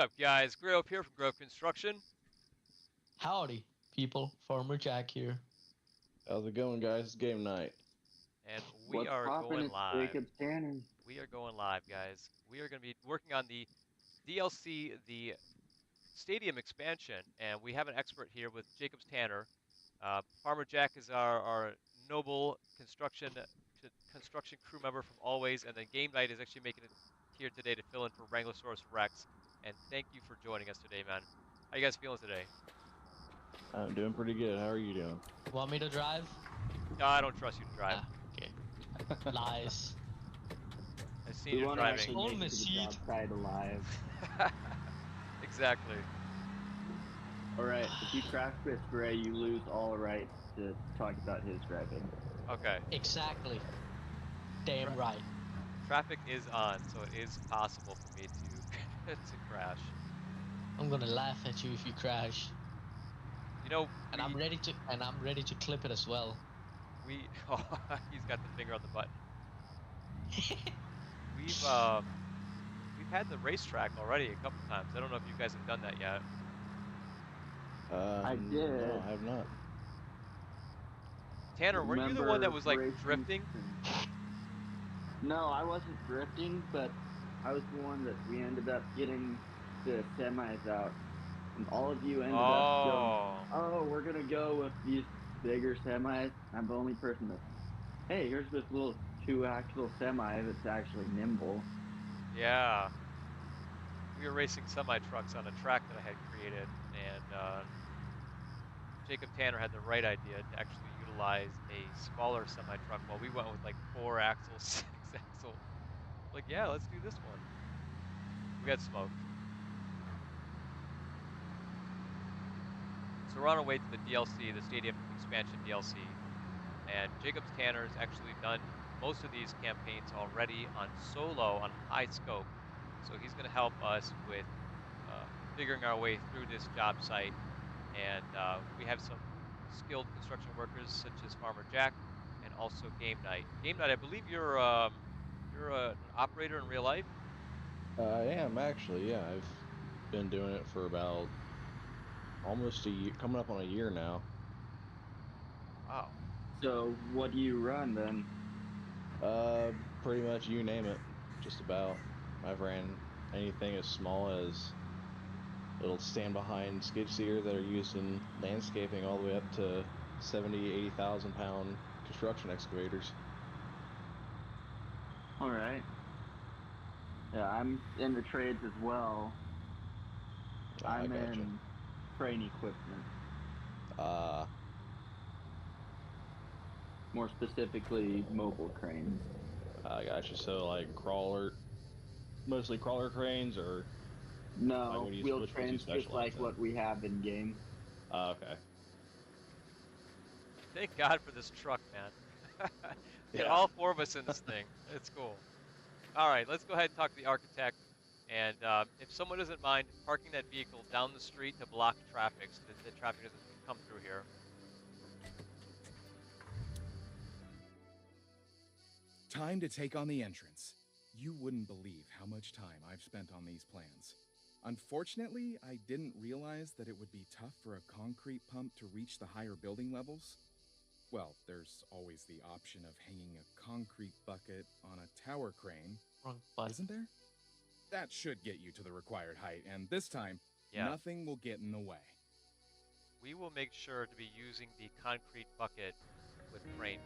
up, guys? Grove here from Grove Construction, Howdy, people. Farmer Jack here. How's it going, guys? It's game night. and we What's are poppin'? going It's live. Jacob Tanner. We are going live, guys. We are going to be working on the DLC, the stadium expansion, and we have an expert here with Jacobs Tanner. Farmer Jack is our noble construction crew member from always, and then Game Night is actually making it here today to fill in for Wranglosaurus Rex. And thank you for joining us today, man. How you guys feeling today? I'm doing pretty good. How are you doing? Want me to drive? No, I don't trust you to drive. Okay. Lies. I've seen We you want to driving. actually Hold make my it to the seat. job site alive. Exactly. Alright, if you crash Chris Gray, you lose all rights to talk about his driving. Okay. Exactly. Damn right. Traffic is on, so it is possible for me to to crash. I'm gonna laugh at you if you crash. You know, And I'm ready to clip it as well. oh, he's got the finger on the button. We've had the racetrack already a couple times. I don't know if you guys have done that yet. I did. No, I have not. Tanner, weren't you the one that was like racing- drifting? No, I wasn't drifting, but I was the one that we ended up getting the semis out. And all of you ended up going, oh, we're going to go with these bigger semis. I'm the only person that, hey, here's this little two-axle semi that's actually nimble. Yeah. We were racing semi-trucks on a track that I had created, and Jacob Tanner had the right idea to actually utilize a smaller semi-truck while we went with like 4-axle, 6-axle. Like, yeah, let's do this one. We got smoked. So we're on our way to the DLC, the Stadium Expansion DLC, and Jacobs Tanner's actually done most of these campaigns already on solo, on high scope. So he's going to help us with figuring our way through this job site, and we have some skilled construction workers such as Farmer Jack and also Game Night. Game Night, I believe you're an operator in real life. I am actually. Yeah, I've been doing it for about almost a year, coming up on a year now. Wow. So what do you run then? Pretty much you name it, just about. I've ran anything as small as little stand behind skid steer that are used in landscaping, all the way up to 70,000, 80,000 pound construction excavators. All right. Yeah, I'm in the trades as well. I I'm gotcha. in crane equipment, more specifically mobile cranes. I gotcha. So like mostly crawler cranes, or No, like, what do you, wheel which ones do you cranes just specialize like in? what we have in game. Okay. Thank God for this truck, man. Get Yeah. all 4 of us in this thing. It's cool. All right, let's go ahead and talk to the architect. And if someone doesn't mind parking that vehicle down the street to block traffic so that the traffic doesn't come through here. Time to take on the entrance. You wouldn't believe how much time I've spent on these plans. Unfortunately, I didn't realize that it would be tough for a concrete pump to reach the higher building levels. Well, there's always the option of hanging a concrete bucket on a tower crane, Wrong button. isn't there? That should get you to the required height, and this time, nothing will get in the way. We will make sure to be using the concrete bucket with crane.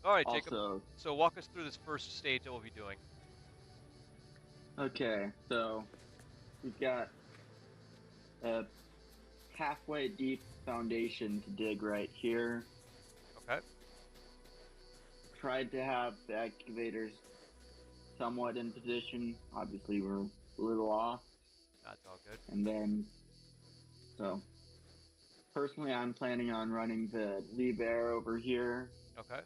All right, Jacob. Also, So walk us through this first stage that we'll be doing. okay, so we've got a halfway deep foundation to dig right here. Okay. Tried to have the excavators somewhat in position. Obviously, we're a little off. That's all good. And then, so personally, I'm planning on running the Liebherr over here. Okay.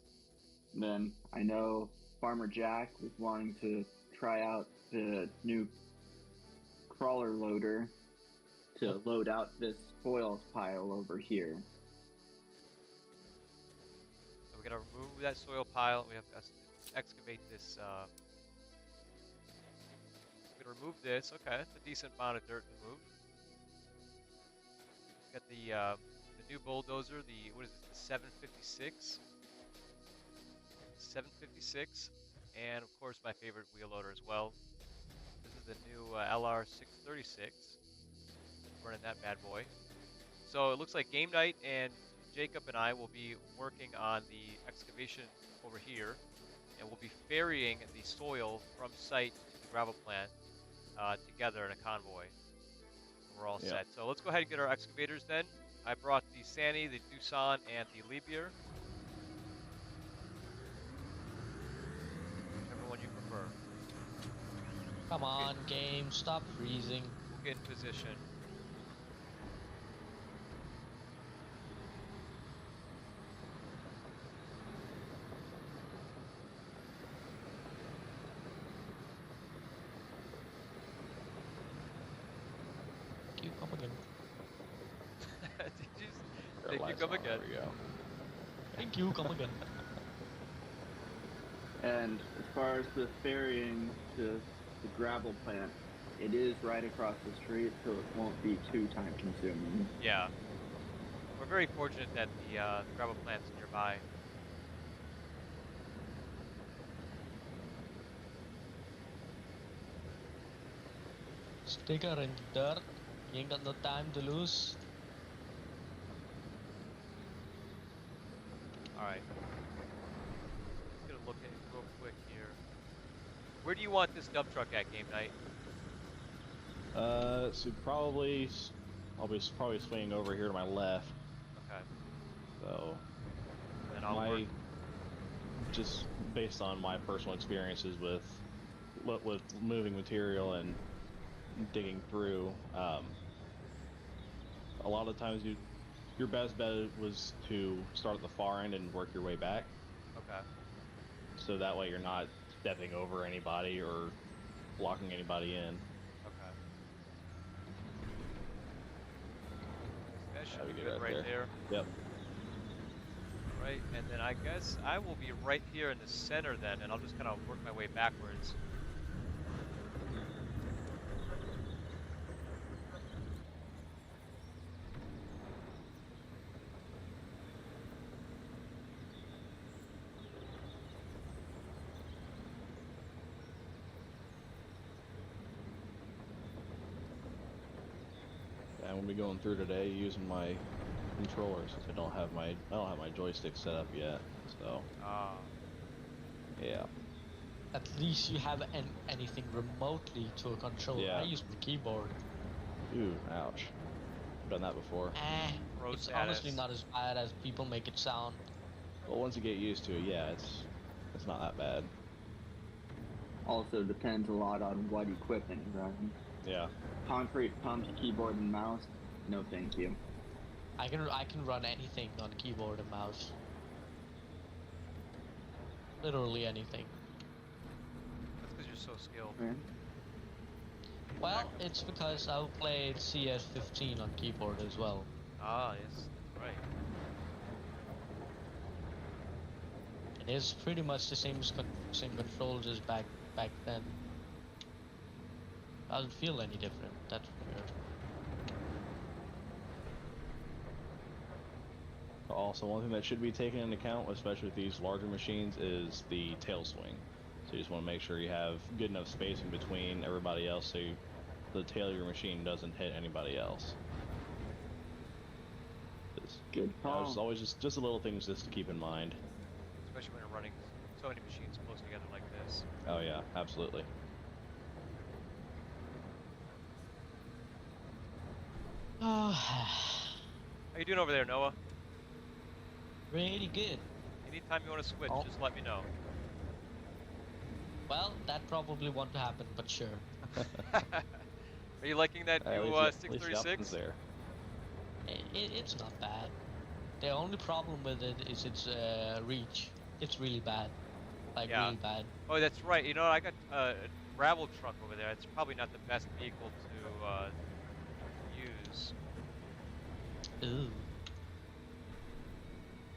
And then I know Farmer Jack was wanting to try out the new crawler loader to load out this spoils pile over here. So we're gonna remove that soil pile. We have to excavate this to remove this. Okay, that's a decent amount of dirt to move. Got the new bulldozer, the what is it, the 756? 756, and of course my favorite wheel loader as well. This is the new LR 636. Running that bad boy. So it looks like game night and Jacob and I will be working on the excavation over here, and we'll be ferrying the soil from site to the gravel plant together in a convoy. We're all set. So let's go ahead and get our excavators then. I brought the Sani, the Doosan, and the Liebherr. Whichever one you prefer. Come on, game, stop freezing. We'll get in position. Thank you, come again. Thank you, come again. There we go. Thank you, come again. And as far as the ferrying to the gravel plant, it is right across the street, so it won't be too time consuming. Yeah. We're very fortunate that the gravel plant's nearby. Sticker in the dirt. You ain't got no time to lose. Alright. Let's get a look at it real quick here. Where do you want this dump truck at, game night? So probably, I'll be probably swinging over here to my left. Okay. So, Then I'll work. just based on my personal experiences with moving material and digging through, a lot of times your best bet was to start at the far end and work your way back. Okay. So that way you're not stepping over anybody or blocking anybody in. Okay. That should That'd be be good right right there. Yep. Right, and then I guess I will be right here in the center then, and I'll just kind of work my way backwards. And we'll be going through today using my controllers since I don't have my joystick set up yet. So Ah. yeah. At least you have anything remotely to a controller. Yeah. I use the keyboard. Ooh, ouch. I've done that before. Pro It's status. honestly not as bad as people make it sound. Well, once you get used to it, yeah, it's not that bad. Also depends a lot on what equipment you're running. Yeah. Concrete pumps, keyboard, and mouse. No, thank you. I can run anything on keyboard and mouse. Literally anything. That's because you're so skilled. Right? Well, it's because I've played CS15 on keyboard as well. Ah, yes, right. It is pretty much the same same controls as back then. Doesn't feel any different. That's for sure. Also, one thing that should be taken into account, especially with these larger machines, is the tail swing. So you just want to make sure you have good enough spacing between everybody else so the tail of your machine doesn't hit anybody else. Good call. There's always just a little things just to keep in mind. Especially when you're running so many machines close together like this. Oh yeah, absolutely. How you doing over there, Noah? Really good. Anytime you want to switch, Oh. just let me know. Well, that probably won't happen, but sure. Are you liking that At new least the option's 636? there. It's not bad. The only problem with it is its reach. It's really bad. Like, Yeah. really bad. Oh, that's right. You know, I got a gravel truck over there. It's probably not the best vehicle to use. Ooh.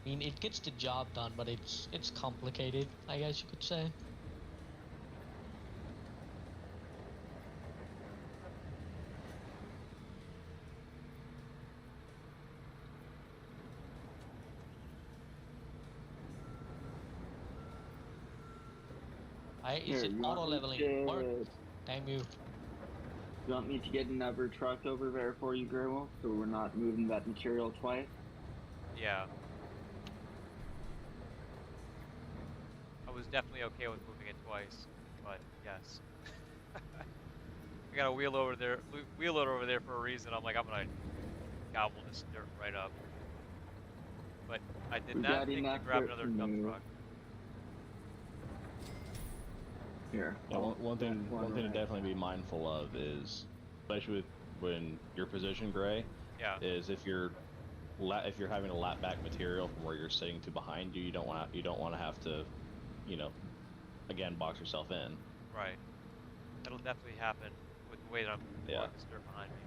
I mean, it gets the job done, but it's complicated, I guess you could say. Is Here, it you auto want me leveling? Mark, to damn you. you want me to get another truck over there for you, Grey Wolf, so we're not moving that material twice? Yeah. I was definitely okay with moving it twice, but yes. I got a wheel loader over there for a reason. I'm like, I'm gonna gobble this dirt right up. But I did We not got think to enough grab dirt another to dump move. truck. Here. Yeah, one thing one to right. definitely be mindful of is, especially with when your position, Gray, Yeah. is if you're having to lap back material from where you're sitting to behind you, you don't want to have to, you know, again box yourself in. Right. That'll definitely happen with the way that I'm Yeah. pulling this dirt behind me.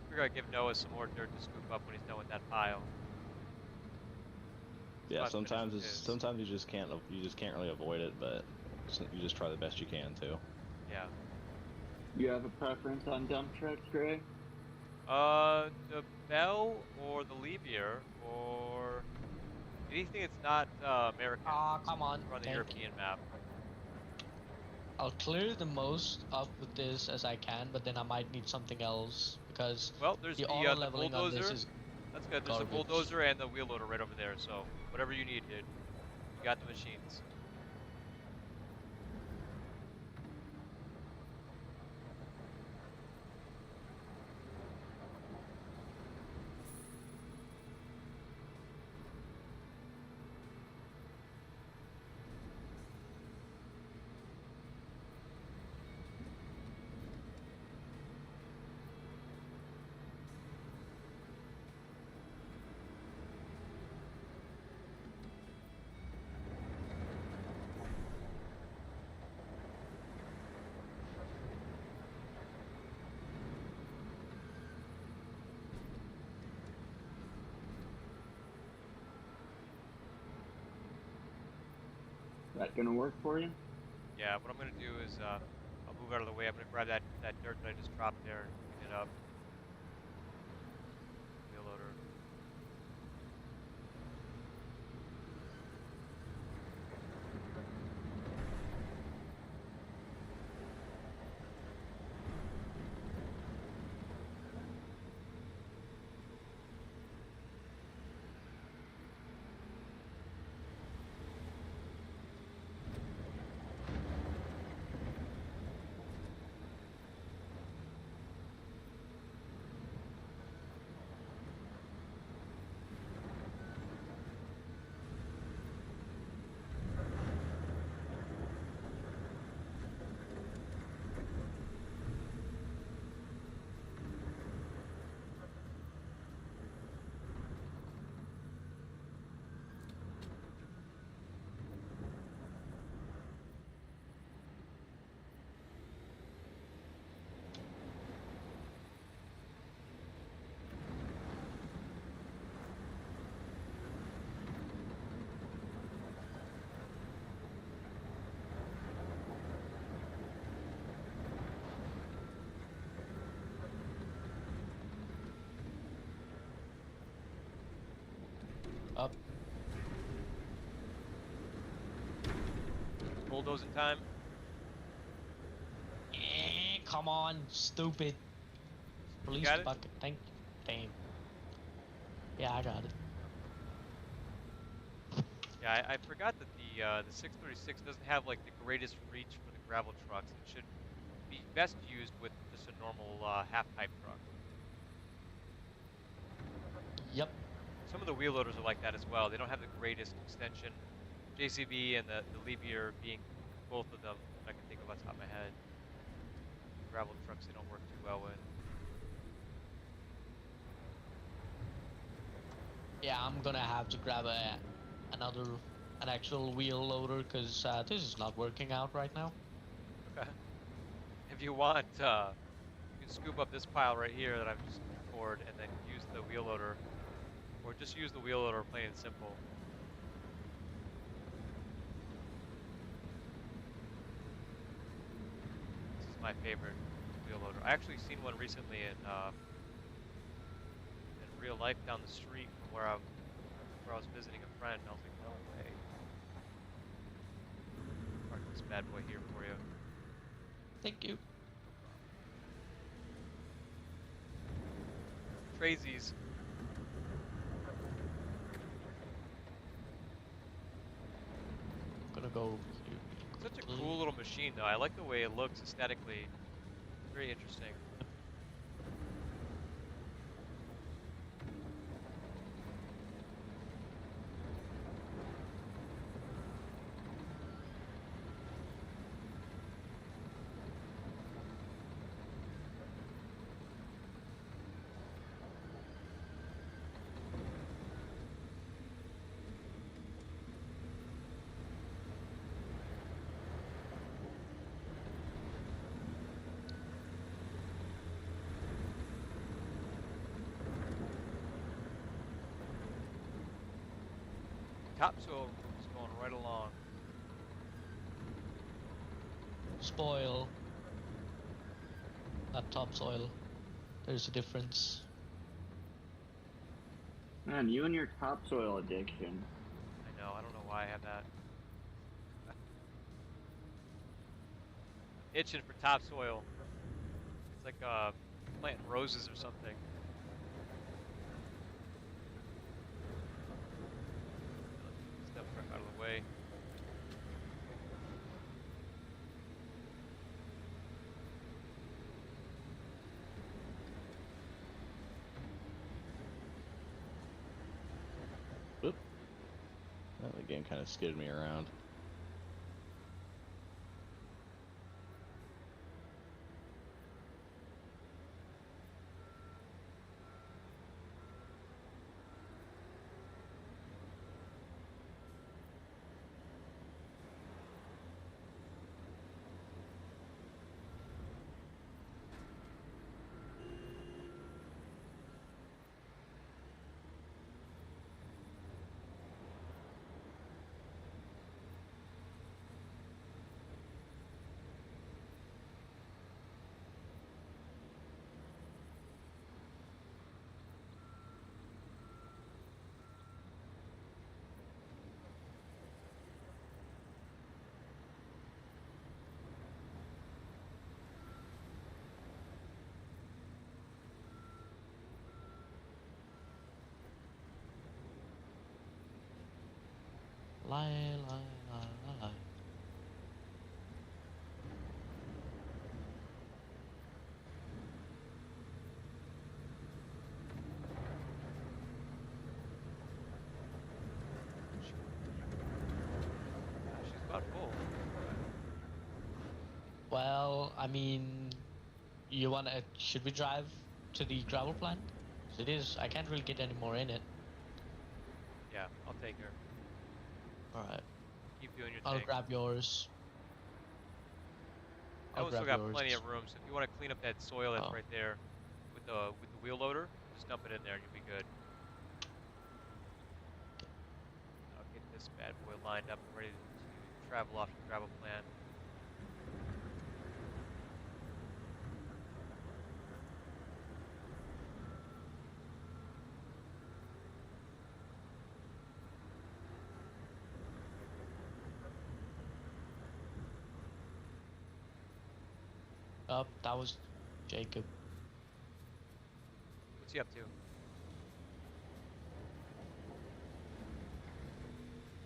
Figure I'd give Noah some more dirt to scoop up when he's done with that pile. He's Yeah, about to finish with his. sometimes you just can't really avoid it, but you just try the best you can to. Yeah. You have a preference on dump trucks, Gray? The Bell or the Liebherr or anything that's not American. Ah, come on, Or on the tank. European map. I'll clear the most up with this as I can, but then I might need something else because Well, there's the auto the leveling on this bulldozer. is That's good. There's the garbage. bulldozer and the wheel loader right over there. So whatever you need, dude. You got the machines. That gonna work for you? Yeah, what I'm gonna do is I'll move out of the way. I'm gonna grab that dirt that I just dropped there and clean it up. Wheel loader. up. Bulldozing time. Come on, stupid. Release Got the it? bucket. Thank you. Damn. Yeah, I got it. Yeah, I forgot that the 636 doesn't have like the greatest reach for the gravel trucks. It should be best used with just a normal half pipe truck. Yep. Some of the wheel loaders are like that as well. They don't have the greatest extension. JCB and the Liebherr being both of them I can think of off the top of my head. Gravel trucks they don't work too well with. Yeah, I'm gonna have to grab an actual wheel loader because this is not working out right now. Okay. If you want, you can scoop up this pile right here that I've just poured and then use the wheel loader. Or just use the wheel loader plain and simple. This is my favorite wheel loader. I actually seen one recently in real life down the street from where I was visiting a friend. And I was like, no way. this bad boy here for you. Thank you. Crazies. I'm gonna go here really Such a quickly. cool little machine, though. I like the way it looks aesthetically. Very interesting. Topsoil is going right along. Spoil. Not topsoil. There's a difference. Man, you and your topsoil addiction. I know. I don't know why I have that. Itching for topsoil. It's like planting roses or something. Step right out of the way. Whoop. The game kind of skidded me around. Lie, lie, lie, lie, lie. She's about full. Well, I mean, you wanna? Should we drive to the gravel plant? 'Cause it is. I can't really get any more in it. Yeah, I'll take her. All right. Keep doing your I'll thing. grab yours. I I'll also grab got plenty yours. of room, so if you want to clean up that soil that's Oh. right there with the wheel loader, just dump it in there and you'll be good. I'll get this bad boy lined up and ready to travel off to the gravel plant. Oh, that was Jacob. What's he up to?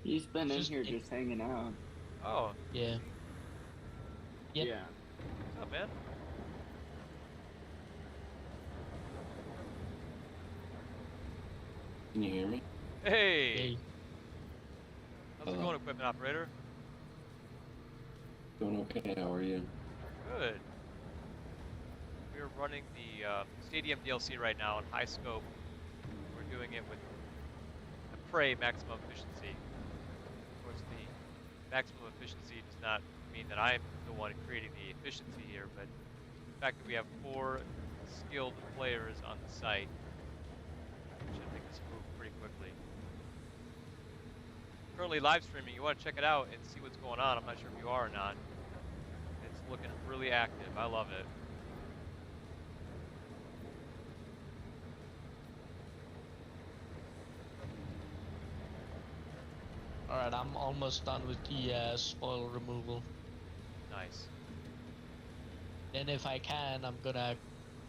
He's been in Just here in- just hanging out. Oh, Yeah. Yep. Yeah. what's up, man? Can you hear me? Hey! Hey. How's it Hello. going, equipment operator? Doing okay, how are you? Good. We're running the Stadium DLC right now in high scope. We're doing it with the Prey maximum efficiency. Of course, the maximum efficiency does not mean that I'm the one creating the efficiency here, but the fact that we have 4 skilled players on the site should make this move pretty quickly. Currently live streaming. You want to check it out and see what's going on. I'm not sure if you are or not. It's looking really active. I love it. All right, I'm almost done with the spoil removal. Nice. And if I can, I'm gonna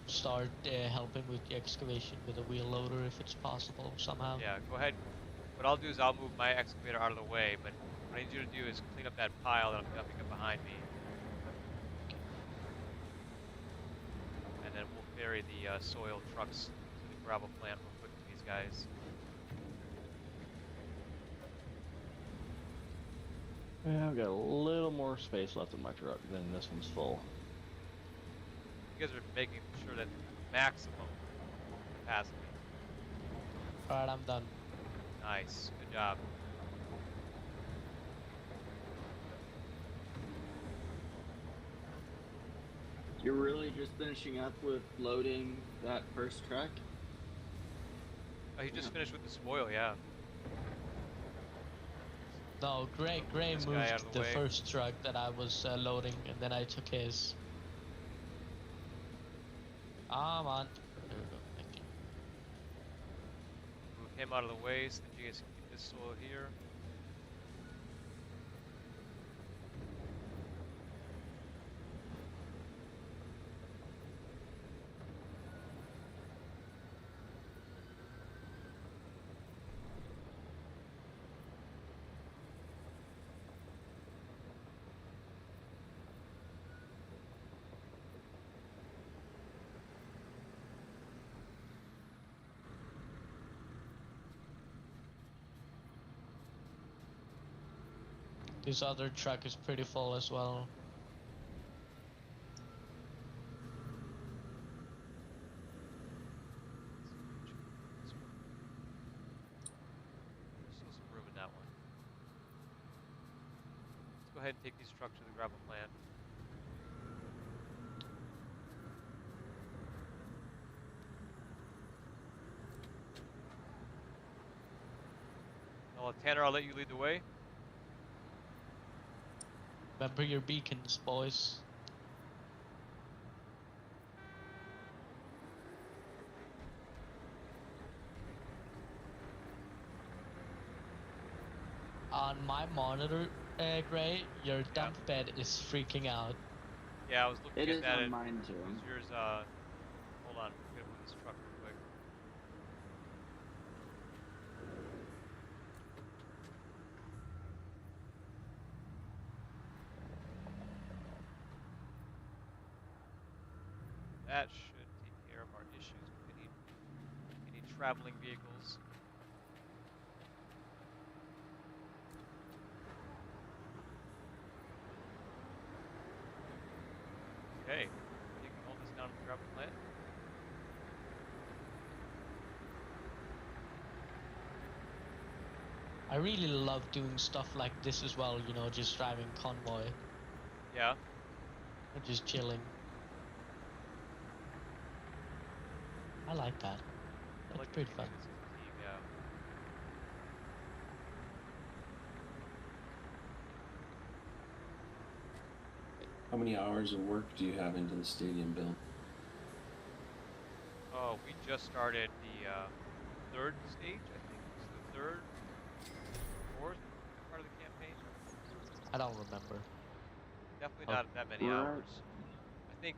start helping with the excavation with a wheel loader if it's possible somehow. Yeah, go ahead. What I'll do is I'll move my excavator out of the way, but what I need you to do is clean up that pile that I'm dumping up behind me, and then we'll ferry the soil trucks to the gravel plant real quick with these guys. Yeah, I've got a little more space left in my truck than this one's full. You guys are making sure that maximum capacity. Alright, I'm done. Nice, good job. You're really just finishing up with loading that first truck? Oh, he just finished with the spoil, yeah. No, Gray This guy out moved of the the way. first truck that I was loading, and then I took his. Come on. There we go. Thank you. Move him out of the way so that you guys can keep this soil here. This other truck is pretty full as well. There's still some room in that one. Let's go ahead and take these trucks to the gravel plant. Well, Tanner, I'll let you lead the way. Remember your beacons, boys. On my monitor, Gray, your dump bed is freaking out. Yeah, I was looking It at is that. on mine too. Is yours, hold on. I'm gonna move this truck real quick. That should take care of our issues with any traveling vehicles. Okay, you can hold this down to the gravel plant. I really love doing stuff like this as well, you know, just driving convoy Yeah. and just chilling. I like that. I That's like pretty that you fun. do this as a team, yeah. How many hours of work do you have into the stadium build? Oh, we just started the third stage, I think. It's the third, fourth part of the campaign. I don't remember. Definitely Oh. not that many Right. hours. I think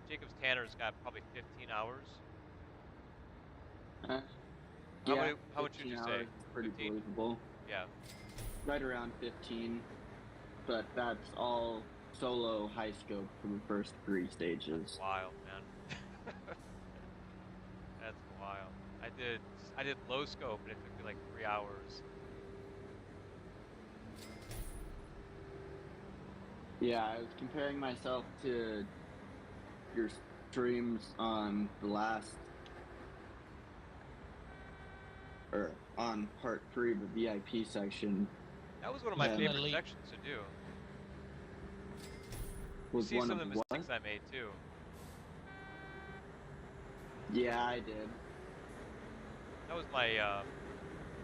Jacob's Tanner's got probably 15 hours. Uh, How yeah, many? How much did 15 you hours say? is pretty 15? believable. Yeah. Right around 15, but that's all solo high scope for the first 3 stages. Wild, man. That's wild. I did low scope and it took me like 3 hours. Yeah, I was comparing myself to your streams on the last, or on part 3 of the VIP section. That was one of my favorite Definitely. sections to do. You Was see one some of of the what? mistakes I made too. Yeah, I did. That was my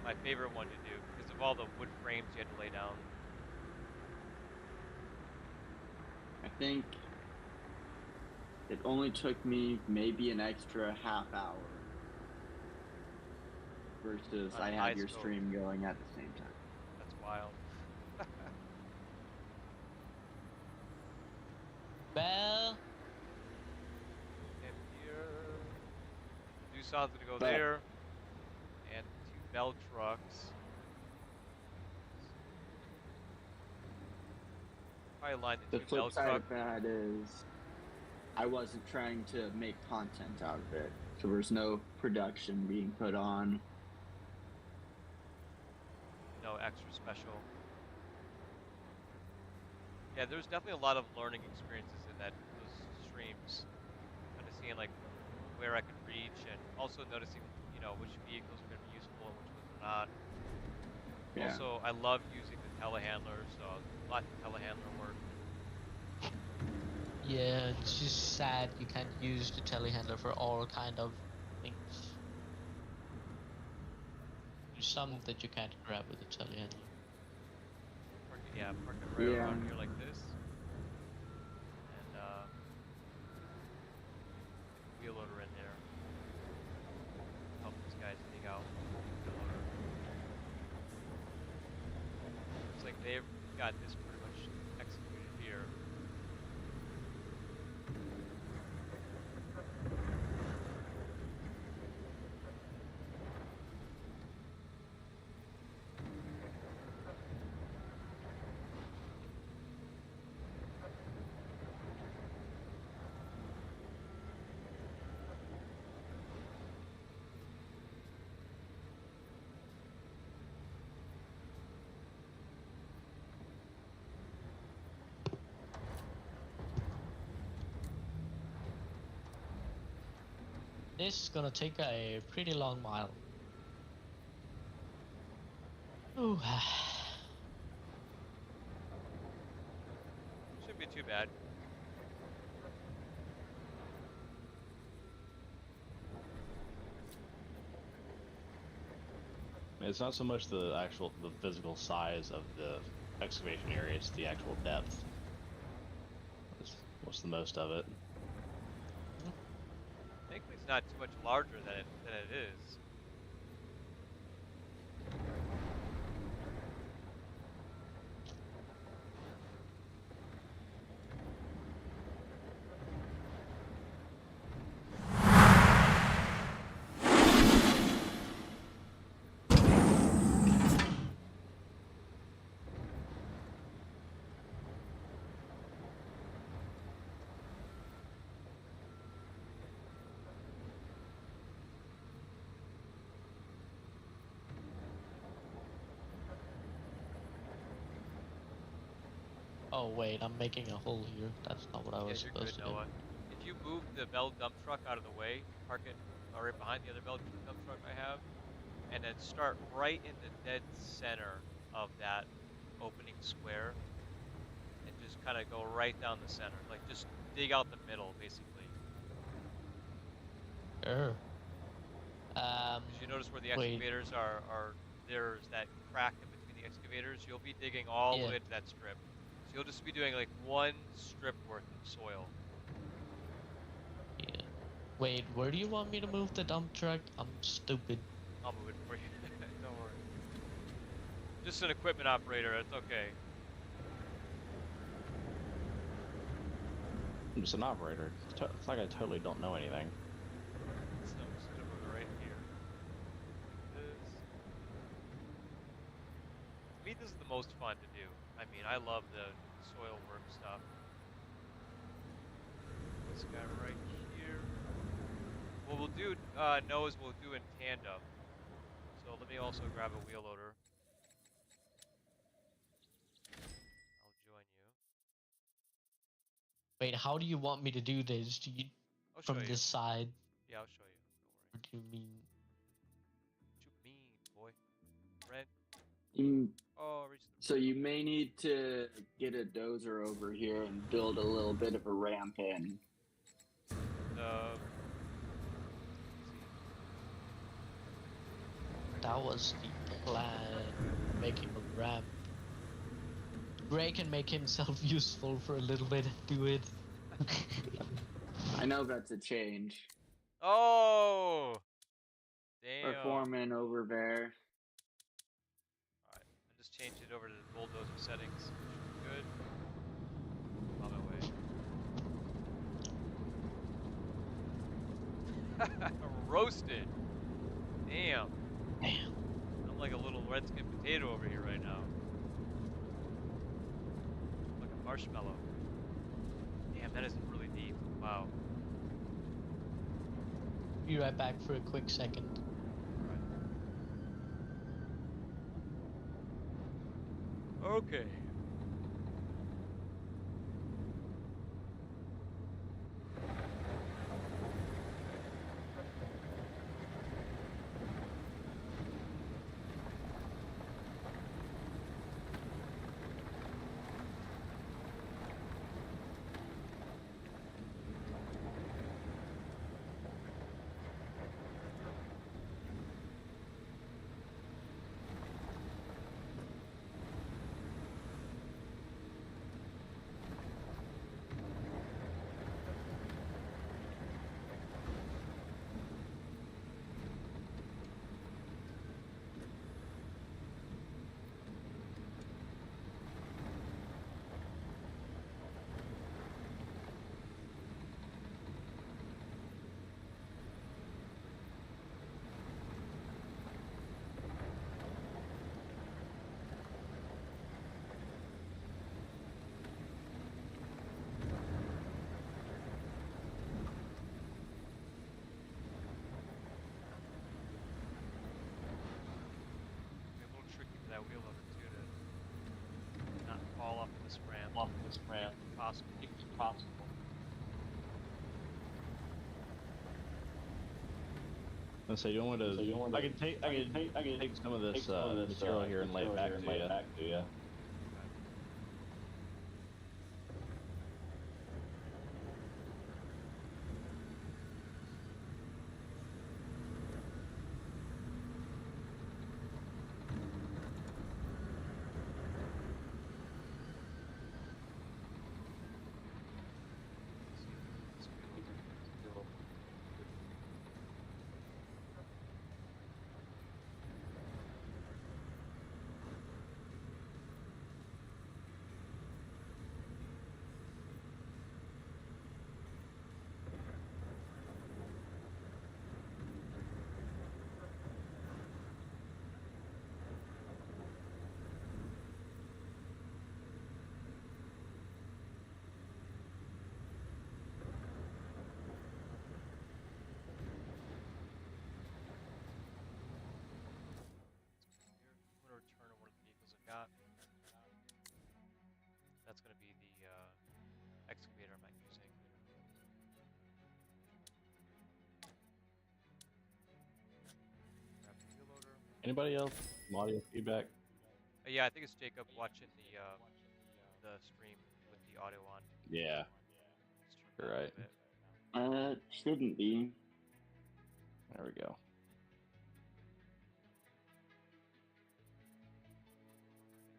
my favorite one to do because of all the wood frames you had to lay down. I think it only took me maybe an extra half hour versus On I high had your scope. stream going at the same time. That's wild. Tucson's gonna go But there, and 2 bell trucks. Probably line the the 2 bell flip side truck. of that is I wasn't trying to make content out of it. So there's no production being put on. No extra special. Yeah, there's definitely a lot of learning experiences in those streams. Kind of seeing like where I could reach, and also noticing, which vehicles are going to be useful and which ones are not. Yeah. Also, I love using the telehandler, so a lot of telehandler work. Yeah, it's just sad you can't use the telehandler for all kind of things. There's some that you can't grab with the telehandler. Park it right Yeah. around here like this, and wheel loader in there. Help these guys dig out the wheel loader. Looks like they've got this pretty much executed here. This is gonna take a pretty long mile. Ooh. Shouldn't be too bad. It's not so much the physical size of the excavation area; it's the actual depth. What's the most of it? Thankfully, it's not too much larger than it is. Oh wait, I'm making a hole here. That's not what I was Yeah, you're supposed good, to do. Noah. If you move the bell dump truck out of the way, park it right behind the other bell dump truck I have, and then start right in the dead center of that opening square, and just kind of go right down the center. Like, just dig out the middle, basically. Sure. Because you notice where the Wait. excavators are, there's that crack in between the excavators. You'll be digging all the way to that strip. So you'll just be doing like 1 strip worth of soil. Yeah. Wait, where do you want me to move the dump truck? I'm stupid. I'll move it for you. Don't worry. Just an equipment operator. That's okay. I'm just an operator. It's like I totally don't know anything. So I'm just gonna move it right here. This. To me, this is the most fun to do. I mean, I love the soil work stuff. This guy right here. What we'll do, Noah, is we'll do in tandem. So let me also grab a wheel loader. I'll join you. Wait, how do you want me to do this? Do you I'll show from you. this side? Yeah, I'll show you. Don't worry. What do you mean? What you mean, boy? Red. Oh, so you may need to get a dozer over here and build a little bit of a ramp in. That was the plan. Making a ramp. Gray can make himself useful for a little bit and do it. I know that's a change. Oh! Damn. Our foreman over there. Alright, I just changed it over to the bulldozer settings. Should be good. On my way. roasted. Damn. Damn. I'm like a little red skin potato over here right now. Like a marshmallow. Damn, that is really deep. Wow. Be right back for a quick second. Alright. Okay. That wheel loader too to not fall off this ramp. If possible. Let's say you want to. I can take some of this material here and lay it back to you. I'm going to return to one of the vehicles I've got. That's going to be the excavator I'm not using. Grab the wheel loader. Anybody else? Some audio feedback? Yeah, I think it's Jacob watching the stream with the audio on. Yeah. You're right. Shouldn't be. There we go.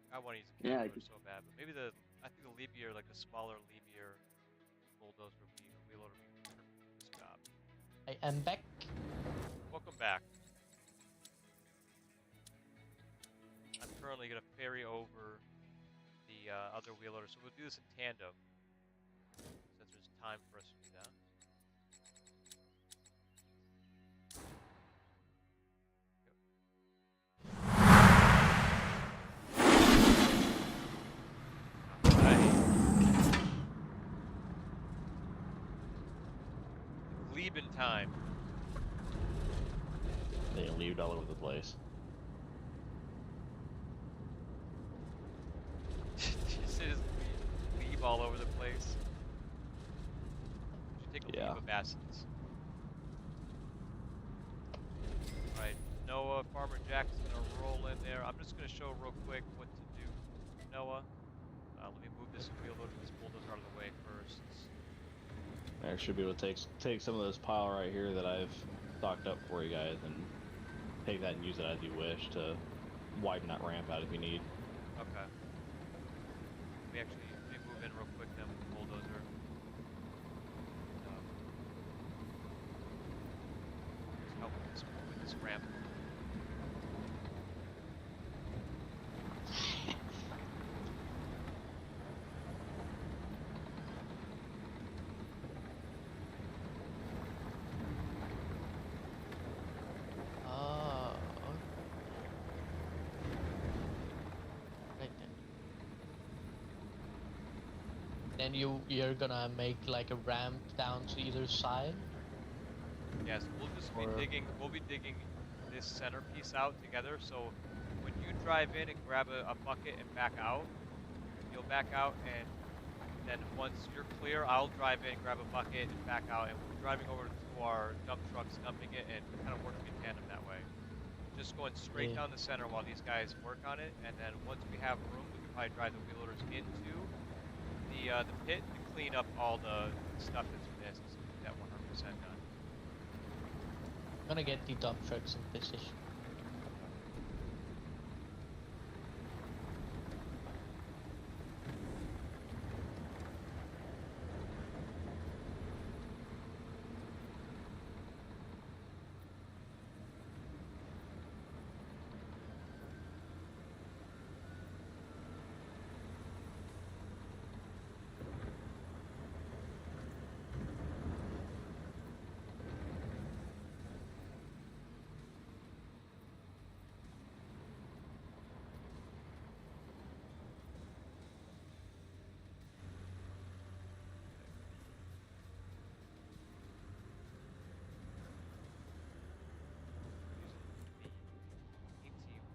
I want to use a camera so bad, but maybe I think the Liebherr, like a smaller Liebherr bulldozer would be a wheel loader would be perfect for this job. I am back. Welcome back. I'm currently going to ferry over the other wheel loader, so we'll do this in tandem, since there's time for us to do that. Lieben time. They leaved all over the place. Just leave all over the place. Should take a leave of absence. Alright, Noah, Farmer Jack's gonna roll in there. I'm just gonna show real quick what to do. Noah, let me move this wheel loader, this bulldozer out of the way first. I should be able to take some of this pile right here that I've stocked up for you guys and take that and use it as you wish to widen that ramp out if you need. Okay. Let me move in real quick then with the bulldozer. Just help with this ramp. Then you're gonna make like a ramp down to either side, Yes, we'll just be or digging. We'll be digging this centerpiece out together. So when you drive in and grab a bucket and back out, you'll back out, and then once you're clear, I'll drive in, grab a bucket, and back out, and we're driving over to our dump trucks, dumping it, and kind of working in tandem that way. Just going straight yeah. down the center while these guys work on it, and then once we have room, we can probably drive the wheel loaders into the pit to clean up all the stuff that's missed to get that 100% done. I'm gonna get the dump trucks in position. Using the ET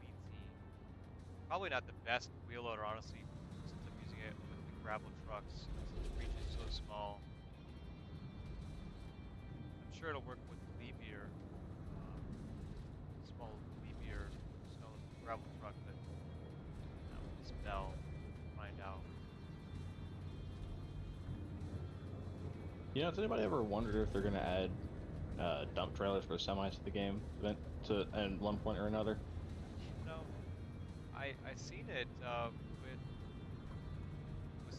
probably not the best wheel loader, honestly, since I'm using it with the gravel trucks, since the reach is so small. I'm sure it'll work with Levier, small Levier stone gravel truck, but with this bell, find out. You know, has anybody ever wondered if they're gonna add dump trailers for semis to the game event to at one point or another? No, I seen it with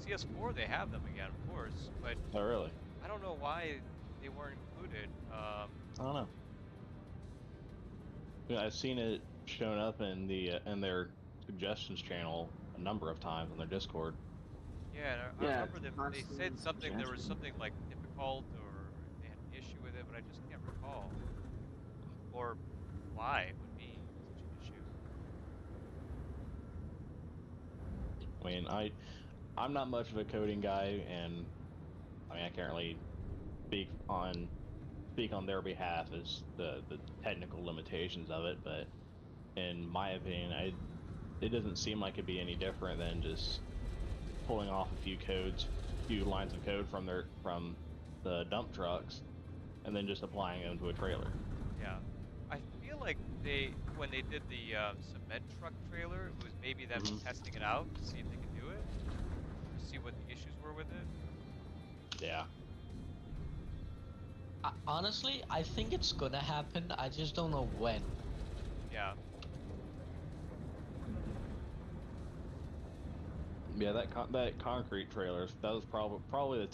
CS4. They have them again, of course, but Oh, really? I don't know why they weren't included. I don't know. You know, I've seen it shown up in in their suggestions channel a number of times on their Discord. Yeah, and I Yeah, remember them. They said constant something. There was suggestion. something like difficult, or they had an issue with it, but I just can't recall, or why it would be such an issue. I mean, I'm not much of a coding guy, and I mean I can't really speak on their behalf as the technical limitations of it, but in my opinion, it doesn't seem like it'd be any different than just pulling off few lines of code from the dump trucks, and then just applying them to a trailer. Yeah, I feel like when they did the cement truck trailer, it was maybe them Hmm. testing it out to see if they could do it, to see what the issues were with it. Yeah. Honestly, I think it's gonna happen. I just don't know when. Yeah, Yeah, that concrete trailer, that was probably probably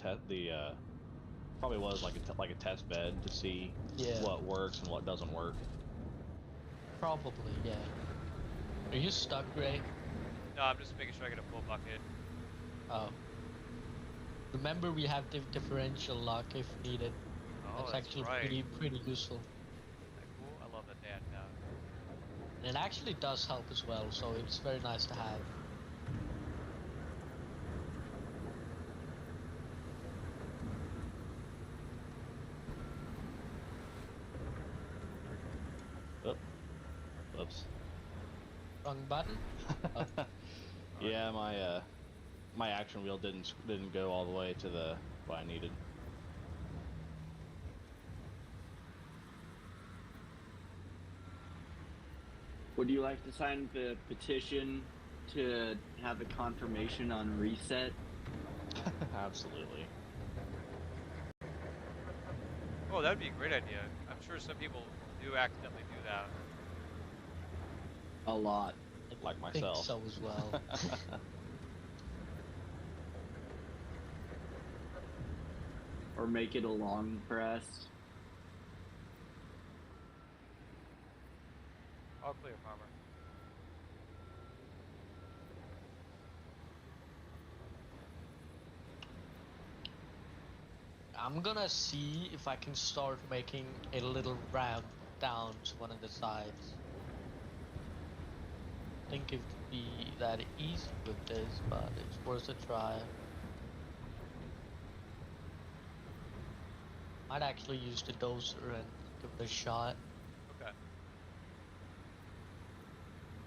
was like like a test bed to see Yeah, what works and what doesn't work. probably. Yeah. Are you stuck, Ray? no, I'm just making sure I get a full bucket. Oh. Remember, we have differential lock if needed. Oh, That's that's actually right. pretty useful. Isn't that cool? I love that they had that. And it actually does help as well, so it's very nice to have. Oh, oops. Wrong button? Oh. Yeah, my action wheel didn't go all the way to the what I needed. Would you like to sign the petition to have a confirmation on reset? Absolutely. Oh, that'd be a great idea. I'm sure some people do accidentally do that. A lot. Like I think myself. so as well. Or make it a long press. All clear, farmer. I'm gonna see if I can start making a little ramp down to one of the sides. Think it would be that easy with this, but it's worth a try. Might actually use the dozer and give it a shot. Okay.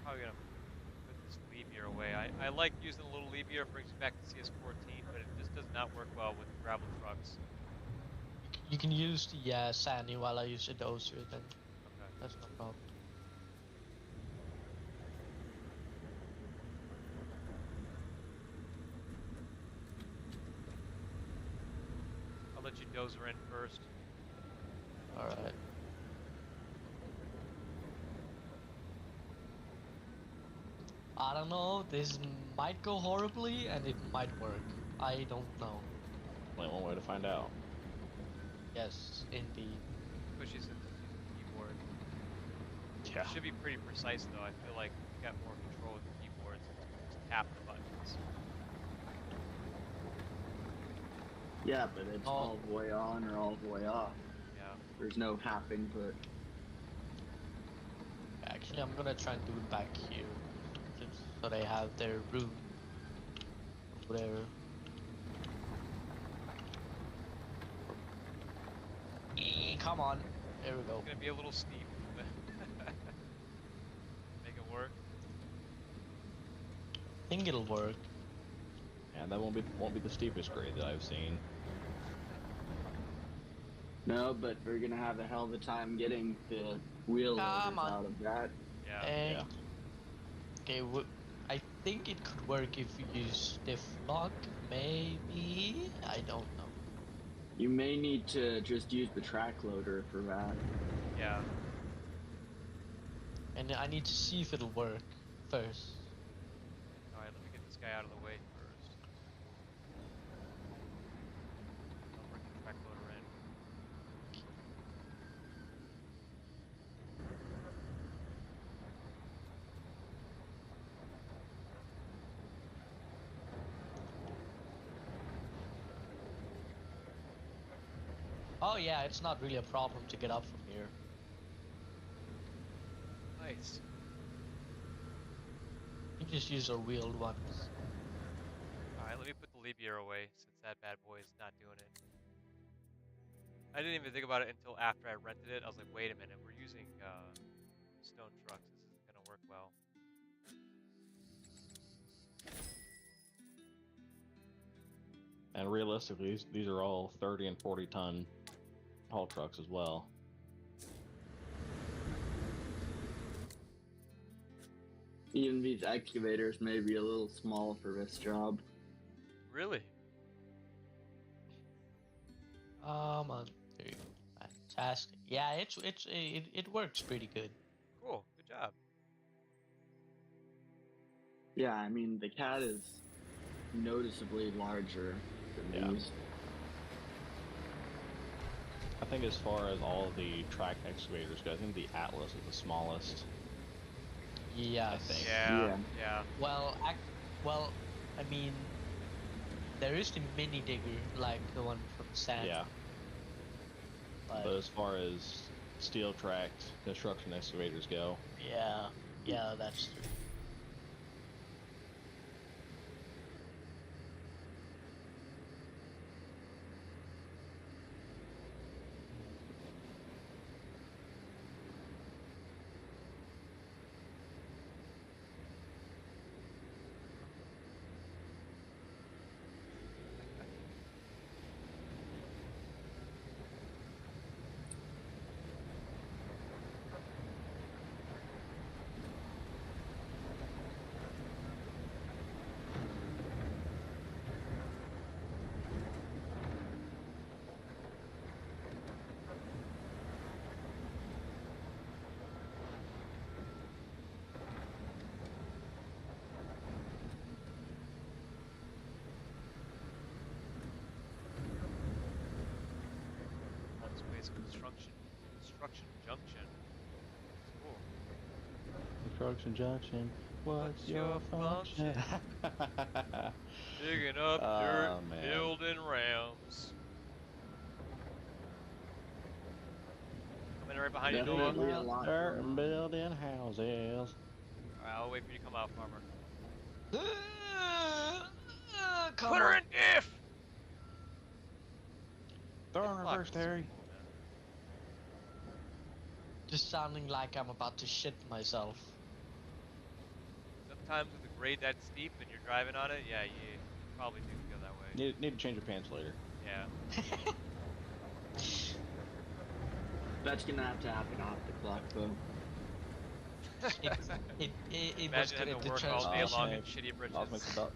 Probably gonna put this levier away. I like using a little levier, brings you back to CS14, but it just does not work well with gravel trucks. You can use the sandy while I use the dozer, then Okay. that's no problem. I'll let you dozer in first. Alright. I don't know, this might go horribly and it might work. I don't know. Only one way to find out. Yes, indeed. Especially since it's using the keyboard. Yeah. It should be pretty precise though. I feel like you got more control with the keyboard since you can just tap the buttons. Yeah, but it's all the way on or all the way off. Yeah. There's no half input. Actually, I'm gonna try and do it back here, just so they have their room over there. Come on, there we go. It's gonna be a little steep. Make it work. I think it'll work. Yeah, that won't be the steepest grade that I've seen. No, but we're gonna have a hell of a time getting the wheel loaders out of that. Yeah. Okay, I think it could work if you use stiff lock, maybe? I don't know. You may need to just use the track loader for that. Yeah. And I need to see if it'll work first. Alright, let me get this guy out of the way first. I'll bring the track loader in. Oh yeah, it's not really a problem to get up from here. Nice. You just use our wheeled ones. Alright, let me put the levier away since that bad boy is not doing it. I didn't even think about it until after I rented it. I was like, wait a minute, we're using stone trucks. This isn't gonna work well. And realistically, these are all 30 and 40 ton haul trucks as well. Even these excavators may be a little small for this job. Really? There you go. Fantastic. Yeah, it works pretty good. Cool. Good job. Yeah, I mean the cat is noticeably larger than these. I think as far as all of the track excavators go, I think the Atlas is the smallest. Yeah, I think. Yeah. Well, I mean, there is the mini digger, like the one from Sand. Yeah. But as far as steel tracked construction excavators go, yeah, that's true. Multi-space construction junction. Cool. construction junction. What's your function? Digging up dirt, man. building ramps. Coming right behind you, Noah. Definitely a lot Dirt going and on. building houses. Alright, I'll wait for you to come out, farmer. Come Put her on. in diff! Throw in It's locked. reverse, Terry. Cool, man. Just sounding like I'm about to shit myself. Sometimes with a grade that steep and you're driving on it, yeah, you probably do feel that way. Need to change your pants later. Yeah. That's gonna have to happen off the clock, though. It was Imagine having to the work all day long in transmission. shitty I'll make britches. a dollar.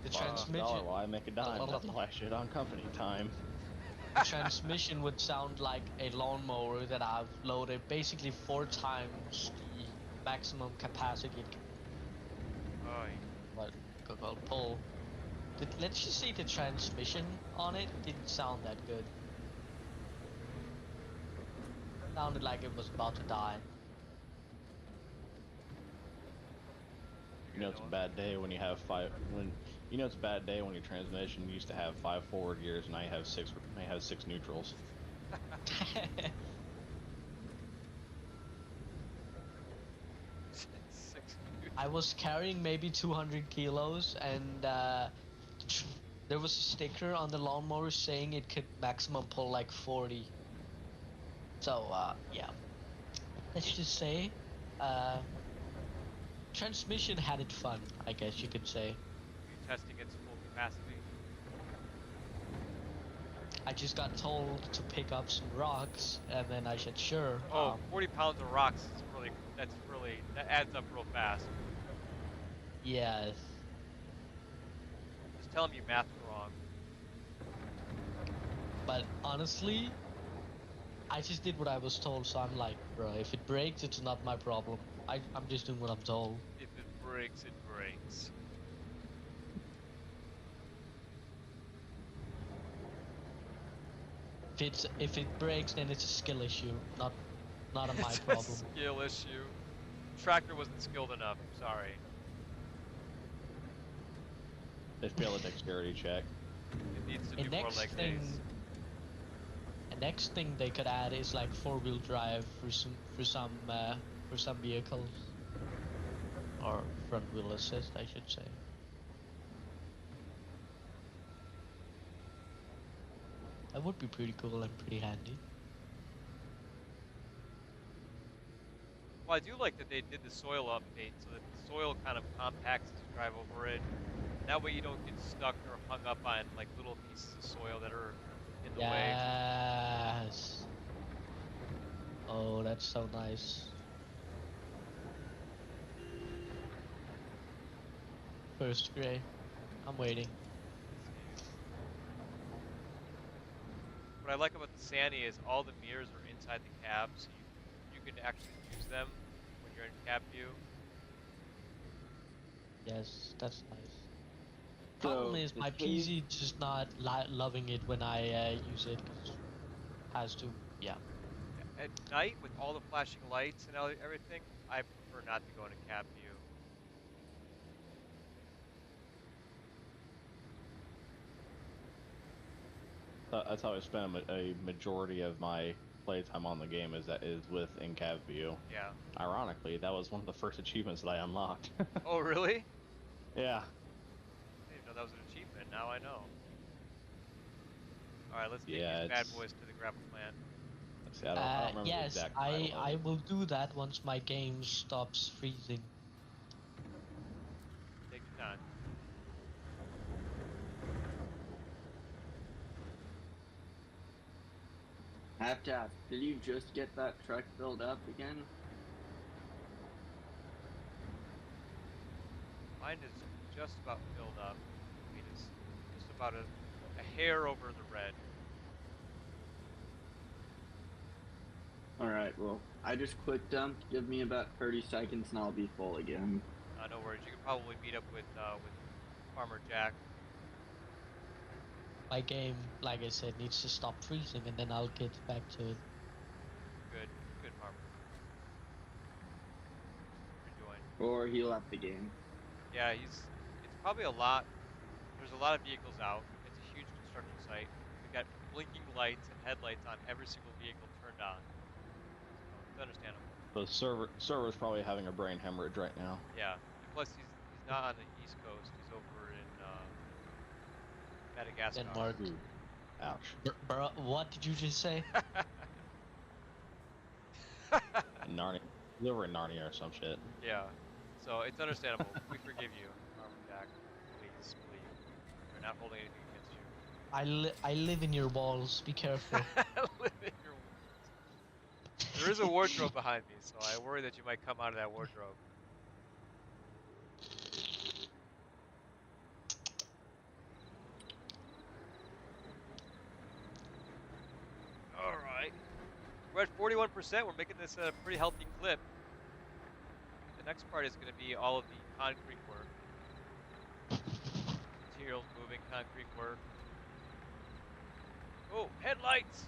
The $1 transmission. while I make a dime. That's why I shit on company time. The transmission would sound like a lawnmower that I've loaded basically 4 times the maximum capacity it can pull. Let's just say the transmission on it didn't sound that good. Sounded like it was about to die. You know it's a bad day when you have it's a bad day when your transmission used to have 5 forward gears and now you have 6 neutrals. I was carrying maybe 200 kilos and there was a sticker on the lawnmower saying it could maximum pull like 40. So yeah, let's just say transmission had it fun, I guess you could say. Are you testing its full capacity? I just got told to pick up some rocks, and then I said sure. 40 pounds of rocks is that adds up real fast. Yeah. Just tell him you mathed wrong. But honestly, I just did what I was told, so I'm like, bro, if it breaks, it's not my problem. I'm just doing what I'm told. If it breaks, it breaks. If it breaks, then it's a skill issue, not a my It's problem. a skill issue. Tractor wasn't skilled enough. Sorry. They fail a dexterity check. It needs to do more leg days. The next thing they could add is like 4-wheel drive for some vehicles, or front wheel assist, I should say. That would be pretty cool and pretty handy. Well, I do like that they did the soil update so that the soil kind of compacts as you drive over it. That way you don't get stuck or hung up on like little pieces of soil that are in the way. Yes. Oh, that's so nice. First gray. I'm waiting. What I like about the Sani is all the mirrors are inside the cab, so you can actually use them when you're in cab view. Yes, that's nice. So, Problem is my PC just not loving it when I use it. 'Cause it has to, yeah. At night, with all the flashing lights and everything, I prefer not to go into cab view. That's how I spend a majority of my playtime on the game is with in cab view. Yeah. Ironically, that was one of the first achievements that I unlocked. Oh, really? Yeah. I didn't know that was an achievement. Now I know. Alright, let's take Yeah, these bad boys to the gravel plant. See, I don't remember the Yes, exact title of I it. will do that once my game stops freezing. Take your time. I have to ask, did you just get that truck filled up again? Mine is just about filled up. I mean, it's just about a hair over the red. Alright, well, I just quick dumped. Give me about 30 seconds and I'll be full again. No worries. You can probably meet up with Farmer Jack. My game, like I said, needs to stop freezing and then I'll get back to it. Good Farmer. Rejoin. Or he left the game. Yeah, it's probably a lot. There's a lot of vehicles out. It's a huge construction site. We've got blinking lights and headlights on every single vehicle turned on. It's understandable. The server's probably having a brain hemorrhage right now. Yeah. And plus, he's not on the East Coast. He's over in Madagascar. Denmark. Ouch. Bro, what did you just say? Narnia. Live in Narnia or some shit. Yeah. So it's understandable. We forgive you, Jack. Please believe. We're not holding anything against you. I live in your walls. Be careful. Live in your walls. There is a wardrobe behind me, so I worry that you might come out of that wardrobe. All right. We're at 41%. We're making this a pretty healthy clip. The next part is going to be all of the concrete work. Materials moving, concrete work. Oh, headlights!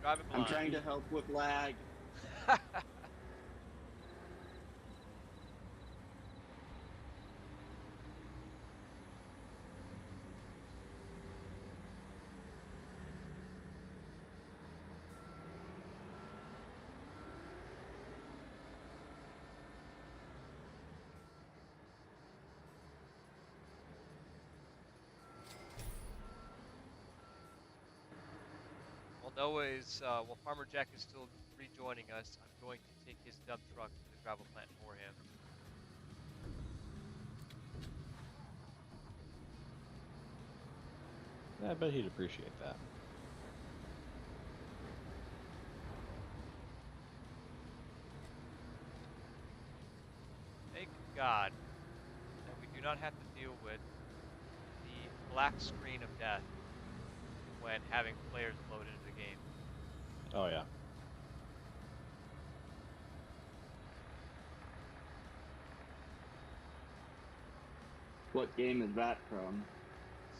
Driving blind. I'm trying to help with lag. While Farmer Jack is still rejoining us, I'm going to take his dump truck to the gravel plant for him. I bet he'd appreciate that. Thank God that we do not have to deal with the black screen of death when having players load into the game. Oh yeah. What game is that from?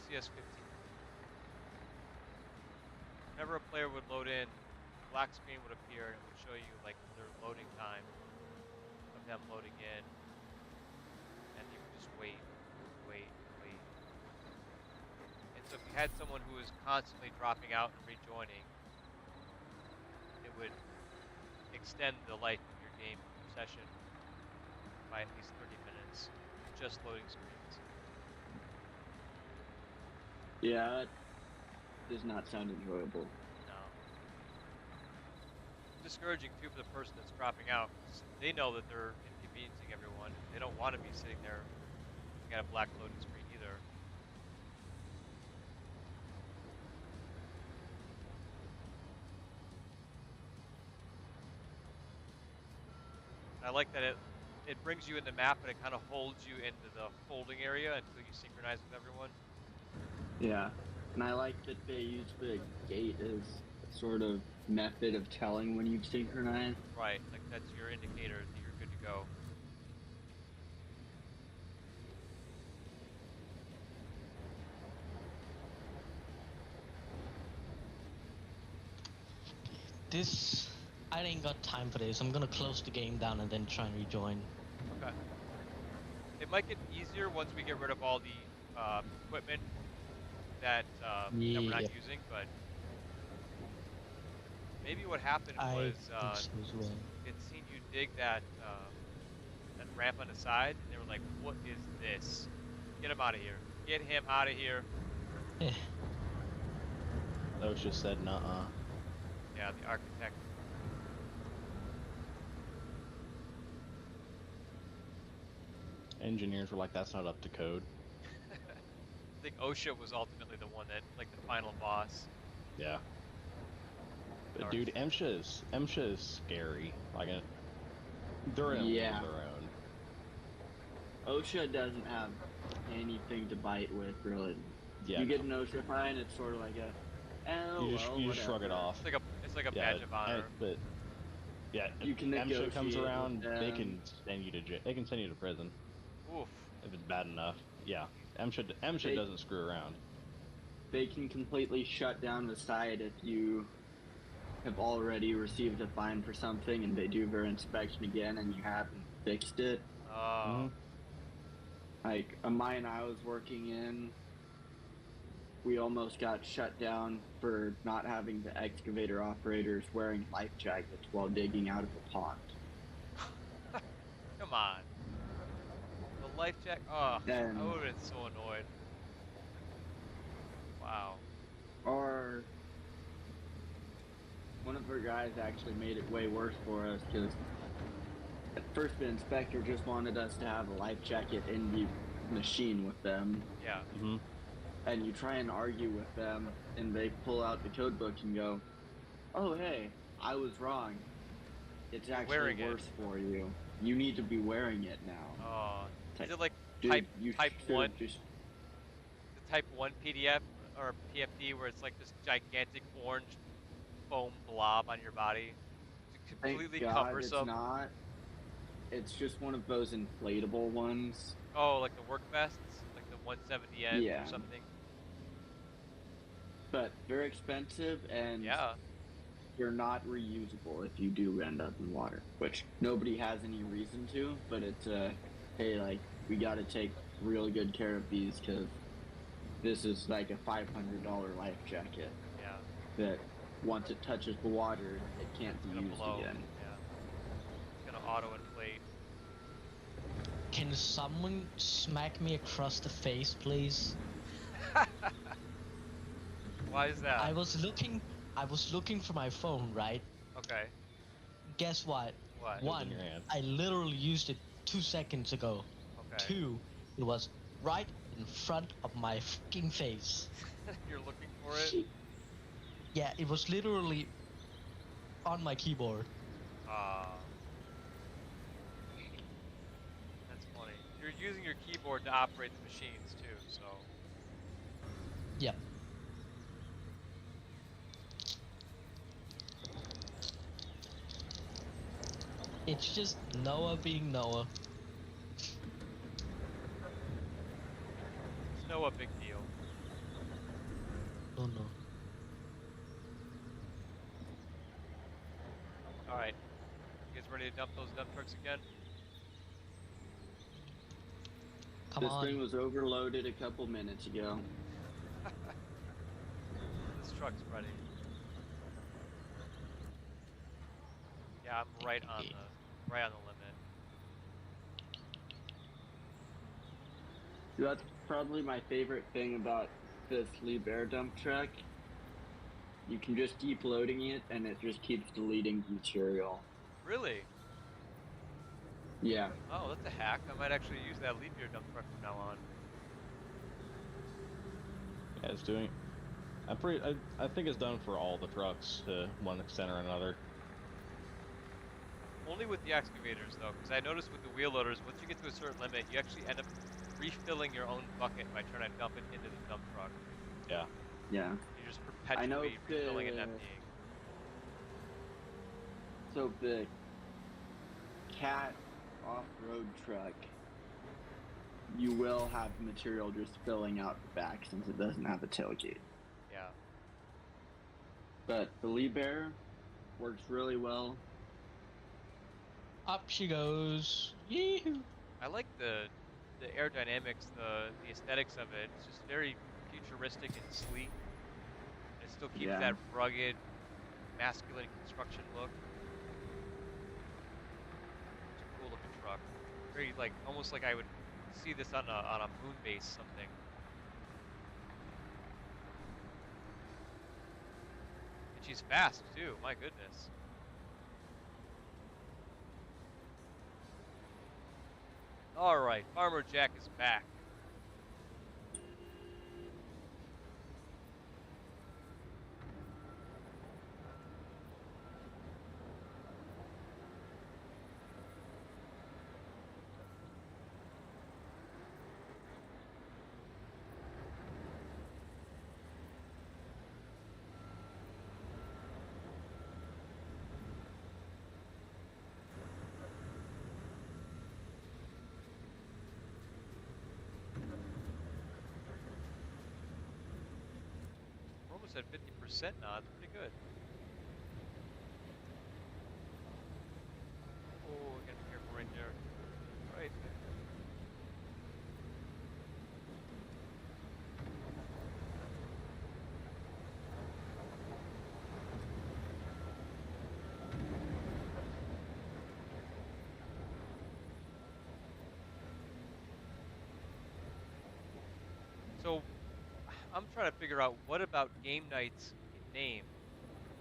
CS15. Whenever a player would load in, a black screen would appear and it would show you like their loading time of them loading in, and you would just wait. And so if you had someone who was constantly dropping out and rejoining, it would extend the life of your game session by at least 30 minutes, just loading screens. Yeah, that does not sound enjoyable. No. Discouraging too for the person that's dropping out. They know that they're inconveniencing everyone. They don't want to be sitting there looking at a black loading screen either. I like that it brings you in the map, but it kind of holds you into the holding area until you synchronize with everyone. Yeah, and I like that they use the gate as a sort of method of telling when you've synchronized. Right, like that's your indicator that you're good to go. I ain't got time for this. I'm gonna close the game down and then try and rejoin. Okay. It might get easier once we get rid of all the equipment that we're not using, but maybe what happened was it seen you dig that ramp on the side, and they were like, "What is this? Get him out of here! Get him out of here!" Yeah. That was just said, nuh-uh. Yeah, the architect. Engineers were like, that's not up to code. I think OSHA was ultimately the one that, like, the final boss. Yeah. But dude, MSHA is scary. Like, they're in their own. OSHA doesn't have anything to bite with, really. Yeah, you get an OSHA fine, it's sort of like you just shrug it off. It's like a badge of honor. But yeah, you can MSHA comes around, they can send you to they can send you to prison. Oof. If it's bad enough. Yeah. MSHA doesn't screw around. They can completely shut down the site if you have already received a fine for something and they do their inspection again and you haven't fixed it. Oh. Like a mine I was working in, we almost got shut down for not having the excavator operators wearing life jackets while digging out of the pond. Come on. The life jacket. Oh, I would have been so annoyed. Wow. our guys actually made it way worse for us because at first the inspector just wanted us to have a life jacket in the machine with them, Yeah. Mm-hmm. and you try and argue with them, and they pull out the code book and go, "Oh, hey, I was wrong. It's You're actually wearing it. worse for you. You need to be wearing it now." It's Is like, it like dude, you type should one? have just. The type one PDF or PFD where it's like this gigantic orange foam blob on your body? It's Thank completely God it's cumbersome. not. It's just one of those inflatable ones. Oh, like the work vests, like the 170Ns or Yeah, something. but very expensive and Yeah. they're not reusable if you do end up in water, which nobody has any reason to, but it's hey, like, we got to take really good care of these because this is like a $500 life jacket Yeah. that once it touches the water, it can't It's be gonna used blow. again. Yeah. It's gonna auto inflate. Can someone smack me across the face, please? Why is that? I was looking for my phone, right? Okay. Guess what? What? It was in One, your hand. I literally used it 2 seconds ago. Okay. Two, it was right in front of my fucking face. You're looking for it? Yeah, it was literally on my keyboard. Ah, that's funny. You're using your keyboard to operate the machines too, so. Yep. It's just Noah being Noah. It's no a big deal. Oh no. Alright. You guys ready to dump those dump trucks again? Come This thing on. was overloaded a couple minutes ago. This truck's ready. Yeah, I'm right on the limit. That's probably my favorite thing about this Leap Air dump truck. You can just keep loading it, and it just keeps deleting material. Really? Yeah, Oh, that's a hack. I might actually use that leap year dump truck from now on. Yeah, it's doing. I think it's done for all the trucks to one extent or another. Only with the excavators though, because I noticed with the wheel loaders, once you get to a certain limit, you actually end up refilling your own bucket by trying to dump it into the dump truck. Yeah. yeah. You're just I know perpetually refilling and emptying. So the cat off-road truck, you will have material just filling out the back since it doesn't have a tailgate. Yeah. But the Lee Bear works really well. Up she goes. Yee-hoo. I like the aerodynamics, the aesthetics of it. It's just very futuristic and sleek. It still keeps Yeah. that rugged, masculine construction look. It's a cool looking truck. Very like almost like I would see this on a moon base something. And she's fast too. My goodness. All right, Farmer Jack is back. We're almost at 50% now. That's pretty good. Oh, we gotta be careful right there. Right. So I'm trying to figure out what about game night's name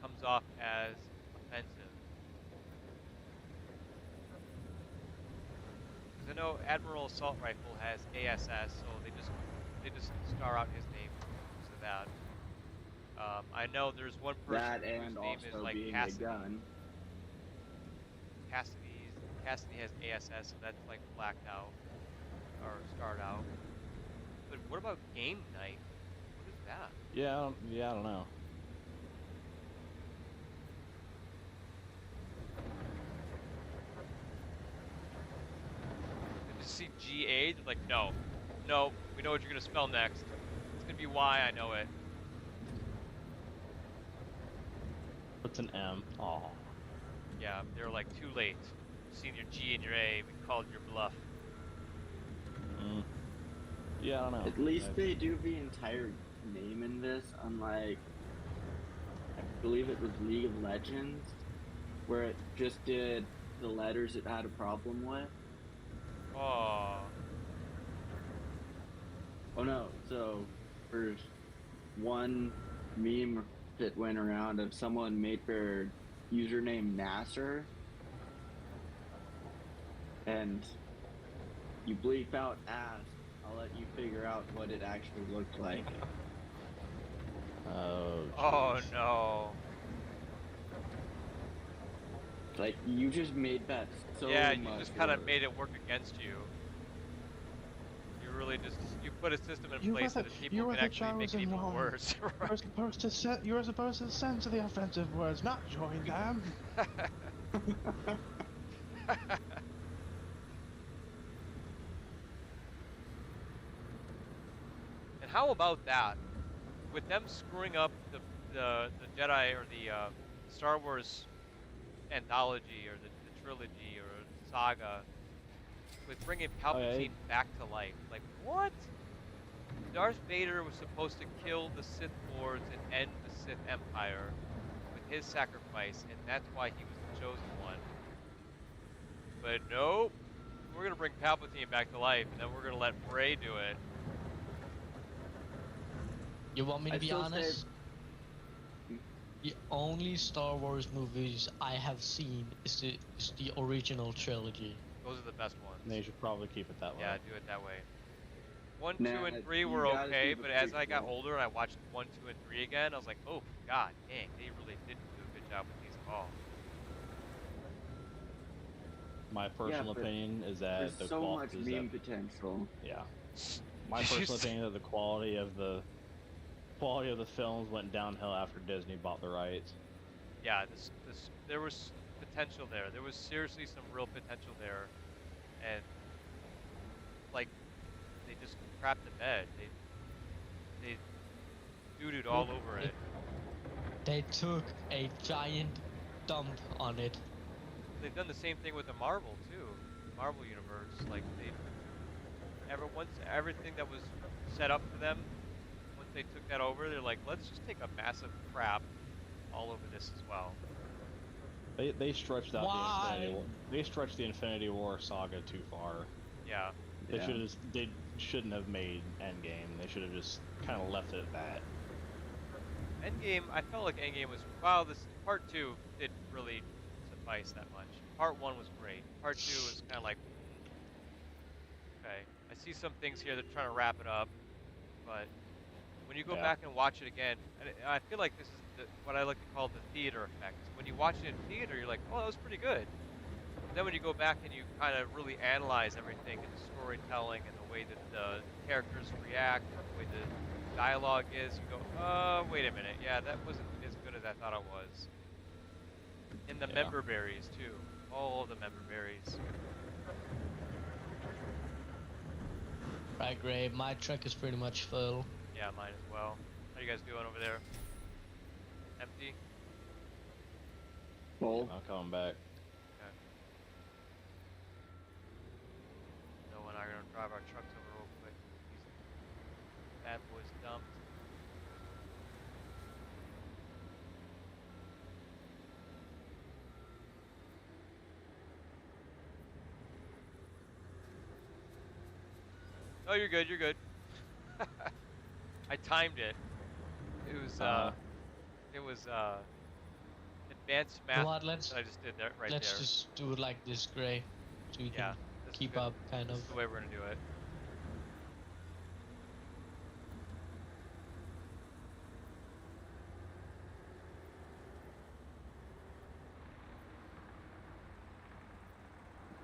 comes off as defensive. Because I know Admiral Assault Rifle has ASS, so they just star out his name because of that. I know there's one person That whose and name is also like being a Cassidy. gun. Cassidy has ASS, so that's like blacked out or starred out. But what about game night? What is that? Yeah, I don't know. Did you see GA? They're like, no, no, we know what you're gonna spell next. It's gonna be Y. I know it. What's an M? Oh. Yeah, they're like too late. We've seen your G and your A. We called your bluff. Mm. Yeah, I don't know. At least they do the entire name in this, unlike I believe it was League of Legends, where it just did the letters it had a problem with. Oh, Oh no, so there's one meme that went around of someone made their username Nasser, and you bleep out ass, I'll let you figure out what it actually looked like. Oh, oh jeez. no. Like, you just made that so Yeah, you much just kind of worse. made it work against you. You really just you put a system in You were place so the that you people were can the actually make it chosen even one. worse. You were supposed to censor the offensive words, not join them. And how about that? With them screwing up the Jedi or the Star Wars anthology or the trilogy or saga with bringing Oh yeah, Palpatine back to life. Like what? Darth Vader was supposed to kill the Sith Lords and end the Sith Empire with his sacrifice, and that's why he was the chosen one. But nope, we're gonna bring Palpatine back to life, and then we're gonna let Rey do it. You want me to I be still say honest? The only Star Wars movies I have seen is the original trilogy. Those are the best ones. they should probably keep it that way. Yeah, do it that way. 1, 2, nah, and 3 you were gotta okay, do the but as I got prequel. older and I watched 1, 2, and 3 again, I was like, oh god, dang, they really didn't do a good job with these at all. My personal but opinion is that There's the so qual much is meme that potential. yeah. My personal opinion is that the quality of the films went downhill after Disney bought the rights. Yeah, this there was potential there. There was seriously some real potential there, and like they just crapped the bed. They doo-dooed all over it. They took a giant dump on it. They've done the same thing with the Marvel too, Marvel universe. Like once everything that was set up for them, once they took that over, they're like, let's just take a massive crap all over this as well. They stretched out Why? they stretched the Infinity War saga too far. Yeah. They shouldn't have made Endgame. They should have just kind of left it at that. Endgame, I felt like Endgame was, wow, this part 2 didn't really suffice that much. Part 1 was great. Part 2 was kind of like, okay, I see some things here that are trying to wrap it up, but when you go Yeah. back and watch it again, and I feel like this is what I like to call the theater effect. When you watch it in theater, you're like, oh, that was pretty good. But then when you go back and you kind of really analyze everything and the storytelling and the way that the characters react and the way the dialogue is, you go, wait a minute. Yeah, that wasn't as good as I thought it was. And the Yeah. member berries, too. All the member berries. Right, Gray. My truck is pretty much full. Yeah, mine as well. How you guys doing over there? Empty? Full. I'm coming back. Okay. Noah and I are gonna drive our trucks over real quick. These bad boys dumped. Oh, you're good. You're good. I timed it. It was advanced You know math what? that I just did there right Let's there. just do it like this, Gray, so we Yeah, can this is keep good. up, kind This of. is the way we're gonna do it.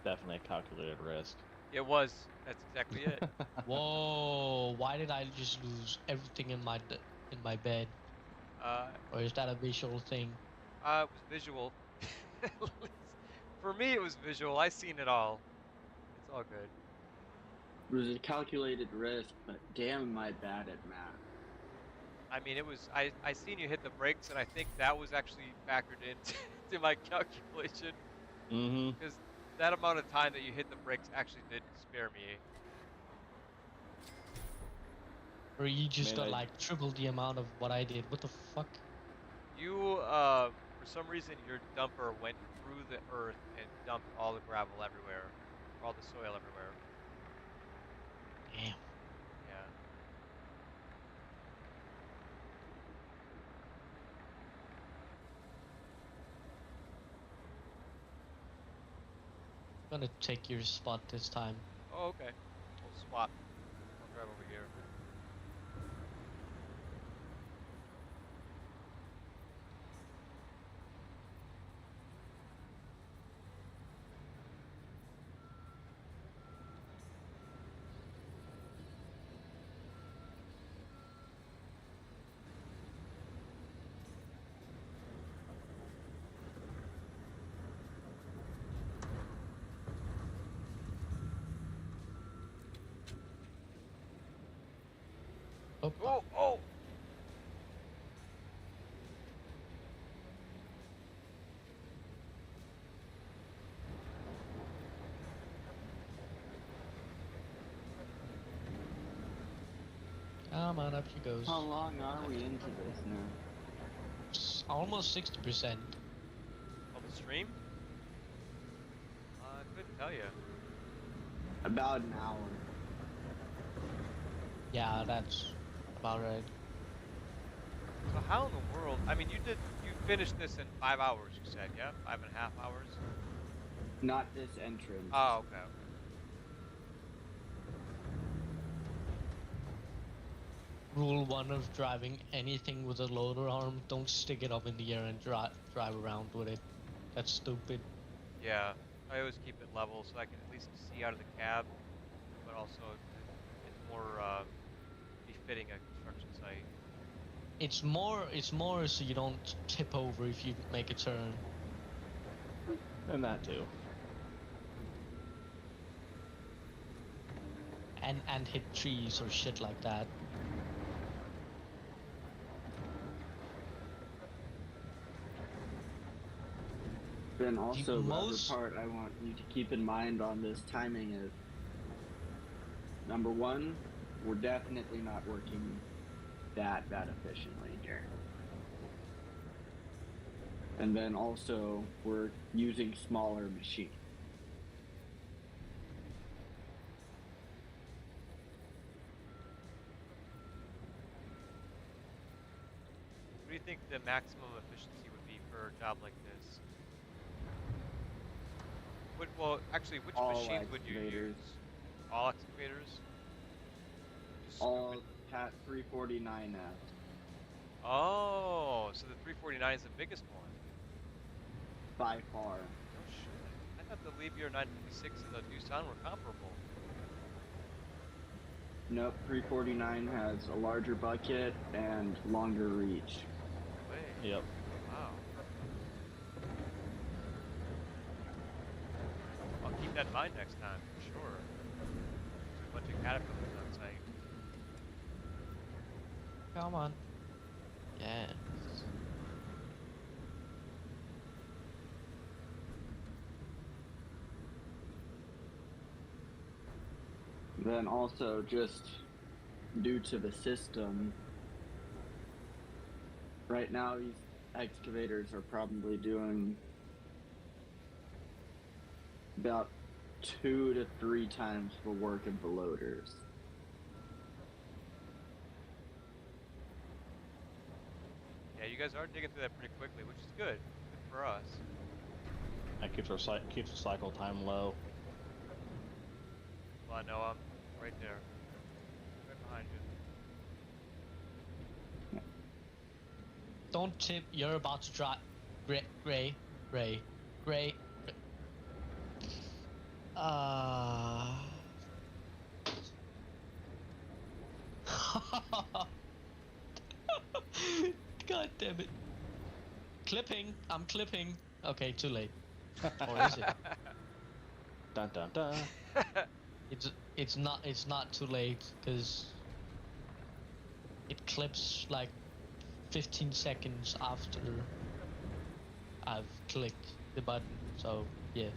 Definitely a calculated risk. It was. That's exactly it. Whoa! Why did I just lose everything in my bed? Uh, Or is that a visual thing? it was visual. At least for me, it was visual. I seen it all. It's all good. It was a calculated risk, but damn, am I bad at math. I mean, it was. I seen you hit the brakes, and I think that was actually factored into to my calculation Mm-hmm. because that amount of time that you hit the brakes actually did spare me. Or you just Man, got like triple the amount of what I did? What the fuck? You, for some reason, your dumper went through the earth and dumped all the gravel everywhere, all the soil everywhere. Damn. Yeah. I'm gonna take your spot this time. Oh, okay. We'll swap. I'll drive over here. Oh, Oh, oh! come on, up she goes. How long are we into this now? Almost 60%. On the stream? I couldn't tell you. About an hour. Yeah, that's about right. So how in the world? I mean, you finished this in 5 hours. You said, yeah, 5.5 hours. Not this entrance. Oh, okay. Okay. Rule 1 of driving anything with a loader arm, don't stick it up in the air and drive around with it. That's stupid. Yeah, I always keep it level so I can at least see out of the cab, but also it's more befitting a construction site. It's more so you don't tip over if you make a turn. And that too. And hit trees or shit like that. Then also the other most- part I want you to keep in mind on this timing is, number one, we're definitely not working that efficiently here. And then also we're using smaller machines. What do you think the maximum efficiency would be for a job like this? Well, actually, which All machines would you excavators. use? All excavators? Just All scooping- Cat 349F. Oh, so the 349 is the biggest one. By far. No shit. I thought the Liebherr 956 and the Doosan were comparable. Nope, 349 has a larger bucket and longer reach. No way. Yep. Wow. I'll keep that in mind next time, for sure. There's a bunch of caterpillars on site. Come on. Yes. Then also just due to the system, right now these excavators are probably doing about 2 to 3 times the work of the loaders. Yeah, you guys are digging through that pretty quickly, which is good. Good for us. That keeps our keeps the cycle time low. Well, I know I'm right there, right behind you. Don't tip. You're about to drop. Gray. God damn it. Clipping. I'm clipping. Okay, too late. Or is it? Dun dun dun. It's not too late because it clips like 15 seconds after I've clicked the button. So yeah.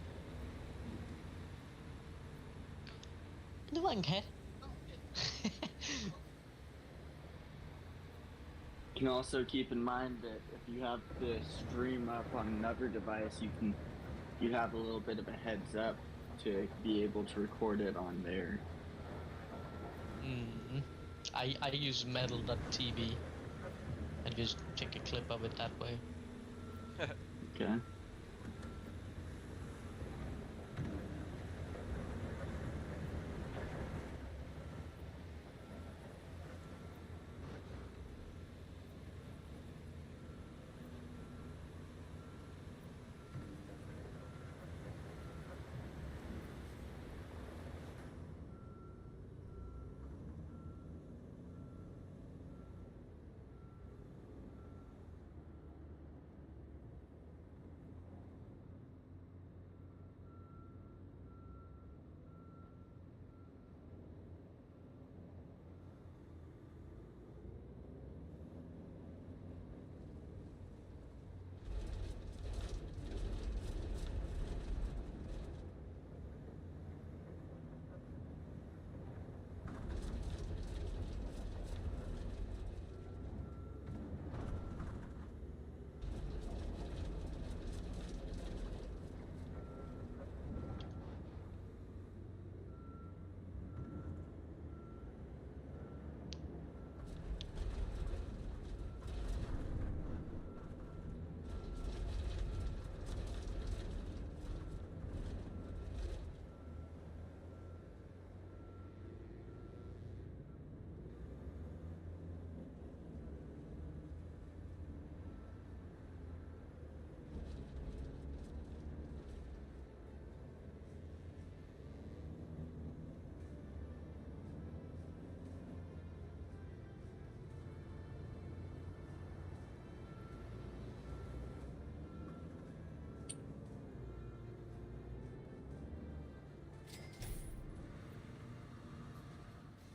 Det var en cat. You can also keep in mind that if you have the stream up on another device, you have a little bit of a heads up to be able to record it on there. I use metal.tv and just take a clip of it that way. Okay.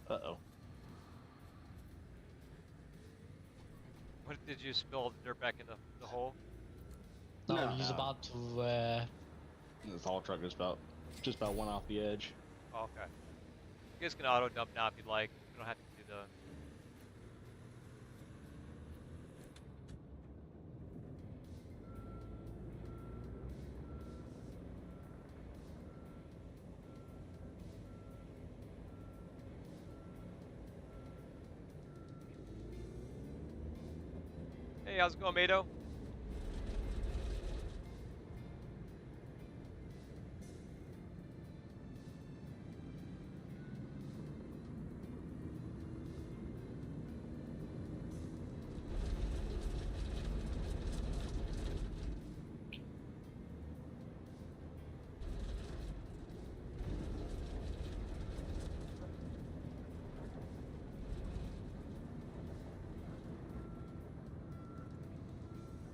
Uh-oh. What did you spill the dirt back in the hole? No, No. he's about to. This haul truck is just about one off the edge. Oh, okay. You guys can auto dump now if you'd like. You don't have to do the. Hey, how's it going, Mato?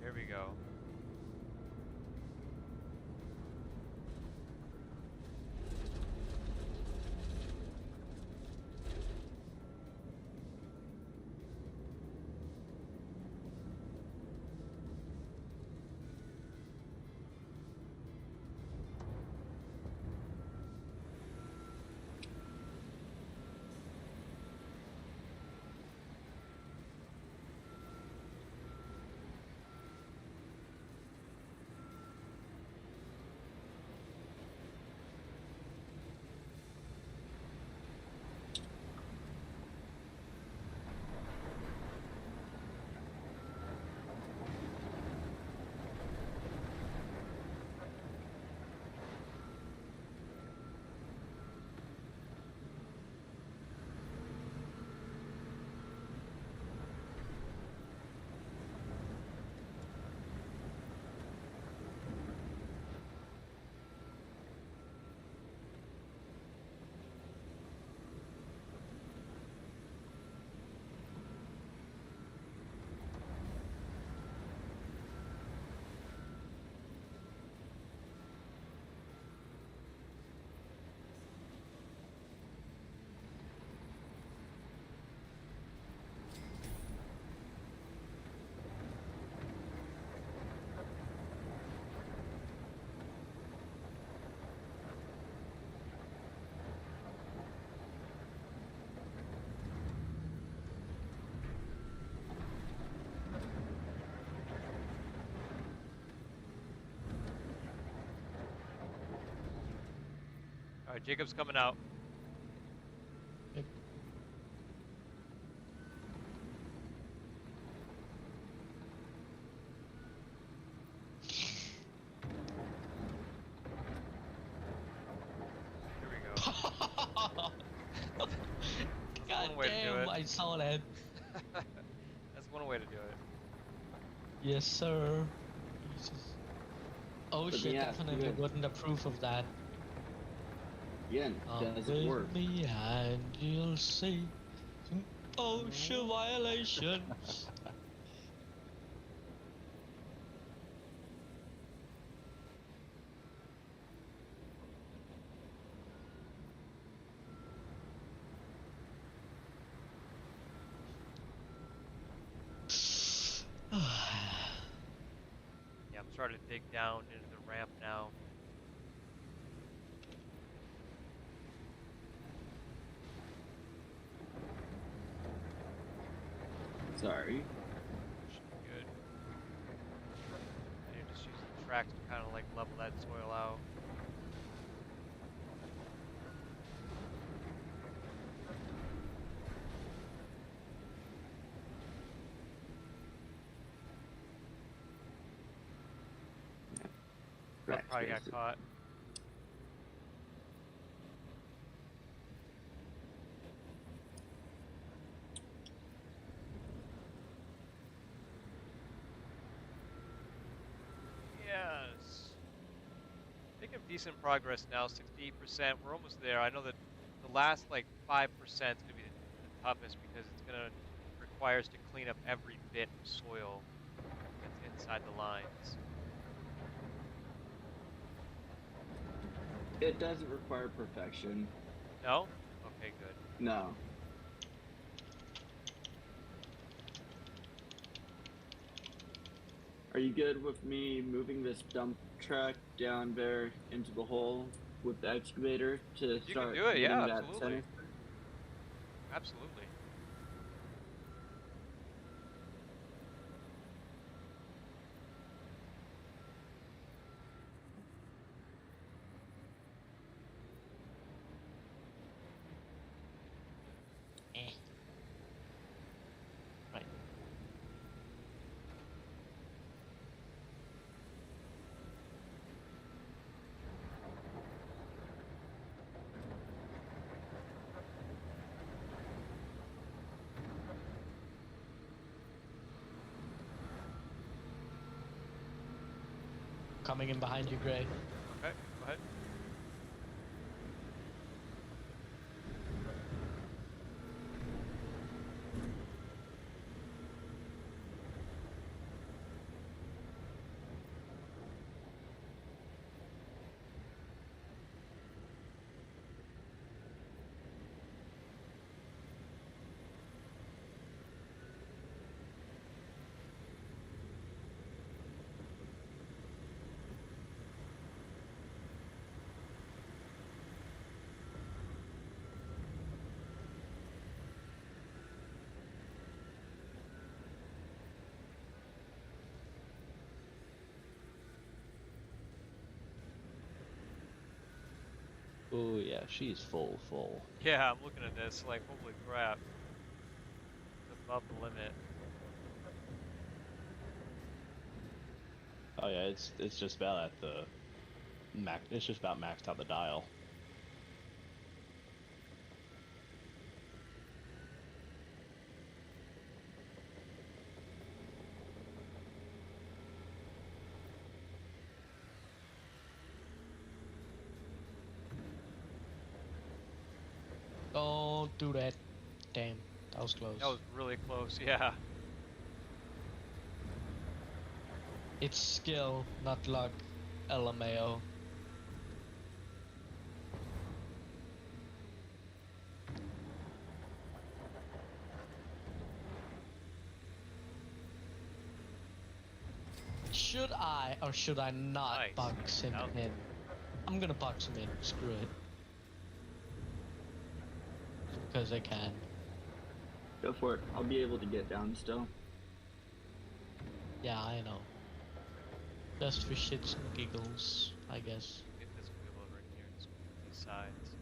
Here we go. All right, Jacob's coming out. Yep. Here we go. God one way to do damn, it. I saw that. That's one way to do it. Yes, sir. Jesus. Oh But shit, yeah, definitely good. wouldn't approve of that. Again, does it work? With me and you'll see some OSHA violations. Yeah, I'm starting to dig down into the ramp now. Sorry. Should be good. And you're just using the tracks to kind of like level that soil out. That probably got caught. Yes. Making decent progress now, 68%. We're almost there. I know that the last like 5% is going to be the toughest because it's going to require us to clean up every bit of soil that's inside the lines. It doesn't require perfection. No? Okay, good. No. Are you good with me moving this dump truck down there into the hole with the excavator to You start can do it, hitting yeah, that absolutely. center? Absolutely. Right. Coming in behind you, Gray. Okay, go ahead. Oh yeah, she's full. Yeah, I'm looking at this like, holy crap. It's above the limit. Oh yeah, it's just about at the max. It's just about maxed out the dial. Don't do that. Damn, that was close. That was really close, yeah. It's skill, not luck. LMAO. Should I or should I not Nice. box him Down. in? I'm gonna box him in. Screw it. Because I can. Go for it. I'll be able to get down still. Yeah, I know. Just for shits and giggles, I guess. Get this wheel over in here. This sides.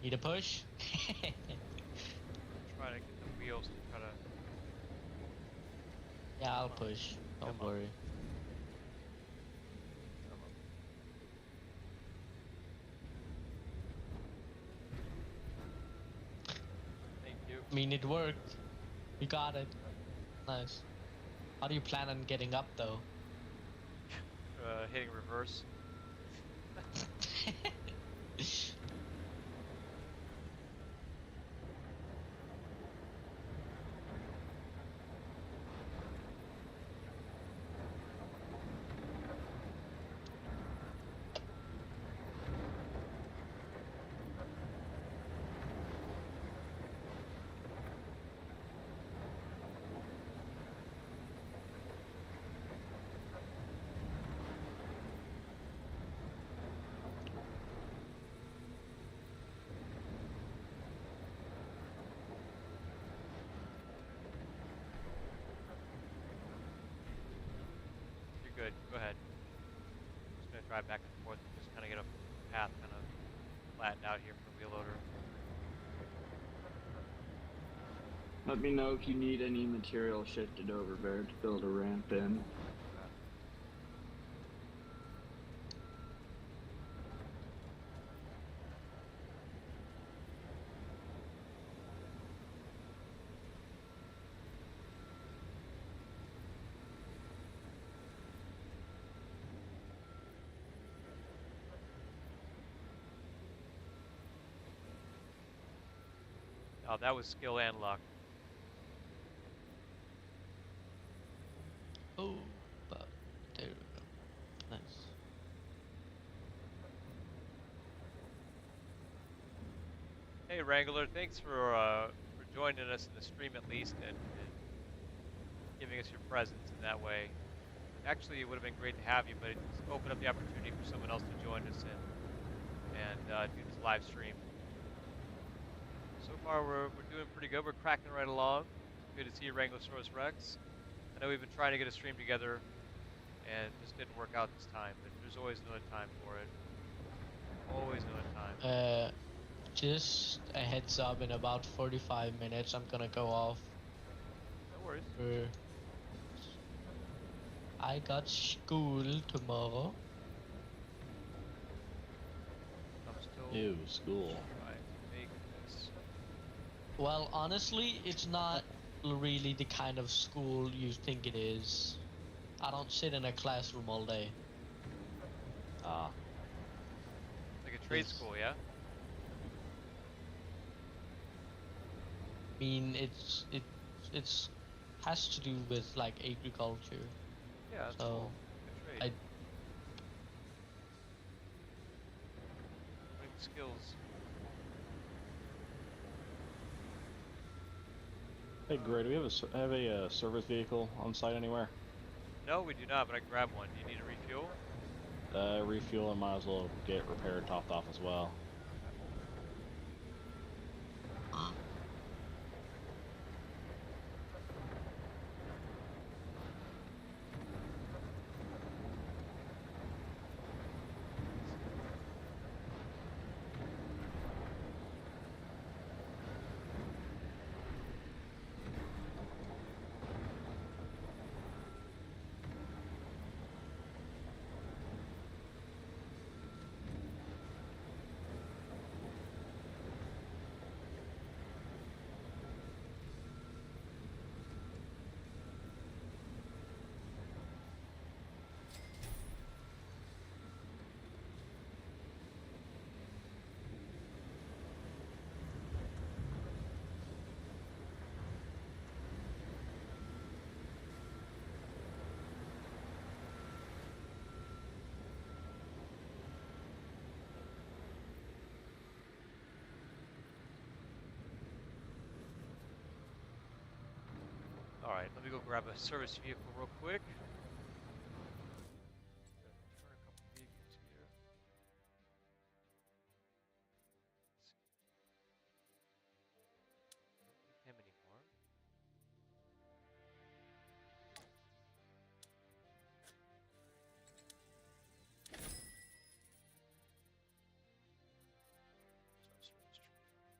Need a push? Trying to get the wheels to try to. Yeah, I'll Come on. push. Don't Come on. worry. Come on. Thank you. I mean, it worked. You got it. Nice. How do you plan on getting up, though? Hitting reverse. You're good. Go ahead. Just gonna drive back and forth and just kind of get a path kind of flattened out here for the wheel loader. Let me know if you need any material shifted over there to build a ramp in. Oh, that was skill and luck. Oh, but there we go. Nice. Hey Wrangler, thanks for joining us in the stream at least and giving us your presence in that way. Actually, it would have been great to have you, but it's opened up the opportunity for someone else to join us and do this live stream. So far, we're doing pretty good. We're cracking right along. Good to see you, Wranglosaurus Rex. I know we've been trying to get a stream together, and just didn't work out this time. But there's always another time for it. Always another time. Just a heads up, in about 45 minutes, I'm gonna go off. No worries. I got school tomorrow. I'm still Ew, school. trying to make this. Well, honestly, it's not really the kind of school you think it is. I don't sit in a classroom all day. Ah, Like a trade It's- school, yeah? I mean, it's has to do with like agriculture. Yeah, that's So, cool. Good trade. Learning skills. hey, Gray, do we have a service vehicle on site anywhere? No, we do not, but I can grab one. Do you need a refuel? Refuel and might as well get repaired, topped off as well. right, let me go grab a service vehicle real quick. Turn a couple vehicles here. Don't need him anymore.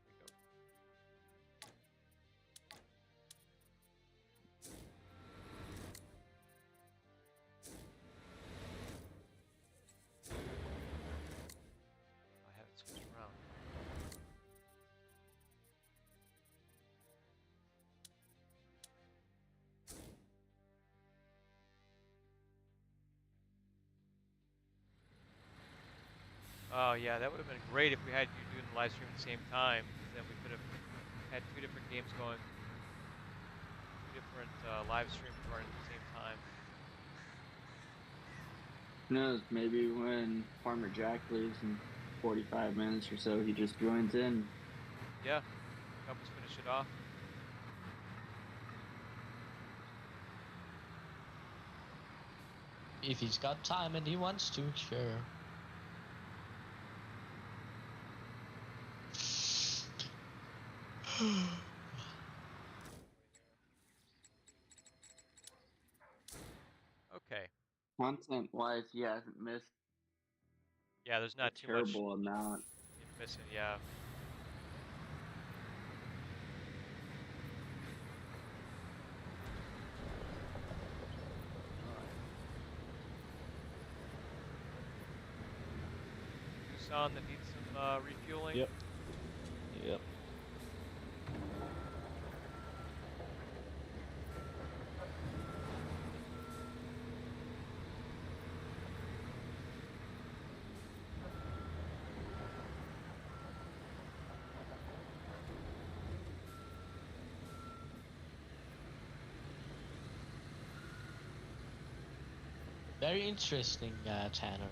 Here we go. I have it switched around. Oh yeah, that would have been great if we had you doing the live stream at the same time, because then we could have had two different games going, two different live streams running at the same time. Who knows? Maybe when Farmer Jack leaves in 45 minutes or so, he just joins in. Yeah, help us finish it off. If he's got time and he wants to, sure. Okay. Content-wise, he hasn't missed Yeah, there's a not too much terrible amount. missing. Yeah. Tucson that needs some refueling. Yep. Yep. Very interesting, Tanner.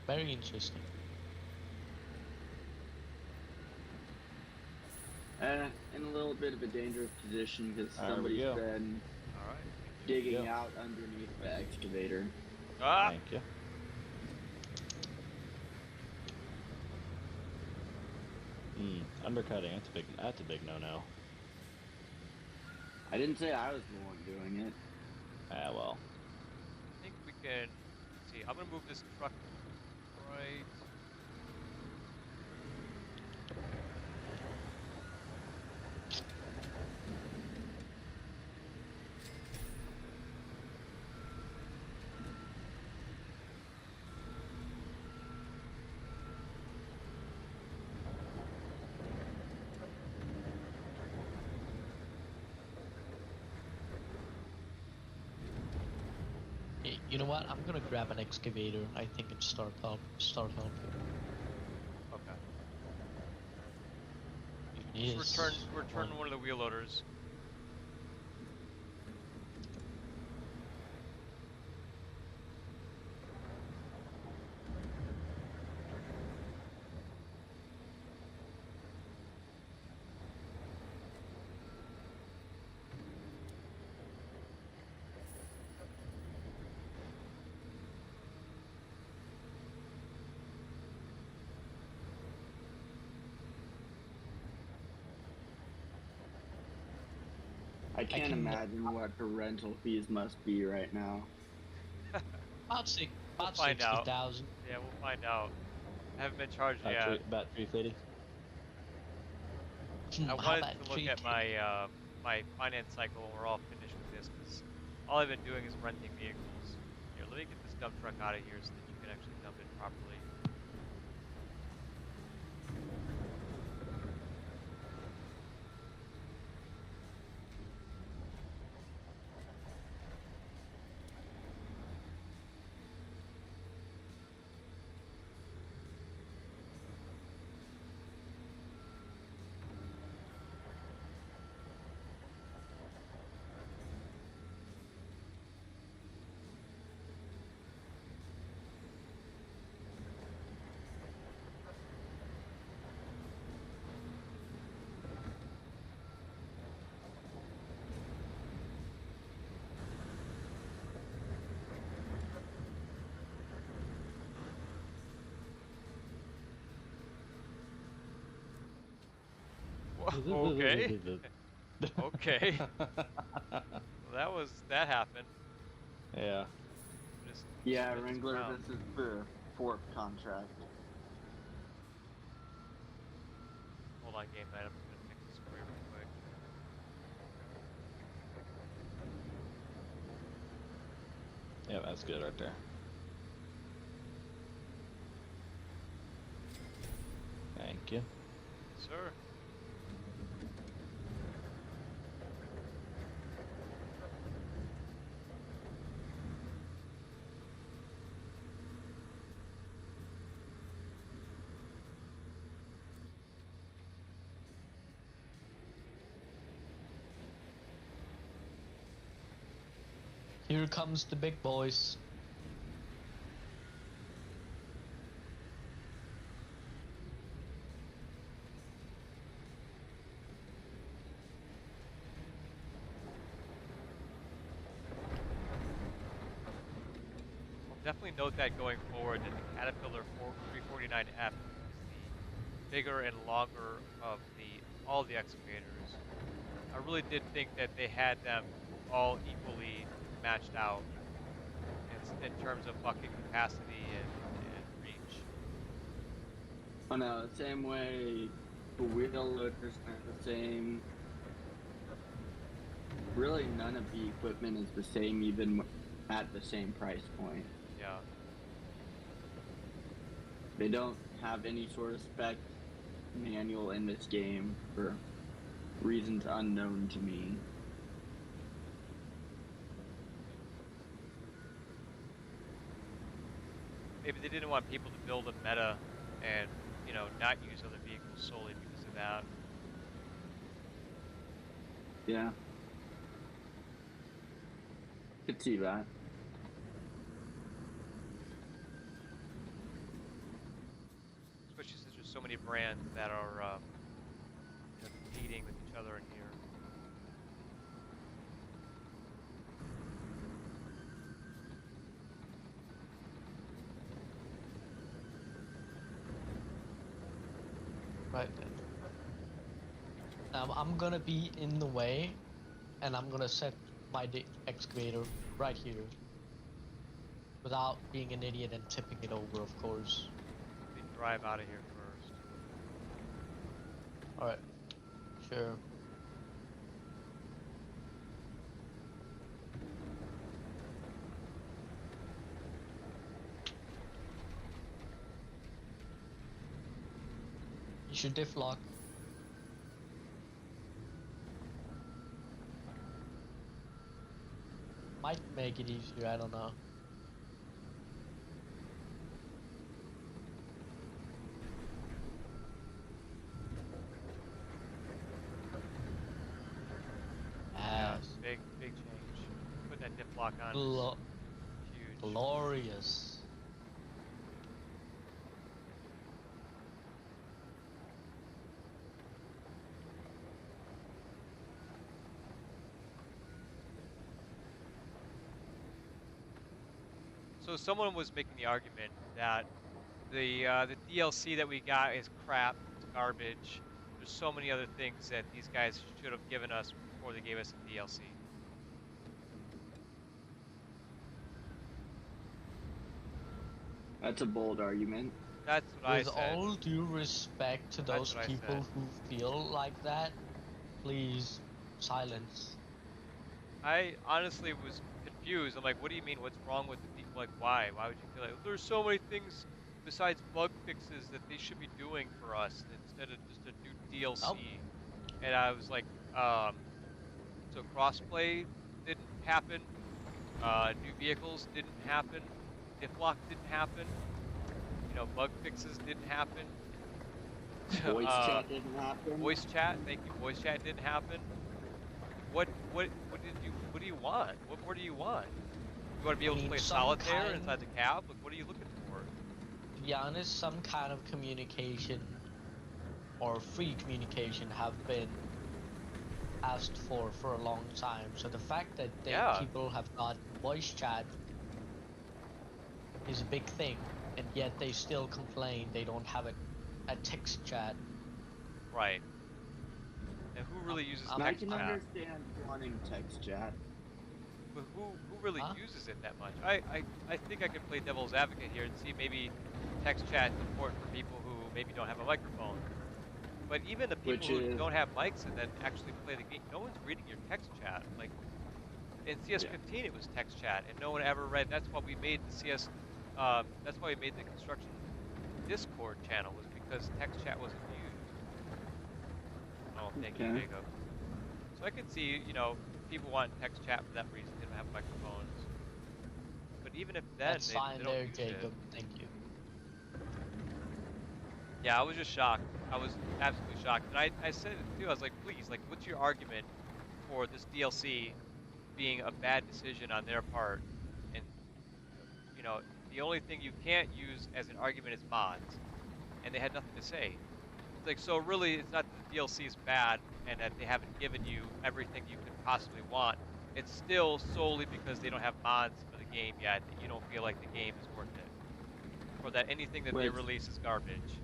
Very interesting. In a little bit of a dangerous position because There we somebody's go. been All right. digging Yep. out underneath the excavator. Ah! Thank you. Undercutting. That's a big no-no. I didn't say I was the one doing it. Ah, well. I think we can. Let's see, I'm gonna move this truck right. Hey, you know what? I'm gonna grab an excavator, I think, and start helping. Okay. Even Just is return one of the wheel loaders. I can't can- imagine what the rental fees must be right now. about We'll find out. 60,000. Yeah, we'll find out. I haven't been charged yet. About 350. I How wanted about to look 3K? at my my finance cycle when we're all finished with this, because all I've been doing is renting vehicles. Here, let me get this dump truck out of here so that you can actually dump it properly. Okay. Okay. Well, that happened. Yeah. Just Yeah, spin us Wrangler, around. this is the fourth contract. Hold on, game night. I'm just gonna fix this for you real quick. Yeah, that's good right there. Thank you. Yes, sir. Here comes the big boys. I'll definitely note that going forward that the Caterpillar 349F is the bigger and longer of all the excavators. I really did think that they had them all equally matched out in terms of bucket capacity and reach. Oh no, the same way the wheel loaders are the same. Really, none of the equipment is the same, even at the same price point. Yeah. They don't have any sort of spec manual in this game for reasons unknown to me. Maybe they didn't want people to build a meta and, not use other vehicles solely because of that. Yeah. Could see that. Especially since there's so many brands that are competing with each other in here. Right then. I'm gonna be in the way, and I'm gonna set my excavator right here. Without being an idiot and tipping it over, of course. Let me drive out of here first. Alright. Sure. You should diff lock. Might make it easier, I don't know. Yeah, Yes. big change. Putting that dip lock on Glo is huge. glorious. So someone was making the argument that the DLC that we got is crap, it's garbage. There's so many other things that these guys should have given us before they gave us the DLC. That's a bold argument. That's what I With said. all due respect to That's those what I people said. who feel like that, please silence. I honestly was confused. I'm like, what do you mean? What's wrong with the people? Like, why? Why would you feel like there's so many things besides bug fixes that they should be doing for us instead of just a new DLC? Oh. And I was like, so crossplay didn't happen. New vehicles didn't happen. Difflock didn't happen. Bug fixes didn't happen. Voice chat didn't happen. Voice chat, thank you. Voice chat didn't happen. What do you want? What more do you want? You want to be able to play solitaire inside the cab? Like, what are you looking for? To be honest, some kind of communication or free communication have been asked for a long time. So the fact that people have got voice chat is a big thing, and yet they still complain they don't have a text chat. Right. And who really uses I'm, And I text can chat? understand wanting text chat. But who really huh? uses it that much? I think I could play devil's advocate here and see maybe text chat is important for people who maybe don't have a microphone. But even the people Which who is, don't have mics and then actually play the game, no one's reading your text chat. Like in yeah. CS15, it was text chat, and no one ever read. That's why we made the CS. That's why we made the construction Discord channel, was because text chat wasn't used. Oh, thank you, Okay. Jacob. So I could see, people want text chat for that reason. They don't have microphones. But even if then That's they fine don't there, use it. Jacob. Thank you. Yeah, I was just shocked. I was absolutely shocked. And I said it too. I was like, please, like, what's your argument for this DLC being a bad decision on their part? And, you know, the only thing you can't use as an argument is mods. And they had nothing to say. It's like, so really, it's not that the DLC is bad and that they haven't given you everything you could possibly want. It's still solely because they don't have mods for the game yet that you don't feel like the game is worth it. Or that anything that they Which release is garbage.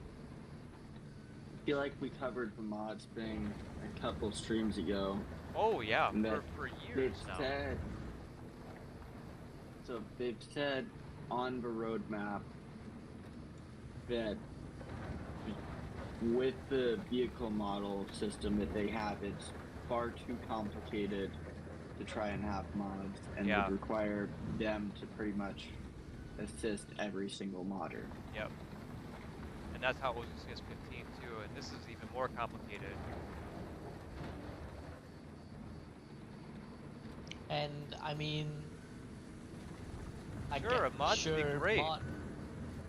I feel like we covered the mods thing a couple streams ago, Oh yeah, and that for they've years now. said so they've said on the roadmap that with the vehicle model system that they have, it's far too complicated to try and have mods, and Yeah. would require them to pretty much assist every single modder. Yep. And that's how it was in CS15 too, and this is even more complicated. And I mean, I Sure, get a mod would be sure great.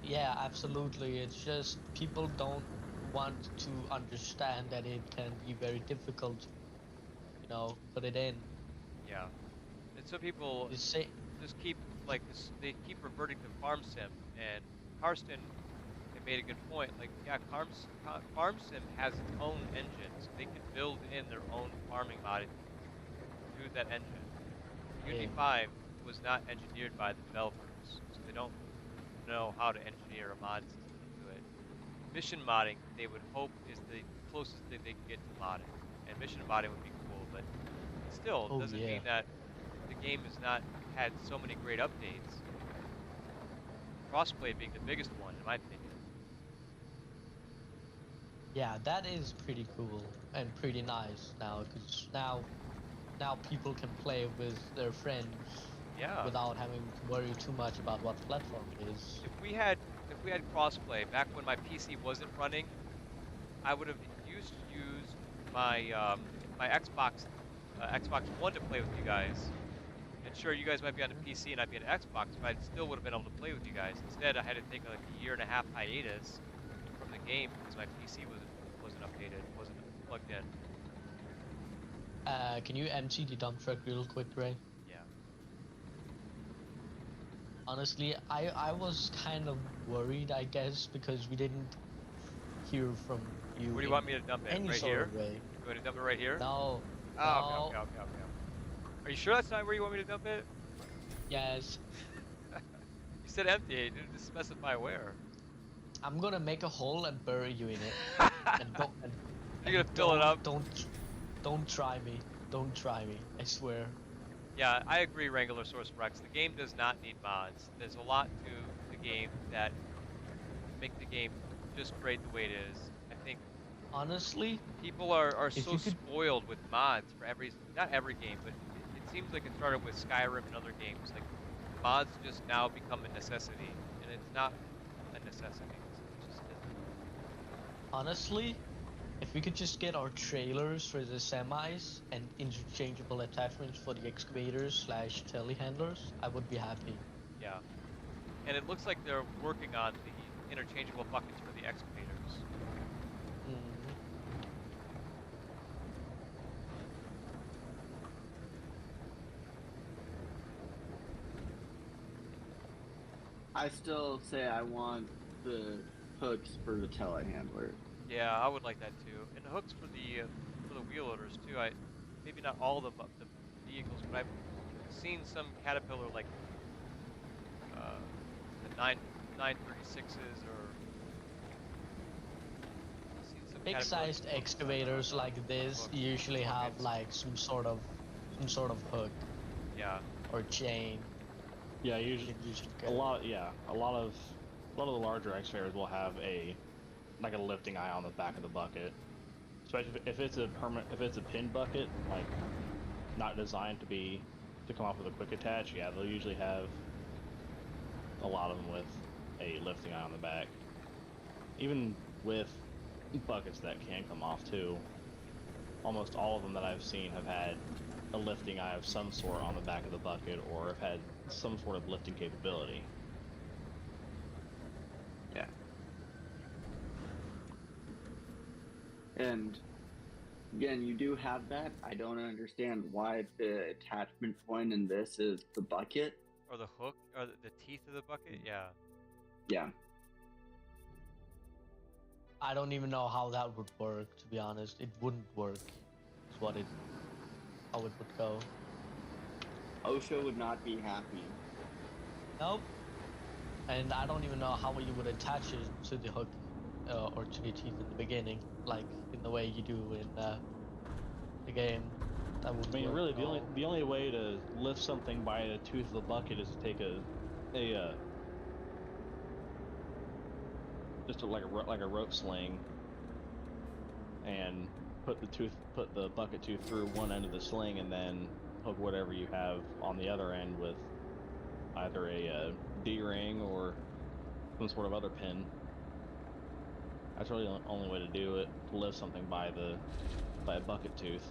yeah, absolutely. It's just people don't want to understand that it can be very difficult, put it in. Yeah. And some people You say, just keep like this, they keep reverting to farm sim, and Karsten had made a good point. Like, yeah, farm sim has its own engine, so they can build in their own farming mod to that engine. Unity yeah, 5 was not engineered by the developers, so they don't know how to engineer a mod system into it. Mission modding, they would hope, is the closest thing they can get to modding, and mission modding would be cool, but still oh doesn't yeah. mean that the game has not had so many great updates. Crossplay being the biggest one, in my opinion. Yeah, that is pretty cool and pretty nice now, because now people can play with their friends Yeah, without having to worry too much about what platform it is. if we had crossplay back when my PC wasn't running, I would have used my my Xbox One to play with you guys. And sure, you guys might be on the PC and I'd be on the Xbox, but I still would have been able to play with you guys. Instead, I had to take like a year and a half hiatus from the game because my PC wasn't updated, wasn't plugged in. Can you empty the dump truck real quick, Ray? Yeah. Honestly, I was kind of worried, I guess, because we didn't hear from you Where do you in want me to dump it? any Right sort here? of way. You want to dump it right here? No, Oh, okay, no, okay, okay, okay. Are you sure that's not where you want me to dump it? yes. You said empty. You didn't just specify where. I'm gonna make a hole and bury you in it. And don't and, You're and gonna fill it up? don't try me. Don't try me. I swear. Yeah, I agree, Wrangler Source Rex. The game does not need mods. There's a lot to the game that make the game just great the way it is. I think Honestly, people are if so you could, spoiled with mods for not every game, but it seems like it started with Skyrim and other games. Like, mods just now become a necessity, and it's not a necessity. It just isn't. honestly, if we could just get our trailers for the semis and interchangeable attachments for the excavators slash telehandlers, I would be happy. Yeah. And it looks like they're working on the interchangeable buckets for the excavators. Mhm. I still say I want the hooks for the telehandler. Yeah, I would like that too. And the hooks for the wheel loaders too. Maybe not all the vehicles, but I've seen some Caterpillar like the 936s, or I've seen some big sized excavators like this hook usually have buckets. like some sort of hook Yeah. or chain. Yeah, You usually can use to a carry. lot. Yeah, a lot of the larger excavators will have like a lifting eye on the back of the bucket. Especially if it's a if it's a pin bucket, like not designed to come off with a quick attach. Yeah, they'll usually have a lot of them with a lifting eye on the back. Even with buckets that can come off too, almost all of them that I've seen have had a lifting eye of some sort on the back of the bucket, or have had some sort of lifting capability. Yeah. And again, you do have that. I don't understand why the attachment point in this is the bucket. Or the hook, or the teeth of the bucket. Yeah. Yeah. I don't even know how that would work, to be honest. It wouldn't work. Is how it would go. OSHA would not be happy. Nope. And I don't even know how you would attach it to the hook or to the teeth in the beginning, like in the way you do in the game. That would I mean, work really, at all. the only way to lift something by the tooth of the bucket is to take like a rope sling and put the bucket tooth through one end of the sling, and then hook whatever you have on the other end with either a D-ring or some sort of other pin. That's really the only way to do it, to lift something by a bucket tooth.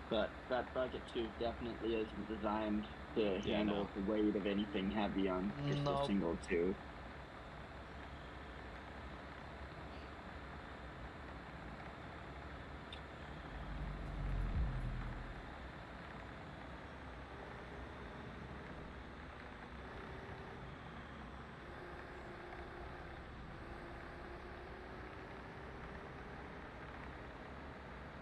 But that bucket tooth definitely isn't designed to Yeah, handle the weight of anything heavy on just a Nope. single tooth.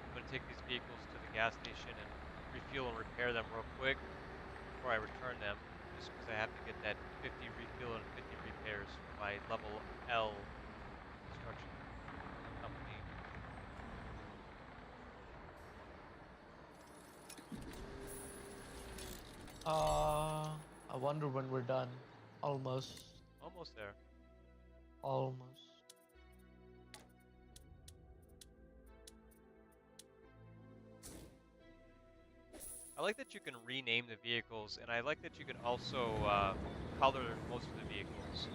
I'm gonna take these vehicles to the gas station and refuel and repair them real quick before I return them, just because I have to get that 50 refuel and 50 repairs for my level L construction company. I wonder when we're done. Almost. Almost there. Almost. I like that you can rename the vehicles, and I like that you can also color most of the vehicles.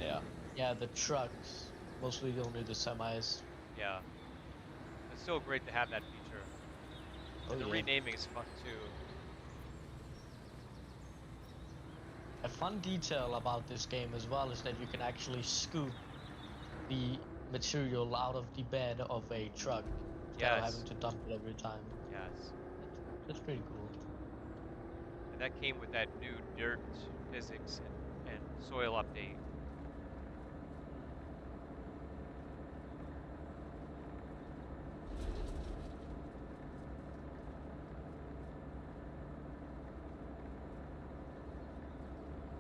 Yeah. Yeah, the trucks. Mostly only the semis. Yeah. It's still great to have that feature. And the renaming is fun too. A fun detail about this game as well is that you can actually scoop the material out of the bed of a truck instead of having to dump it every time. Yes. That's pretty cool. And that came with that new dirt physics and soil update.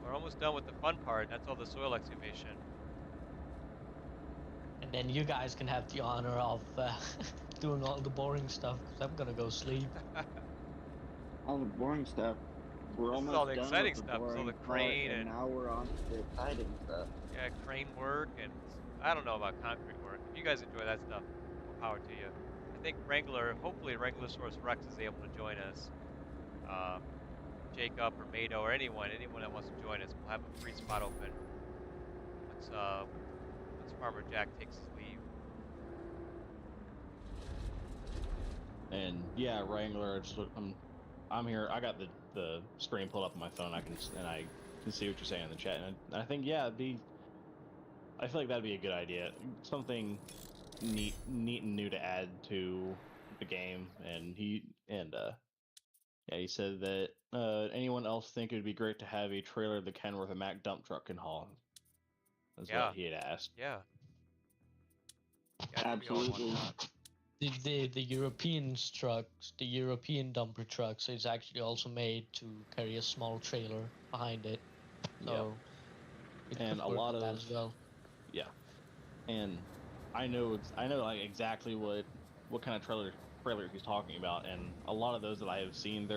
We're almost done with the fun part. That's all the soil excavation. And then you guys can have the honor of doing all the boring stuff, because I'm gonna go sleep. All the boring stuff. We're This is almost all the done exciting with the stuff. It's all boring the part, crane and now we're on to the exciting stuff. yeah, crane work, and I don't know about concrete work. If you guys enjoy that stuff, more power to you. I think hopefully Wranglerosaurus Rex is able to join us. Jacob or Mado or anyone that wants to join us, we'll have a free spot open once Farmer Jack takes his leave. And yeah, Wrangler. I'm here. I got the screen pulled up on my phone. I can see what you're saying in the chat, and I think yeah, I feel like that'd be a good idea. Something neat and new to add to the game. And he said that anyone else think it'd be great to have a trailer the Kenworth a Mack dump truck can haul. That's what he had asked. Yeah. Absolutely. The European trucks, the European dumper trucks, is actually also made to carry a small trailer behind it. So it And could a work lot with that of as well. yeah, and I know like exactly what kind of trailer he's talking about, and a lot of those that I have seen,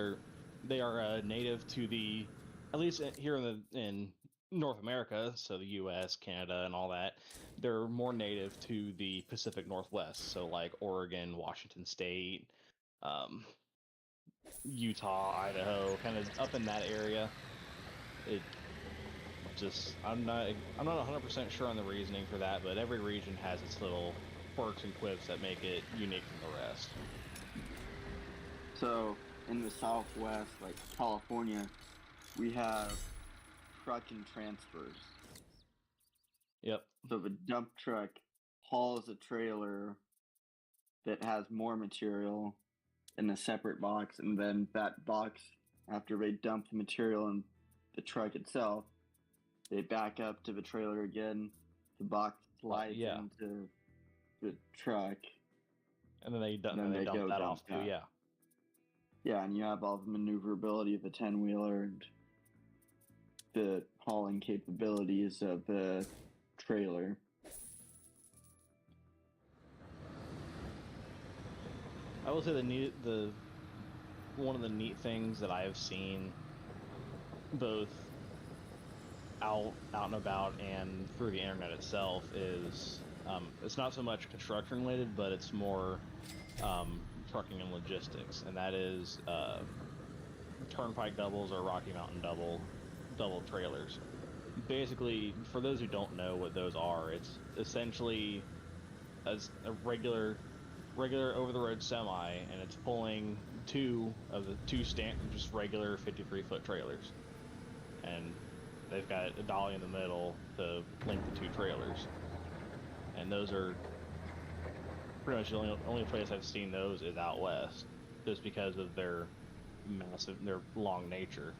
they are native to the at least here in North America, so the U.S., Canada, and all that. They're more native to the Pacific Northwest, so like Oregon, Washington State, um, Utah, Idaho, kind of up in that area. It just I'm not 100% sure on the reasoning for that, but every region has its little quirks and quips that make it unique from the rest. So in the Southwest, like California, we have truck and transfers. Yep. So the dump truck hauls a trailer that has more material in a separate box, and then that box, after they dump the material in the truck itself, they back up to the trailer again. The box slides Yeah. into the truck, And then they and then they dump go that dump off too. that. Yeah. Yeah, and you have all the maneuverability of a 10-wheeler and the hauling capabilities of the trailer. I will say the one of the neat things that I have seen both out and about and through the internet itself is it's not so much construction related, but it's more trucking and logistics, and that is turnpike doubles or Rocky Mountain double trailers. Basically, for those who don't know what those are, it's essentially as a regular over the road semi, and it's pulling two just regular 53-foot trailers, and they've got a dolly in the middle to link the two trailers, and those are pretty much the only place I've seen those is out west, just because of their their long nature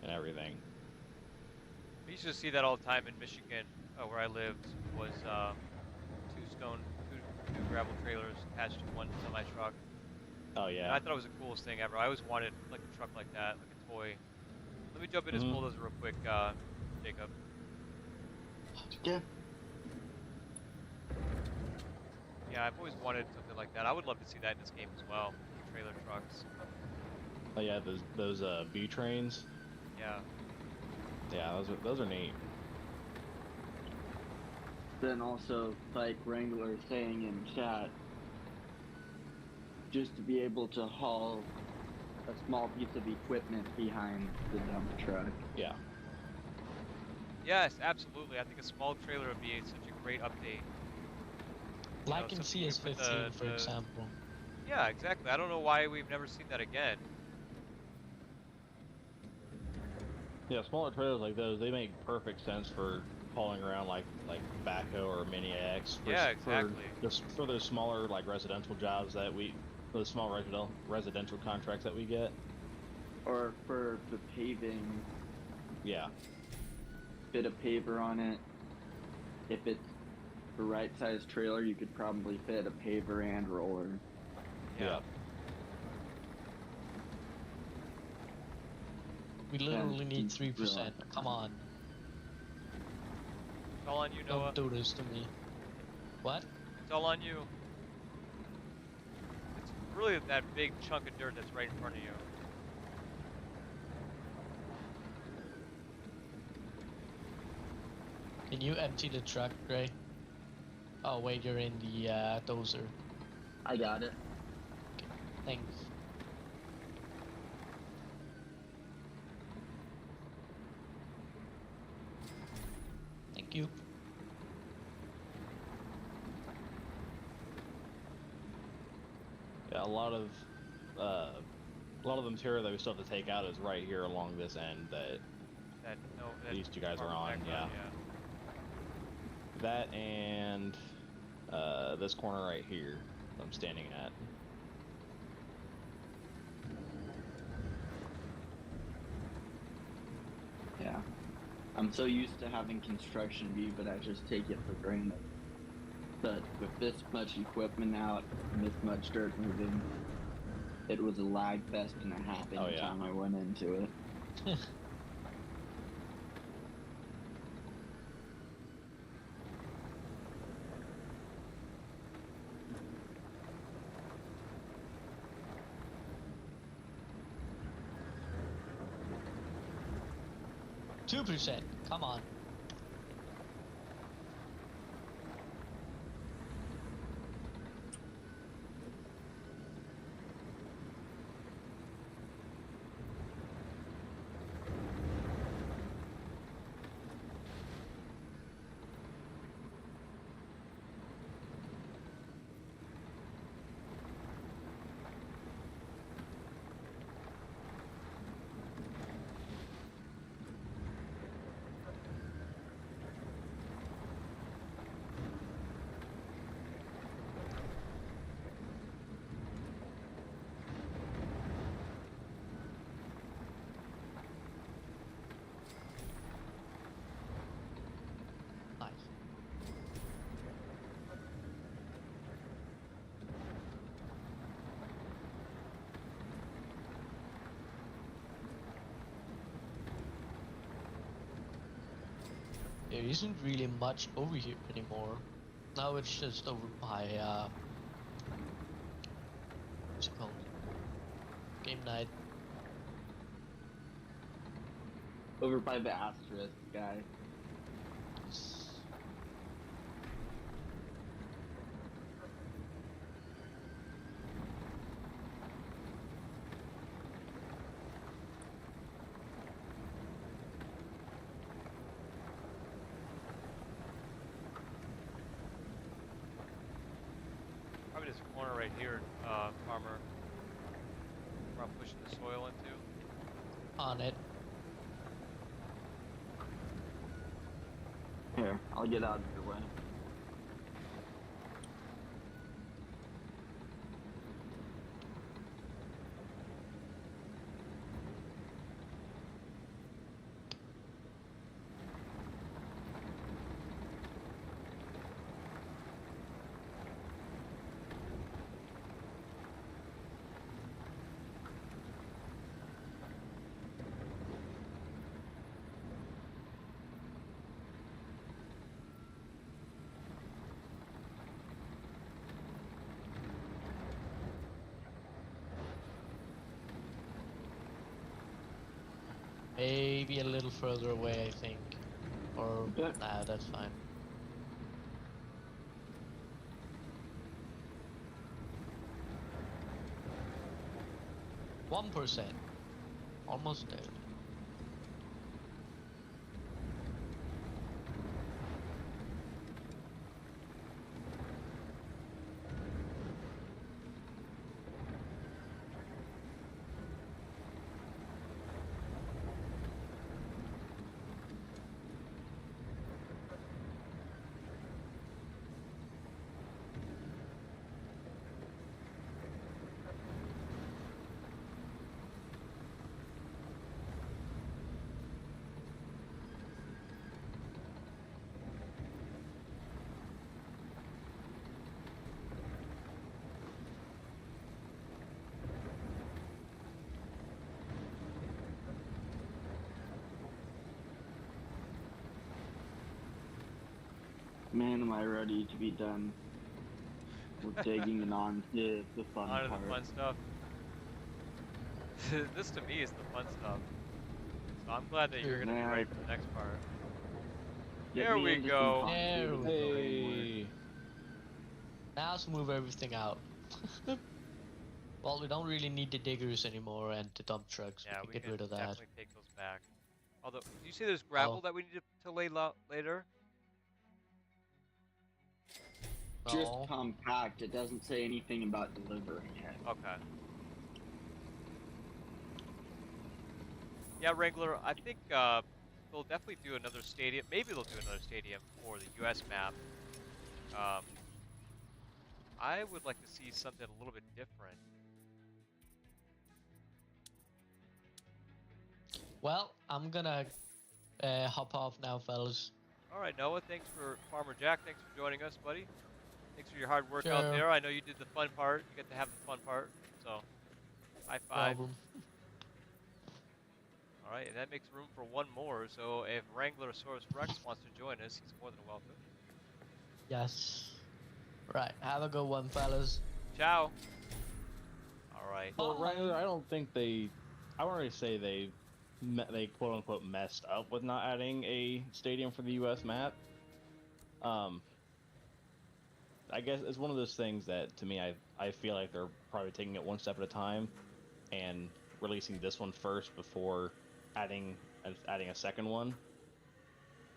and everything. We used to see that all the time in Michigan, where I lived. Was two gravel trailers attached to one semi truck. Oh And yeah. I thought it was the coolest thing ever. I always wanted like a truck like that, like a toy. Let me jump in his bulldozer real quick, Jacob. Yeah. Yeah, I've always wanted something like that. I would love to see that in this game as well. Trailer trucks. Oh yeah, those B trains. Yeah. Yeah, those are neat. Then also, like Wrangler saying in chat, just to be able to haul a small piece of equipment behind the dump truck. Yeah. Yes, absolutely. I think a small trailer would be such a great update. Like in something you put CS15, for example. Yeah, exactly. I don't know why we've never seen that again. Yeah, smaller trailers like those, they make perfect sense for hauling around like backhoe or mini X. Yeah, exactly. For those smaller like residential jobs those small residential contracts that we get. Or for the paving. Yeah. Bit of paver on it. If it's the right size trailer, you could probably fit a paver and roller. Yeah. We literally need 3%. Come on. It's all on you, Noah. Don't do this to me. What? It's all on you. It's really that big chunk of dirt that's right in front of you. Can you empty the truck, Gray? Oh wait, you're in the dozer. I got it. Okay, thanks. Thank you. Yeah, a lot of the material that we still have to take out is right here along this end that these two guys are on. Yeah. That and this corner right here I'm standing at. Yeah. I'm so used to having construction view, but I just take it for granted. But with this much equipment out and this much dirt moving, it was a lag fest and a half anytime I went into it. 2%. Come on. Nice. There isn't really much over here anymore. Now it's just over by what's it called? Game night. Over by the asterisk guy. Probably this corner right here, farmer. Where I'm pushing the soil into. On it. Here, I'll get out of your way. Maybe a little further away, I think. Or Okay. nah, that's fine. %. Almost there. Man, am I ready to be done with digging and on to the fun On to part. the fun stuff. This to me is the fun stuff. So I'm glad that you're gonna be Man. ready for the next part. Get There me we into go. some There concrete we and Hey. Now let's move everything out. Well, we don't really need the diggers anymore and the dump trucks. Yeah, We we can get can rid of that. definitely take those back. Although, do you see there's gravel Oh. that we need to lay later? just No. compact. It doesn't say anything about delivering it. Okay. Yeah, Wrangler, I think they'll definitely do another stadium. Maybe they'll do another stadium for the US map. I would like to see something a little bit different. Well, I'm gonna hop off now, fellas. All right, Noah, thanks for Farmer Jack. Thanks for joining us, buddy. Thanks for your hard work out Sure. there. I know you did the fun part. You get to have the fun part. So, high five. Problem. All right, and that makes room for one more. So, if Wranglerosaurus Rex wants to join us, he's more than welcome. Yes. Right. Have a good one, fellas. Ciao. All right. Well, Bye. Wrangler, I don't think they. I won't really say they they quote unquote messed up with not adding a stadium for the U.S. map. Um, I guess it's one of those things that to me, I feel like they're probably taking it one step at a time and releasing this one first before adding adding a second one.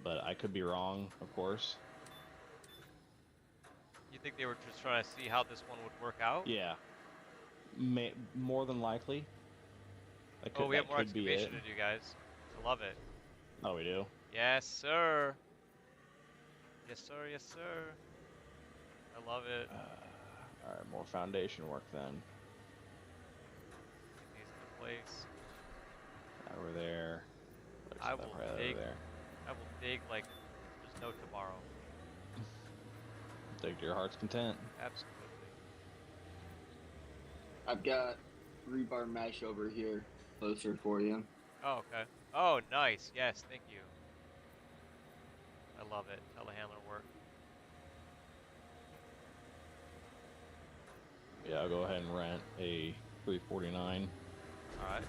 But I could be wrong, of course. You think they were just trying to see how this one would work out? Yeah, more than likely. Oh, we have That more could be it. excavation to do, guys. I love it. Oh, we do. Yes, sir. Yes, sir. Yes, sir. I love it. All right, more foundation work then. Get these into place. Over there. I will dig. There. I will dig like there's no tomorrow. Dig to your heart's content. Absolutely. I've got rebar mesh over here, closer for you. Oh, okay. Oh, nice. Yes, thank you. I love it. Telehandler work. Yeah, I'll go ahead and rent a 349. All right.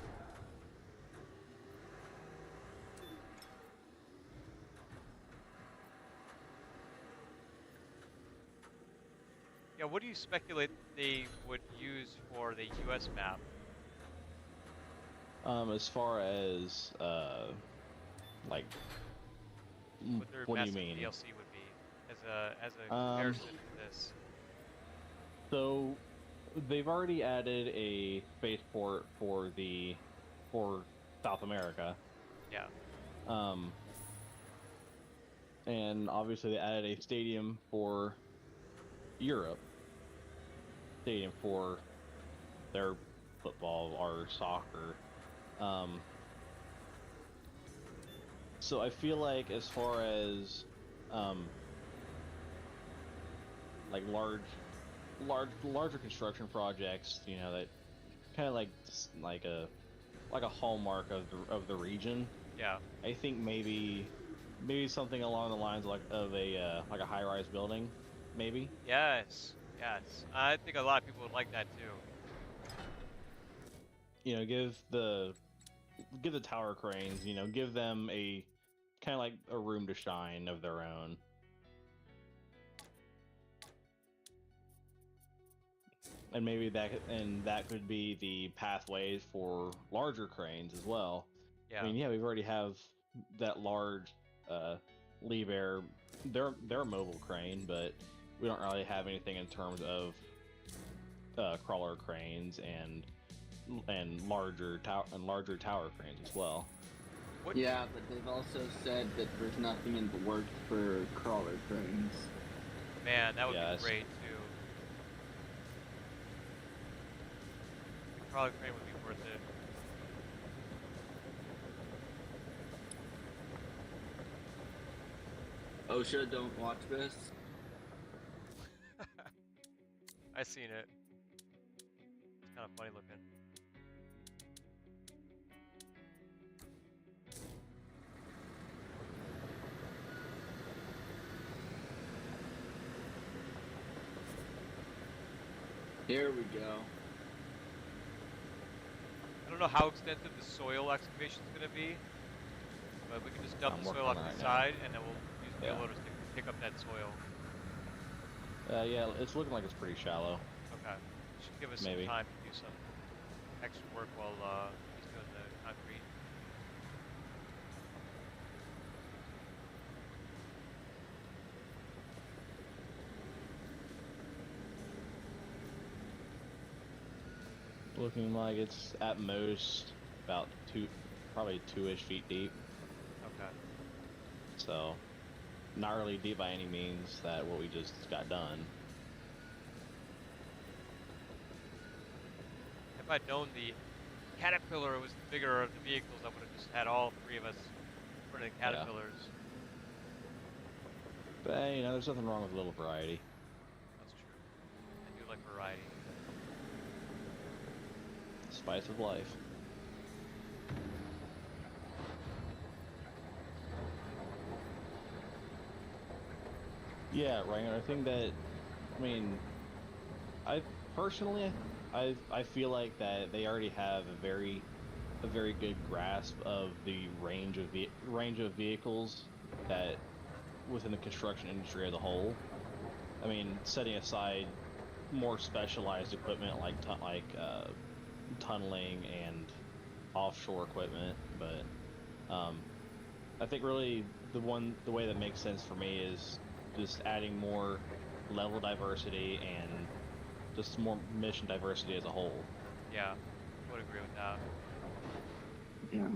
Yeah, what do you speculate they would use for the U.S. map? As far as like, What their what do you massive mean? DLC would be as a comparison to this? So they've already added a spaceport for South America. Yeah. And obviously they added a stadium for Europe. Stadium for their football or soccer. So I feel like as far as like larger construction projects, you know, that kind of like a hallmark of the region. Yeah. I think maybe something along the lines of a high-rise building, maybe. Yes. Yes. I think a lot of people would like that too. You know, give the tower cranes, you know, give them a kind of like a room to shine of their own. And maybe that could be the pathways for larger cranes as well. Yeah. I mean, yeah, we've already have that large Levair, they're a mobile crane, but we don't really have anything in terms of crawler cranes and larger tower cranes as well. What? Yeah, but they've also said that there's nothing in the works for crawler cranes. Man, that would Yes. be great too. A crawler crane would be worth it. OSHA, don't watch this. I seen it. It's kind of funny looking. Here we go. I don't know how extensive the soil excavation is going to be, but we can just dump I'm the soil working off on it the right now. side, and then we'll use wheel Yeah. loaders to pick up that soil. Yeah, it's looking like it's pretty shallow. Okay. Should give us Maybe. some time to do some extra work while he's doing the concrete. Looking like it's at most about probably 2-ish feet deep. Okay. So, not really deep by any means. That what we just got done. If I'd known the Caterpillar was the bigger of the vehicles, I would have just had all three of us running Yeah. Caterpillars. But hey, you know, there's nothing wrong with a little variety. That's true. I do like variety. Spice of life. Yeah, right. I think that, I mean, I personally, I feel like that they already have a a very good grasp of the range of vehicles that within the construction industry as a whole. I mean, setting aside more specialized equipment like tunneling and offshore equipment, but I think really the way that makes sense for me is just adding more level diversity and just more mission diversity as a whole. Yeah, I would agree with that. Yeah.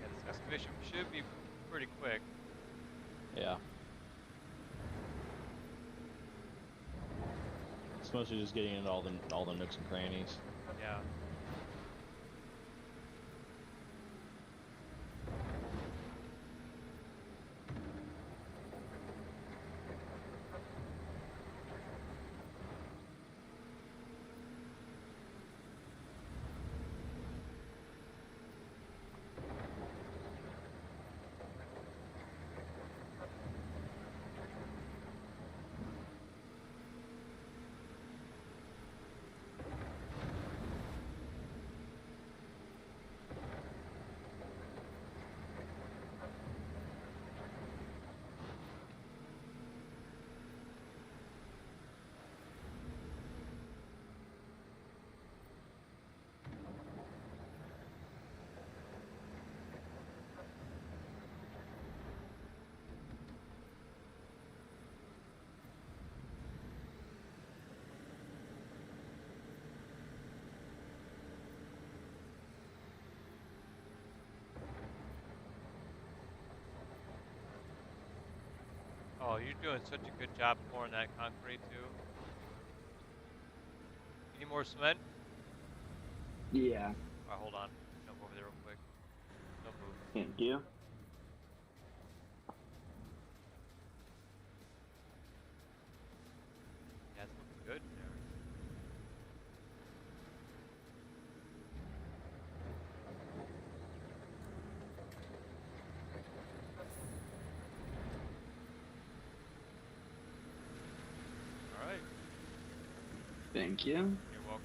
Yeah, this excavation should be pretty quick. Yeah. It's mostly just getting into all the nooks and crannies. Yeah. Oh, you're doing such a good job pouring that concrete too. You need more cement? Yeah. Alright, hold on. Jump over there real quick. Don't move. Thank you. Yeah, it's looking good in there. Alright, Thank you. you're welcome.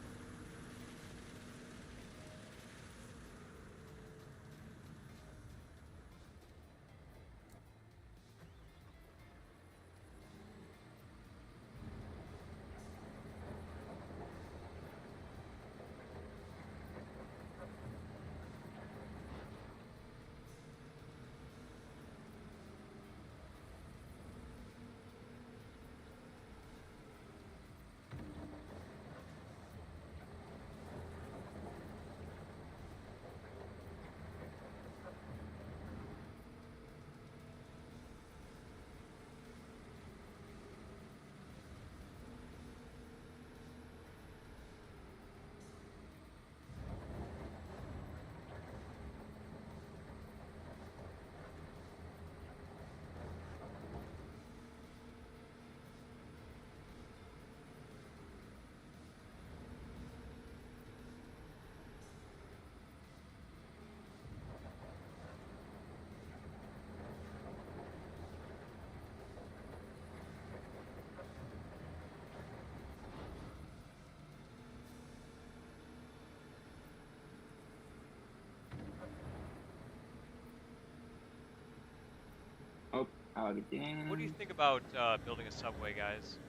Oh, out again. What do you think about building a subway, guys?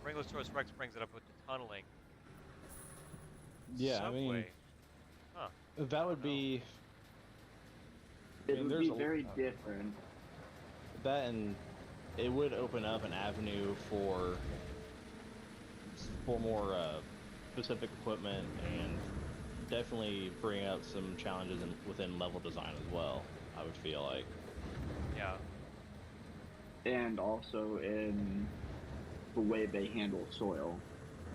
Ringosaurus Rex brings it up with the tunneling. Yeah, I mean, Subway. Huh. that would No. be. I It mean, would there's be very different. that, and it would open up an avenue for more specific equipment, and definitely bring up some challenges within level design as well. I would feel like. Yeah. And also in the way they handle soil.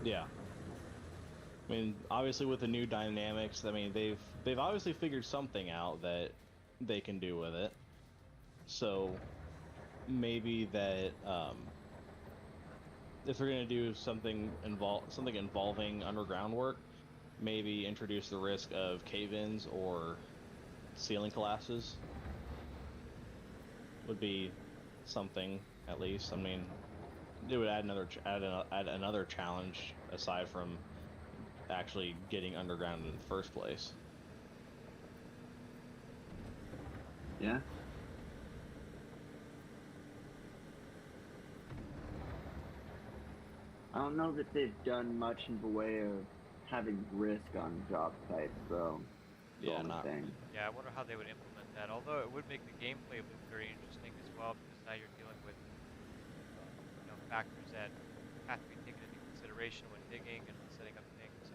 Yeah. I mean, obviously with the new dynamics, I mean they've obviously figured something out that they can do with it. So maybe that if they're going to do something involving underground work, maybe introduce the risk of cave-ins or ceiling collapses would be something at least. I mean, it would add another challenge aside from actually getting underground in the first place. Yeah. I don't know that they've done much in the way of having risk on job sites, though. The Yeah, only not thing. Yeah, I wonder how they would implement that. Although it would make the gameplay loop very interesting as well, because now you're dealing with factors that have to be taken into consideration when digging and setting up things.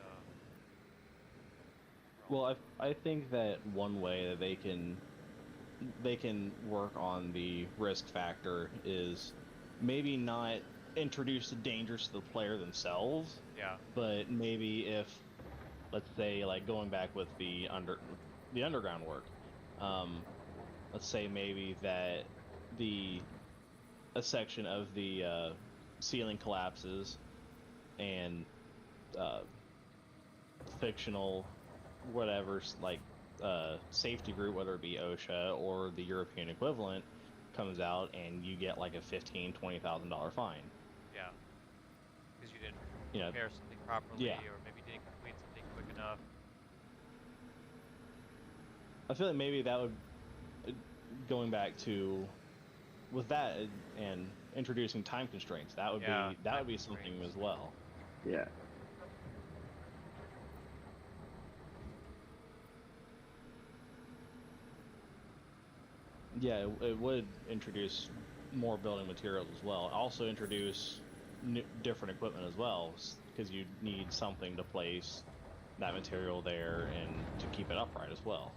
well. I think that one way that they can work on the risk factor is maybe not introduce the dangers to the player themselves, Yeah. but maybe if, let's say, like going back with the underground work, um, let's say maybe that the a section of the ceiling collapses and uh, fictional whatever like safety group, whether it be OSHA or the European equivalent, comes out and you get like a $15,000-$20,000 fine. Yeah. Because you didn't You know, prepare something properly, yeah. or maybe didn't complete something quick enough. I feel like maybe that would going back to with that and introducing time constraints. That would Yeah, time be something constraints. as well. Yeah. Yeah, it would introduce more building materials as well. Also introduce different equipment as well, because you need something to place that material there and to keep it upright as well.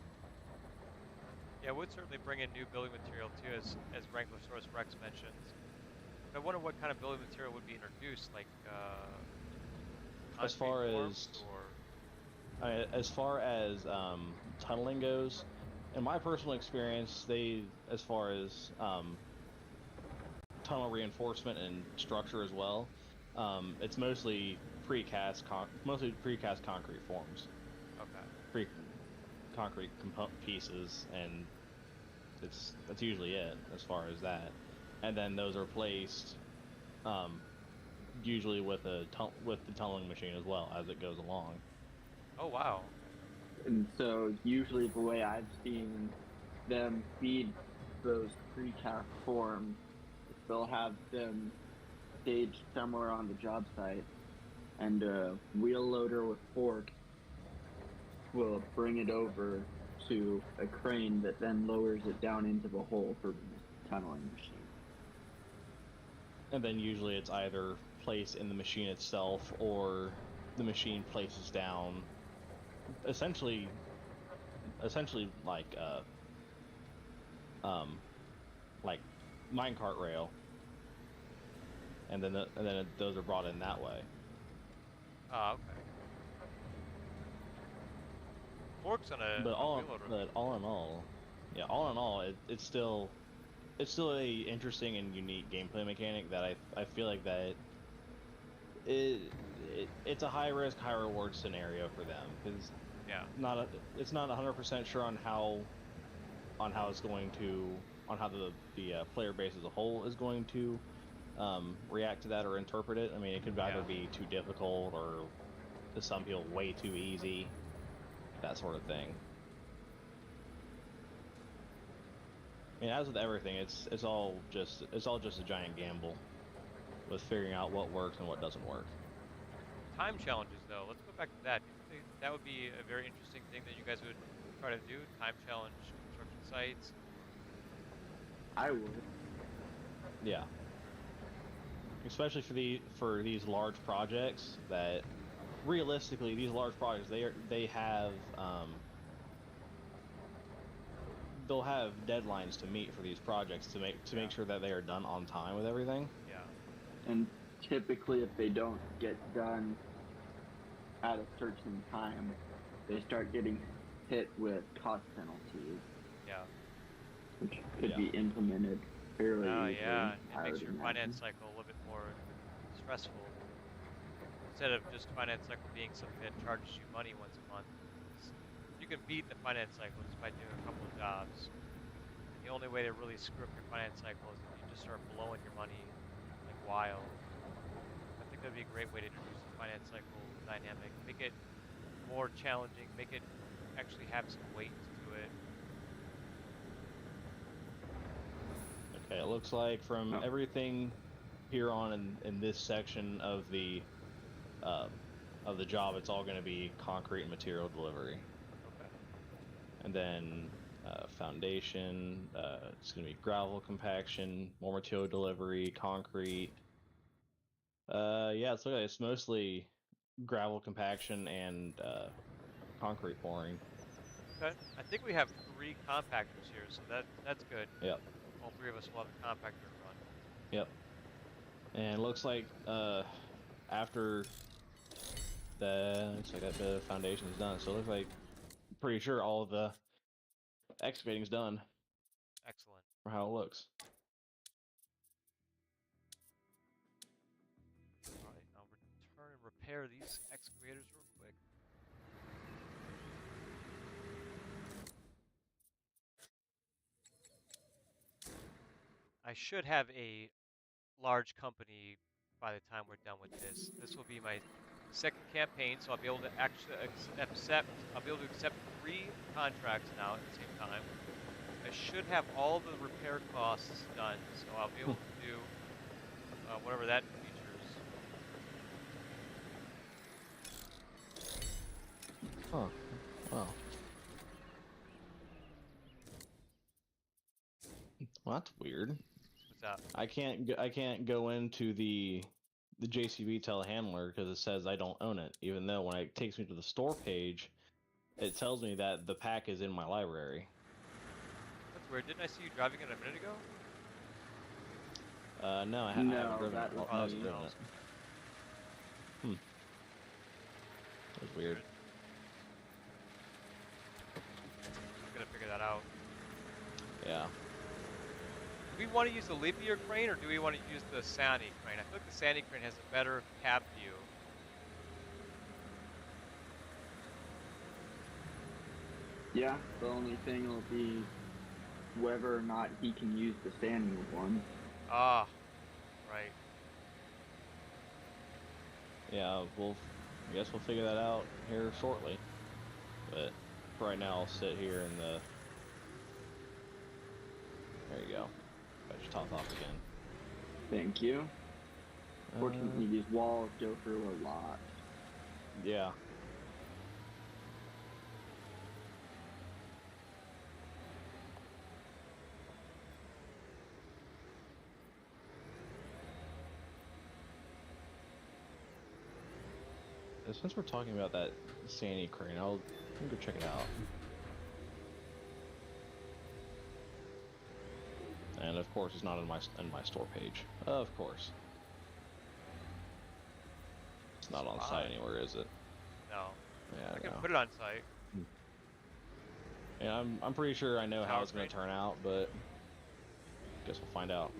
Yeah, it would certainly bring in new building material too, as Wranglersaurus Rex mentions. But I wonder what kind of building material would be introduced, like As concrete far forms, as or as far as tunneling goes, in my personal experience, as far as tunnel reinforcement and structure as well, it's mostly mostly precast concrete forms, okay, pre concrete pieces, and that's usually it as far as that. And then those are placed um, usually with with the tunneling machine as well as it goes along. oh wow, And so usually the way I've seen them feed those precast forms, they'll have them staged somewhere on the job site, and a wheel loader with forks will bring it over to a crane that then lowers it down into the hole for the tunneling machine. And then usually it's either placed in the machine itself or the machine places down essentially um like minecart rail, and then those are brought in that way. ah okay. Forks on a wheel loader would be But cool. all in all, yeah, all in all, it's still a interesting and unique gameplay mechanic that I feel like that it's a high risk, high reward scenario for them, because Yeah, it's not 100% sure on how it's going to on how the player base as a whole is going to react to that or interpret it. I mean, it could either yeah. be too difficult or to some people way too easy, that sort of thing. I mean, as with everything, it's all just a giant gamble with figuring out what works and what doesn't work. Time challenges, though. Let's go back to that. Do you think that would be a very interesting thing that you guys would try to do? Time challenge construction sites. I would. Yeah, especially for these large projects that realistically these large projects they have they'll have deadlines to meet for these projects to Yeah, make sure that they are done on time with everything. yeah, And typically, if they don't get done at a certain time, they start getting hit with cost penalties. yeah. which could Yeah. be implemented fairly Oh easily. yeah, it I makes would your imagine. finance cycle a little bit more stressful. Instead of just finance cycle being something that charges you money once a month, you can beat the finance cycle just by doing a couple of jobs. And the only way to really screw up your finance cycle is if you just start blowing your money like wild. I think that'd be a great way to introduce the finance cycle dynamic. Make it more challenging, make it actually have some weight to it. Okay, it looks like from Oh. everything here on in this section of the job, it's all going to be concrete and material delivery, Okay. and then foundation. It's going to be gravel compaction, more material delivery, concrete. Yeah, it's mostly gravel compaction and concrete pouring. Okay. I think we have 3 compactors here, so that's good. Yep, All 3 of us will have a compactor to run. yep. And it looks like after looks like that bit of foundation is done. So it looks like pretty sure all of the excavating's done Excellent. for how it looks. All right, I'll return and repair these excavators real quick. I should have a large company by the time we're done with this. This will be my second campaign, so I'll be able to actually accept. I'll be able to accept 3 contracts now at the same time. I should have all the repair costs done, so I'll be able to do whatever that features. Huh. Wow. Well, that's weird. What's that? I can't go into the JCB telehandler because it says I don't own it, even though when it takes me to the store page, it tells me that the pack is in my library. That's weird. Didn't I see you driving it a minute ago? No, I No, haven't driven that it. was I haven't someone me. driven else. it. That's weird. I'm gonna figure that out. Yeah. Do we want to use the Liebherr crane or do we want to use the Sani crane? I feel like the Sani crane has a better cab view. Yeah, the only thing will be whether or not he can use the standing one. Ah, right. Yeah, I guess we'll figure that out here shortly. But for right now, I'll sit here and there you go. Got your top off again. Thank you. Fortunately, these walls go through a lot. Yeah. Since we're talking about that Sani crane, I'll go check it out. And of course, it's not in my store page. Of course, it's not on site anywhere, is it? No. Yeah, I can no. put it on site. Yeah, I'm pretty sure I know how Power it's going to crane? turn out, but guess we'll find out.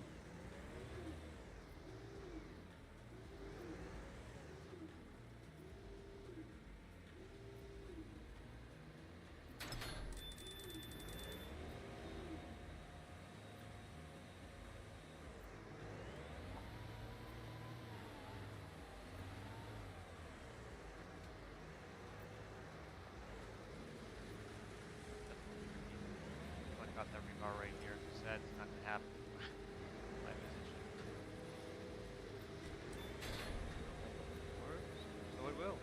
I got that rebar right here because that's not gonna happen in my position. Or so it will.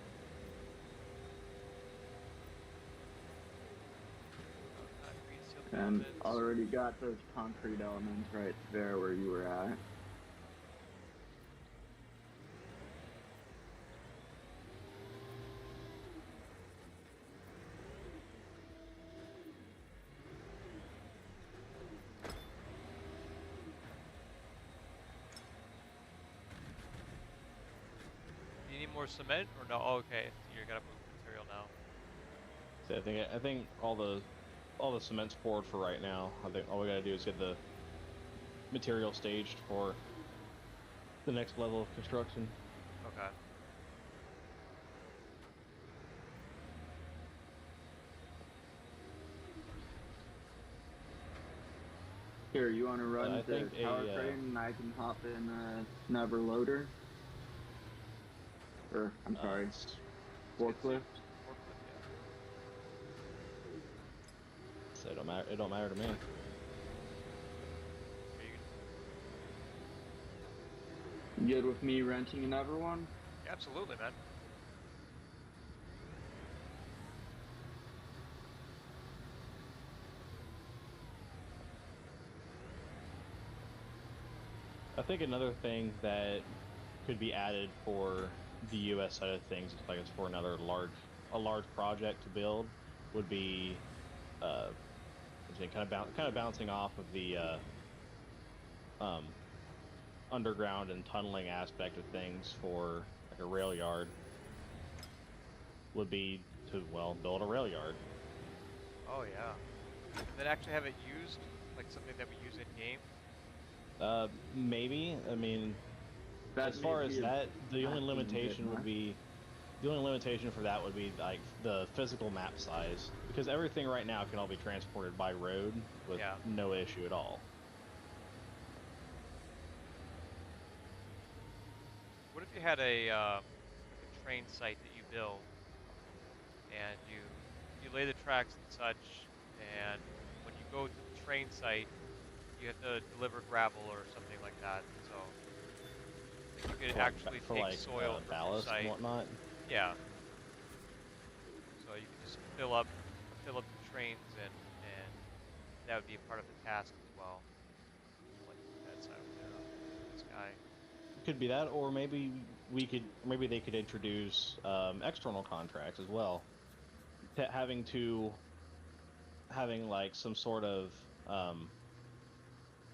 Concrete sealed And elements. already got those concrete elements right there where you were at. Do you need more cement or no? Oh, okay, you're gonna move material now. So I think all the all the cement's poured for right now. I think all we gotta do is get the material staged for the next level of construction. Okay. Here, you want to run I the think tower crane and I can hop in a snubber loader? Or, I'm sorry, forklift? Forklift, So it don't matter. It don't matter to me. yeah. You good with me renting another one? Absolutely, man. I think another thing that could be added for the U.S. side of things, like it's for a large project to build, would be uh, kind of bouncing off of the um, underground and tunneling aspect of things for like a rail yard. Would be to build a rail yard. Oh yeah. And then actually have it used, like something that we use in game. Maybe. I mean, That as may far as be a that, the only acting bit limitation would much. be the only limitation for that would be like the physical map size, because everything right now can all be transported by road with Yeah. no issue at all. What if you had like a train site that you build, and you lay the tracks and such, and when you go to the train site, you have to deliver gravel or something like that. So you could actually take soil from your Ballast and site. whatnot. Yeah. So you could just fill up the trains, and that would be a part of the task as well. Like that side over there on this guy. Could be that, or maybe they could introduce external contracts as well. Having like some sort of um,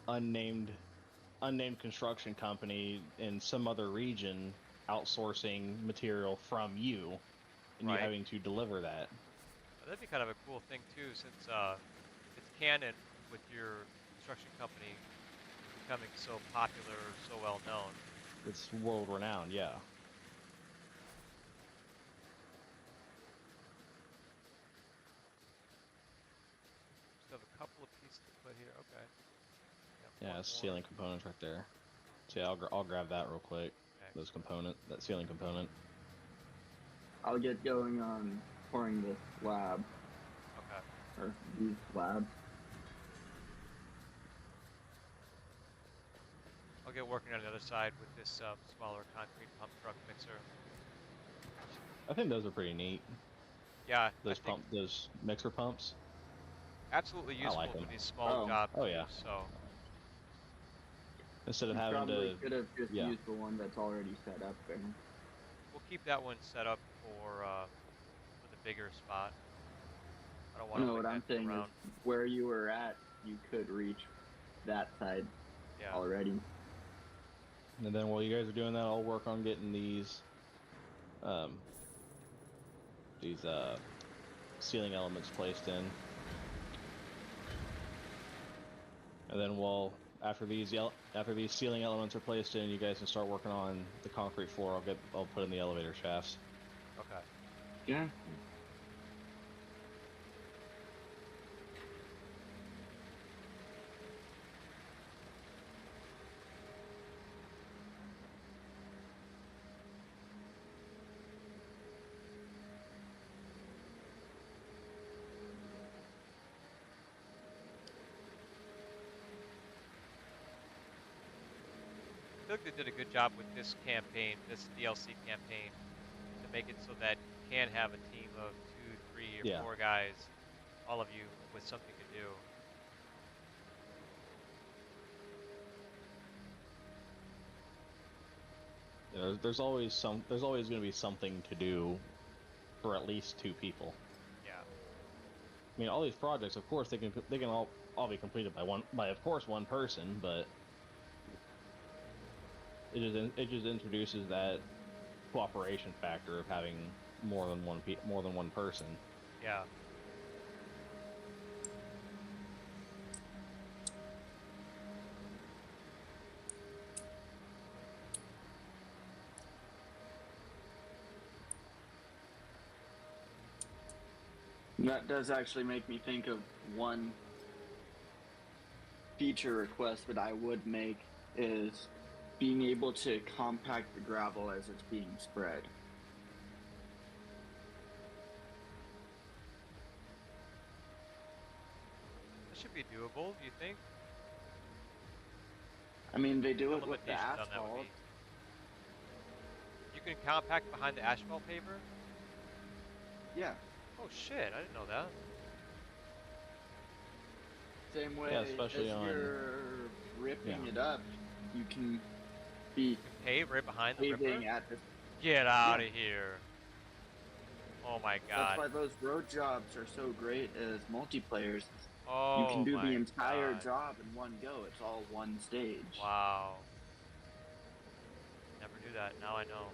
unnamed unnamed construction company in some other region outsourcing material from you, and you Right. having to deliver that. That'd be kind of a cool thing too, since it's canon with your construction company becoming so popular, so well known. It's world renowned, yeah. Just have a couple of pieces to put here. Okay. Yeah, Yeah, one it's more. ceiling components right there. So yeah, I'll grab that real quick. Excellent. That ceiling component. I'll get going on pouring this slab, Okay. or these slabs. I'll get working on the other side with this smaller concrete pump truck mixer. I think those are pretty neat. Yeah, I think Those mixer pumps. absolutely I like useful for them. these small Oh. jobs Oh too. yeah. So Instead of You having probably to, could have just yeah. used the one that's already set up there. we'll keep that one set up for the bigger spot. I don't want to No, like what I'm enter saying is around. where you were at, you could reach that side Yeah. already. And then while you guys are doing that, I'll work on getting um, these ceiling elements placed in. And then after these ceiling elements are placed in, you guys can start working on the concrete floor. I'll put in the elevator shafts. Okay. Yeah. I feel like they did a good job with this campaign, this DLC campaign, to make it so that you can have a team of 2, 3, or Yeah. 4 guys, all of you with something to do. There's always going to be something to do for at least 2 people. Yeah. I mean, all these projects, of course, they can all be completed by of course one person, but it just introduces that cooperation factor of having more than one person. Yeah. That does actually make me think of one feature request that I would make is being able to compact the gravel as it's being spread. That should be doable, do you think? I mean, they do The it with the limitations on that would asphalt. be. You can compact behind the asphalt paver? Yeah. Oh shit, I didn't know that. Same way Yeah, especially as on- you're ripping Yeah. it up, you can be Pave right behind the paving ripper? at the. Get out of here. Oh my That's why god. those road jobs are so great as multiplayers. Oh You can do my the entire god. job in one go. It's all one stage. Wow. Never knew that. Now I know.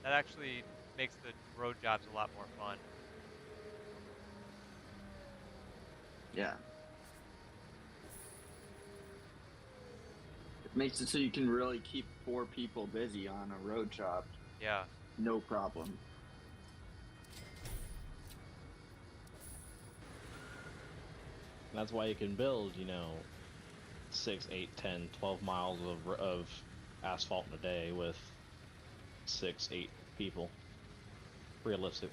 That actually makes the road jobs a lot more fun. Yeah. It makes it so you can really keep 4 people busy on a road job. Yeah. No problem. That's why you can build, 6, 8, 10, 12 miles of asphalt in a day with 6, 8 people. Realistic,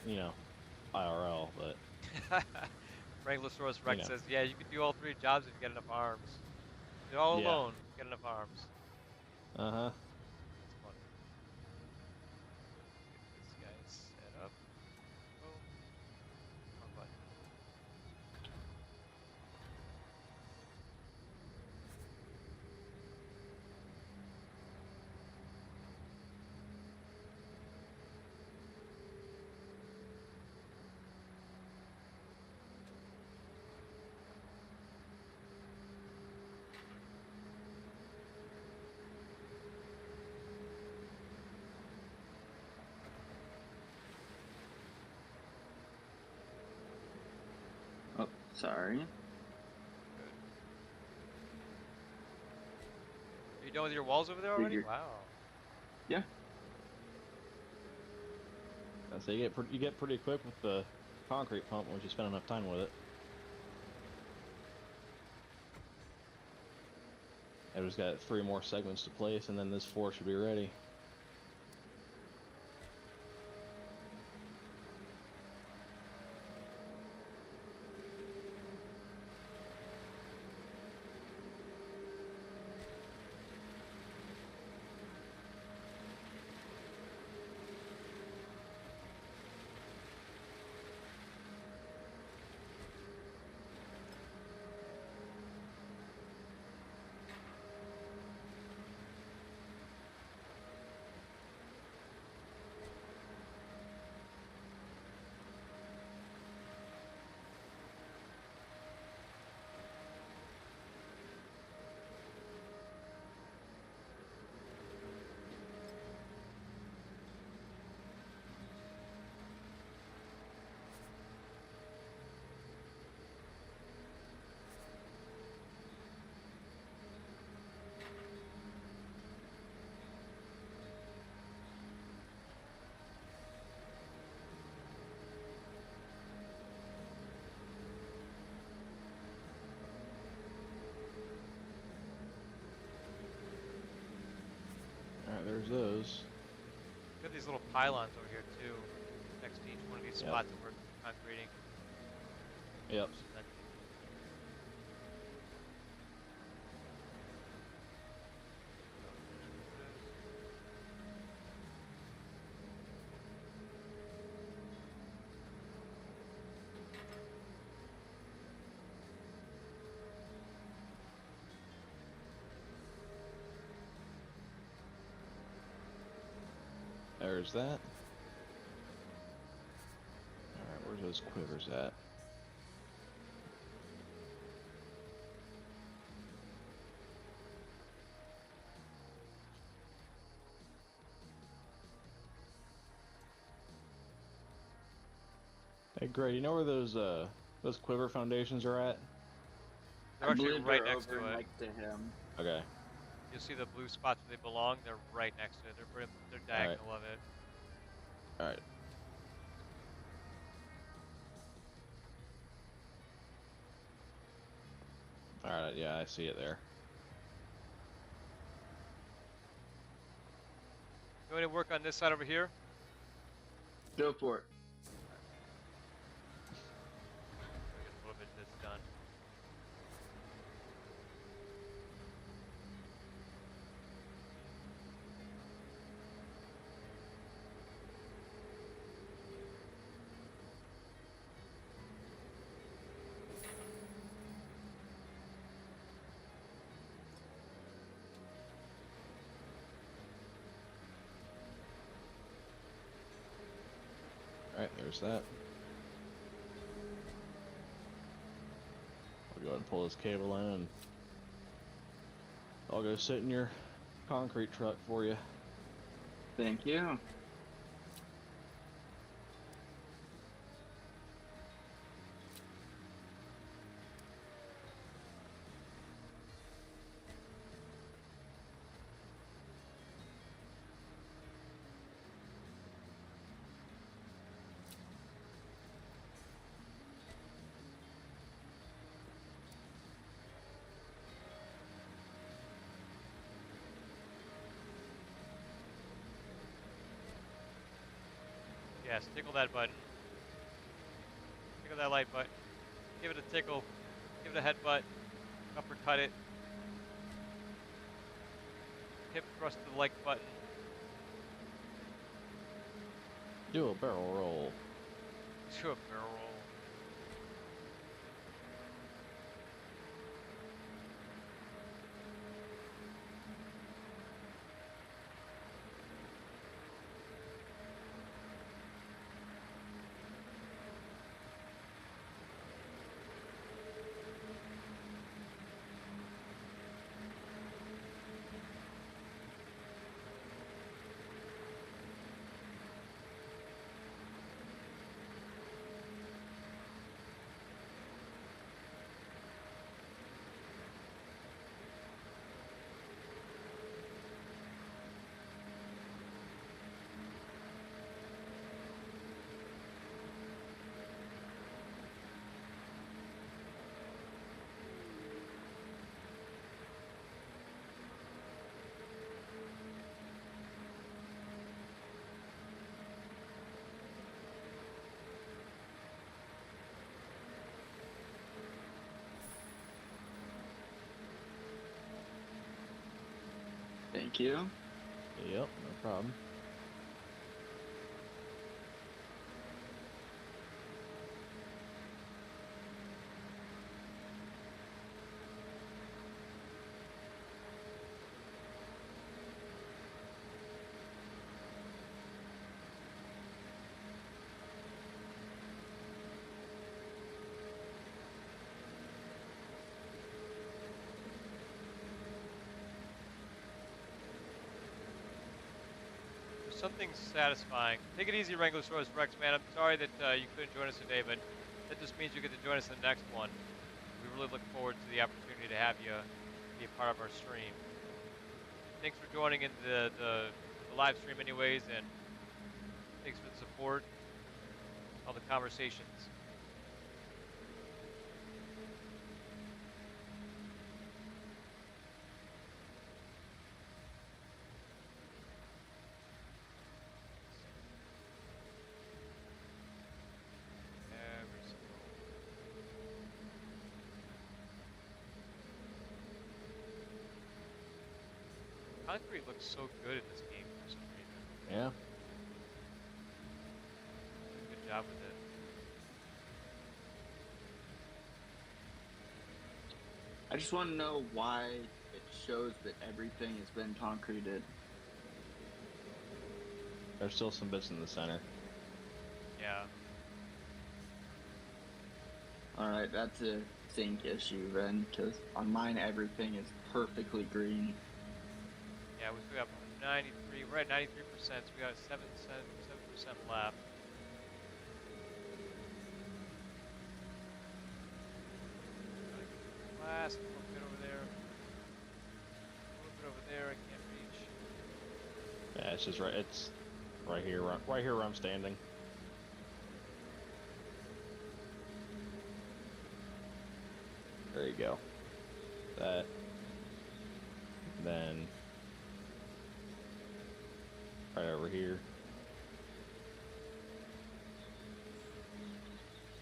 IRL, but Wranglesaurus Rex know. says, yeah, you can do all 3 jobs if you get enough arms. You're all Yeah. alone, get enough arms. uh-huh. That's funny. Get this guy set up. Boom. Wrong button. Oh, sorry. Are you done with your walls over there already? Figured. Wow. Yeah. So you get pretty quick with the concrete pump once you spend enough time with it. I just got 3 more segments to place, and then this 4 should be ready. Alright, there's those. Got these little pylons over here too, next to each one of these Yep. spots that we're concreting. Yep. Cementing. There's that. Alright, where's those quivers at? Hey, Gray, you know where those quiver foundations are at? They're I actually believe right they're next to over it. next to him. Okay. You'll see the blue spots where they belong. They're right next to it. They're diagonal of it. Alright. Alright, yeah, I see it there. You want to work on this side over here? Go for it. Get a little bit of this done. Alright, there's that. I'll go ahead and pull this cable in and I'll go sit in your concrete truck for you. Thank you. Yes, tickle that button. Tickle that light button. Give it a tickle. Give it a headbutt. Uppercut it. Hip thrust the like button. Do a barrel roll. Do a barrel roll. Thank you. Yep, no problem. There's something satisfying. Take it easy, Wranglesaurus Rex, man. I'm sorry that you couldn't join us today, but that just means you get to join us in the next one. We really look forward to the opportunity to have you be a part of our stream. Thanks for joining in the live stream anyways, and thanks for the support, all the conversations. Every single. Concrete looks so good in this game for some reason. Yeah. Good job with it. I just want to know why it shows that everything has been concreted. There's still some bits in the center. Yeah. Alright, that's a zinc issue then, because on mine everything is perfectly green. Yeah, we still got 93. We're at 93%. So we got 7% left. Last little bit over there. A little bit over there. I can't reach. Yeah, it's just right. It's right here. Right here where I'm standing. There you go. that. Then right over here.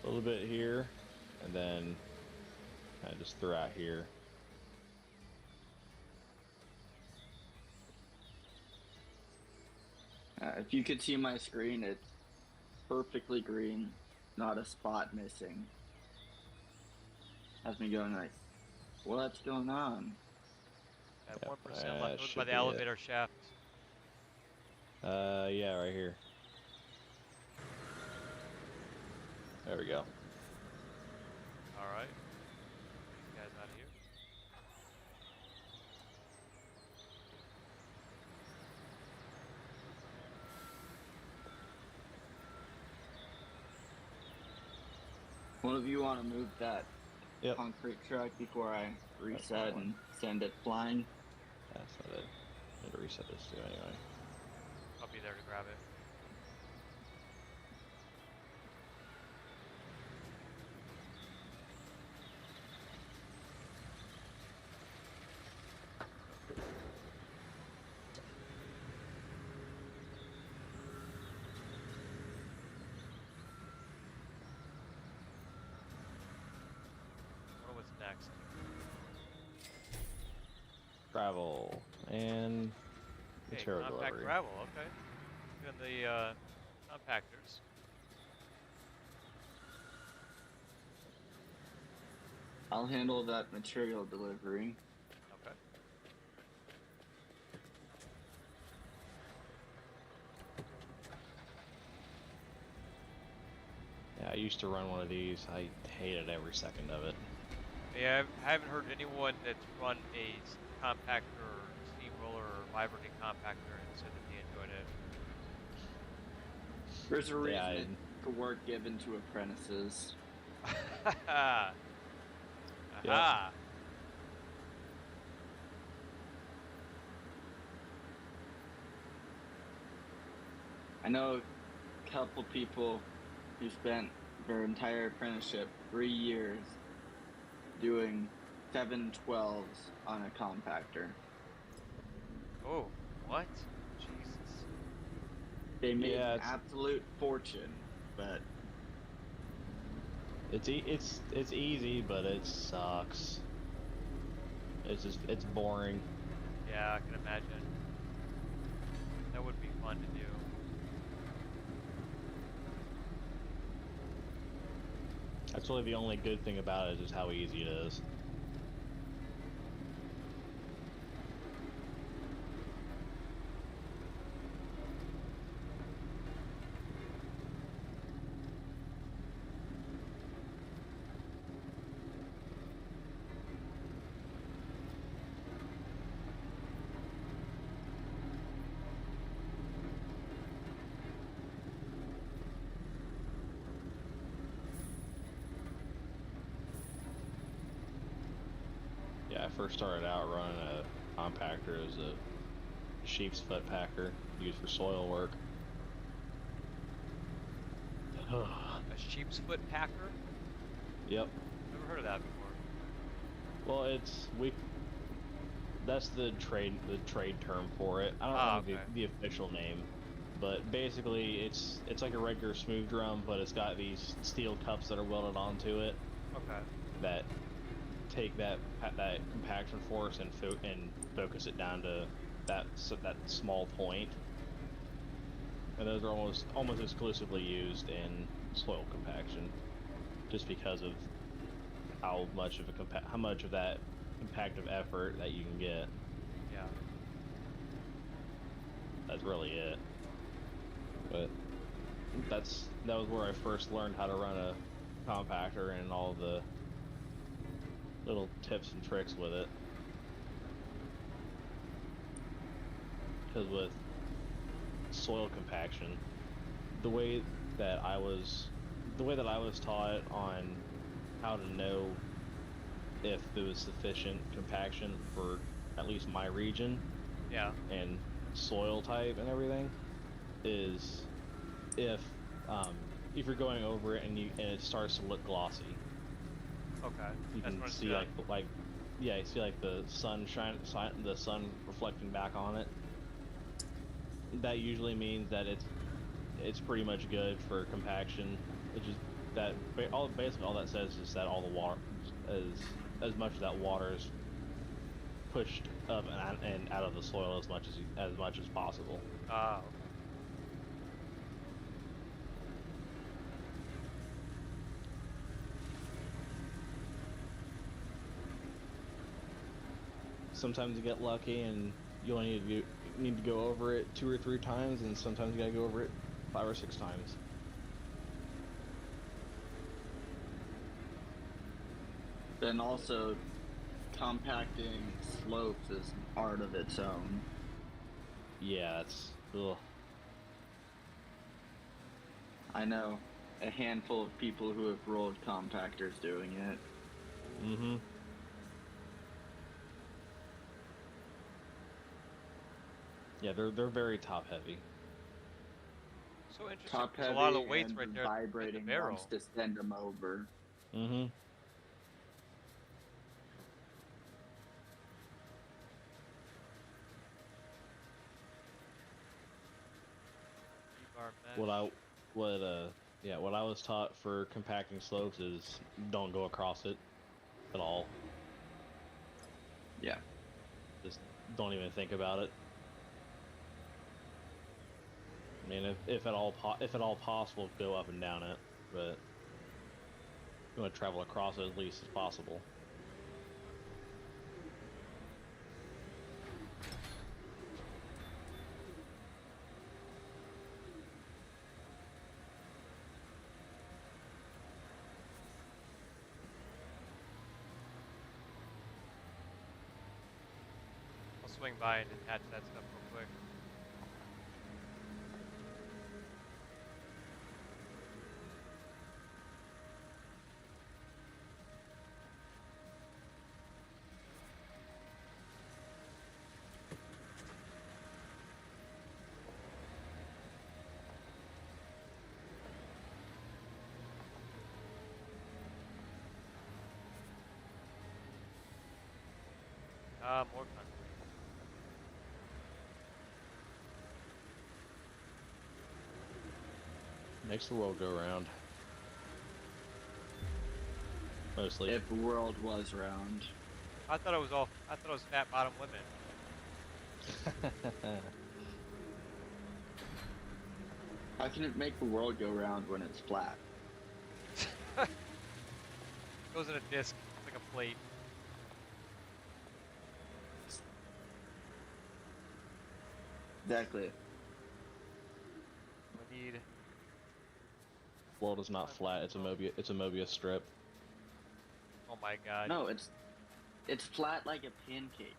A little bit here, and then kind of just throughout here. If you could see my screen, it's perfectly green, not a spot missing. Has me going like, what's going on? At Yep, 1% left. Those should by the be it. elevator shaft. Yeah, right here. There we go. All right. Get these guys out of here. One of you want to move that Yep. concrete truck before I reset fine. and send it flying? That's not it. I need to reset this too anyway. I'll be there to grab it. What was next? Travel and Hey, material compact delivery. gravel. Okay. Doing the compactors. I'll handle that material delivery. Okay. Yeah, I used to run one of these. I hated every second of it. Yeah, I haven't heard anyone that's run a compactor, or steamroller, or vibrating compactor and said that they enjoyed it. There's a reason Yeah, it's a work given to apprentices. Aha! Aha! I know a couple people who spent their entire apprenticeship 3 years doing 712s on a compactor. Oh, what? Jesus. They made Yeah, an absolute fortune, but it's easy, but it sucks. It's boring. Yeah, I can imagine. That would be fun to do. That's really the only good thing about it is how easy it is. Yeah, I first started out running a compactor as a sheep's foot packer used for soil work. A sheep's foot packer? Yep. Never heard of that before. Well, that's the trade term for it. I don't know okay. the official name, but basically it's like a regular smooth drum, but it's got these steel cups that are welded onto it Okay. that take that compaction force and focus it down to that small point. And those are almost exclusively used in soil compaction, just because of how much of that compactive effort that you can get. Yeah. That's really it. But that was where I first learned how to run a compactor and all the little tips and tricks with it. Because with soil compaction, the way that I was taught on how to know if there was sufficient compaction for at least my region Yeah. and soil type and everything is if you're going over it and it starts to look glossy. Okay. You That's can when it's see done. like Yeah, you see like the the sun reflecting back on it. That usually means that it's pretty much good for compaction. It's just that basically all that says is that all the water, as much of that water is pushed up and out of the soil as much as possible. Ah, okay. Sometimes you get lucky and you only need to go over it 2 or 3 times, and sometimes you gotta go over it 5 or 6 times. Then also, compacting slopes is an art of its own. Yeah, it's ugh. I know a handful of people who have rolled compactors doing it. Mm-hmm. Yeah, they're very top heavy. So interesting Top because a lot of the heavy weight's and right there in the vibrating wants barrel. to send them over. Mm-hmm. Rebar What I mesh. what yeah, what I was taught for compacting slopes is don't go across it at all. Yeah. Just don't even think about it. I mean, if at all possible, go up and down it, but you want to travel across it as least as possible. I'll swing by and attach that stuff real quick. Ah, more concrete. Makes the world go round. Mostly. If the world was round. I thought it was fat bottom women. How can it make the world go round when it's flat? Goes in a disc. It's like a plate. Exactly. We need. World is not flat. It's a Mobius strip. Oh my god. No, it's flat like a pancake.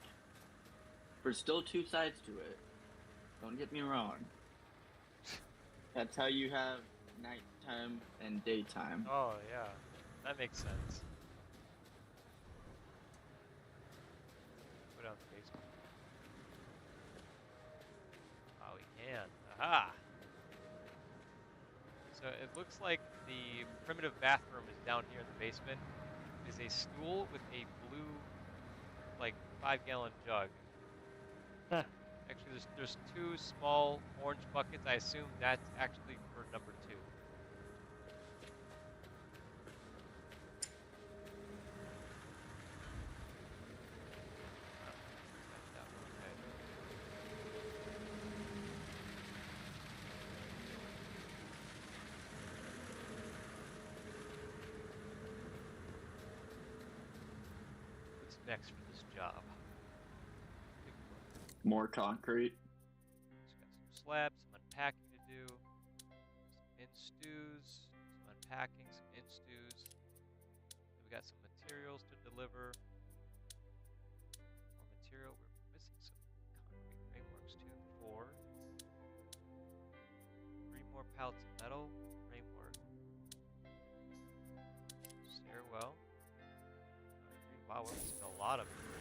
There's still two sides to it. Don't get me wrong. That's how you have nighttime and daytime. Oh yeah, that makes sense. Go down the basement. Oh, we can. Aha! So it looks like the primitive bathroom is down here in the basement. It is a stool with a blue, like 5-gallon jug. Actually, there's two small orange buckets. I assume that's actually for number 2. What's next for this job? Big book. More concrete. Just got some slabs, some unpacking to do. Some in stews, some unpacking, some in stews. Then we got some materials to deliver. More material. We're missing some concrete frameworks too. 4. 3 more pallets of metal. Framework. Stairwell. 3. Wow, we're missing a lot of material.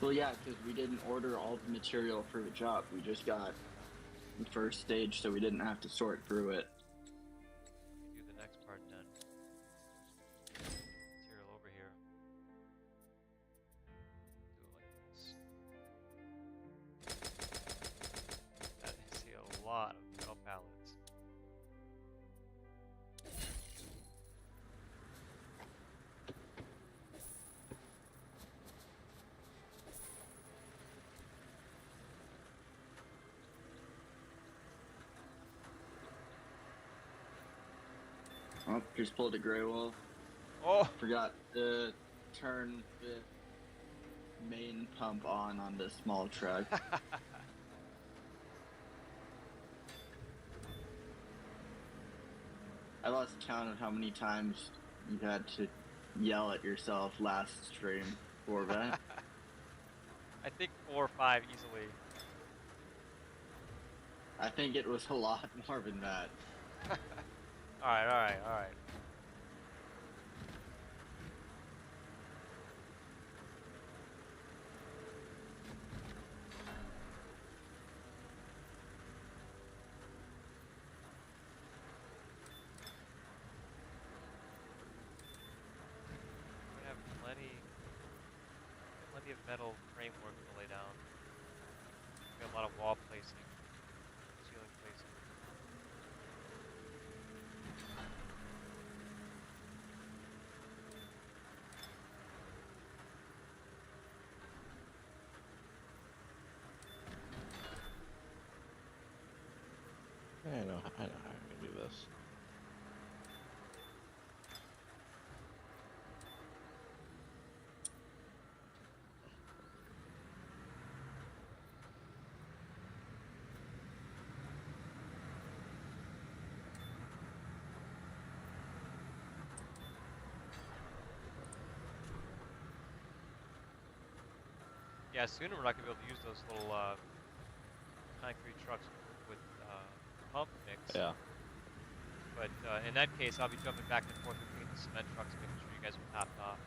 Well, yeah, because we didn't order all the material for the job. We just got the first stage, so we didn't have to sort through it. Let me do the next part then. Material over here. Oh, just pulled a gray wolf. Oh, Forgot to turn the main pump on the small truck. I lost count of how many times you had to yell at yourself last stream for that. I think 4 or 5 easily. I think it was a lot more than that. All right, all right, all right. We have plenty of metal framework to lay down. We have a lot of wall placing, ceiling placing. I know how I'm gonna do this. Yeah, sooner we're not gonna be able to use those little concrete trucks with pump mix. Yeah. But in that case, I'll be jumping back and forth between the cement trucks, making sure you guys are topped off.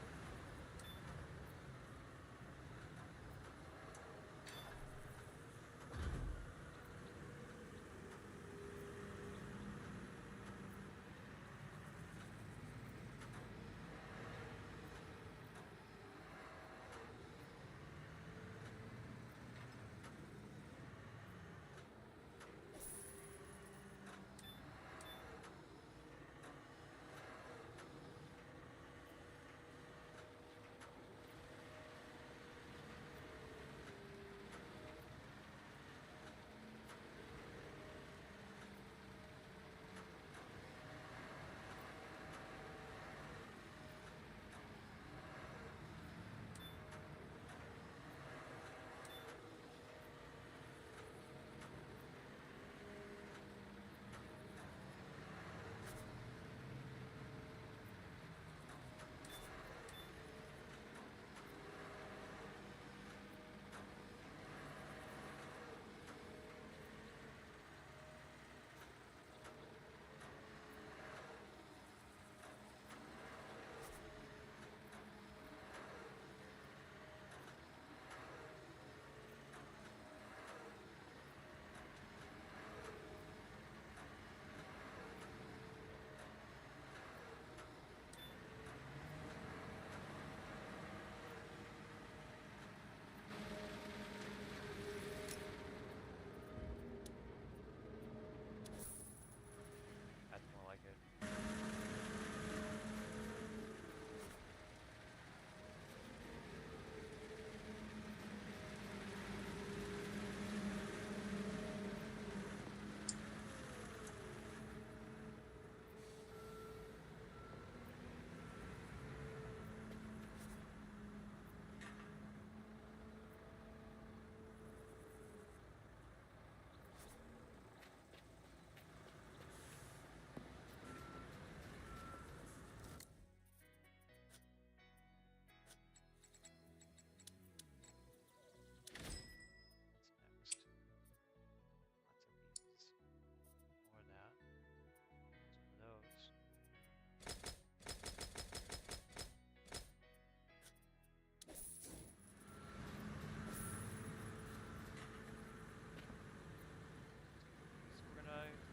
That's more like it. What's next? Lots of these. More of that. Some of those. These organized.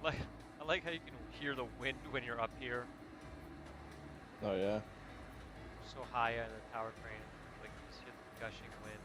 Like, I like how you can hear the wind when you're up here. Oh yeah. We're so high in the tower crane, like you just hear the gushing wind.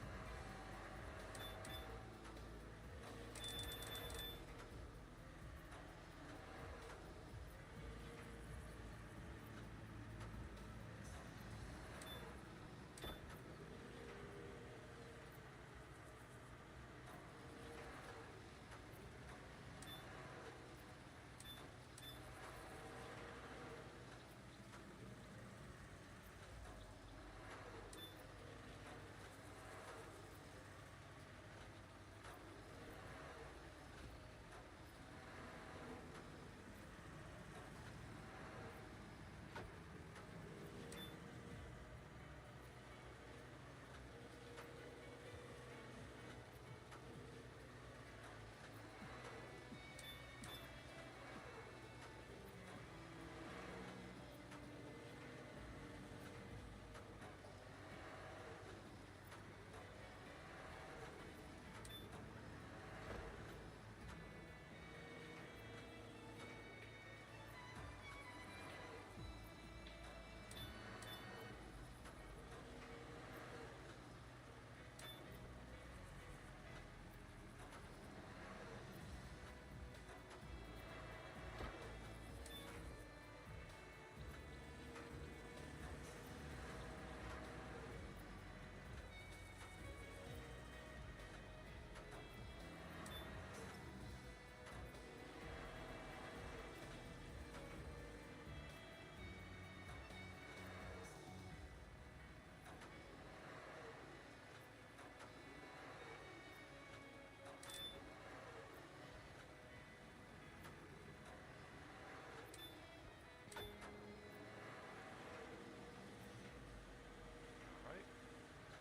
All right,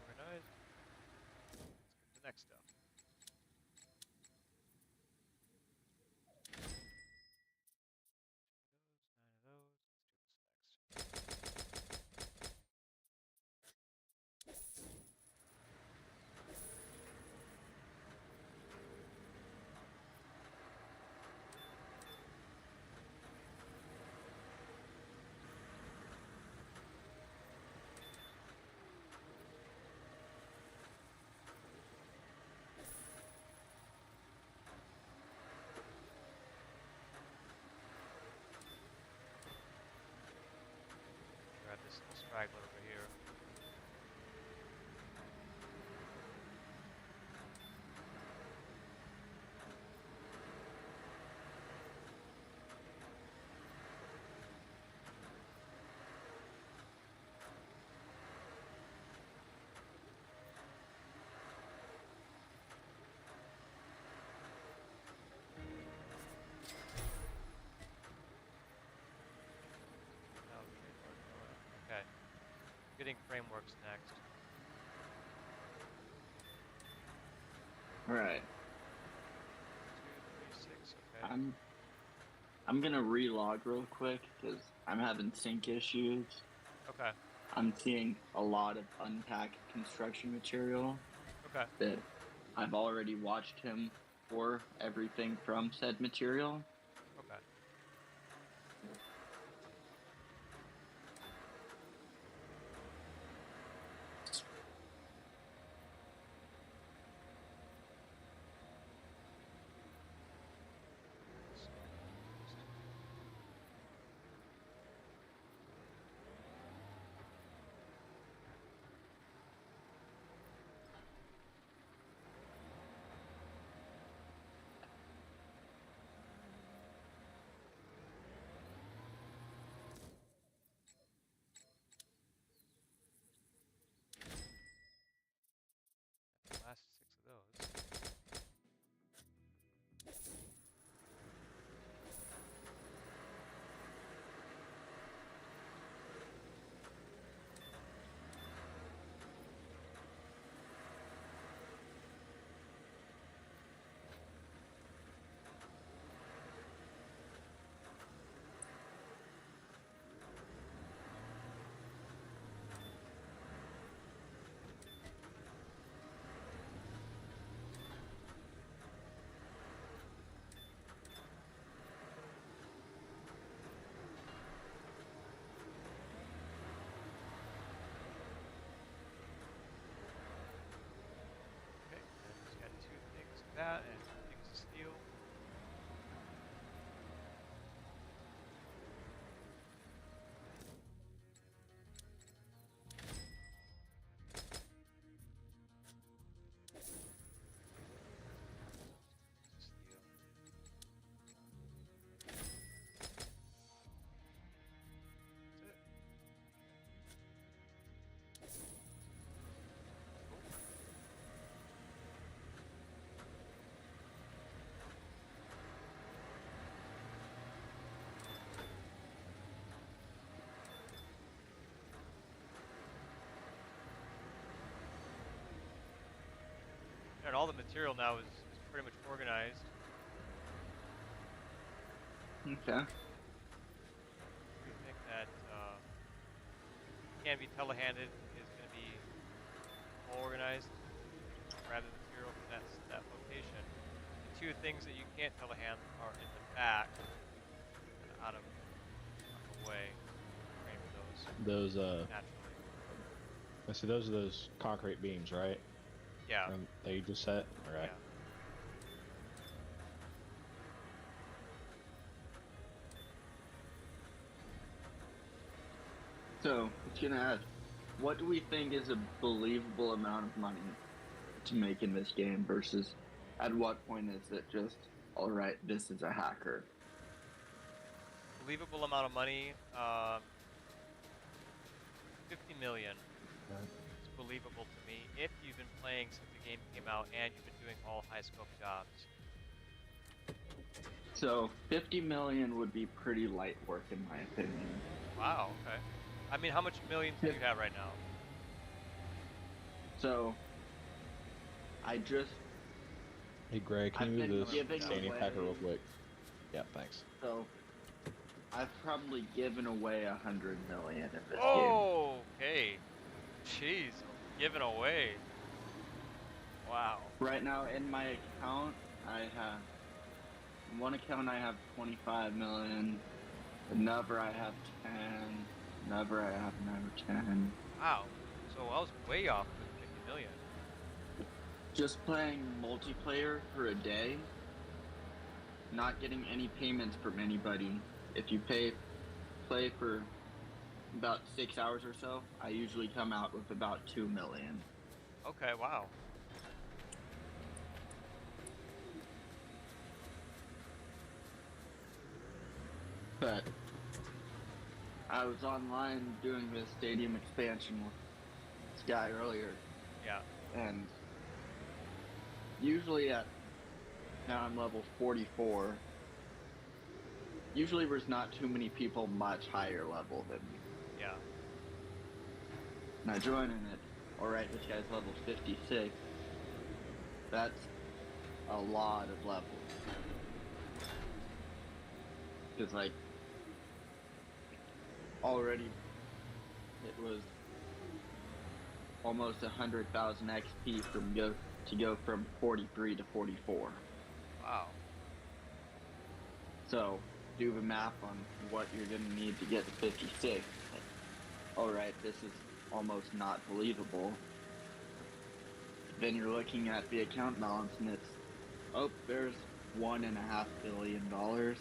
organized. Let's get to the next stuff. Those, 9 of those. Let's do this next. Grab this little straggler over here. Now framework. Okay. Getting frameworks next. All right. 2, 3, 6. Okay. I'm gonna relog real quick because I'm having sync issues. Okay. I'm seeing a lot of unpacked construction material Okay. that I've already watched him for everything from said material. Okay. that and things to steal. Steal. That's it. And all the material now is pretty much organized. Okay. Everything that can be telehanded is going to be organized. Grab the material from that location. The two things that you can't telehand are in the back, and out of the way. Frame those Those naturally. I see those are those concrete beams, right? Yeah. That you just set? Okay. Yeah. So, I was gonna ask, what do we think is a believable amount of money to make in this game versus at what point is it just, alright, this is a hacker? Believable amount of money. 50 million. It's believable to me if you've been playing since the game came out and you've been doing all high scope jobs. So, 50 million would be pretty light work in my opinion. Wow. Okay. I mean, how much millions do you have right now? So, I just, Hey Greg, can I've you been move this giving standing away- packer real quick? Yeah, thanks. so, I've probably given away 100 million in this game. Oh, okay. Jeez, given away. Wow. Right now in my account, I have, in one account I have 25 million, another I have 10, another I have another 10. Wow. So I was way off with 50 million. Just playing multiplayer for a day, not getting any payments from anybody. If you play for about 6 hours or so, I usually come out with about 2 million. Okay, wow. But I was online doing the stadium expansion with this guy earlier, Yeah. and usually now I'm level 44. Usually there's not too many people much higher level than me. Yeah. And I join in it. Alright, this guy's level 56. That's a lot of levels. Because, like, already it was almost 100,000 XP to go from 43 to 44. Wow. So, do the math on what you're going to need to get to 56. Alright, this is almost not believable. Then you're looking at the account balance and it's, oh, there's $1.5 billion. $1.5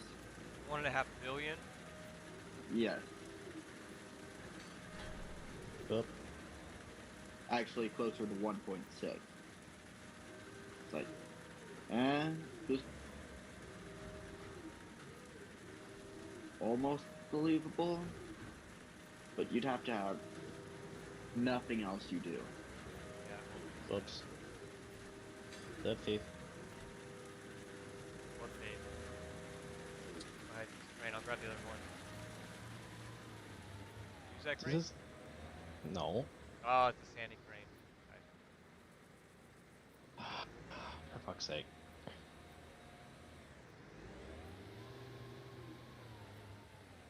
billion? Yes. Up. Actually closer to 1.6. It's like, just almost believable, but you'd have to have nothing else you do. Yeah. Whoops. That thief. What the? Go ahead, use the crane. I'll grab the other one. Use that Is crane? this? No. Oh, it's a sandy crane. Okay. For fuck's sake.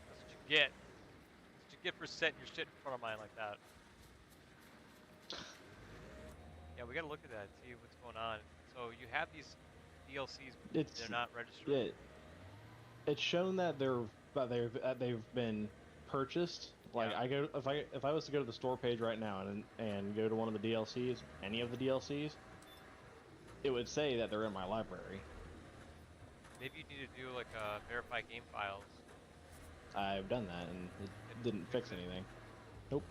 That's what you get. That's what you get for setting your shit in front of mine like that. Yeah, we gotta look at that, see what's going on. So you have these DLCs, It's they're not registered? yeah. It's shown that they've been purchased. Like Yeah. I go if I was to go to the store page right now and go to one of the DLCs, any of the DLCs, it would say that they're in my library. Maybe you need to do like verify game files. I've done that and it didn't fix it. anything. Nope.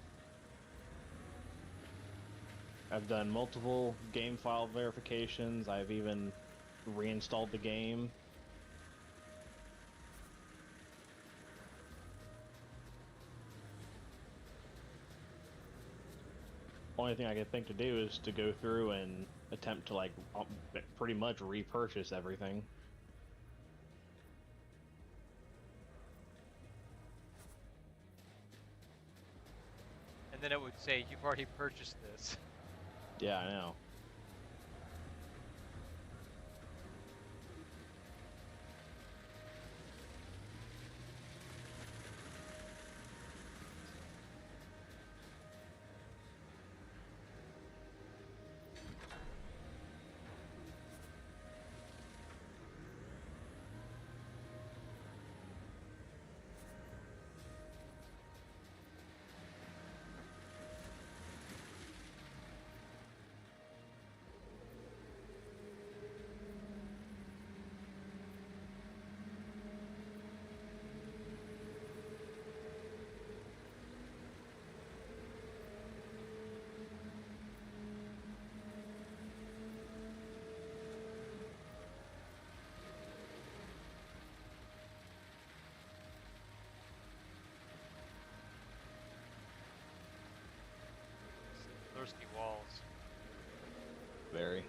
I've done multiple game file verifications. I've even reinstalled the game. Only thing I could think to do is to go through and attempt to like pretty much repurchase everything. And then it would say you've already purchased this. Yeah, I know. Thirsty walls. Very.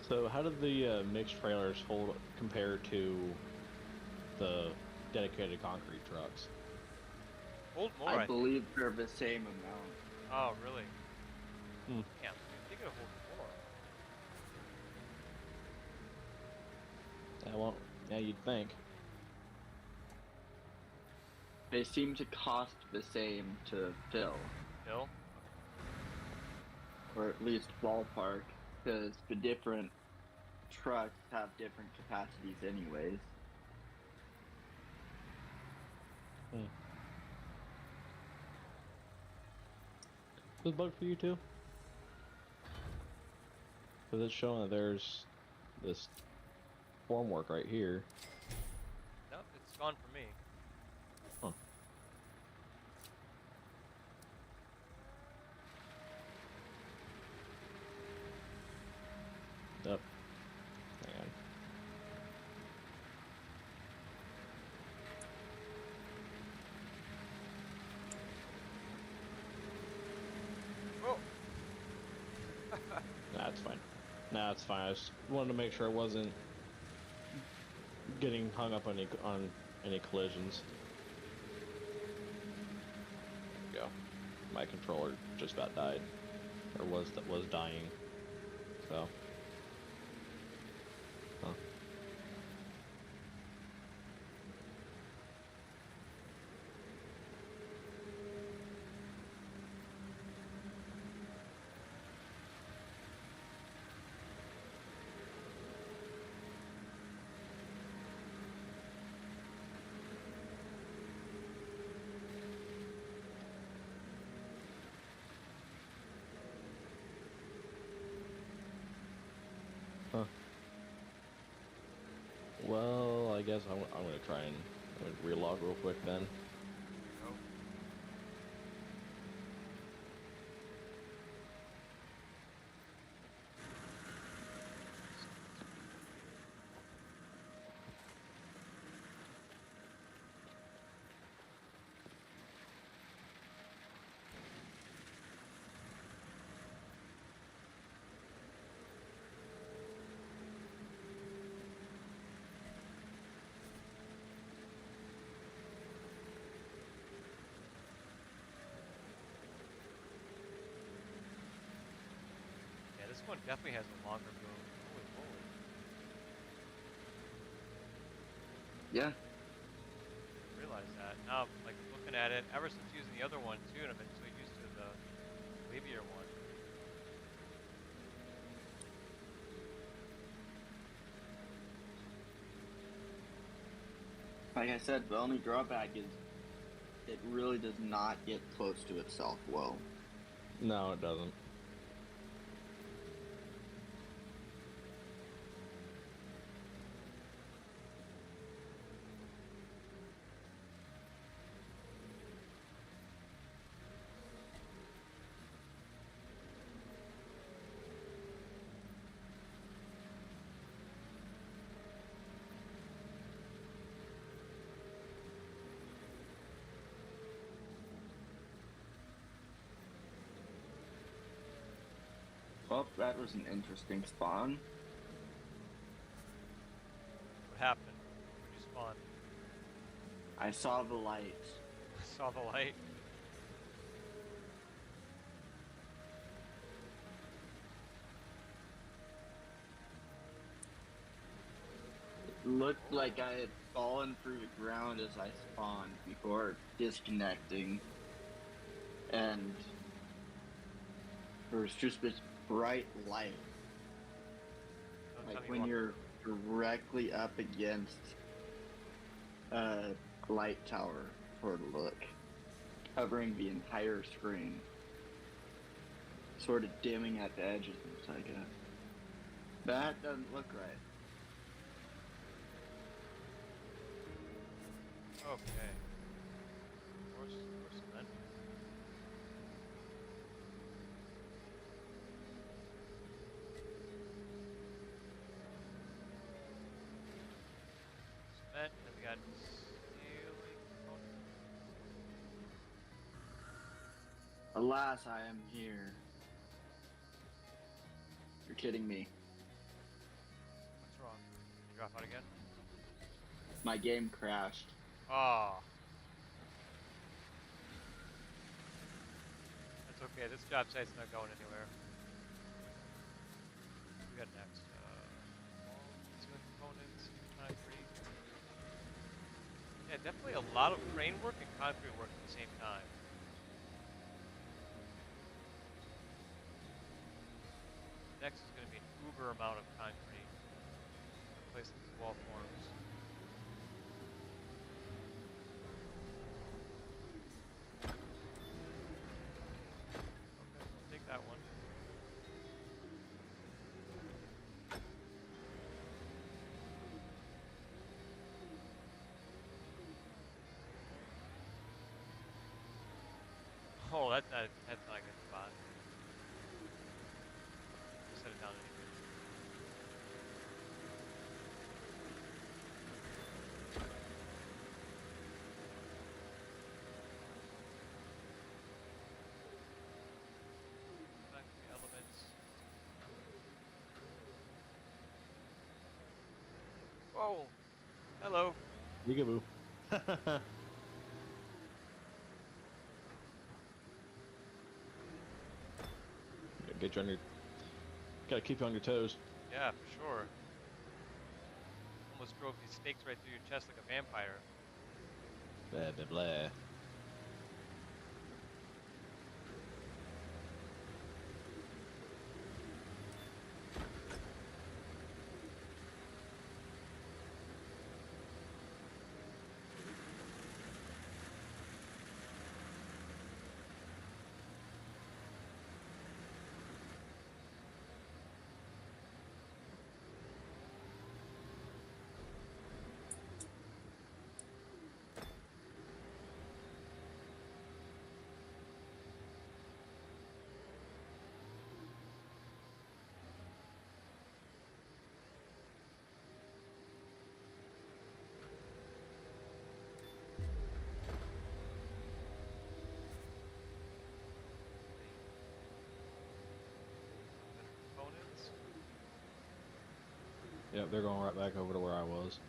So how did the mixed trailers hold compare to the dedicated concrete trucks? Hold more, I I think. believe they're the same amount. Oh, really? Hmm. Damn, I think it'll hold more. Yeah, well, yeah, you'd think. They seem to cost the same to fill, Bill? or at least ballpark, because the different trucks have different capacities anyways. This bug for you too? Because it's showing that there's this formwork right here. No, it's gone for me. Huh. Yep. Hang on. Oh! Nah, it's fine. Nah, it's fine. I just wanted to make sure I wasn't getting hung up on any collisions. There we go. My controller just about died, or was dying. So. Huh. Huh. Well, I guess I'm gonna try and relog real quick then. No. one definitely has a longer boom. Holy moly. Yeah. I realize that. Now I'm like looking at it ever since using the other one too, and I've been so used to the wavier one. Like I said, the only drawback is it really does not get close to itself well. No, it doesn't. Well, that was an interesting spawn. What happened? Where'd you spawn? I saw the light. Saw the light. It looked like I had fallen through the ground as I spawned before disconnecting. And there was just this bright light. Don't tell Like me when what- you're directly up against a light tower, sort of look. Covering the entire screen. Sort of dimming at the edges, it's like that doesn't look right. Okay. More cement. Cement, and we got stealing components. Alas, I am here. You're kidding me. What's wrong? Did you drop out again? My game crashed. Oh. That's okay. This job site's not going anywhere. What we got next? Ceiling components, concrete. Yeah, definitely a lot of crane work and concrete work at the same time. Next is going to be an uber amount of concrete. Replace these wall forms. Okay, I'll take that one. Oh, that's not a good spot. Set it down anyway. Concrete elements. Whoa! Hello. Peekaboo. Get you on your. Gotta keep you on your toes. Yeah, for sure. Almost drove these stakes right through your chest like a vampire. Blah blah blah. Better components. Yep, they're going right back over to where I was.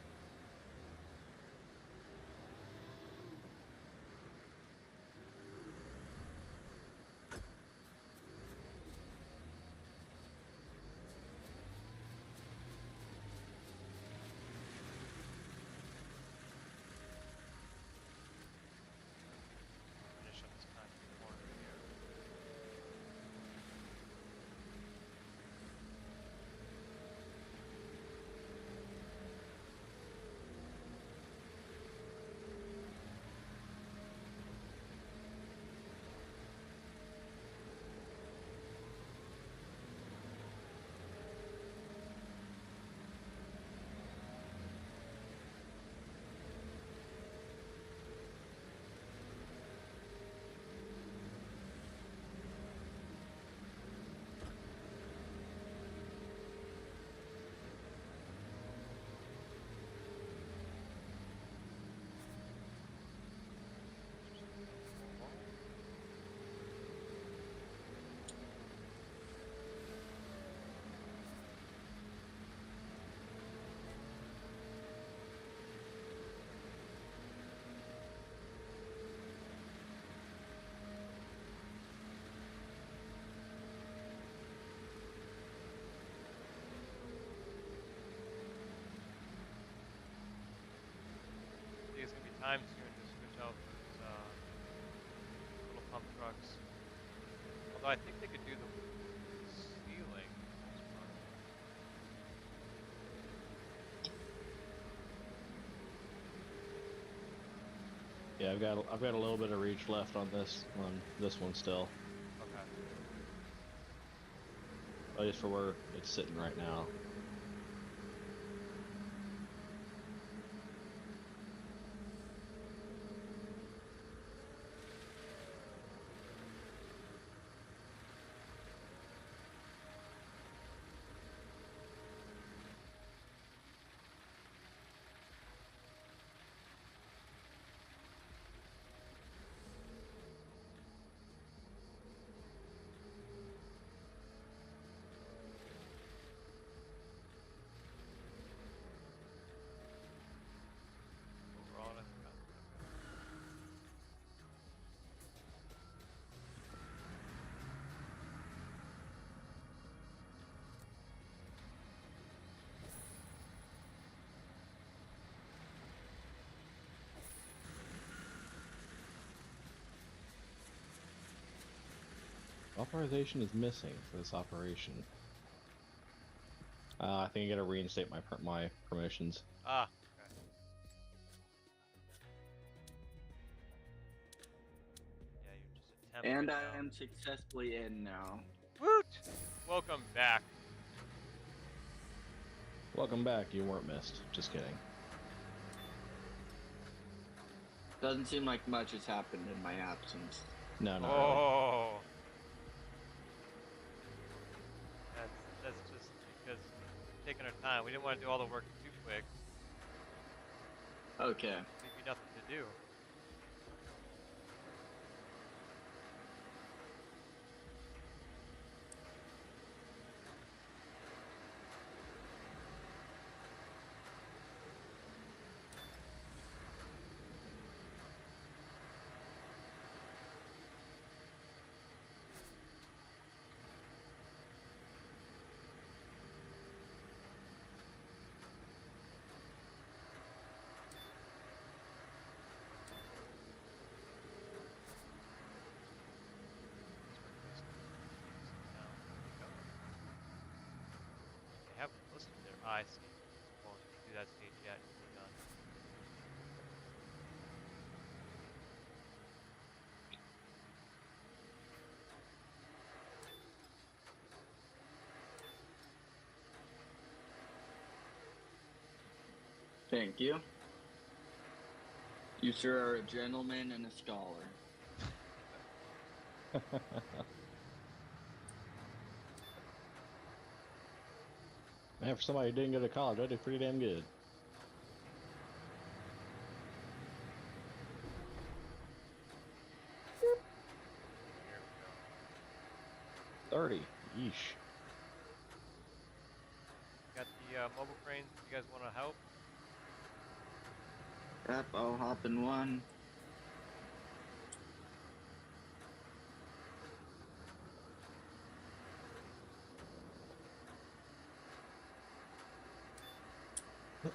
time soon to switch out those little pump trucks. Although I think they could do the ceiling for the most part. Yeah, I've got a little bit of reach left on this one still. Okay. At least for where it's sitting right now. Overall, I think that's okay. Authorization is missing for this operation. I think I gotta reinstate my permissions. Ah, okay. Yeah, you're just a temp And right I now. am successfully in now. Woot! Welcome back. Welcome back. You weren't missed. Just kidding. Doesn't seem like much has happened in my absence. No, not really. Oh. That's just because we're taking our time. We didn't want to do all the work too quick. Okay. Leave you nothing to do. They haven't listed their I see. Won't do that stage yet. We're done. Thank you. You, sir, are a gentleman and a scholar. Man, for somebody who didn't go to college, I did pretty damn good. Here we go. 30. Yeesh. Got the mobile cranes. If you guys want to help? Yep, I'll hop in one.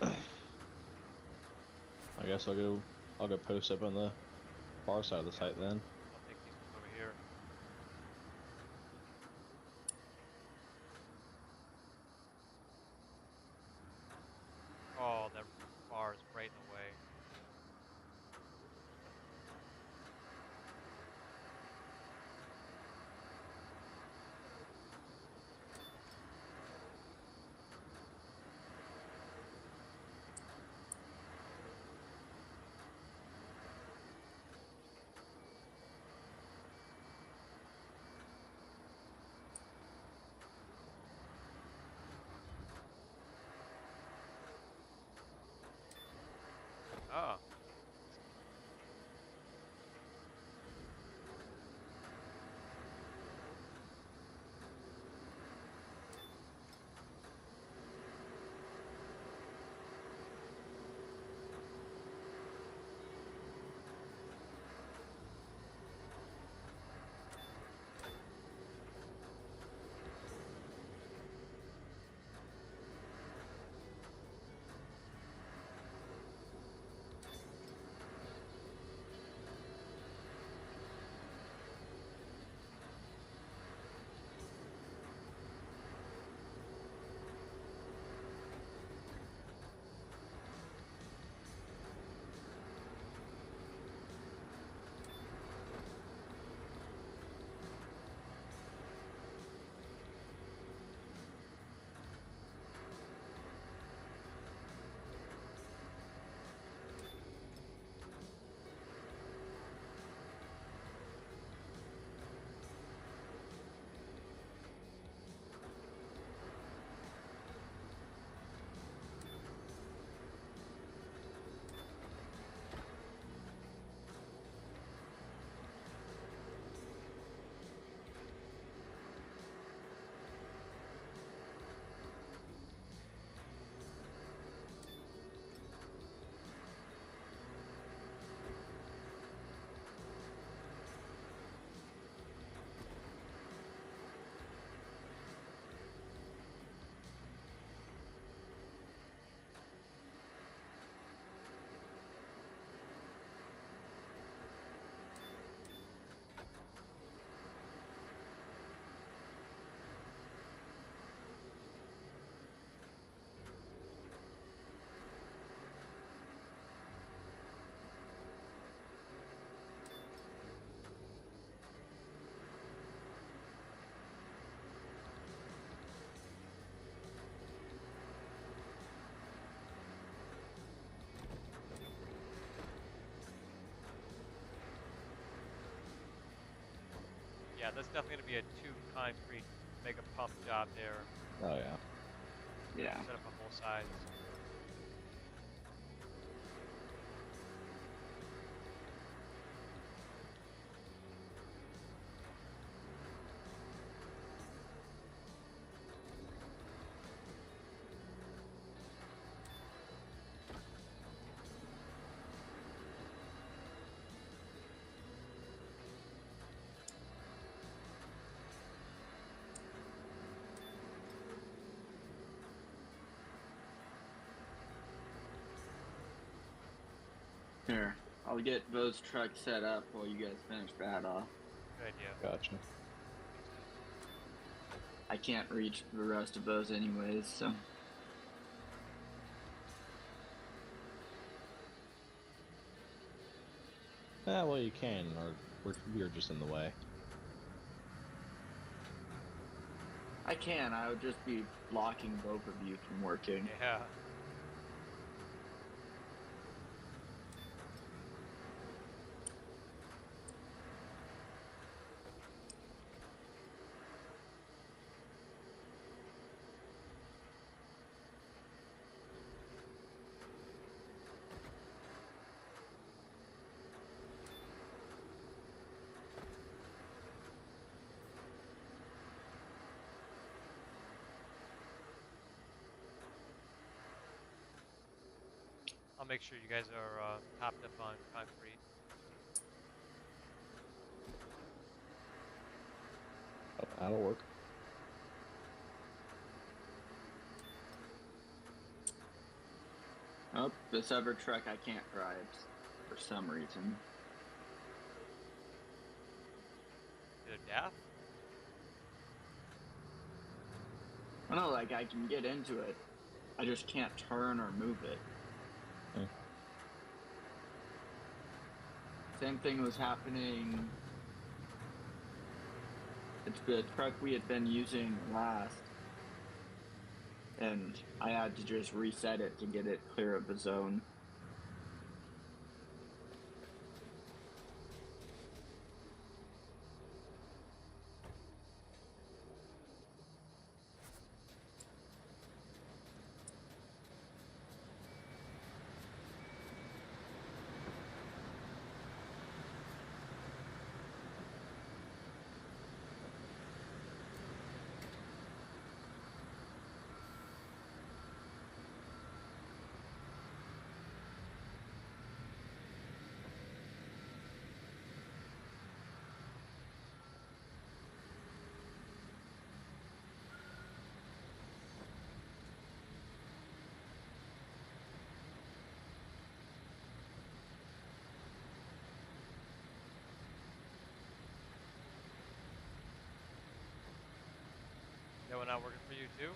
I guess I'll go post up on the far side of the site then. I'll take these ones over here. Oh, that bar is right in the way. Yeah, that's definitely going to be a 2 concrete mega pump job there. Oh yeah. Yeah. Set up on both sides. Here, I'll get those trucks set up while you guys finish that off. Good idea. Gotcha. Makes sense. I can't reach the rest of those anyways, so. Well, you can, or we're just in the way. I can, I would just be blocking both of you from working. Yeah. I'll make sure you guys are topped up on concrete. Oh, that'll work. Oh, this other truck I can't drive for some reason. Either DAF? I know, like, I can get into it. I just can't turn or move it. Hmm. Same thing was happening. It's the truck we had been using last. And I had to just reset it to get it clear of the zone. That one not working for you too?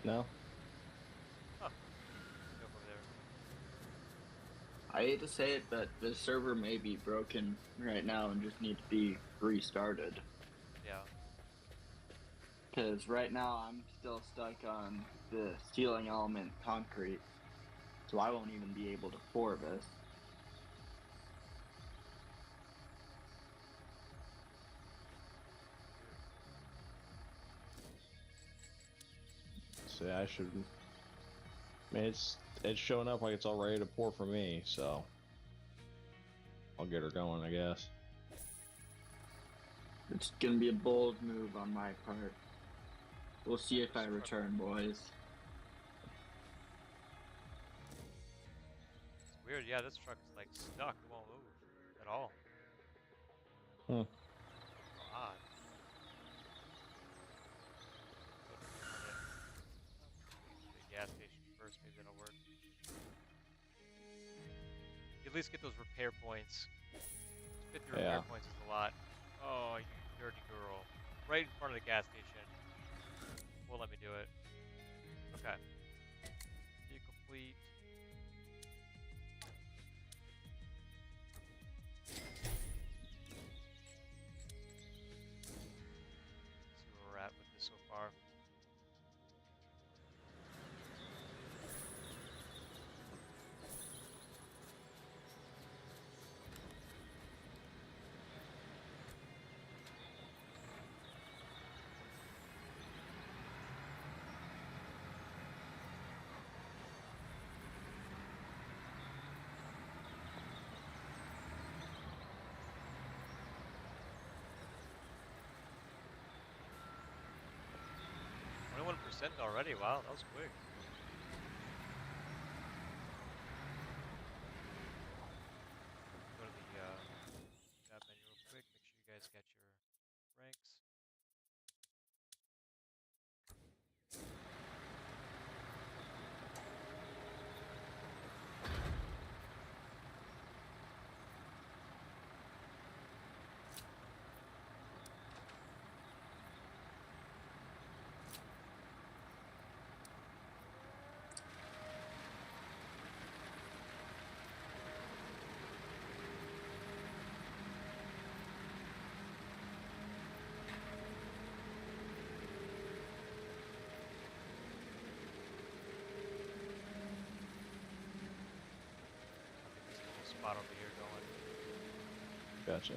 No. Huh. Go over there. I hate to say it, but the server may be broken right now and just need to be restarted. Yeah. Because right now I'm still stuck on the ceiling element concrete, so I won't even be able to pour this. So I should. I mean, it's showing up like it's all ready to pour for me, so I'll get her going, I guess. It's gonna be a bold move on my part. We'll see if I return, boys. It's weird. Yeah, this truck is like stuck. It won't move at all. Hmm. Odd. Go to the gas station first. Maybe that'll work. You at least get those repair points. 50 repair Yeah. points is a lot. Oh, you dirty girl. Right in front of the gas station. Won't let me do it. Okay. Vehicle fleet. See where we're at with this so far. 100% already. Wow, that was quick. Go to the job menu real quick. Make sure you guys got your ranks. I'll get this little spot over here going. Gotcha.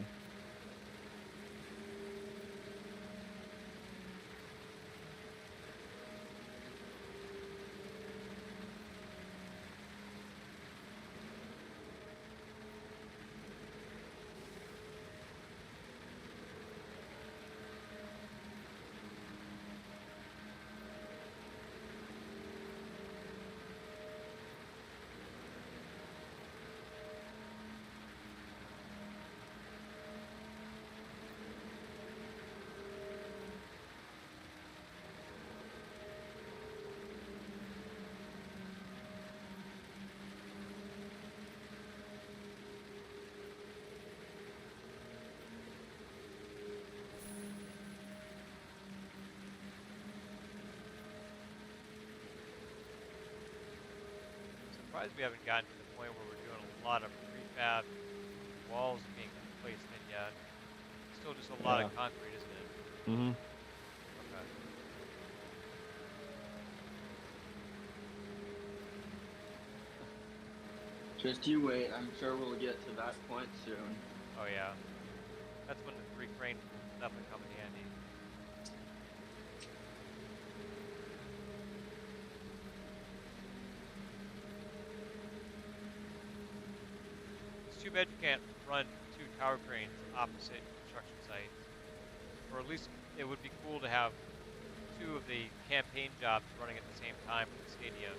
Surprised we haven't gotten to the point where we're doing a lot of prefab walls being placed in yet. Still just a lot of concrete, isn't it? Mm-hmm. Okay. Just you wait. I'm sure we'll get to that point soon. Oh yeah. That's when the 3 crane will definitely come in handy. It's too bad you can't run 2 tower cranes opposite construction sites. Or at least it would be cool to have 2 of the campaign jobs running at the same time for the stadium.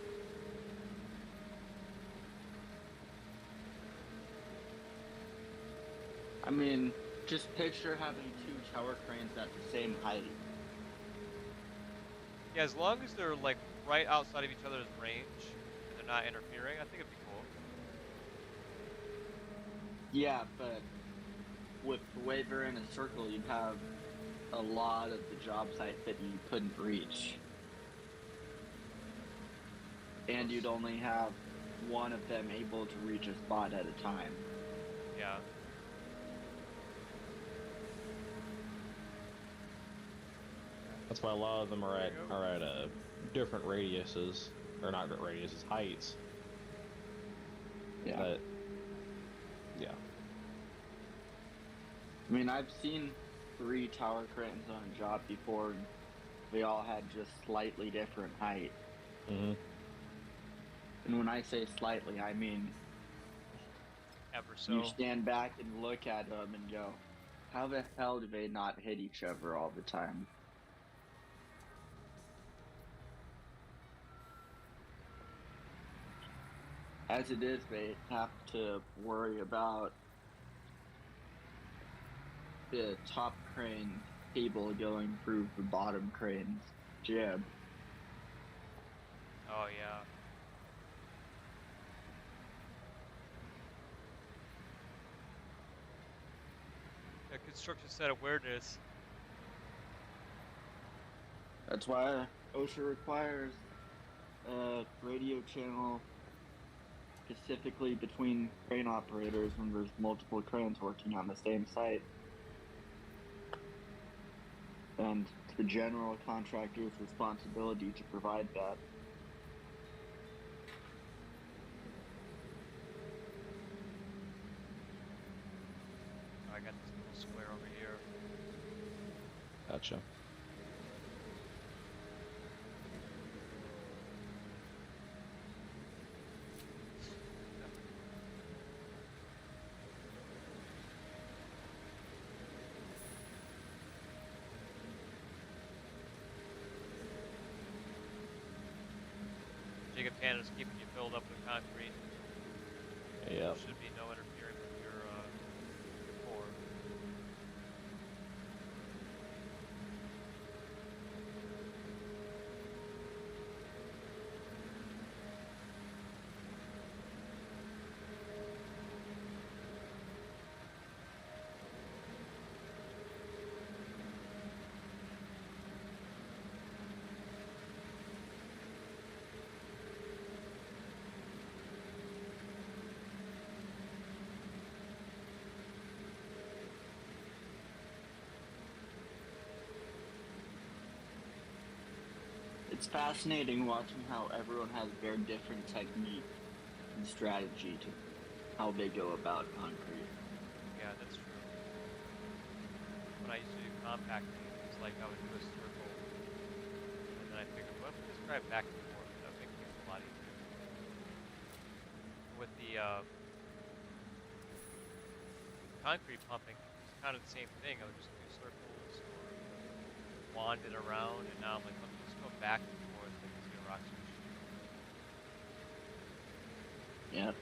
I mean, just picture having 2 tower cranes at the same height. Yeah, as long as they're like right outside of each other's range and they're not interfering, I think it'd be cool. Yeah, but with the way they're in a circle, you'd have a lot of the job site that you couldn't reach. And you'd only have one of them able to reach a spot at a time. Yeah. That's why a lot of them are at different radiuses, or not radiuses, heights. Yeah. But yeah. I mean, I've seen 3 tower cranes on a job before, and they all had just slightly different height. Mm-hmm. And when I say slightly, I mean Ever so. you stand back and look at them and go, how the hell do they not hit each other all the time? As it is, they have to worry about the top crane cable going through the bottom crane's jib. Oh yeah. Yeah, construction site awareness. That's why OSHA requires a radio channel specifically between crane operators when there's multiple cranes working on the same site. And it's the general contractor's responsibility to provide that. I got this little square over here. Gotcha. Tanner's keeping you filled up with concrete. Yep. There should be no interfering with your core. It's fascinating watching how everyone has their different technique and strategy to how they go about concrete. Yeah, that's true. When I used to do compacting, it's like I would do a circle, and then I figured, well, if we just drive back and forth, that would make things a lot easier. With the concrete pumping, it's kind of the same thing. I would just do circles or wand it around, and now I'm like, let me just go back and forth like a Xerox machine. Yep.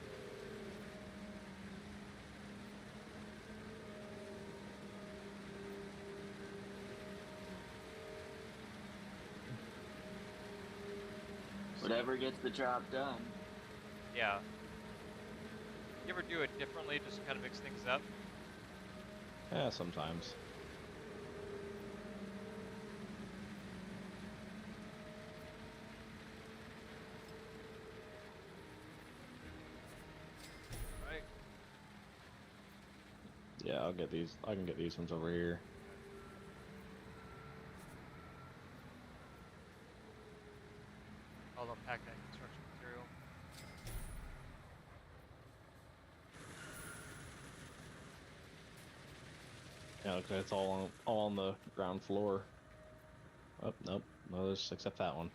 Whatever gets the job done. Yeah. You ever do it differently, just to kind of mix things up? Yeah, sometimes. Right. Yeah, I'll get these. I can get these ones over here. I'll unpack that construction material. Yeah, okay, it's all on the ground floor. Oh, nope. No, there's except that one.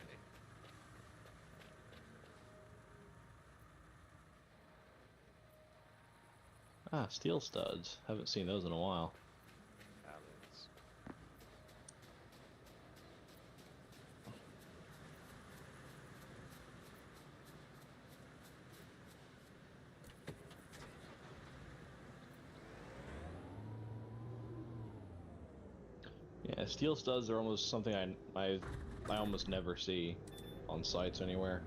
Okay. Ah, steel studs. Haven't seen those in a while. Pallets. Yeah, steel studs are almost something I almost never see on sites anywhere.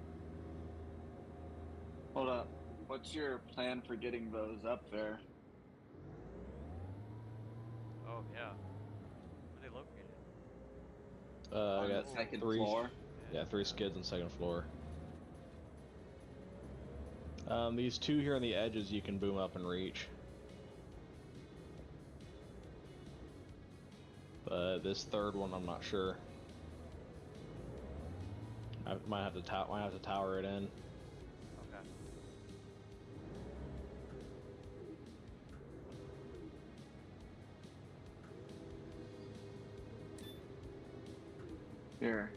Hold up. What's your plan for getting those up there? Oh, yeah. Where are they located? I On the got second three. floor? Yeah, three skids on second floor. These two here on the edges you can boom up and reach. But this third one, I'm not sure. I might have to tower it in. Okay. Here.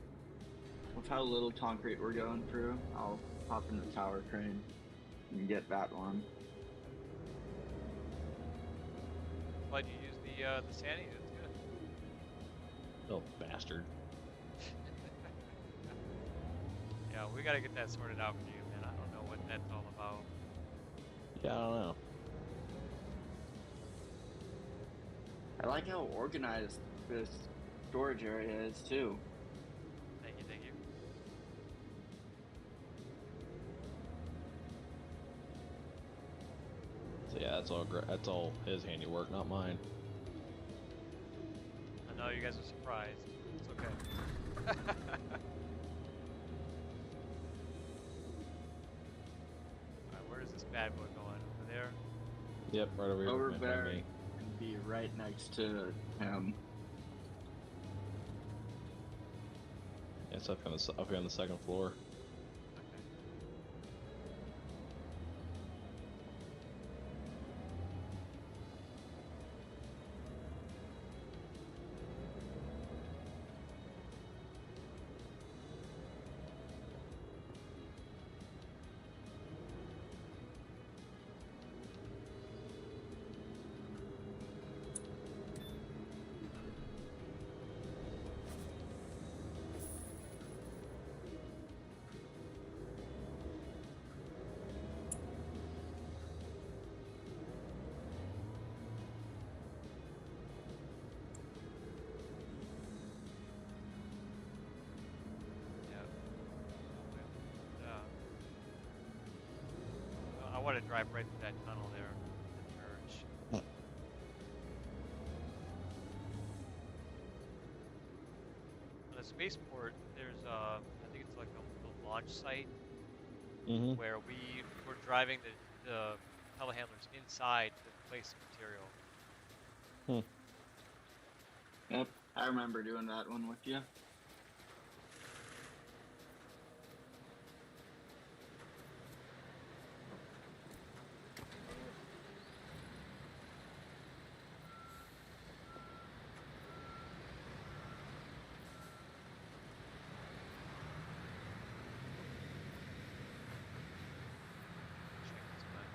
With how little concrete we're going through, I'll hop in the tower crane and get that one. Glad you used the Sandy. That's good. Oh, bastard. Yeah, we gotta get that sorted out for you, man. I don't know what that's all about. Yeah, I don't know. I like how organized this storage area is too. Thank you, thank you. So yeah, that's all his handiwork, not mine. I know you guys are surprised. It's okay. Alright, where is this bad boy going? Over there? Yep, right over here. Over right by there me. and be right next to him. It's up here on the second floor. Okay. want to drive right through that tunnel there and merge. On a spaceport, there's I think it's like the launch site Mm-hmm. where we're driving the telehandlers inside to place the material. Yep, I remember doing that one with you. Check this guy.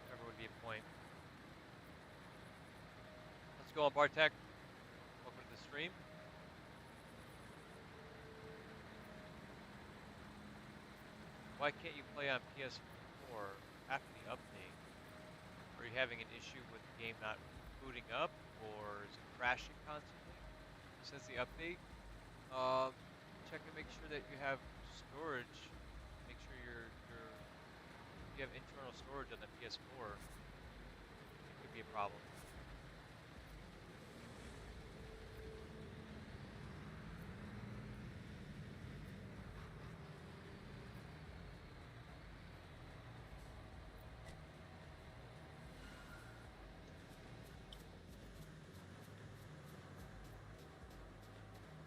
Whatever would be a point. Let's go on Bartek. Welcome to the stream. Why can't you play on PS4 after the update? Are you having an issue with the game not booting up, or is it crashing constantly since the update? Um, Check and make sure that you have storage. Make sure you have internal storage on the PS4. It could be a problem.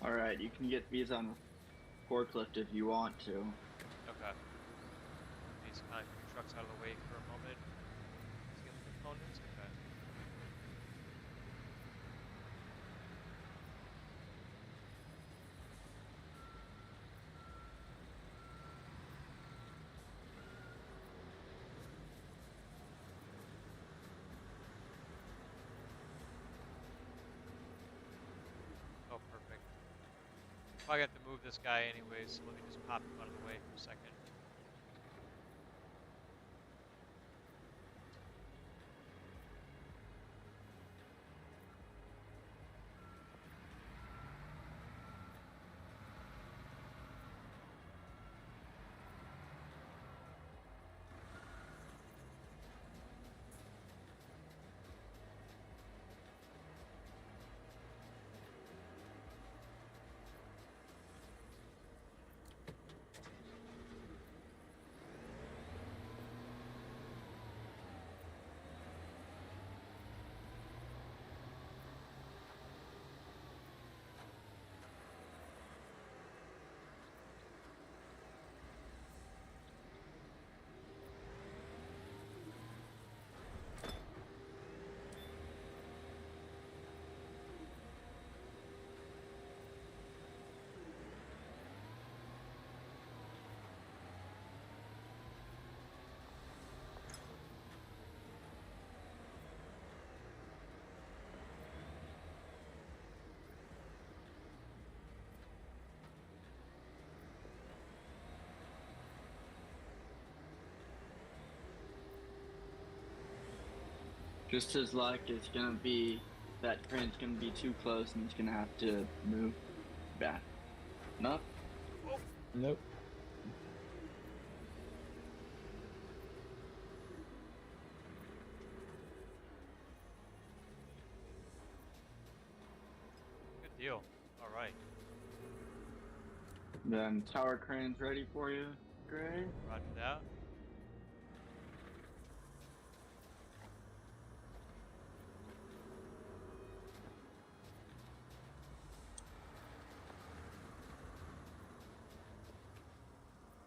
All right, you can get these on forklift if you want to. Okay. These concrete trucks out of the way for a moment. Let's get the components. Okay. Oh, perfect. Probably have to move this guy anyways, so let me just pop him out of the way for a second. Just his luck is gonna be that crane's gonna be too close and it's gonna have to move back. Nope. Nope. Good deal. All right. Then tower crane's ready for you, Gray. Roger that.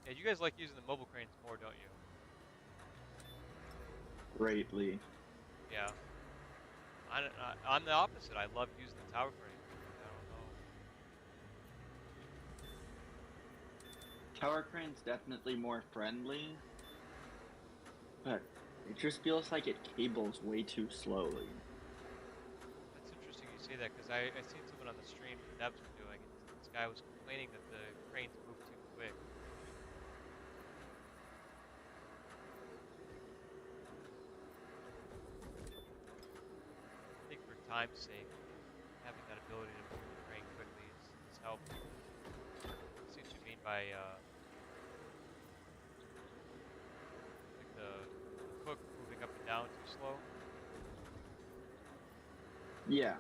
Yeah, you guys like using the mobile cranes more, don't you? Greatly. Yeah. I'm the opposite. I love using the tower crane. I don't know. Tower crane's definitely more friendly, but it just feels like it cables way too slowly. That's interesting you say that because I seen someone on the stream the devs were doing, and this guy was complaining that the cranes move too quick. I think for time's sake, having that ability to move the crane quickly is helpful. See what you mean by like the hook moving up and down too slow. Yeah.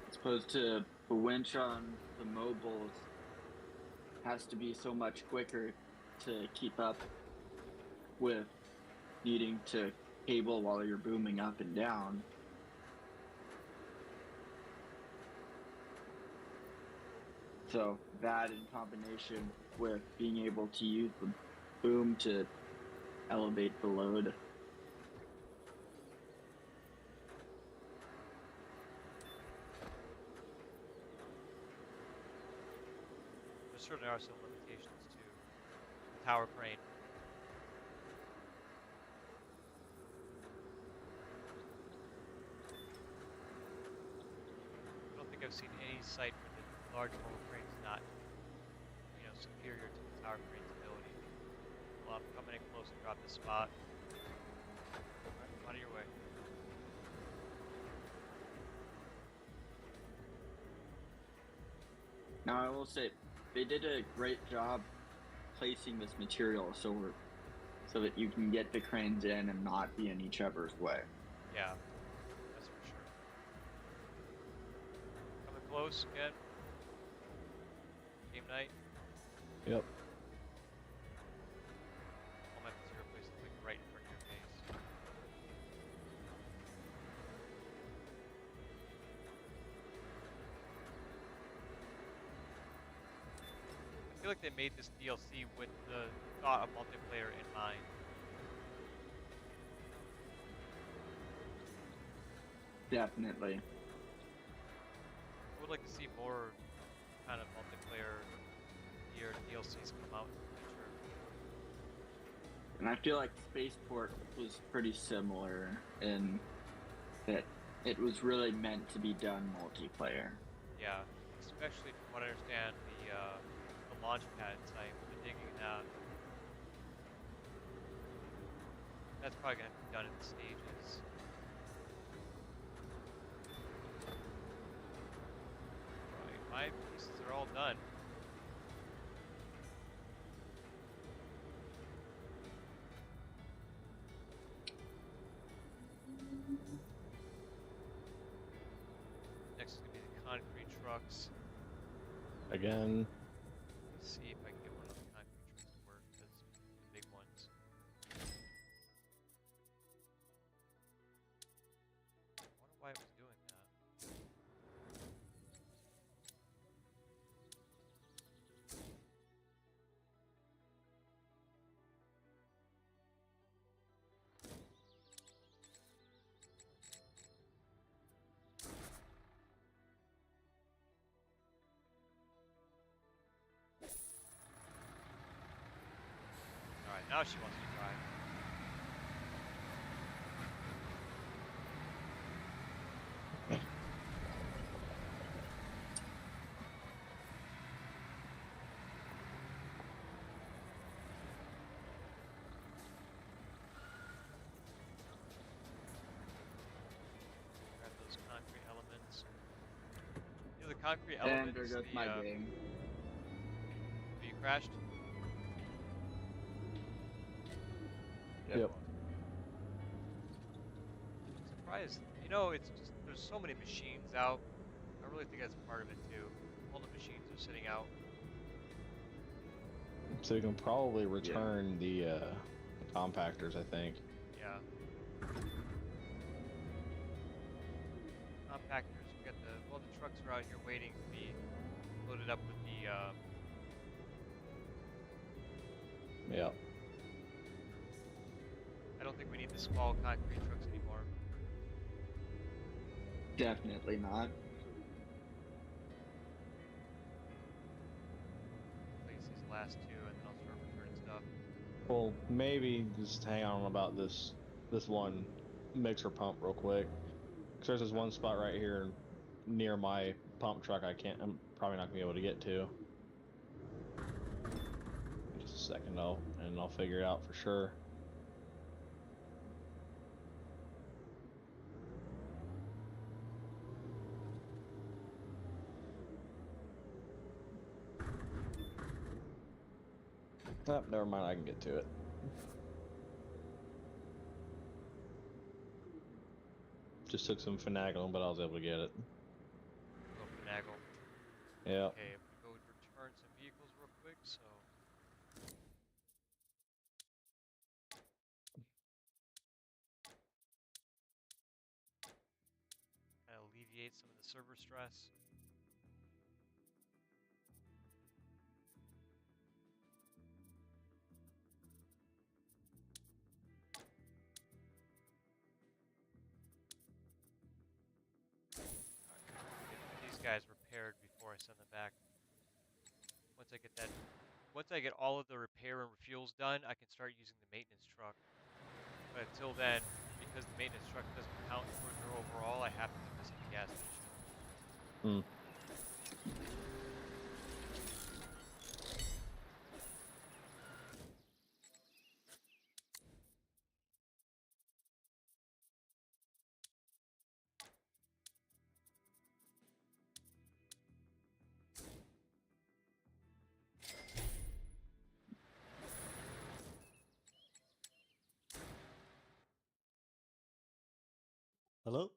As opposed to the winch on the mobiles has to be so much quicker to keep up with needing to cable while you're booming up and down. So that in combination with being able to use the boom to elevate the load. There certainly are some limitations to the tower crane. I don't think I've seen any site where the large mobile crane is not, superior to the tower crane's ability. Well, I'm coming in close and drop this spot. Alright, out of your way. Now I will say they did a great job placing this material so that you can get the cranes in and not be in each other's way. Yeah, that's for sure. Coming close again. Game night. Yep. All my material places like right in front of your face. I feel like they made this DLC with the thought of multiplayer in mind. Definitely. I would like to see more kind of multiplayer gear DLCs come out in the future. And I feel like Spaceport was pretty similar in that it was really meant to be done multiplayer. Yeah, especially from what I understand, the launch pad site, the digging that. That's probably gonna be done in stages. Right, my pieces are all done. Next is gonna be the concrete trucks. Again. Let's see if I can get one of the concrete trucks to work. That's the big ones. I wonder why it was doing that. Alright, now she wants to drive. concrete And elements, there goes my game. you crashed? Yep. Surprised. You know, it's just there's so many machines out. I really think that's part of it too. All the machines are sitting out. So you can probably return the compactors, I think. Yeah. Compactors. We got the trucks are out here waiting to be loaded up with the. Yeah. I don't think we need the small concrete trucks anymore. Definitely not. Place these last two, and then I'll start returning stuff. Well, maybe just hang on about this one mixer pump real quick. Cause there's this one spot right here near my pump truck I'm probably not gonna be able to get to. Just a second though, and I'll figure it out for sure. Oh, never mind, I can get to it. Just took some finagling, but I was able to get it. Little finagle. Yeah. Okay, I'm gonna go return some vehicles real quick. So. Kind of alleviate some of the server stress. Get these guys repaired before I send them back. Once I get all of the repair and refuels done, I can start using the maintenance truck. But until then, because the maintenance truck doesn't count towards their overall, I have to put this in the gas station. Hello?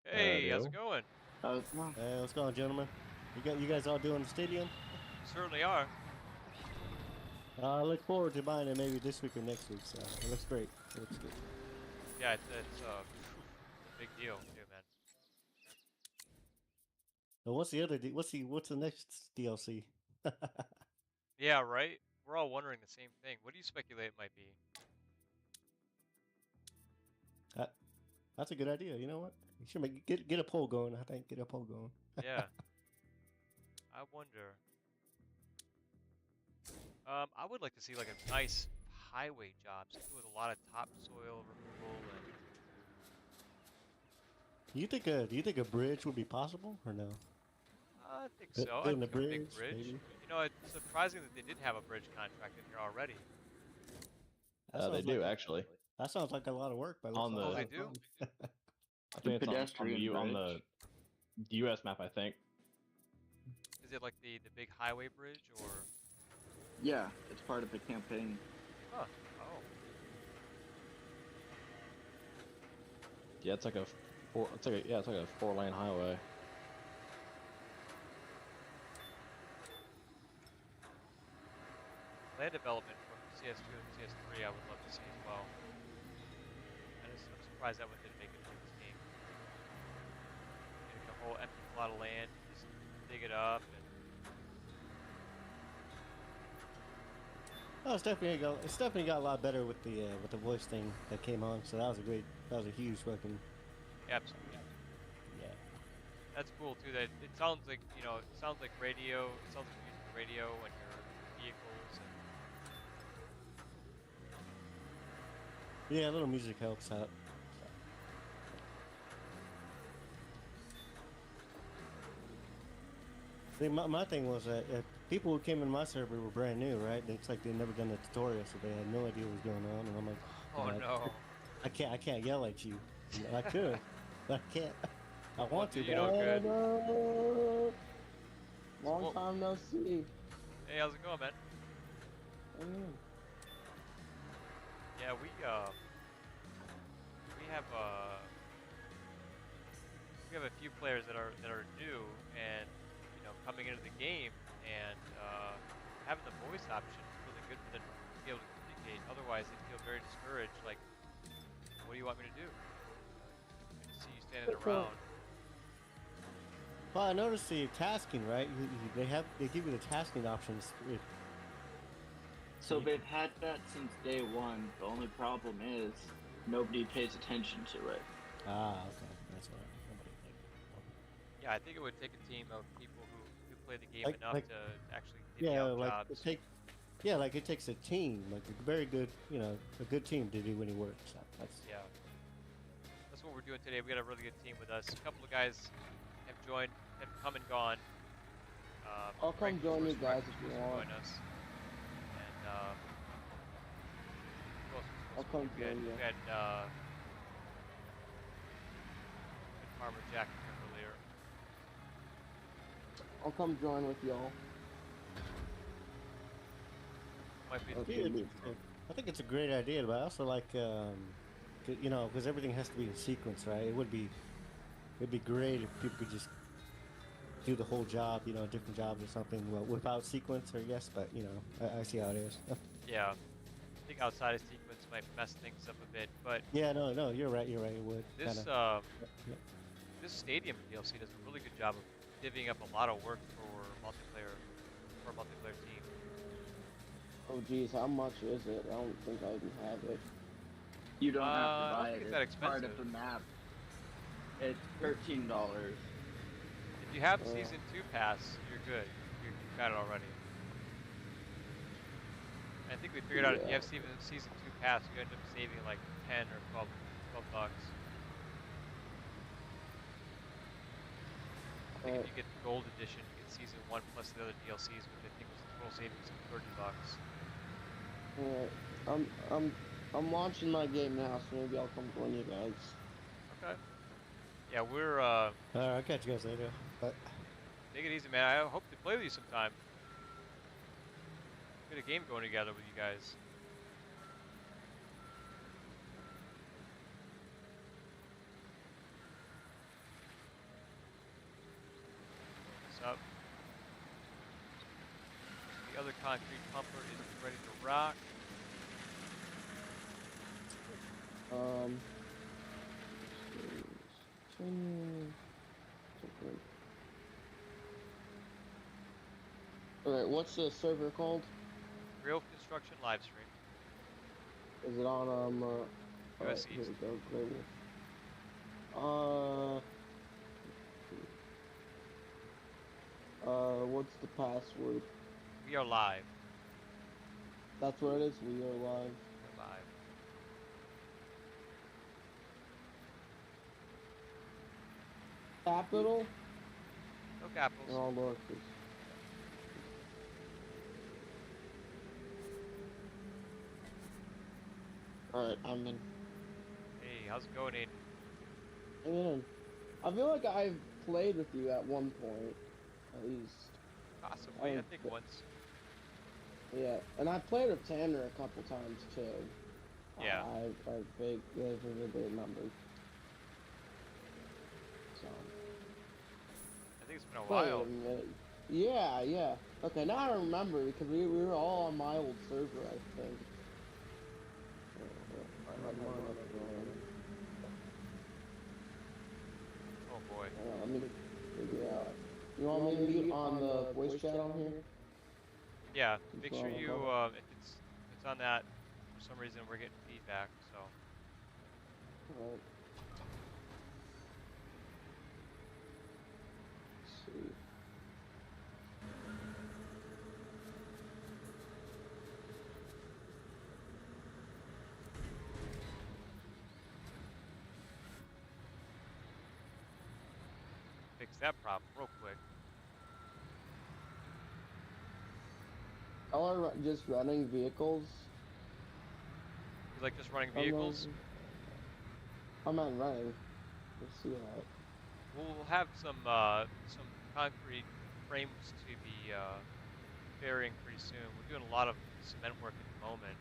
Hey, how's Hello. it going? Hey, what's going on, gentlemen? You guys all doing the stadium? Certainly are. I look forward to buying it maybe this week or next week. So it looks great. It looks good. Yeah, it's a big deal too, man. But what's the other? What's the next DLC? Yeah, right? We're all wondering the same thing. What do you speculate it might be? That's a good idea. You know what? You should get a poll going. I think get a poll going. Yeah. I wonder. I would like to see like a nice highway job, something with a lot of topsoil removal and. Do you think a bridge would be possible or no? I think so. I Building a think a big bridge, bridge. maybe. You know, it's surprising that they did have a bridge contract in here already. They do actually. That sounds like a lot of work, but On looks like the- a lot they of do? fun. I think it's pedestrian on bridge. the U.S. map, I think. Is it like the big highway bridge or? Yeah, it's part of the campaign. Huh. Oh. Yeah, it's like a four-lane highway. Land development from CS2 and CS3 I would love to see as well. I'm surprised that one didn't make it into this game. Getting a whole empty plot of land, just dig it up and Oh, it's definitely got a lot better with the voice thing that came on. So that was a huge weapon. absolutely. Yeah. That's cool too. That it sounds like it sounds like radio. It sounds like you're using radio when you're in vehicles. And Yeah, a little music helps out. See, my thing was that people who came in my server were brand new, right? It's like they'd never done a tutorial, so they had no idea what was going on. And I'm like, oh no, I can't yell at you. I could, but I can't. I want to. You know, good. Long Well, time no see. hey, how's it going, man? Mm. Yeah, we have we have a few players that are new and coming into the game, and having the voice option is really good for them to be able to communicate. Otherwise, they feel very discouraged. Like, what do you want me to do? I just see you standing So, around. Well, I noticed the tasking, right? They give you the tasking options. So they've had that since day one. The only problem is nobody pays attention to it. Okay, that's all right. Yeah, I think it would take a team of people who play the game Like, enough like, to actually divvy yeah, out like jobs. like it takes a team, like a very good, a good team to do any work. So Yeah, that's what we're doing today. We got a really good team with us. A couple of guys have joined, have come and gone. I'll come join you guys if you supposed to want. join us. And who else was I'll supposed to come be? join you. We had Farmer Jack here earlier. I'll come join with y'all. Might be. I think it's a great idea, but I also like, because everything has to be in sequence, right? It'd be great if people could just do the whole job, different jobs or something, well, without sequence, or yes, but I see how it is. Yeah, I think outside of sequence might mess things up a bit, but Yeah, no, you're right, it would. this Kinda, yeah. this stadium DLC does a really good job of divvying up a lot of work for a multiplayer team. Oh geez, how much is it? I don't think I even have it. You don't have to I don't buy think it. it's that It's part of expensive. the map. It's $13. If you have Season 2 Pass, you're good. You've got it already. I think we figured out if you have Season 2 Pass, you end up saving like 10 or 12 bucks. I think if you get the Gold Edition, you get Season 1 plus the other DLCs, which I think was a total savings of 30 bucks. I'm launching my game now, so maybe I'll come join you guys. Okay. Yeah, we're I'll catch you guys later. But take it easy, man. I hope to play with you sometime. Get a game going together with you guys. What's up? The other concrete pumper is ready to rock. Alright, what's the server called? Real Construction Livestream. Is it on US here East. we go, global. What's the password? We are live. That's what it is. We are live. We're live. Capital No capitals. and all lowercase. Alright, I'm in. Hey, how's it going, Aiden? I'm in. I feel like I've played with you at one point, at least. Possibly, I think once. Yeah, and I played with Tanner a couple times too. Yeah. I vividly remember. So. I think it's been a Wait while. a minute. Yeah. Okay, now I remember because we were all on my old server, I think. Oh boy. Let me figure out. You want me to mute on the voice chat on here? Yeah, make sure you if it's on that, for some reason we're getting feedback, so Alright. Let's see. fix that problem real quick. Y'all are just running vehicles? You like just running vehicles? I'm not running. Let's see that. We'll have some concrete frames to be burying pretty soon. We're doing a lot of cement work at the moment.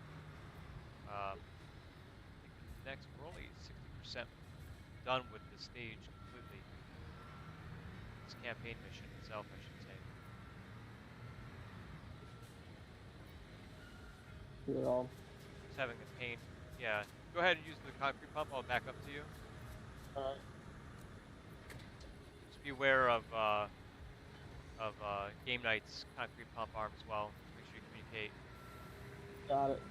I think the next we're only 60% done with the stage completely. This campaign mission itself, I should say. You know. Just having a pain. Yeah. Go ahead and use the concrete pump. I'll back up to you. Alright. Just be aware of Game Night's concrete pump arm as well. Make sure you communicate. Got it.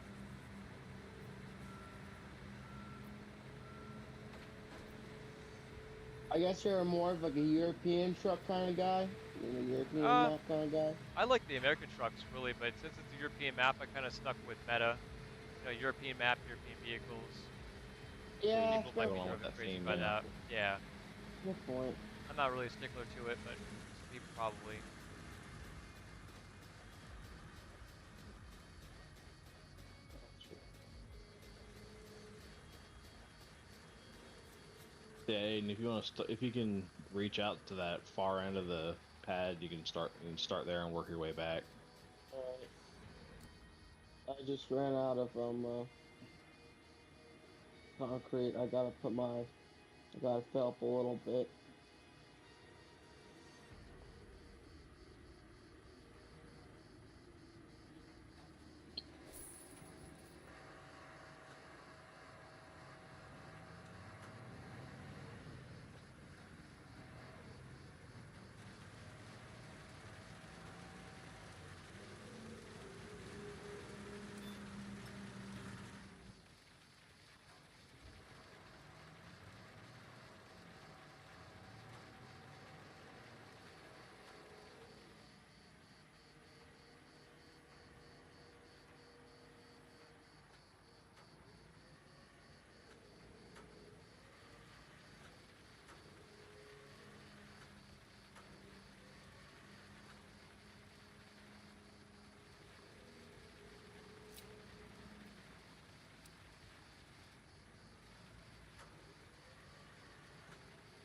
I guess you're more of like a European truck kind of guy, a European map kind of guy. I like the American trucks really, but since it's a European map, I kind of stuck with meta. You know, European map, European vehicles. Yeah, People might be with driven that crazy theme, by yeah. that. Yeah. Good point. I'm not really a stickler to it, but some people probably. Yeah, and if you want to, if you can reach out to that far end of the pad, you can start there and work your way back. Alright. I just ran out of concrete. I gotta fill up a little bit.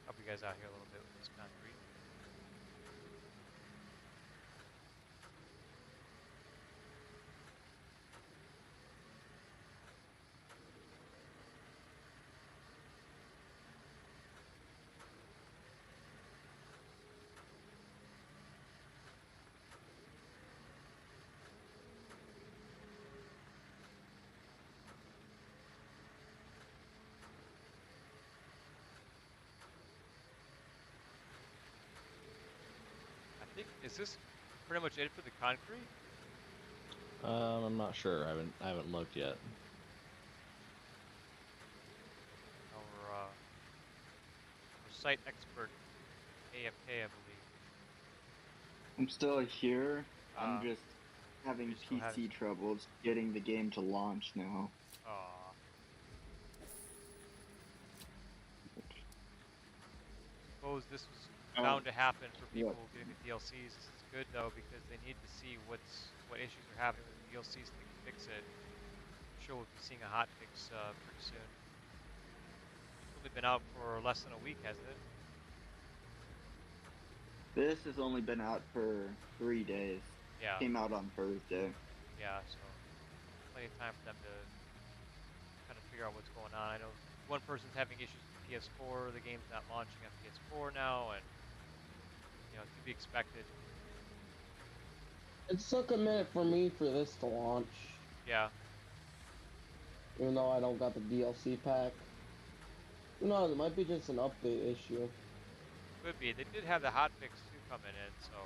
Help you guys out here a little bit with this concrete. I think is this pretty much it for the concrete? I'm not sure. I haven't looked yet. Our site expert AFK, I believe. I'm still here. I'm Ah. just having You're still PC having- troubles getting the game to launch now. Aw. Suppose this was bound to happen for people getting the DLCs. This is good though because they need to see what issues are happening with the DLCs so they can fix it. I'm sure we'll be seeing a hot fix pretty soon. It's only been out for less than a week, hasn't it? This has only been out for 3 days. Yeah. Came out on Thursday. Yeah, so plenty of time for them to kind of figure out what's going on. I know one person's having issues with PS4. The game's not launching on PS4 now, and you know, to be expected. It took a minute for me for this to launch. Yeah. Even though I don't got the DLC pack. Who knows, it might be just an update issue. Could be. They did have the hotfix too coming in, so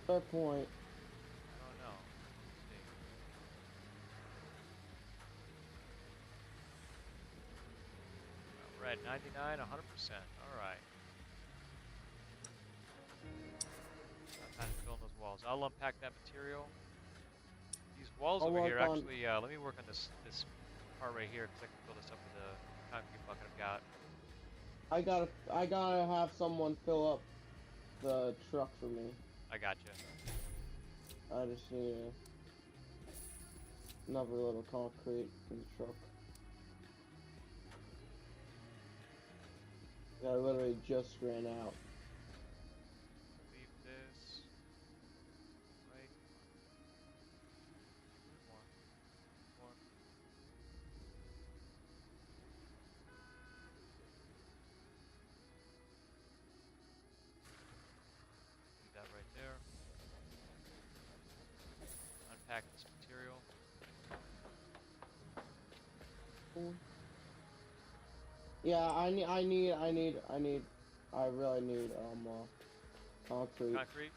Fair point. I don't know. Let's see. We're at 99, 100%. All right. Time to fill in those walls. I'll unpack that material. These walls I'll over here work on- actually. Let me work on this part right here because I can fill this up with the concrete bucket I've got. I gotta have someone fill up the truck for me. I got you. I just need another little concrete in the truck. I literally just ran out. Leave this. Yeah, I really need concrete. Concrete?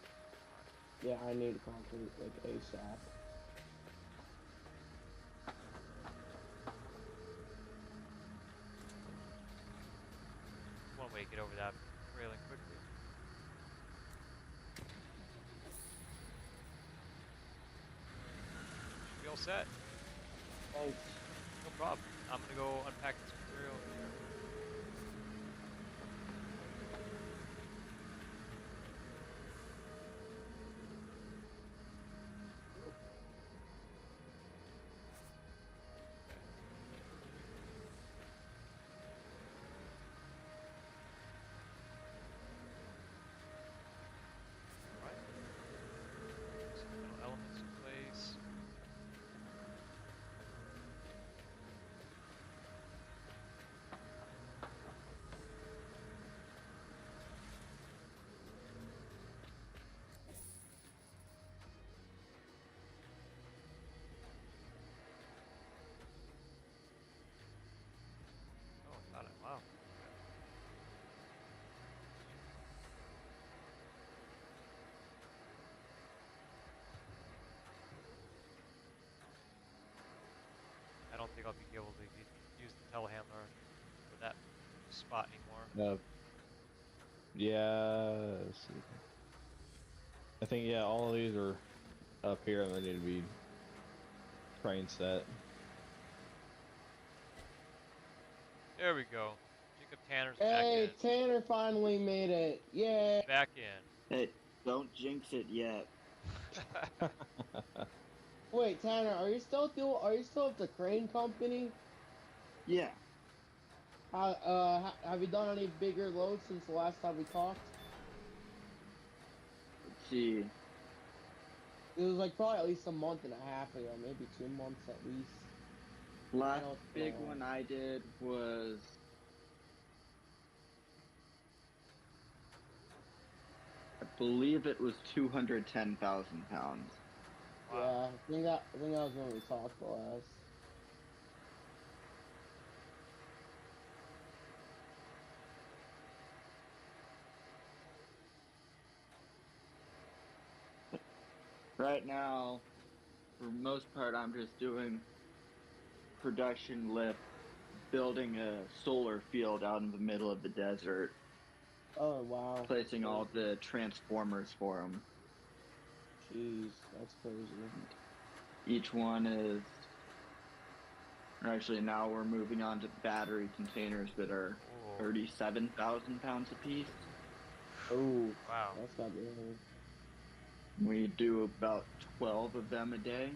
Yeah, I need concrete like ASAP. One way to get over that railing quickly. Should be all set. Thanks. No problem. I'm gonna go unpack this material here. Alright. Some metal elements in place. Oh, got it. Wow. Okay. I don't think I'll be able to use the telehandler for that spot anymore. Yeah. Let's see. I think yeah, all of these are up here and they need to be crane set. There we go. Jacob Tanner's back Hey, in. Tanner finally made it. Yeah. Back in. Hey, don't jinx it yet. Wait, Tanner, are you still at the crane company? Yeah. Have you done any bigger loads since the last time we talked? Let's see. It was like probably at least a month and a half ago, maybe 2 months at least. Last know it's big been a one I did was I believe it was 210,000 pounds. Wow. Yeah, I think that was when we talked the last. Right now, for most part, I'm just doing production lift, building a solar field out in the middle of the desert, Oh wow. placing all the transformers for them. Jeez, that's crazy. Each one is, or actually now we're moving on to battery containers that are Oh. 37,000 pounds apiece. Oh, Wow. that's gotta be heavy. We do about 12 of them a day.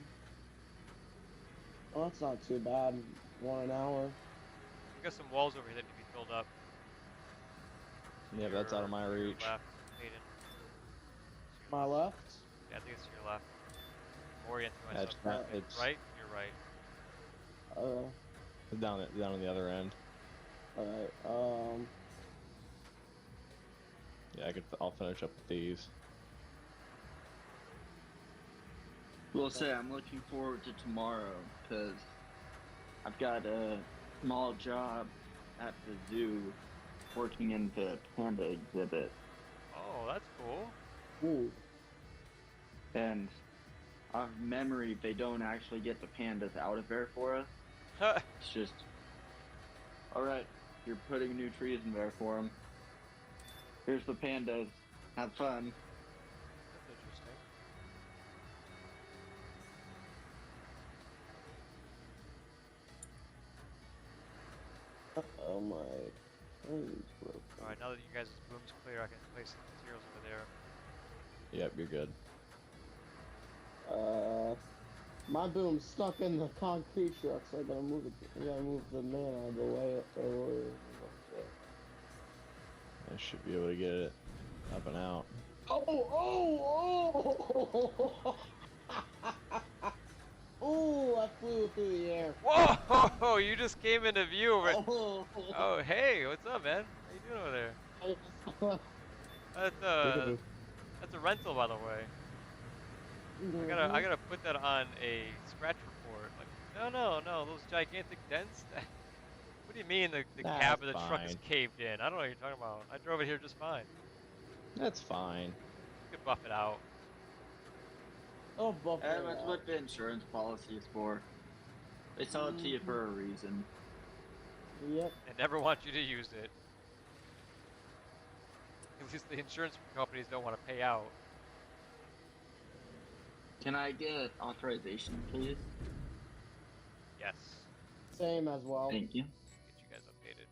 Oh, that's not too bad. 1 an hour. We got some walls over here that need to be filled up. Yeah, that's out of my To your reach. left, Hayden. To your My left? Yeah, I think it's to your left. Orient to That's myself. not, Perfect. it's Right? You're right. down on the other end. Alright, Yeah, I'll finish up with these. Will say I'm looking forward to tomorrow because I've got a small job at the zoo working in the panda exhibit, Oh, that's cool. ooh. and out of memory they don't actually get the pandas out of there for us. It's just, all right, you're putting new trees in there for them. Here's the pandas. Have fun. That's interesting. Oh my. Please, bro. Alright, now that you guys' boom's clear, I can place some materials over there. Yep, you're good. My boom's stuck in the concrete truck, so I gotta move it. I gotta move the man out of the way. I should be able to get it up and out. Oh! Ooh, I flew through the air. Whoa! You just came into view over. Oh, Oh, hey, what's up, man? How you doing over there? That's a rental, by the way. I gotta put that on a scratch report. Like, No, those gigantic dents. What do you mean the Nah, cab that's of the truck is fine. caved in? I don't know what you're talking about. I drove it here just fine. That's fine. You could buff it out. Oh, buffer And it that's out. what the insurance policy is for. They sell it to you for a reason. Yep. They never want you to use it. At least the insurance companies don't want to pay out. Can I get authorization, please? Yes. Same as well. Thank you. Get you guys updated.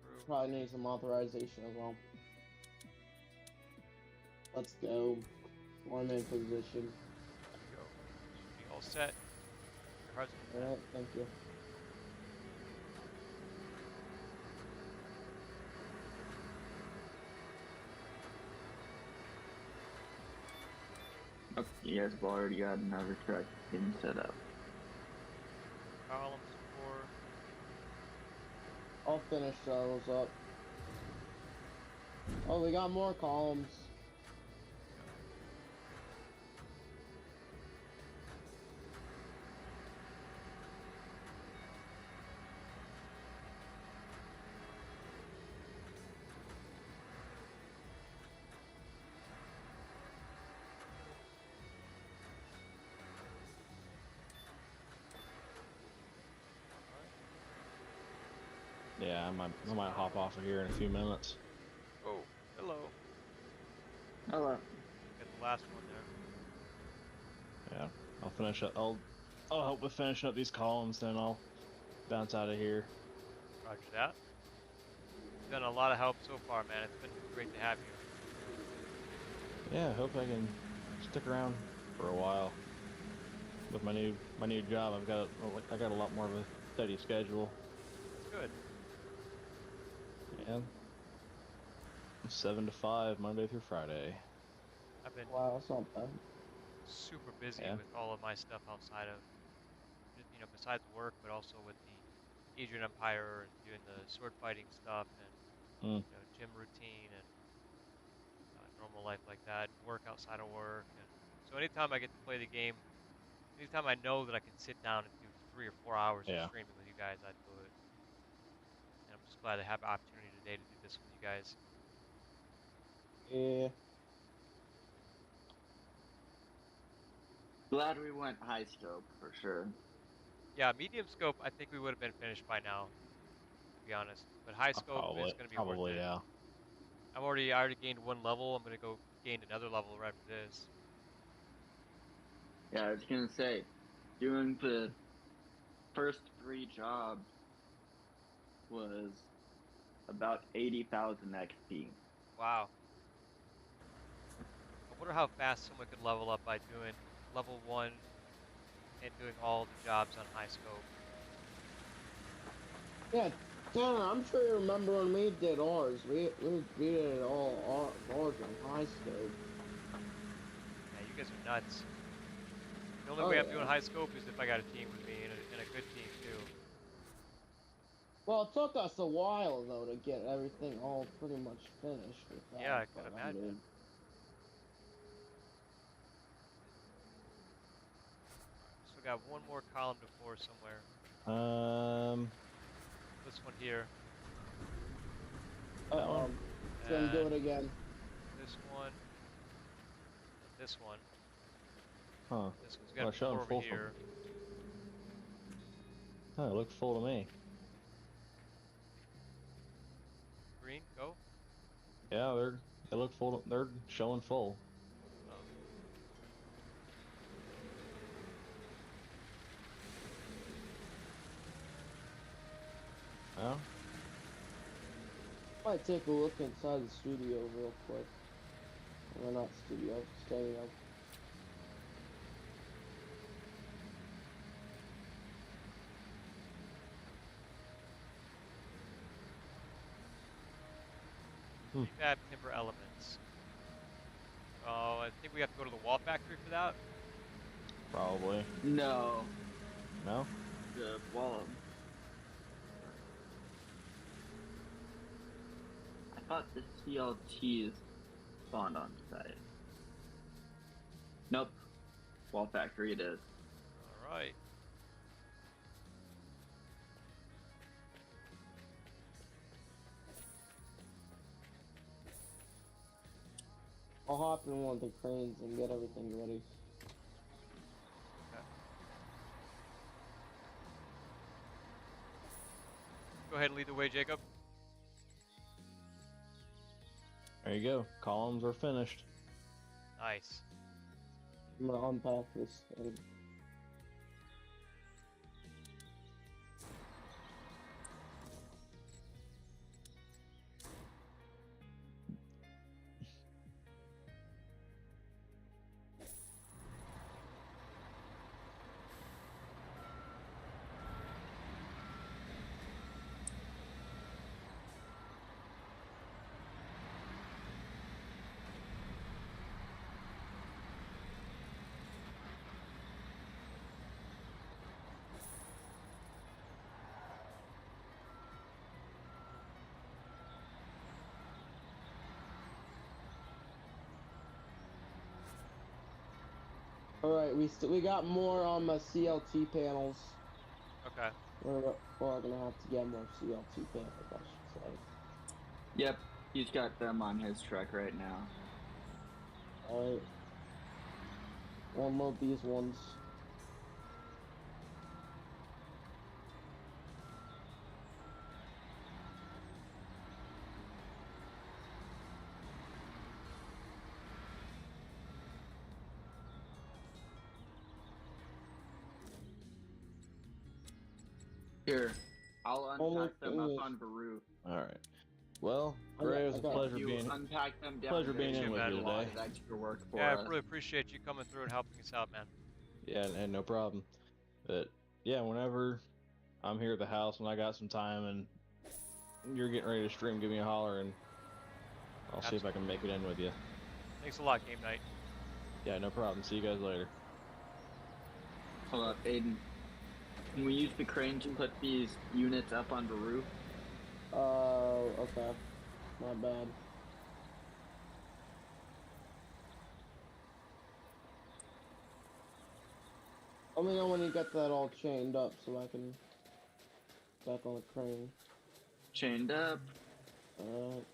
Approve. Probably need some authorization as well. Let's go. One in position. Go. Should be all set. Your heart's content. Alright, thank you. Oh, you guys have already got another truck getting set up. Columns for I'll finish those up. Oh, we got more columns. Yeah, I might hop off of here in a few minutes. Oh, hello. Hello. Get the last one there. Yeah, I'll finish up. I'll help with finishing up these columns, then I'll bounce out of here. Roger that. You've done a lot of help so far, man. It's been great to have you. Yeah, I hope I can stick around for a while. With my new job, I got a lot more of a steady schedule. Good. Yeah. 7 to 5, Monday through Friday. I've been Wow, that's not bad. super busy Yeah. with all of my stuff outside of, besides work, but also with the Adrian Empire and doing the sword fighting stuff and Mm. gym routine and normal life like that, work outside of work. And so anytime I get to play the game, anytime I know that I can sit down and do 3 or 4 hours of Yeah. streaming with you guys, I do it. And I'm just glad to have the opportunity today to do this with you guys. Yeah. Glad we went high scope for sure. Yeah, medium scope, I think we would have been finished by now, to be honest. But high scope is going to be worth Probably, it. yeah. I already gained one level. I'm going to go gain another level right after this. Yeah, I was gonna say, doing the first 3 jobs was about 80,000 XP. Wow. I wonder how fast someone could level up by doing level 1 and doing all the jobs on high scope. Yeah, Tanner, I'm sure you remember when we did ours. We did it all ours on high scope. Yeah, you guys are nuts. The only Oh, way I'm yeah. doing high scope is if I got a team with me and a good team too. Well, it took us a while though to get everything all pretty much finished with that. Yeah, I could but, imagine. mean, So we got one more column to pour somewhere. This one here. That one. Gonna do And it again. this one. And this one. Huh. This one's Well, got to showing pour over full here. Oh, it looks full to me. Green, go. Yeah, they look full. They're showing full. Oh. Oh. Might take a look inside the studio real quick. Well, not studio, stereo. Prefab timber elements. Oh, I think we have to go to the wall factory for that. Probably. No, No? the wall. I thought the CLTs spawned on site. Nope, wall factory it is. All right. I'll hop in one of the cranes and get everything ready. Okay. Go ahead and lead the way, Jacob. There you go. Columns are finished. Nice. I'm gonna unpack this. All right, we got more on the CLT panels. Okay. We're gonna have to get more CLT panels, I should say. Yep, he's got them on his truck right now. All right. Unload these ones. Here, I'll Only unpack them thing up is- on Baru. All right. Well, Gray, it was a pleasure You being unpack them down pleasure there, being in you with did you a lot today. of extra work for Yeah, us. I really appreciate you coming through and helping us out, man. Yeah, and no problem. But yeah, whenever I'm here at the house when I got some time and you're getting ready to stream, give me a holler and I'll see if I can make it in with you. Thanks a lot, Game Night. Yeah, no problem. See you guys later. Hold up, Aiden. Can we use the crane to put these units up on the roof? Okay. My bad. Let me know when you get that all chained up so I can back on the crane. Chained up. Alright.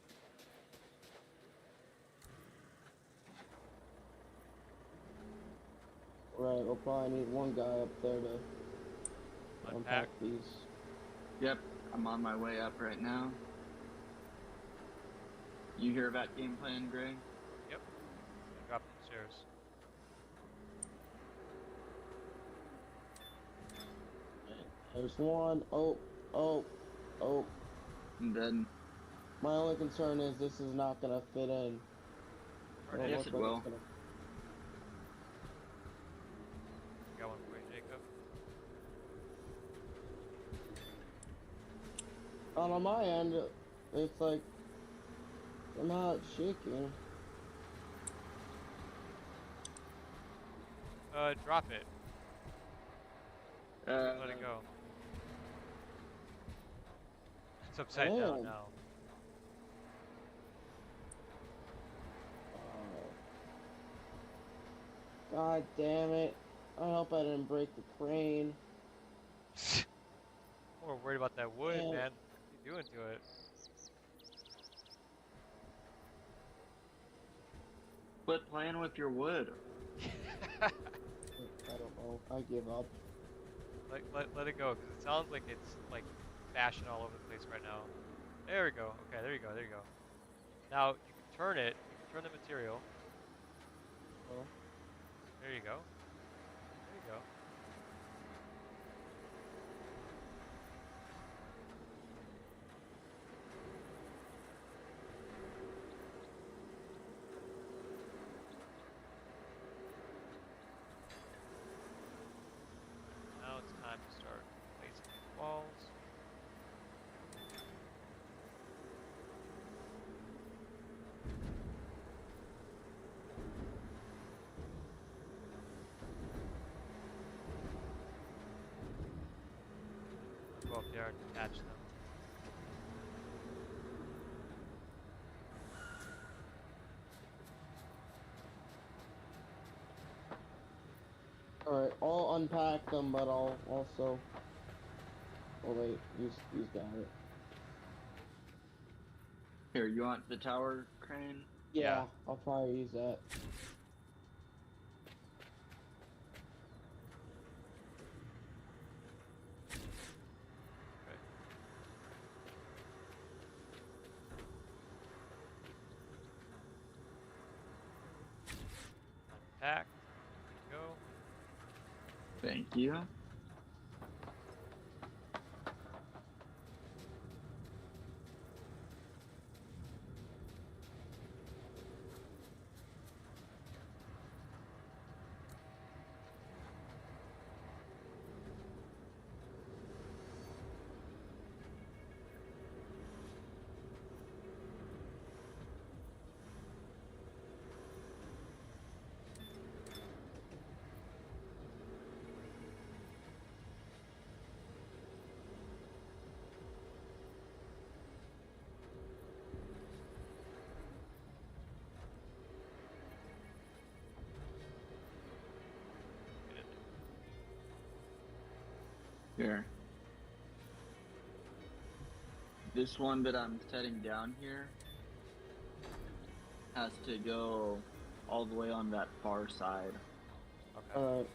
Right, we'll probably need one guy up there to unpack these. Yep, I'm on my way up right now. You hear about game plan, Gray? Yep. Drop the stairs. There's one. Oh. And then, My only concern is this is not gonna fit in. Don't yes, look it like will. it's gonna- Got one for you, Jacob. On my end, it's like I'm not shaking. Drop it. Let it Uh, go. It's upside down Damn. now. God damn it. I hope I didn't break the crane. More worried about that wood, Yeah. man. What you doing to it? quit playing with your wood. I don't know. I give up. Let it go, because it sounds like it's like bashing all over the place right now. There we go. Okay, there you go. There you go. Now you can turn it. You can turn the material. Oh. There you go. There you go. Now it's time to start placing these walls. Go up there and attach them. Alright, I'll unpack them, but I'll also... Oh wait, he's got it. Here, you want the tower crane? Yeah. Yeah, I'll probably use that. Okay. Unpacked. There we go. Thank you. Here. This one that I'm setting down here has to go all the way on that far side. Okay. Alright.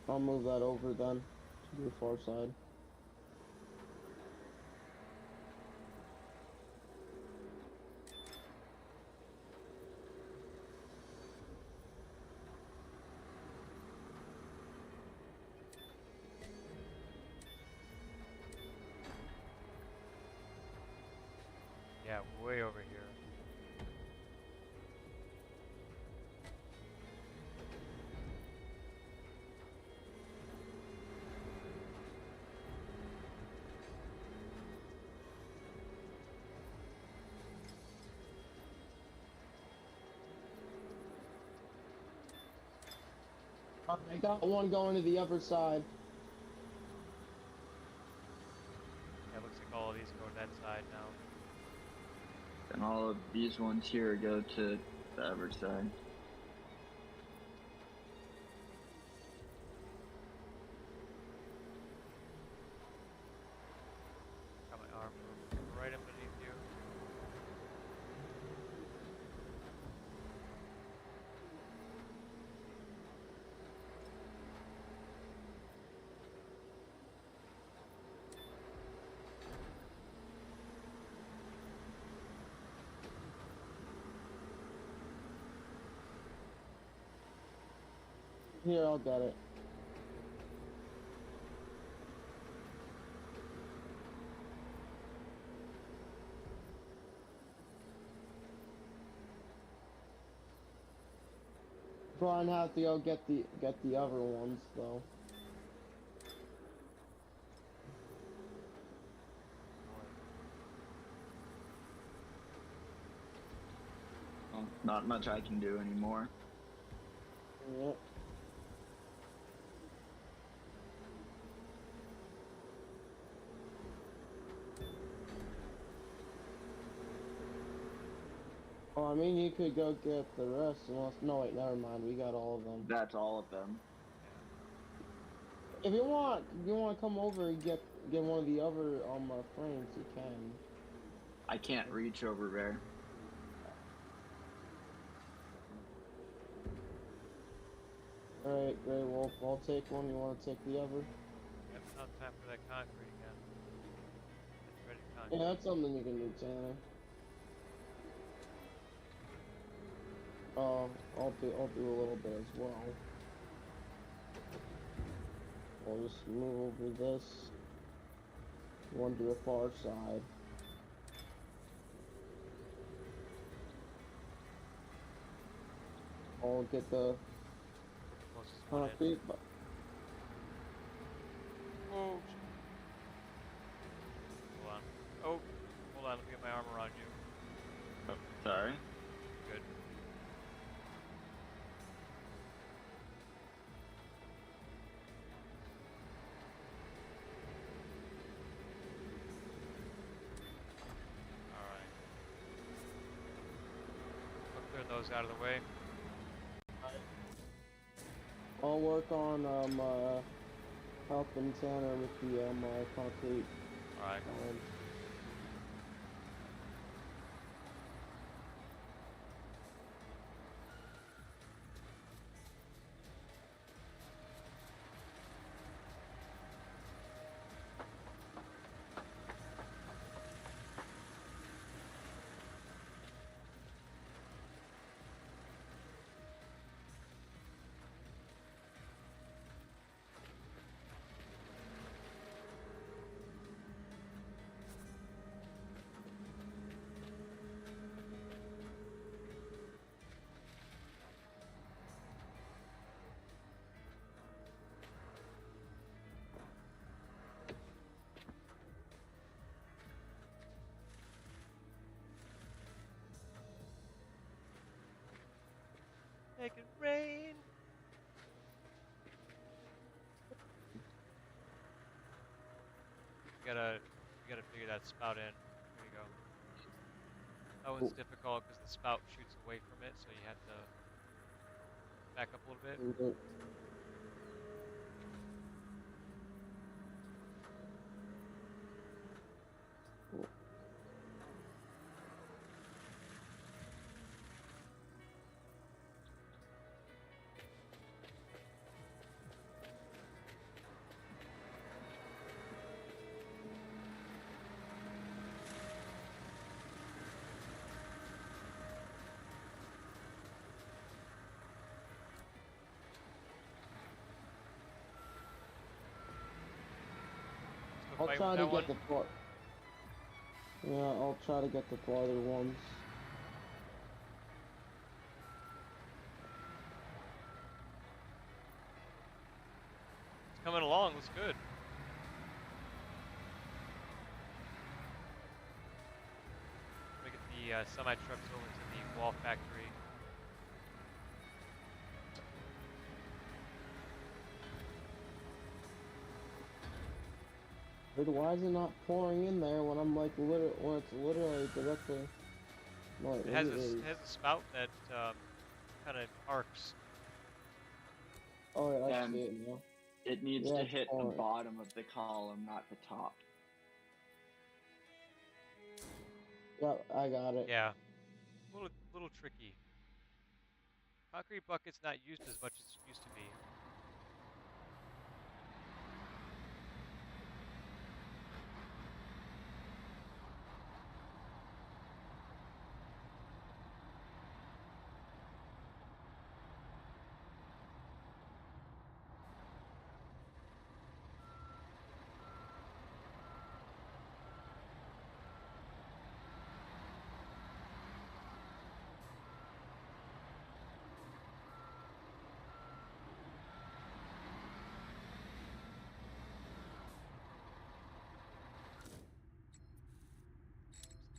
I'll move that over then to the far side. Yeah, way over here. I got one going to the other side. Yeah, looks like all of these go to that side now. And all of these ones here go to the other side. Got my arm right underneath you. Here, I'll get it. Probably have to go get the other ones though. Well, not much I can do anymore. Yep. Oh, I mean, you could go get the rest unless... No, wait, never mind. We got all of them. That's all of them. If you want to come over and get one of the other frames, you can. I can't reach over there. Alright, Grey Wolf, I'll take one. You want to take the other? Yep, now it's time for that concrete again. It's ready to concrete. Yeah, that's something you can do, Tanner. I'll do a little bit as well. I'll just move over this one to the far side. I'll get the Closest one in. concrete. Oh, hold on. Oh, hold on. Let me get my arm around you. Oh, sorry. Good. Alright. I'll clear those out of the way. I'll work on helping Tanner with the concrete. All right. Make it rain. You gotta figure that spout in. There you go. That one's difficult because the spout shoots away from it, so you have to back up a little bit. I'll Fight try with to that one. get the Yeah, I'll try to get the farther ones. It's coming along. Looks good. We get the semi trucks over to the wall factory. Dude, why is it not pouring in there when I'm like when it's literally directly like It has a spout that kind of arcs. Oh yeah, I And see it now. it needs Yeah, to it's hit the pouring. bottom of the column, not the top. Yep, I got it. Yeah, little tricky. Concrete bucket's not used as much as it used to be.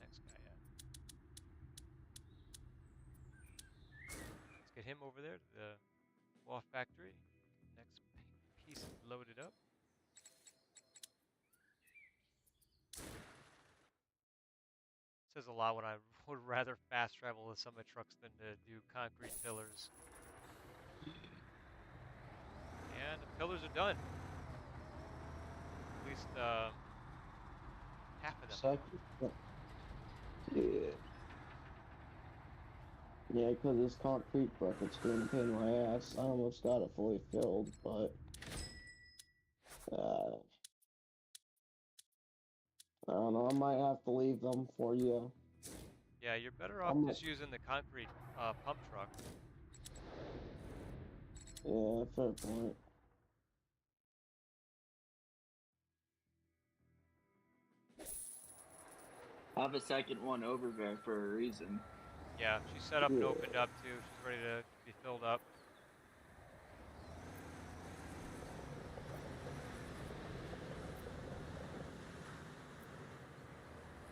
Next guy at? Let's get him over there to the wall factory. Next piece is loaded up. Says a lot when I would rather fast travel with semi trucks than to do concrete pillars. And the pillars are done. At least half of them. Yeah. Yeah, because this concrete bucket's being a pain in my ass. I almost got it fully filled, but I don't know. I might have to leave them for you. Yeah, you're better off just using the concrete pump truck. Yeah, fair point. I have a second one over there for a reason. Yeah, she's set up and opened up too. She's ready to be filled up.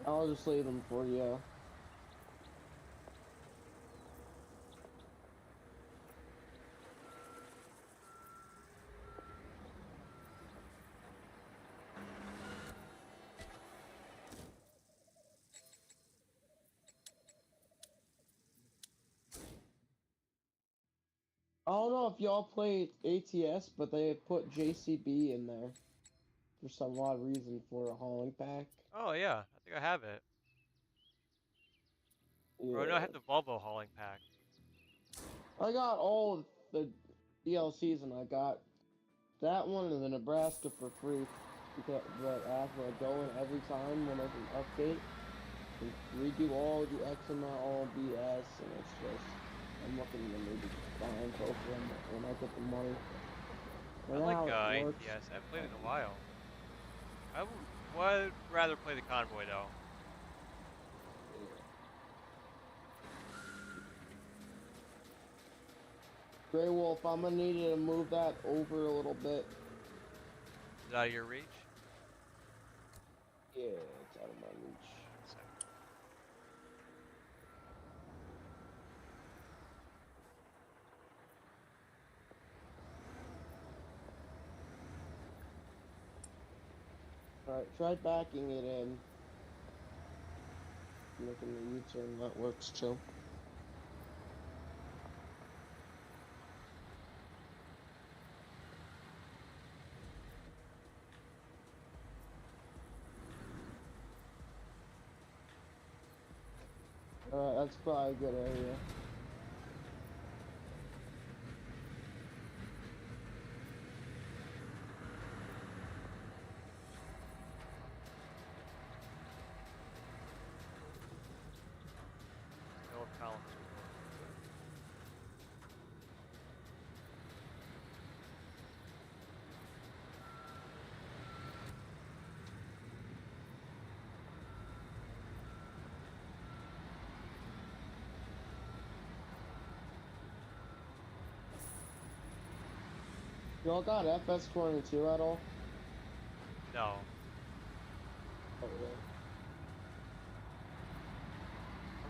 I'll just leave them for you. don't know if y'all played ATS, but they put JCB in there for some odd reason for a hauling pack. Oh yeah, I think I have it. Or no, I Yeah. have the Volvo hauling pack. I got all of the DLCs and I got that one in the Nebraska for free. Because, but after I go in every time when there's an update, and redo all the XML, all BS, and it's just, I'm looking to maybe just buying both of them when I get the money. I And like how it works. ATS. I haven't played it in a while. I would rather play the Convoy though. Grey Wolf, I'm gonna need you to move that over a little bit. Is it out of your reach? Yeah, it's out of my reach. One second. Alright, try backing it in. Making the U-turn, that works too. Alright, that's probably a good area. No columns. Y'all got FS22 at all? No. Oh, really?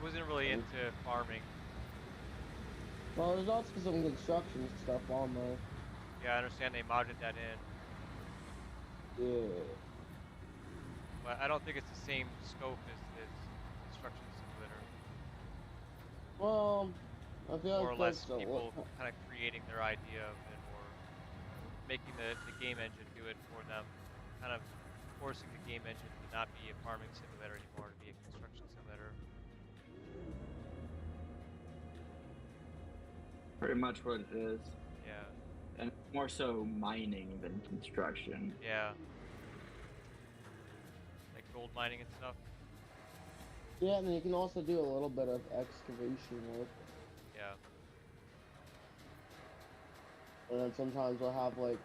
I wasn't really into farming. Well, there's also some construction stuff on there. Yeah, I understand they modded that in. Yeah. But I don't think it's the same scope as Construction Simulator. Well, I feel More or like less that's people kind of creating their idea of it or making the game engine do it for them. Kind of forcing the game engine to not be a farming simulator anymore, to be a construction simulator. Pretty much what it is. Yeah. And more so mining than construction. Yeah. Like gold mining and stuff. Yeah, and then you can also do a little bit of excavation work. Yeah. And then sometimes we'll have like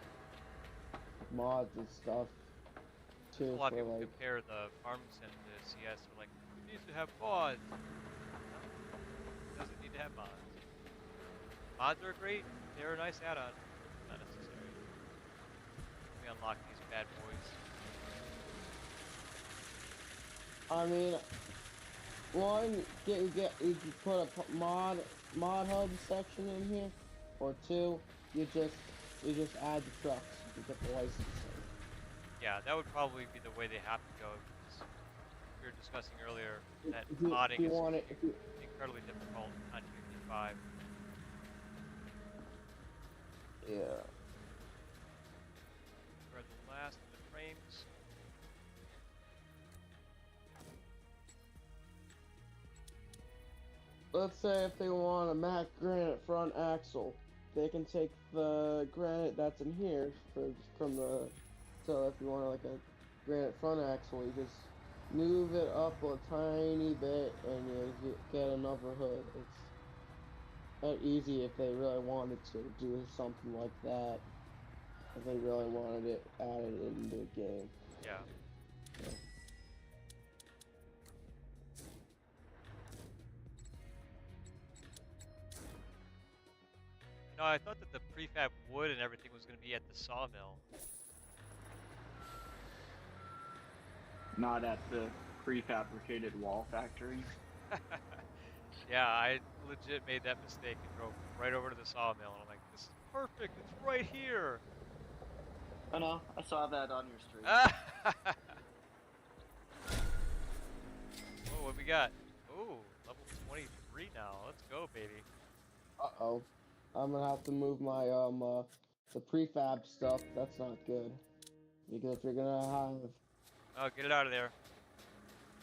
mods and stuff A too lot of for people like. compare the farm sim to CS. They're like, it needs to have mods. No, it doesn't need to have mods. Mods are great. They're a nice add-on. Not necessary. We unlock these bad boys. I mean, one, you can put a mod hub section in here, or two, you just add the trucks. You get the licensing. Yeah, that would probably be the way they have to go. Because we were discussing earlier that If you modding is want it, incredibly difficult on 2.5. yeah. We're at the last of the frames. Let's say if they want a Mac granite front axle, they can take the granite that's in here from the. So if you want like a granite front axle, you just move it up a tiny bit and you get another hood. It's that easy if they really wanted to do something like that. If they really wanted it added into the game. Yeah. Yeah. No, I thought that the prefab wood and everything was going to be at the sawmill. Not at the prefabricated wall factory. Yeah, I legit made that mistake and drove right over to the sawmill, and I'm like, this is perfect, it's right here! I know, I saw that on your stream. Oh, what we got? Oh, level 23 now. Let's go, baby. Uh-oh. I'm gonna have to move my the prefab stuff. That's not good because if you're gonna have Oh, get it out of there.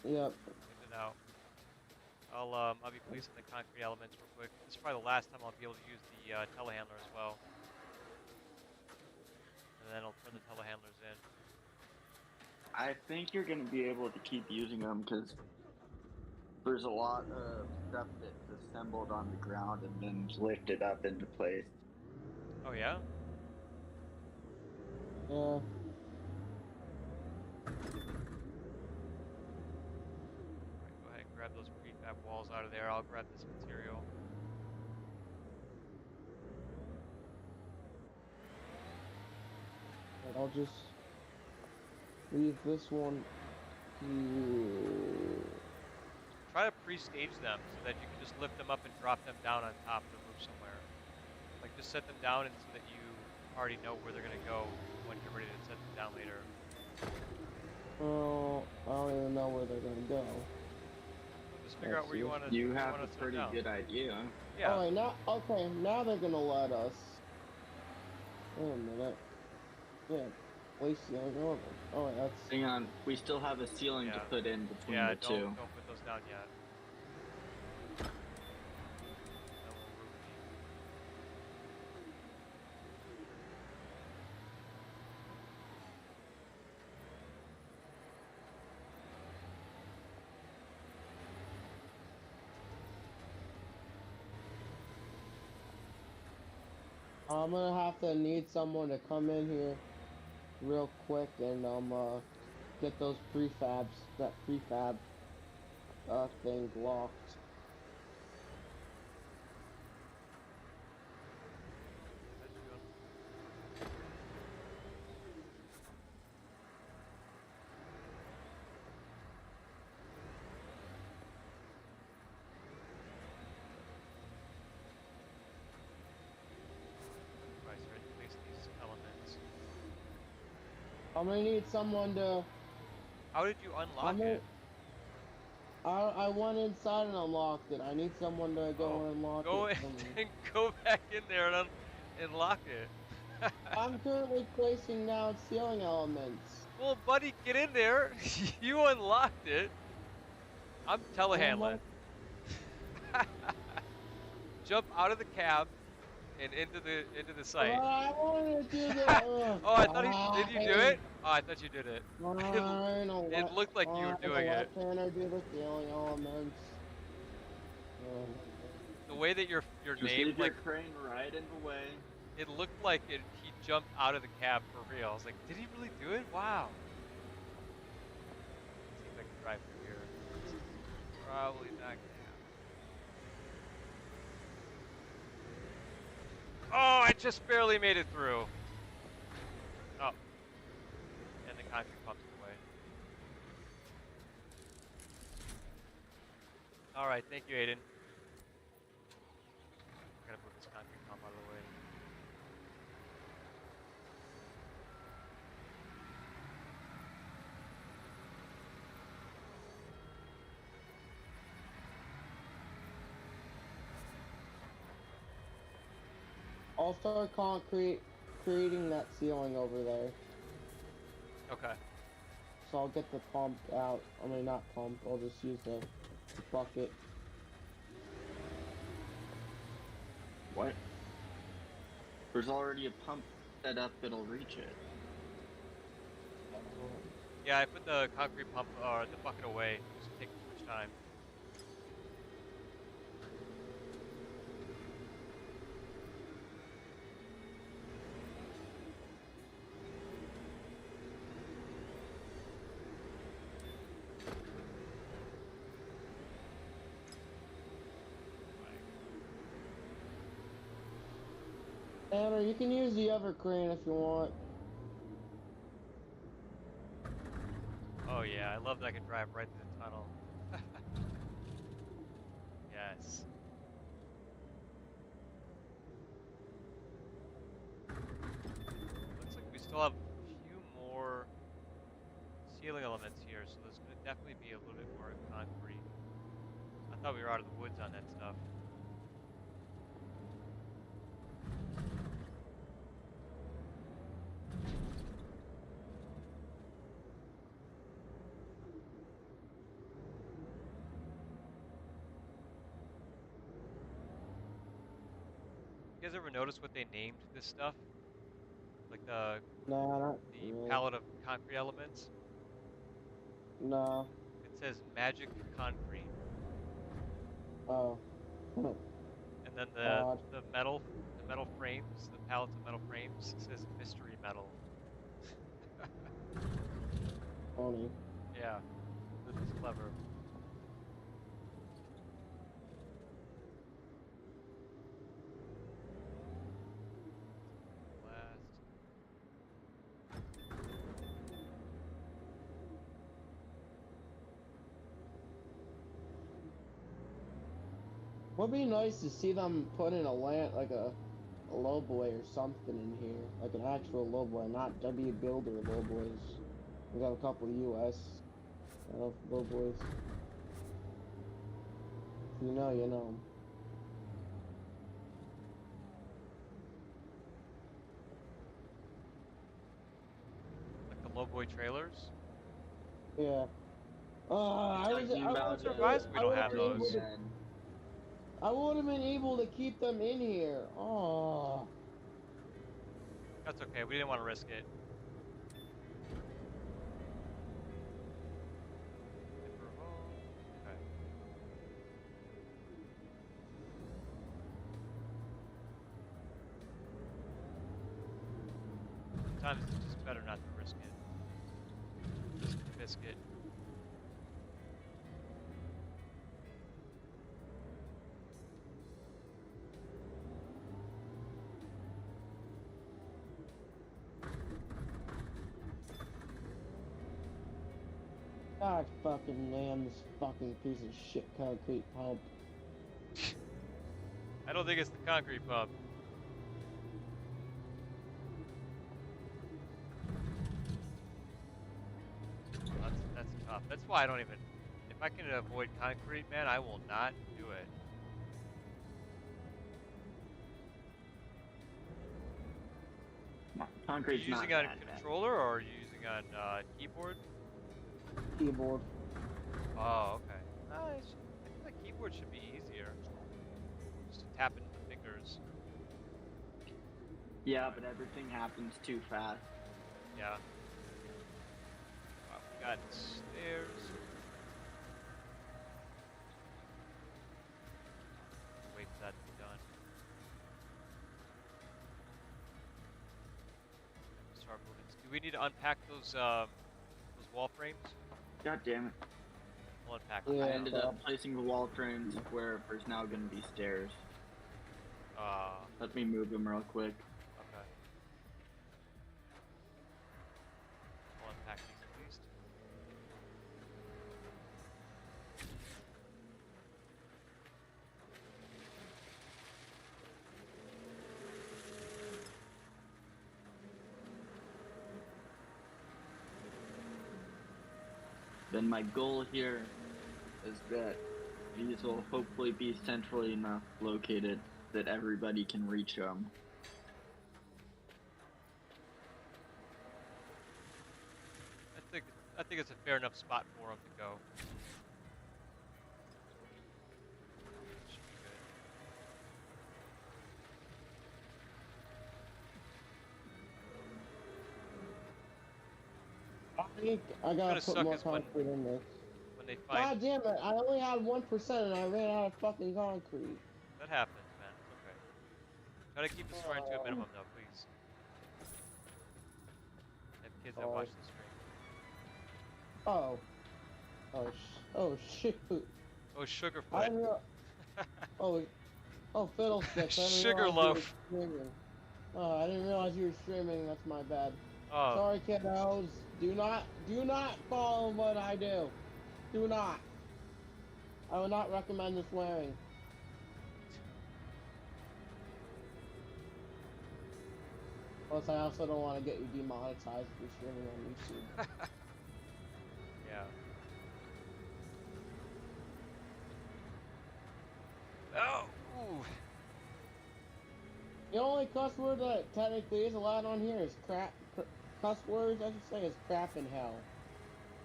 yep. Get it out. I'll be placing the concrete elements real quick. This is probably the last time I'll be able to use the telehandler as well. And then I'll turn the telehandlers in. I think you're going to be able to keep using them because there's a lot of stuff that's assembled on the ground and then lifted up into place. Oh yeah? Yeah. Alright, go ahead and grab those prefab walls out of there. I'll grab this material. And I'll just leave this one here. Try to pre-stage them so that you can just lift them up and drop them down on top of the roof somewhere. Like just set them down and so that you already know where they're gonna go when you're ready to set them down later. Oh, I don't even know where they're gonna go. Just figure out where you want to. You have a set pretty down. good idea. Yeah. Alright, now okay, now they're gonna let us. Wait a minute. Yeah, place ceiling over. Oh, wait, that's. Hang on, we still have a ceiling to Yeah. put in between Yeah, the two. don't put those down yet. That will ruin me. I'm gonna have to need someone to come in here real quick and get those that prefab thing locked. That's good. Right, so ready to place these elements. I'm gonna need someone to. How did you unlock I'm gonna, it? I went inside and unlocked it. I need someone to go and unlock Go it in for me. and go back in there and lock it. I'm currently placing down ceiling elements. Well, buddy, get in there. You unlocked it. I'm telehandling. Jump out of the cab and into the site. I wanted to do the. Oh, I thought did you do it? Oh, I thought you did it. It looked like you were doing it. Fine, do the ceiling elements. The way that your Just name, leave like, your crane right in the way. it looked like he jumped out of the cab for real. I was like, did he really do it? Wow. Let's see if I can drive through here. Probably not gonna happen. Oh, I just barely made it through. Oh. And the concrete pump's in the way. Alright, thank you, Aiden. I gotta move this concrete pump out of the way. I'll start creating that ceiling over there. Okay. So I'll get the pump out. I mean, not pump. I'll just use the bucket. What? There's already a pump set up that'll reach it. Yeah, I put the concrete pump or the bucket away. It's taking too much time. Tanner, you can use the other crane if you want. Oh yeah, I love that I can drive right through the tunnel. Yes. Looks like we still have a few more ceiling elements here, so there's going to definitely be a little bit more concrete. I thought we were out of the woods on that stuff. You guys ever notice what they named this stuff? Like the Nah, not the really. palette of concrete elements? No. It says magic concrete. Oh. And then Odd. the metal frames, the pallets of metal frames says mystery metal. Funny. Yeah. This is clever. Last. Would be nice to see them put in a land like a lowboy or something in here, like an actual lowboy, not W Builder lowboys. We got a couple of US lowboys. If you know, you know. Like the lowboy trailers? Yeah. You're talking I'm about surprised we don't have those. campgain. I would have been able to keep them in here. Oh. That's okay. We didn't want to risk it. Okay. Sometimes it's just better not to risk it. Just biscuit. God fucking damn this fucking piece of shit concrete pump. I don't think it's the concrete pump. That's tough. That's why I don't even. If I can avoid concrete, man, I will not do it. Concrete's Are you not using on that bad. controller or are you using on keyboard? Keyboard. Oh, okay. I feel like keyboard should be easier. Just to tap into the fingers. Yeah, but everything happens too fast. Yeah. We got stairs. Wait for that to be done. Start moving. Do we need to unpack those wall frames? God damn it. We'll unpack them. Yeah. I ended up placing the wall frames where there's now going to be stairs. Let me move them real quick. Okay. We'll unpack these at least. Then my goal here is that these will hopefully be centrally enough located that everybody can reach them. I think it's a fair enough spot for them to go. Should be good. I think I Gonna gotta put suck more is when- concrete in this. When they find God damn it! I only had 1% and I ran out of fucking concrete. that happens, man. It's okay. Try to keep the swearing to a minimum, though, please. I have kids that watch the stream. Oh. Oh shit. Oh, I Sugarfoot. didn't real- Oh, fiddlesticks. I didn't Sugar realize you were loaf. streaming. Oh, I didn't realize you were streaming. That's my bad. Oh, Sorry, kiddos. Do not follow what I do. Do not. I would not recommend the swearing. Plus, I also don't want to get you demonetized if you're streaming on YouTube. yeah. Oh, ooh. The only cuss word that technically is allowed on here is crap. Cuss words, I should say, is crap in hell.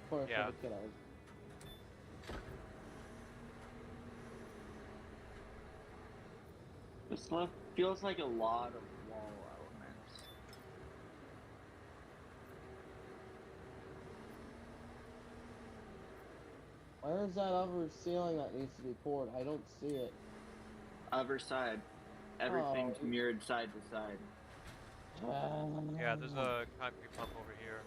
For Yeah. the kiddos. Just left feels like a lot of wall elements. Where is that other ceiling that needs to be poured? I don't see it. Other side. Everything's Oh. mirrored side to side. Yeah, there's a concrete pump over here.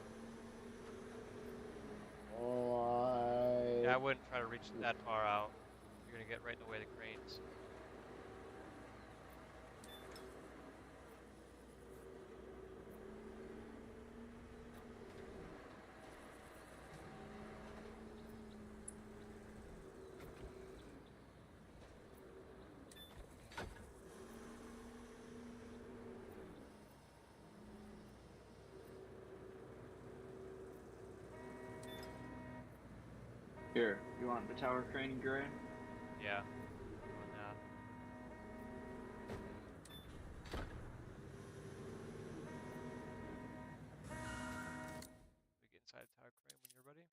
Yeah, I wouldn't try to reach that far out. You're gonna get right in the way of the cranes. Here, you want the tower crane, Gray? Yeah, doing that. We get inside the tower crane when you're ready.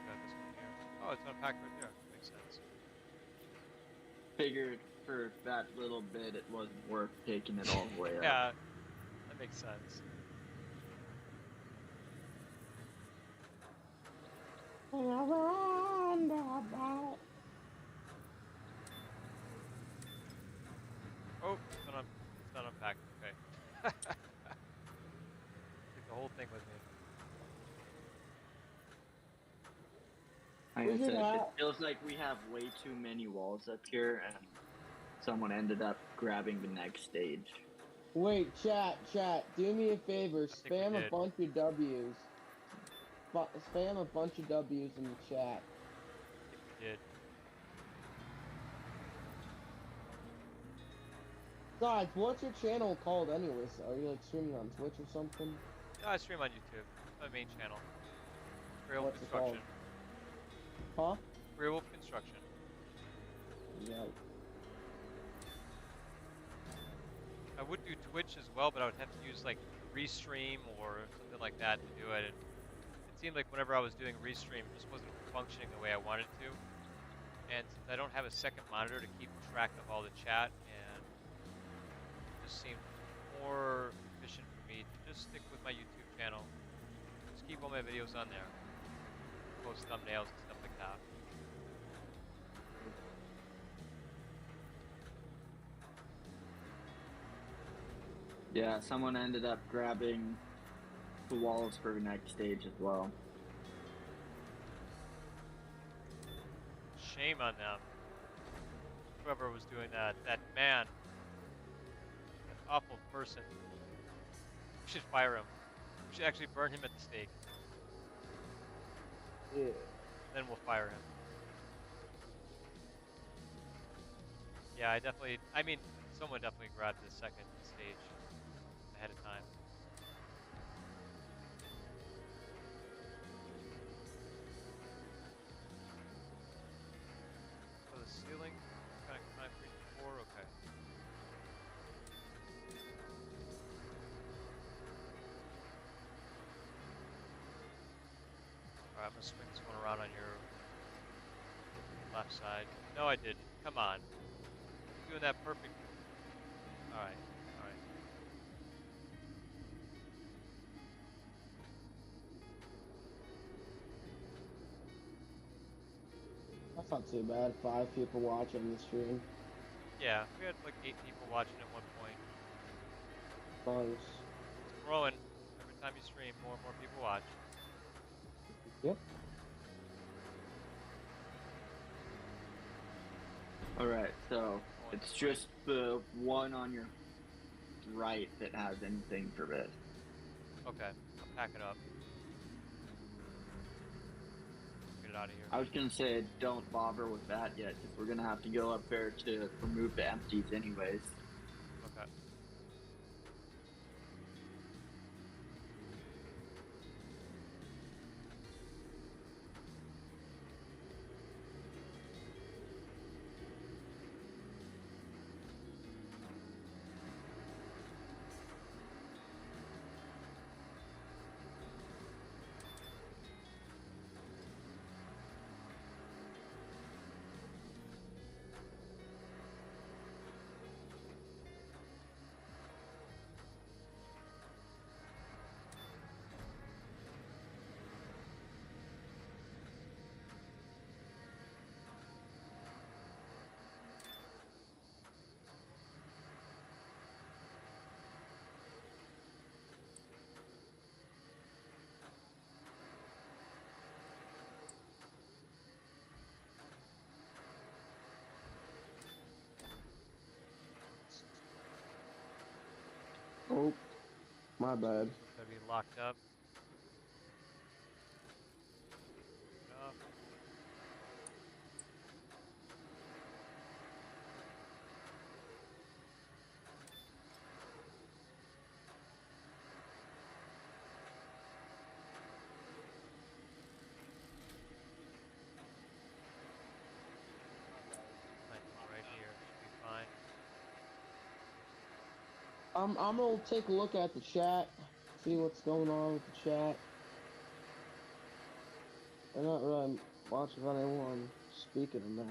Got this one here. Oh, it's unpacked right there. Makes sense. Figured for that little bit it wasn't worth taking it all the way up. Yeah, that makes sense. Oh, it's not unpacked. Okay. Take the whole thing with me. Like I said, it feels like we have way too many walls up here, and someone ended up grabbing the next stage. Wait, chat, do me a favor, think we spam a did. bunch of W's. Spam a bunch of W's in the chat. I think we did. Guys, what's your channel called anyways? Are you like streaming on Twitch or something? No, I stream on YouTube. My main channel. Real What's it Construction. Huh? Real Construction. Yeah. I would do Twitch as well, but I would have to use like Restream or something like that to do it. And it seemed like whenever I was doing Restream, it just wasn't functioning the way I wanted to. And since I don't have a second monitor to keep track of all the chat, and it just seemed more efficient for me to just stick with my YouTube channel. Just keep all my videos on there. Post thumbnails and stuff like that. Yeah, someone ended up grabbing the walls for the next stage as well. Shame on them. Whoever was doing that, that man, that awful person. We should fire him. We should actually burn him at the stake. Yeah. Then we'll fire him. Yeah, I mean, someone definitely grabbed the second stage ahead of time. So the ceiling, kind of concrete floor, okay. Alright, I'm gonna swing this one around on your left side. No, I didn't. Come on. You're doing that perfect. Alright, alright. That's not too bad. 5 people watching the stream. Yeah, we had like 8 people watching at one point. Nice. It's growing. Every time you stream, more and more people watch. Yep. Alright, so it's just the one on your right that has anything for this. Okay, I'll pack it up. Get it out of here. I was gonna say don't bother with that yet, because we're gonna have to go up there to remove the empties anyways. Okay. My bad. Gotta be locked up. Enough. I think right here should be fine. I'm gonna take a look at the chat, see what's going on with the chat. I'm not really much of anyone speaking in there.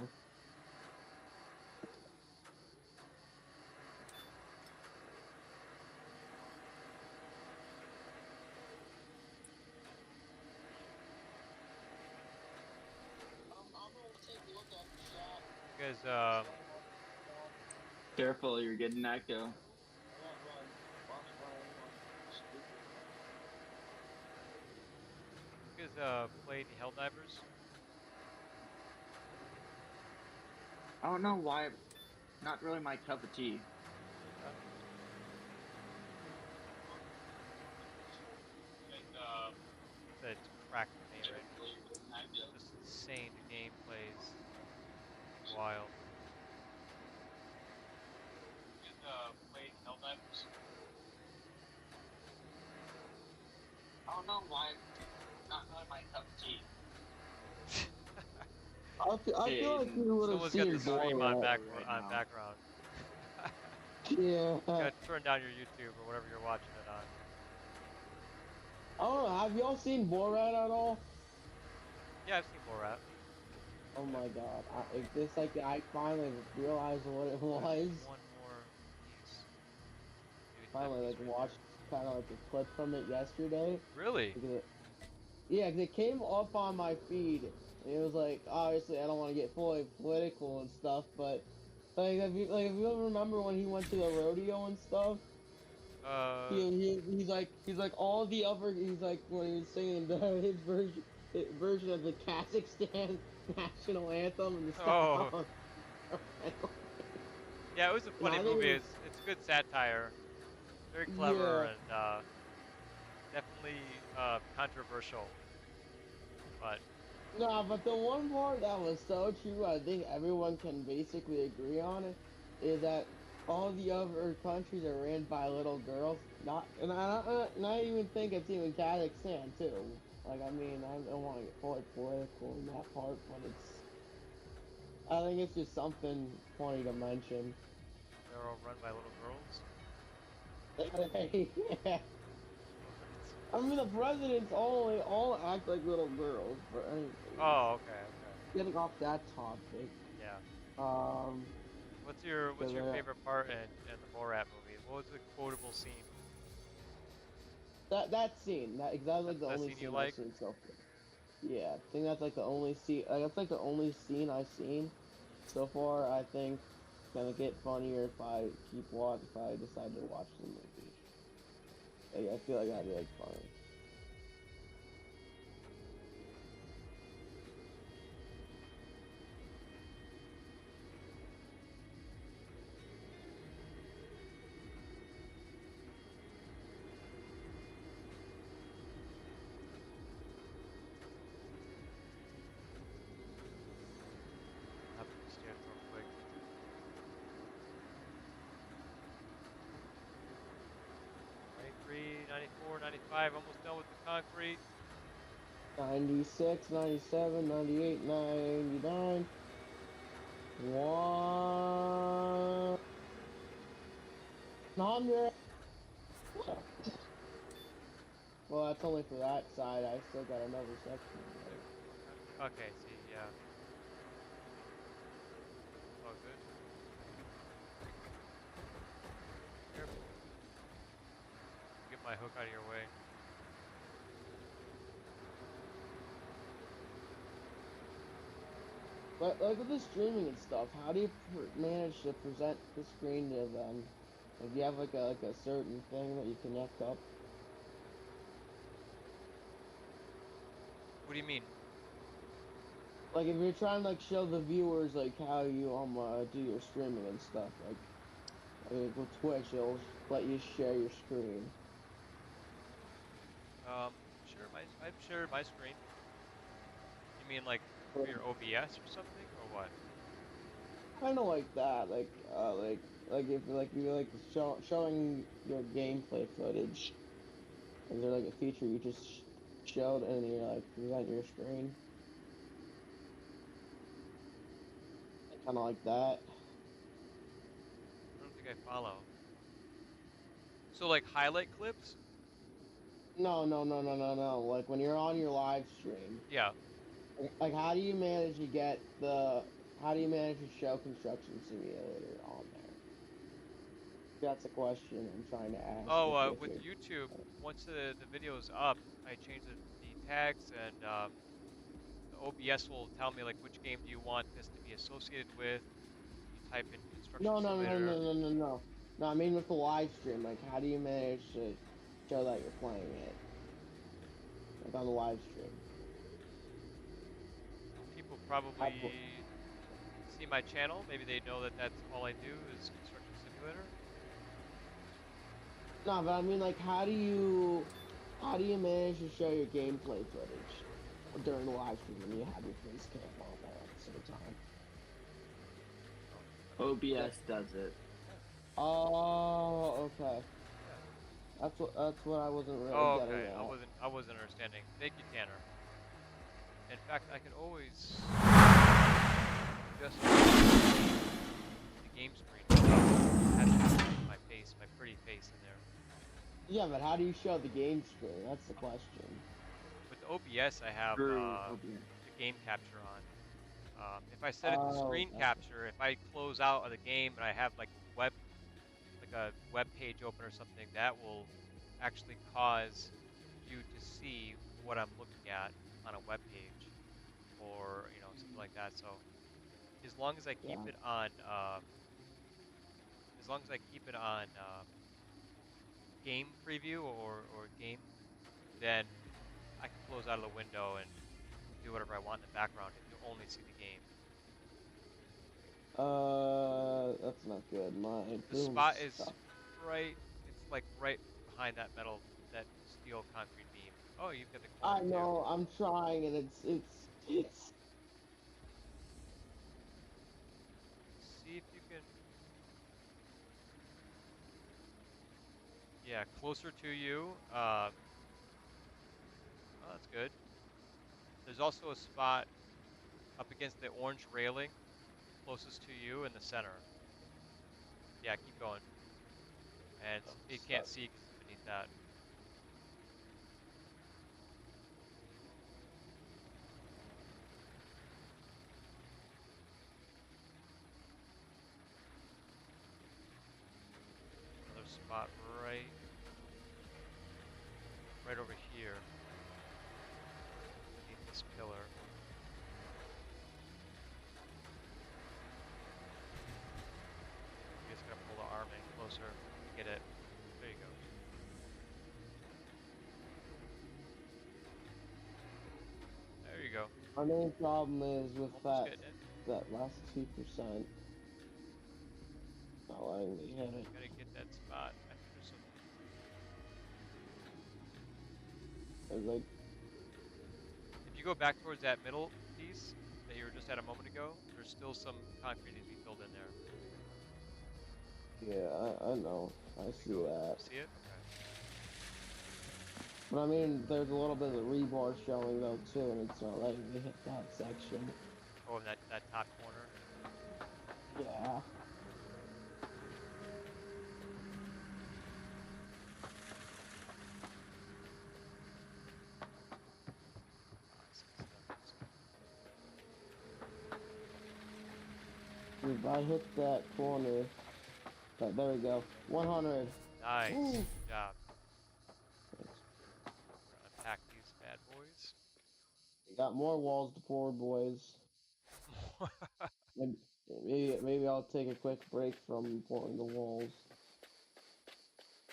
I'm gonna take a look at the chat. You guys, Careful, you're getting an echo. I'm not really much of anyone speaking in there. you guys, play any Helldivers? I don't know why. Not really my cup of tea. Okay. Said it's cracked for me, right? Just insane gameplays. Wild. You guys, played Helldivers? I don't know why. Not really my cup of tea. I feel like you would have Someone's got seen the stream on Borat. background. Yeah. Gotta turn down your YouTube or whatever you're watching it on. I don't know. Have y'all seen Borat at all? Yeah, I've seen Borat. Oh my god! It's like I finally realized what it was. One more piece. Maybe that Finally, like piece right watched kind of like a clip from it yesterday. there. Really? Yeah, 'cause it came up on my feed, and it was like, obviously, I don't want to get fully political and stuff, but like, if you ever remember when he went to the rodeo and stuff, he's like all the other, he's like when he was singing his version of the Kazakhstan national anthem and the Oh. stuff. Yeah, it was a And funny I think movie. it was, It's good satire. Very clever yeah. and definitely controversial. But No, but the one part that was so true, I think everyone can basically agree on it, is that all the other countries are ran by little girls. Not, and I even think it's even Kazakhstan too. Like, I mean, I don't want to get fully political in that part, but I think it's just something funny to mention. they're all run by little girls. Yeah. I mean, the presidents all act like little girls, but anyways, Oh, okay, okay. getting off that topic, Yeah. um, What's your 'cause, favorite part in the Borat movie? What was the quotable scene? that scene, that's like the That only scene you scene I've like? seen so far. Yeah, I think that's like the only scene. That's like the only scene I've seen so far. I think it's gonna get funnier if I if I decide to watch the movie. Like, I feel like that'd be like funny. Up the stairs real quick. 93, 94, 95. Almost done with the concrete. 96, 97, 98, 99. 100. Well, that's only for that side. I still got another section. Okay, see, yeah. Oh, good. Careful. Get my hook out of your way. But like with the streaming and stuff, how do you manage to present the screen to them? Like, do you have like a certain thing that you connect up? What do you mean? Like if you're trying to like show the viewers like how you do your streaming and stuff, like with Twitch, it'll let you share your screen. I've shared my screen. You mean like for your OBS or something, or what? Kind of like that, like if like you like showing your gameplay footage. Is there like a feature you just showed and you're like present your screen? Kind of like that. I don't think I follow. So like highlight clips? No. Like when you're on your live stream, Yeah. like how do you manage to get the how do you manage to show Construction Simulator on there? That's a question I'm trying to ask. Oh, If with you're YouTube, once the video's up, I change the tags, and the OBS will tell me like which game do you want this to be associated with. You type in Construction Simulator. no. No, I mean with the live stream, like how do you manage to show that you're playing it? Like on the live stream. People How, probably see my channel. Maybe they know that that's all I do is Construction Simulator. no, but I mean like how do you manage to show your gameplay footage during the live stream when you have your face cam on there at the same time? OBS does it. Oh, okay. Yeah. That's what I wasn't really Oh, getting okay. at. I wasn't understanding. Thank you, Tanner. In fact, I can always just the game screen has my face, my pretty face in there. Yeah, but how do you show the game screen? That's the question. With the OBS, I have Through OBS. the game capture on. If I set it to Oh, screen capture, if I close out of the game and I have like a web page open or something, that will actually cause you to see what I'm looking at on a web page, or something like that. So as long as I keep yeah. it on, as long as I keep it on game preview or game, then I can close out of the window and do whatever I want in the background if you only see the game. That's not good. My The boom's spot is stuck. right. It's like right behind that steel concrete beam. Oh, you've got the corner I too. know. I'm trying, and it's. See if you can. Yeah, closer to you. Oh, that's good. There's also a spot up against the orange railing, closest to you in the center. Yeah, keep going. And you can't Stuck. see because it's beneath that. Another spot right over here, beneath this pillar. You just gotta pull the arm in closer to get it. There you go. There you go. My main problem is with Almost getting it. that last 2%. Not letting me hit it. Gotta get that spot. I think there's some. It's like, If you go back towards that middle piece that you were just at a moment ago, there's still some concrete to be filled in there. yeah, I know. I see that. See it? Okay. But I mean, there's a little bit of the rebar showing though too, and it's not letting me hit that section. Oh, in that top corner. Yeah. If I hit that corner, there we go. 100. Nice. Woo. Good job. We're gonna unpack these bad boys. We got more walls to pour, boys. Maybe, maybe I'll take a quick break from pouring the walls.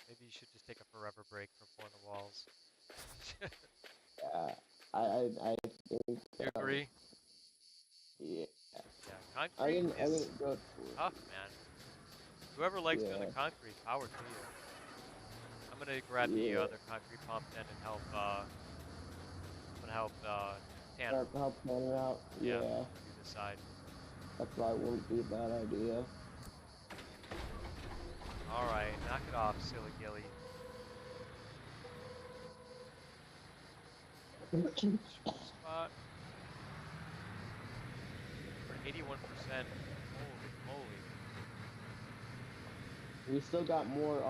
Maybe you should just take a forever break from pouring the walls. Yeah, I think. You agree? Yeah. Yeah, I concrete is didn't go for it. tough, man. Whoever likes doing Yeah. the concrete, power to you. I'm gonna grab the Yeah. other concrete pump then and help help Tanner. Help Tanner out. Yeah, Yeah, do this side. that probably wouldn't be a bad idea. All right, knock it off, silly Gilly. Spot. For 81%. Holy moly. We still got more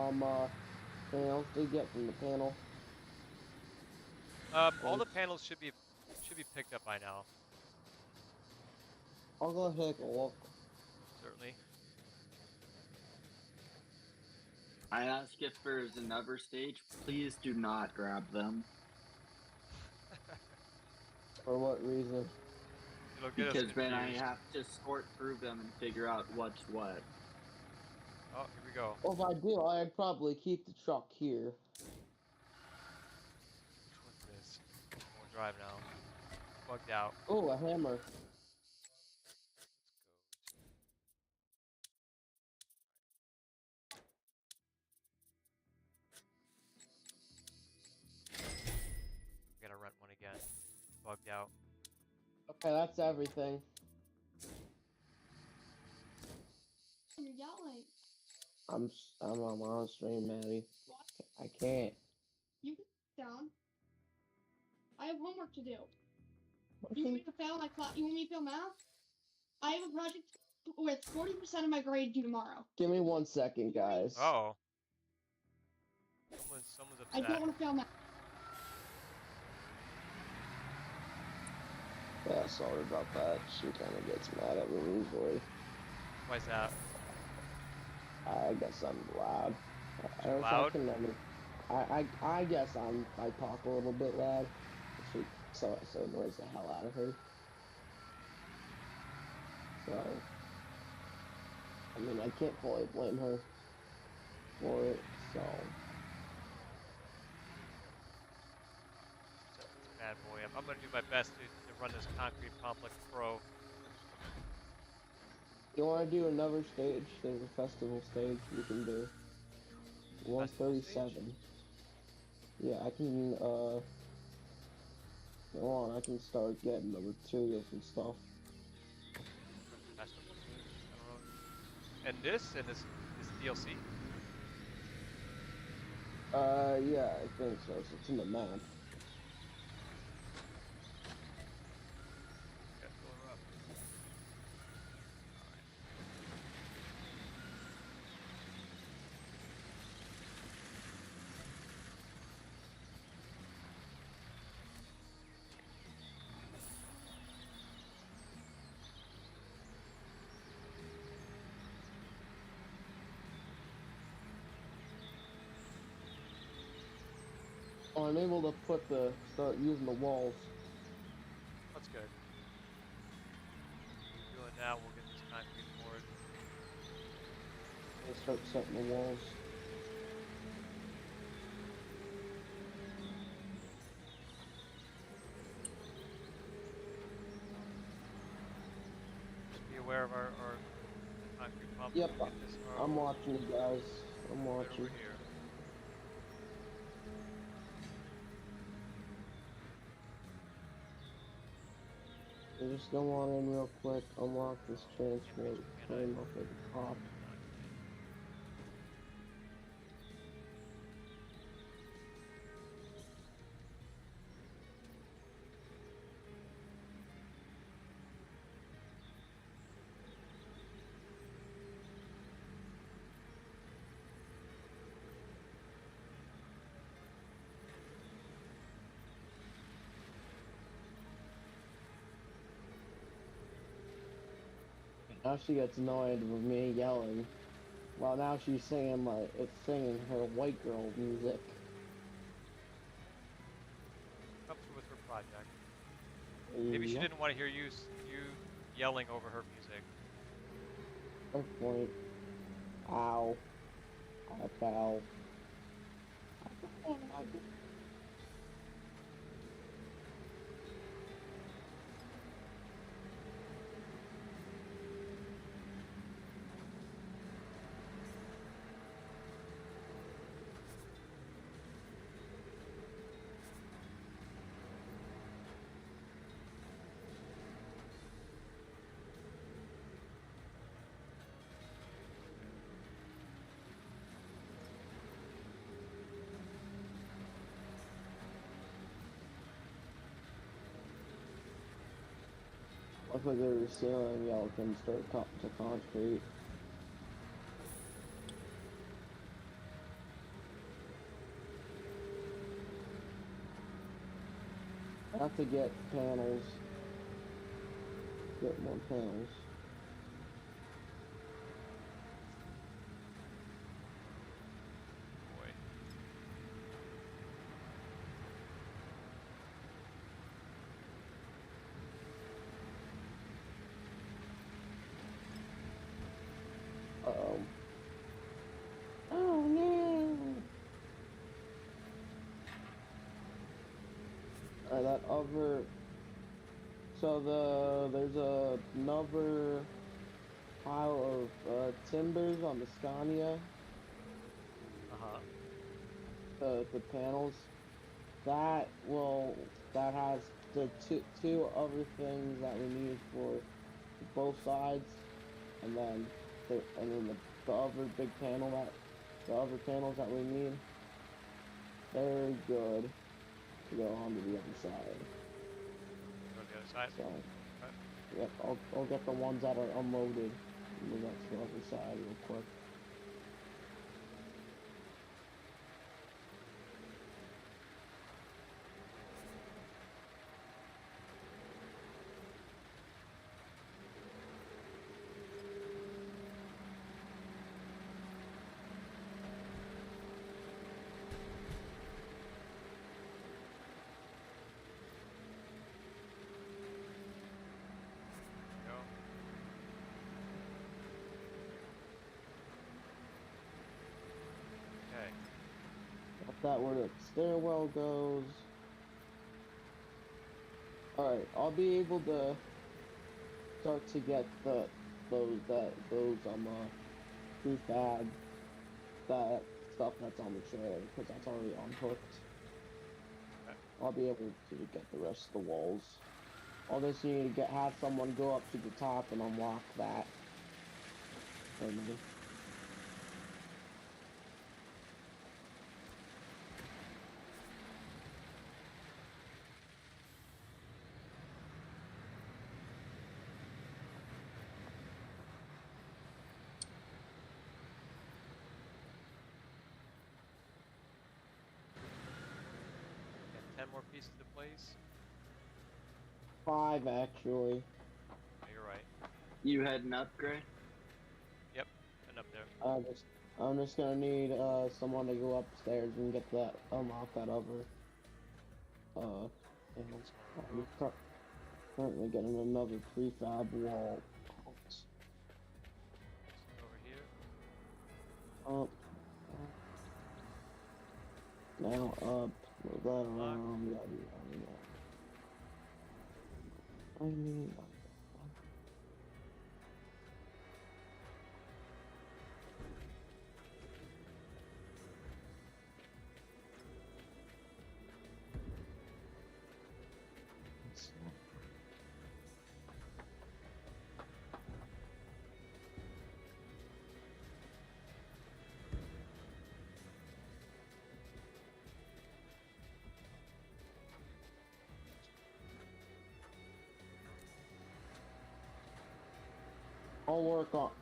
panels to get from the panel. All the panels should be picked up by now. I'll go take a look. Certainly. I ask if there's another stage. Please do not grab them. For what reason? It'll get us Because confused. then I have to sort through them and figure out what's what. Oh, here we go. Well, if I do, I'd probably keep the truck here. Which one's this? We'll drive now. Bugged out. Oh, a hammer. We gotta rent one again. Bugged out. Okay, that's everything. You're yelling. I'm on stream, Maddie. What? I can't. You can sit down. I have homework to do. What You want can- me to fail my class? You want me to fail math? I have a project with 40% of my grade due tomorrow. Give me 1 second, guys. Oh. Someone's I upset. don't want to fail math. Yeah, sorry about that. She kind of gets mad at me usually. Why's that? I guess I'm loud. I don't Loud? I guess I talk a little bit loud. So annoys the hell out of her. So I mean, I can't fully blame her for it. So Bad boy. I'm gonna do my best to run this concrete pump like a pro. you want to do another stage? There's a festival stage we can do. 137. Yeah, I can, go on, I can start getting the materials and stuff. Festival stage? I don't know. And this DLC? Yeah, I think so. So it's in the map. Yeah, fill her up. Oh, I'm able to start using the walls. That's good. Doing that, we'll get this concrete poured. I'll start setting the walls. Just be aware of our concrete pump. Yep, Get this I'm watching you guys. I'm right watching. over here. So just go on in real quick, unlock this transport, turn off at the top. Now she gets annoyed with me yelling. Well, now she's singing singing her white girl music. Up to with her project. Maybe she Yep, didn't want to hear you yelling over her music. good point. Ow. I fell. Once we go to the ceiling, y'all can start to concrete. I have to get panels. Get more panels. Boy. Uh-oh. Oh no! Alright, that other... So there's another pile of timbers on the Scania. Uh-huh. The panels. That has the two other things that we need for both sides, and then the other big panel the other panels that we need. Very good to go on to the other side. Go to the other side. So, Okay. yep, I'll get the ones that are unloaded and move that to the other side real quick. Go. Okay. Got that where the stairwell goes. Alright, I'll be able to start to get those prefab, that stuff that's on the trailer, because that's already unhooked. Okay. I'll be able to get the rest of the walls. I'll just need to have someone go up to the top and unlock that for me. And 10 more pieces to place. 5 actually. Oh, you're right. You heading up, Gray? Yep. And up there. I'm just gonna need someone to go upstairs and get that unlock that other panels. I'm currently getting another prefab wall. Over here. Up. Now up. Move that around. Yada, yada, yada. I mean.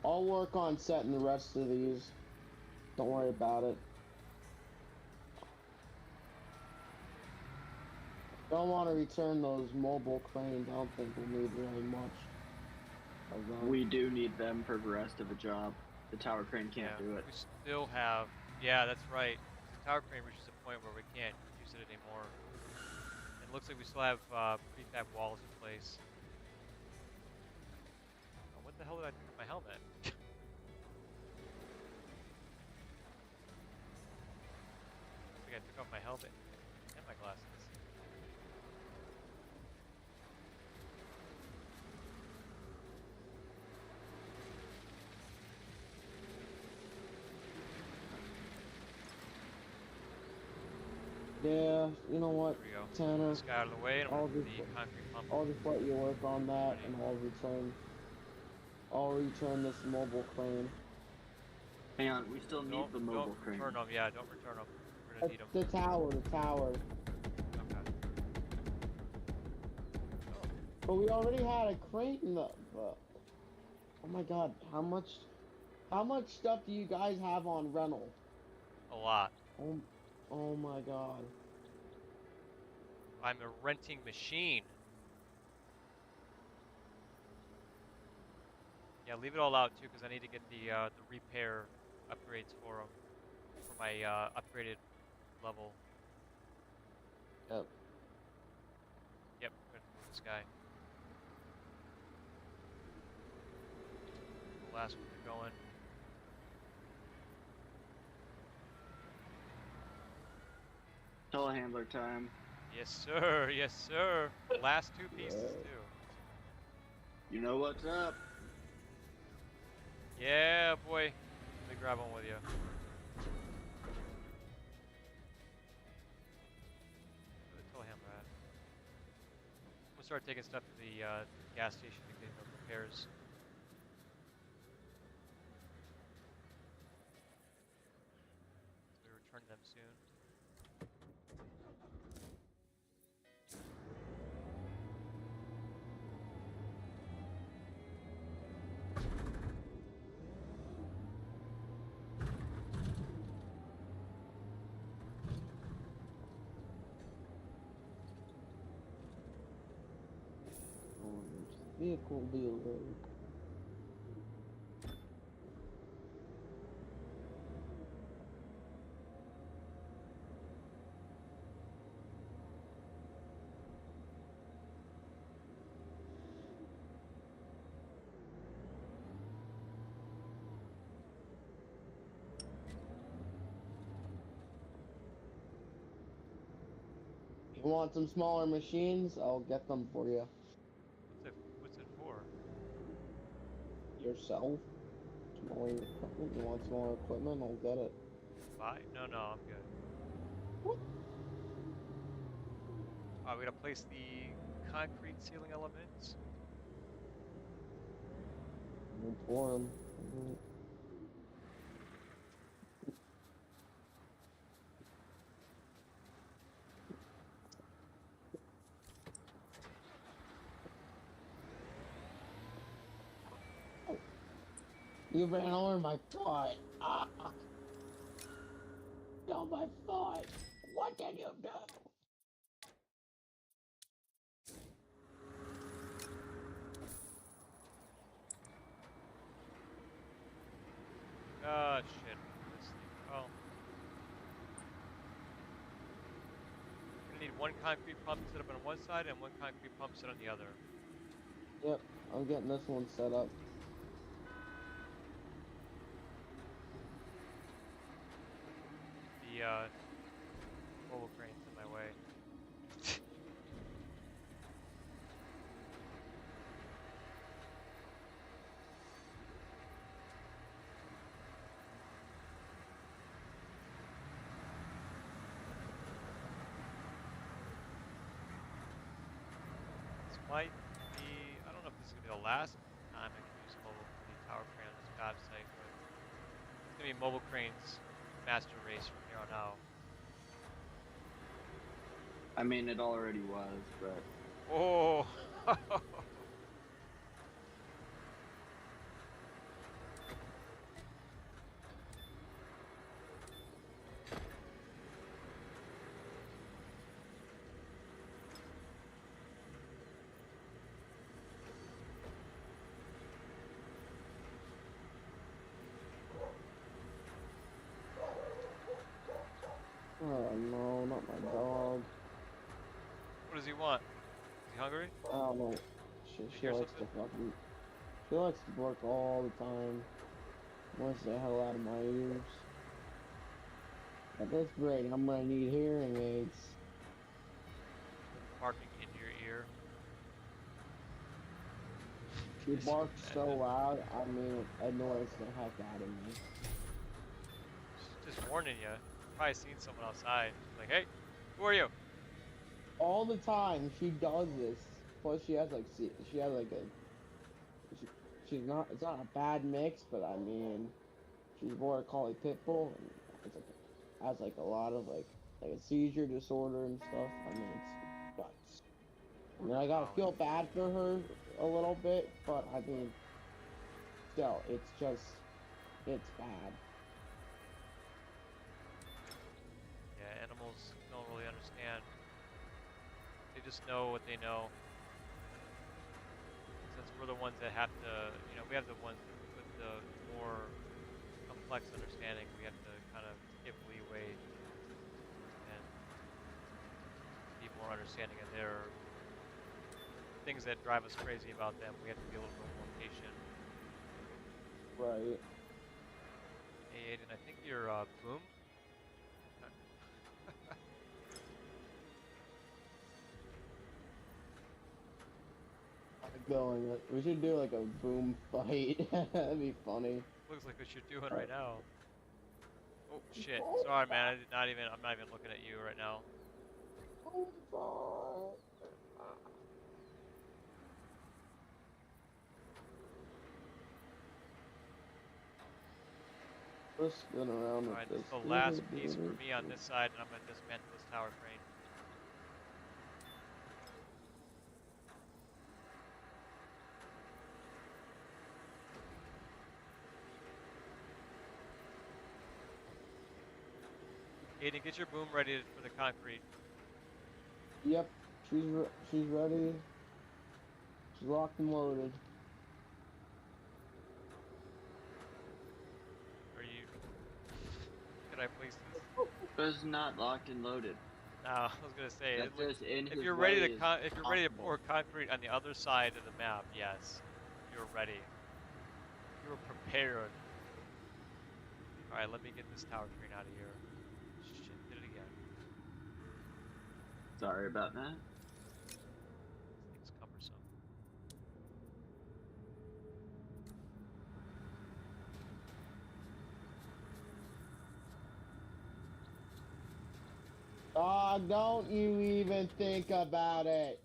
I'll work on setting the rest of these. Don't worry about it. Don't want to return those mobile cranes. I don't think we'll need very much of them. We do need them for the rest of the job. The tower crane can't do it. We still have. Yeah, that's right. The tower crane reaches a point where we can't use it anymore. And it looks like we still have prefab walls in place. Oh, what the hell did I pick up my helmet? I think I took off my helmet and my glasses. Yeah, you know what, There we go. Tanner? This guy out of the way, and I'm I'll gonna just, put the concrete pump. I'll just let you work on that, and I'll return this mobile crane. Hang on, we still need the mobile crane. Don't return them, yeah, don't return them. We're gonna need them. The tower. Okay. Oh. But we already had a crate in the. Oh my god, how much stuff do you guys have on rental? A lot. Oh my god. I'm a renting machine. Yeah, leave it all out too, because I need to get the repair upgrades for them, for my upgraded level. Yep. Yep, I'm gonna move this guy. The last one get going. Telehandler time. Yes, sir. Yes, sir. Last two pieces Yeah. too. You know what's up. Yeah, boy. Let me grab one with you. Where the telehandler at? We'll start taking stuff to the gas station to get the repairs. So we return them soon. Vehicle dealer. You want some smaller machines? I'll get them for you. What's it for? Yourself? Smaller equipment? You want smaller equipment? I'll get it. Buy? No, no, I'm good. What? We gotta place the concrete ceiling elements. I'll pour them. You ran over my foot. Ah. No, my foot. What did you do? Ah, shit. This thing. Well, we're gonna need one concrete pump set up on one side and one concrete pump set on the other. Yep, I'm getting this one set up. The mobile crane's in my way. This might be, I don't know if this is gonna be the last time I can use the tower crane on this job site, but it's gonna be mobile crane's master race from here on out. I mean, it already was, but Oh! Oh no, not my dog. What does he want? Is he hungry? I don't know. She hear likes to something? fucking. She likes to bark all the time. Wants the hell out of my ears. At this rate, I'm gonna need hearing aids. Barking in your ear. She barks so loud, I mean, it annoys the heck out of me. She's just warning you. Probably seen someone outside. She's like, hey, who are you? All the time, she does this. Plus, she has like, she has like a. She's not. It's not a bad mix, but I mean, she's border collie pit bull, and it's like has like a lot of like a seizure disorder and stuff. I mean, it's nuts. I mean, I gotta overpowered. feel bad for her a little bit, but I mean, still, it's bad. Yeah, animals don't really understand. They just know what they know. Since we're the ones that have to, we have the ones with the more complex understanding. We have to kind of give leeway and be more understanding of their things that drive us crazy about them. We have to be a little bit more patient. Right. Hey, Aiden, I think your boom. Going. We should do like a boom fight. That'd be funny. Looks like what you're doing right now. Oh shit! Sorry, man. I'm not even looking at you right now. Let's spin around with Alright, this this. is the last piece for me on this side, and I'm gonna dismantle this tower crane. Aiden, get your boom ready for the concrete. Yep, she's ready. She's locked and loaded. Are you? Can I place this? It was not locked and loaded. No, I was gonna say That's just in if his you're way ready to is if you're ready to possible. pour concrete on the other side of the map, yes, you're ready. You're prepared. All right, let me get this tower crane out of here. Shit, did it again. Sorry about that. This thing's cumbersome. Dog, don't you even think about it.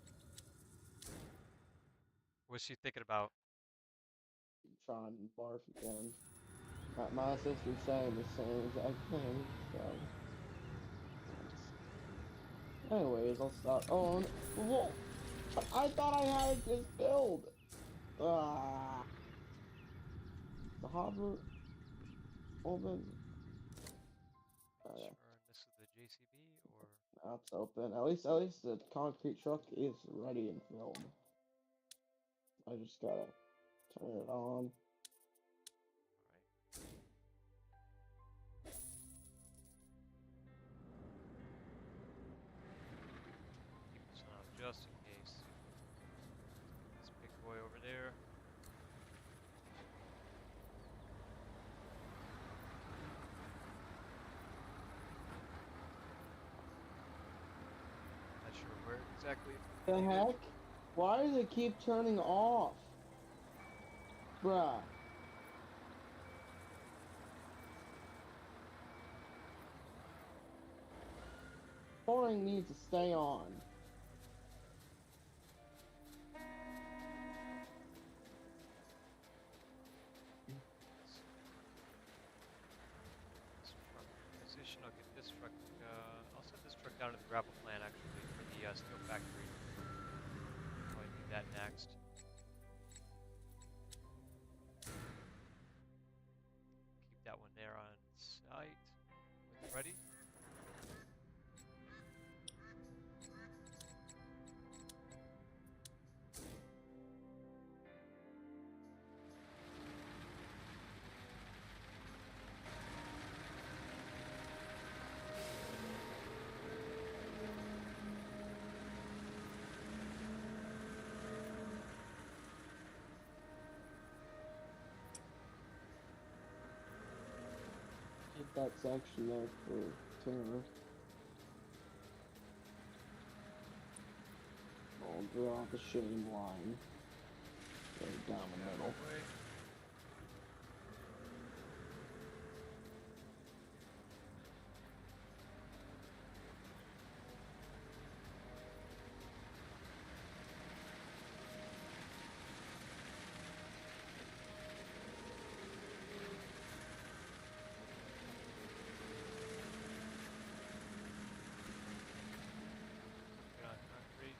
What's she thinking about? Trying to barf again. My sister's saying the same exact thing, so. Anyways, I'll stop. Oh, whoa! I thought I had it just build. Ah. The hover open. Not Okay, sure. This is the JCB or that's open. At least the concrete truck is ready and filled. I just gotta turn it on. keep this one out just in case. This big boy over there. Not sure where exactly it's The needed. heck? Why does it keep turning off? Bruh. Pouring needs to stay on. This truck position. I'll get this truck. I'll send this truck down to the gravel plant actually for the steel factory. Probably need that next. Keep that one there on site. When you're ready. Keep that section there for terror. I'll draw the shame line. Right down the middle. Get on concrete.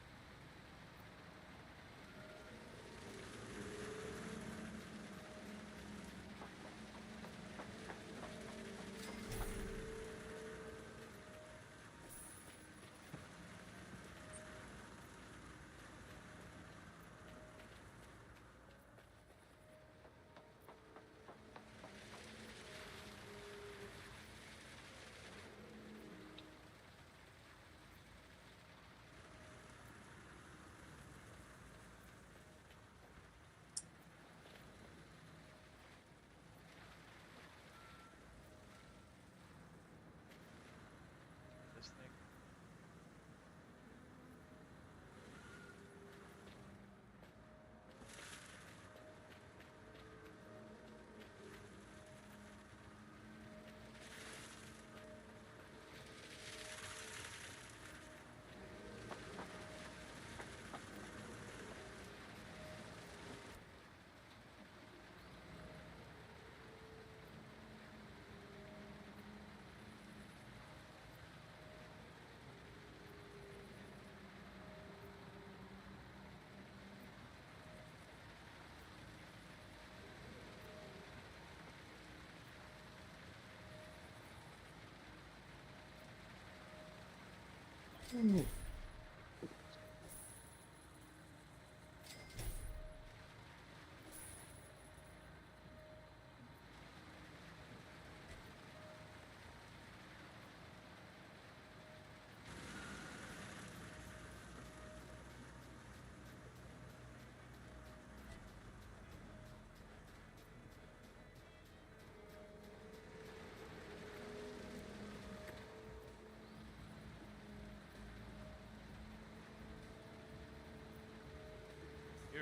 You're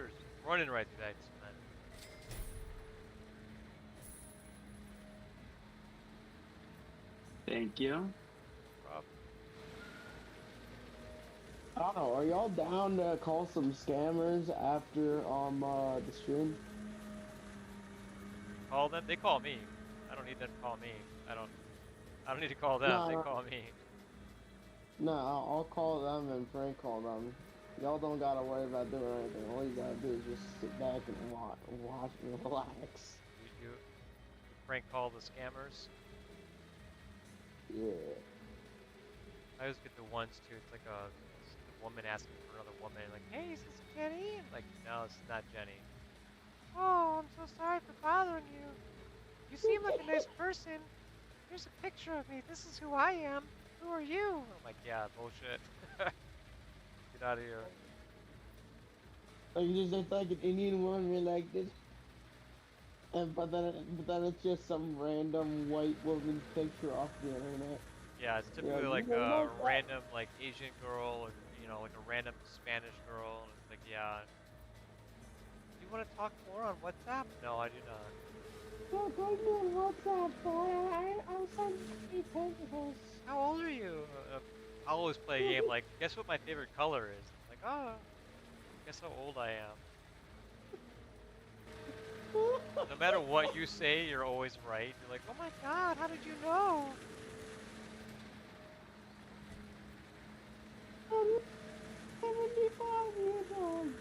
just running right through that cement. Thank you. Rob. I don't know. Are y'all down to call some scammers after the stream? Call them. They call me. I don't need them to call me. I don't. I don't need to call them. No, They no, call me. no. I'll call them and Frank call them. Y'all don't gotta worry about doing anything. All you gotta do is just sit back and watch and relax. You prank call the scammers. Yeah. I always get the ones too. It's like a woman asking for another woman, like, "Hey, is this Jenny?" I'm like, no, it's not Jenny. Oh, I'm so sorry for bothering you. You seem like a nice person. Here's a picture of me. This is who I am. Who are you? I'm like, yeah, bullshit. Get out of here. Like just like an Indian woman like this, and but then it's just some random white woman's picture off the internet. Yeah, it's Yeah, typically you like don't a like that? random like Asian girl or like a random Spanish girl, and it's like, yeah. Do you want to talk more on WhatsApp? No, I do not. Yeah, call me on WhatsApp, boy. I'll send you pictures. How old are you? I'll always play a game like, guess what my favorite color is? I'm like, oh, guess how old I am. No matter what you say, you're always right. You're like, oh my god, how did you know? I'm 75 years old.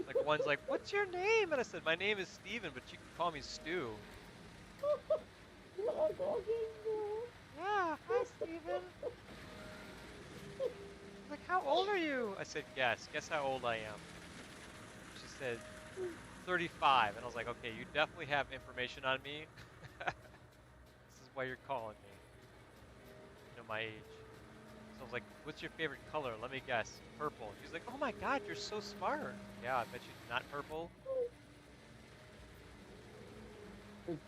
Like one's like, what's your name? And I said, my name is Steven, but you can call me Stu. Yeah, hi Steven. Like, how old are you? I said, guess. Guess how old I am. She said, 35. And I was like, okay, you definitely have information on me. This is why you're calling me. You know my age. So I was like, what's your favorite color? Let me guess. Purple. She's like, oh my god, you're so smart. Yeah, I bet you're not purple. It's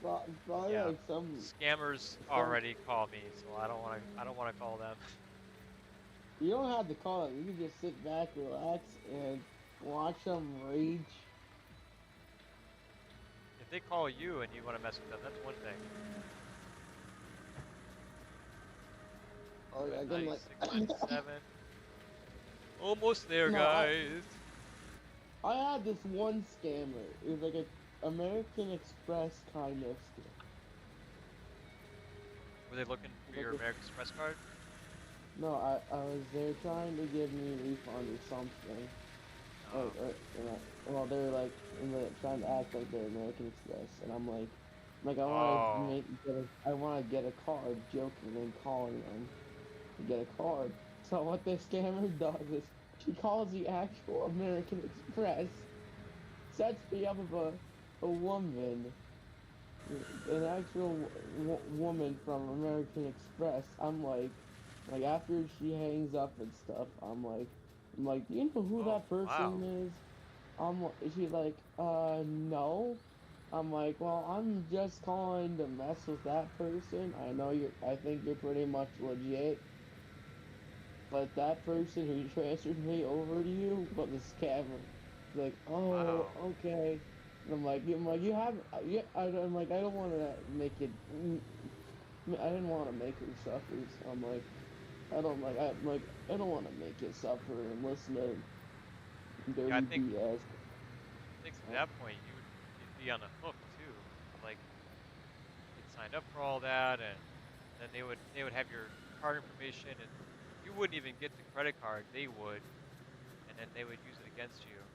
probably Yeah. like some. Scammers already call me, so I don't want to call them. You don't have to call it. You can just sit back, relax, and watch them rage. If they call you and you want to mess with them, that's one thing. Oh yeah, again, like 9697. Almost there, No, guys. I had this one scammer. It was like a American Express kind of scam. Were they looking for your American Express card? No, I was there trying to give me a refund or something. Well, they were like trying to act like they're American Express, and I'm like I want to I want to get a card, joking and calling them to get a card. So what this scammer does is she calls the actual American Express, sets me up with a woman, an actual woman from American Express. I'm like after she hangs up and stuff, I'm like, do you know who that Wow. person is? She's like, no. I'm like, well, I'm just calling to mess with that person. I think you're pretty much legit. But that person who transferred me over to you was a scammer. Like, oh, Wow. okay. And I'm like, you have, yeah. I'm like, I don't want to make it. I didn't want to make her suffer. So I'm like, I don't want to make it suffer and listen to Yeah, I dirty think BS. at that point you'd be on the hook too. Like get signed up for all that, and then they would have your card information, and you wouldn't even get the credit card. They would, and then they would use it against you,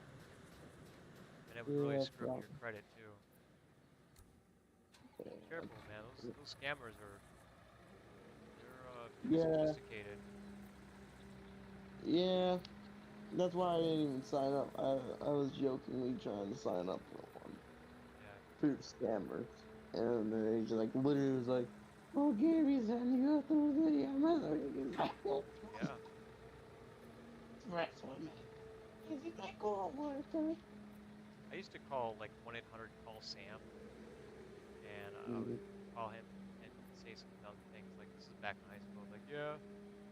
and it would really Yeah, screw up your credit too. Be careful, man. Those scammers are they're pretty yeah. sophisticated. Yeah, that's why I didn't even sign up. I was jokingly trying to sign up for one. Yeah. Through the scammers. And then he just like literally was like, "Oh, Gary sent you through the message." Yeah. That's what man. Is it like all worker? I used to call like 1-800 call Sam, and I would call him and say some dumb things like, this is back in high school, like, yeah,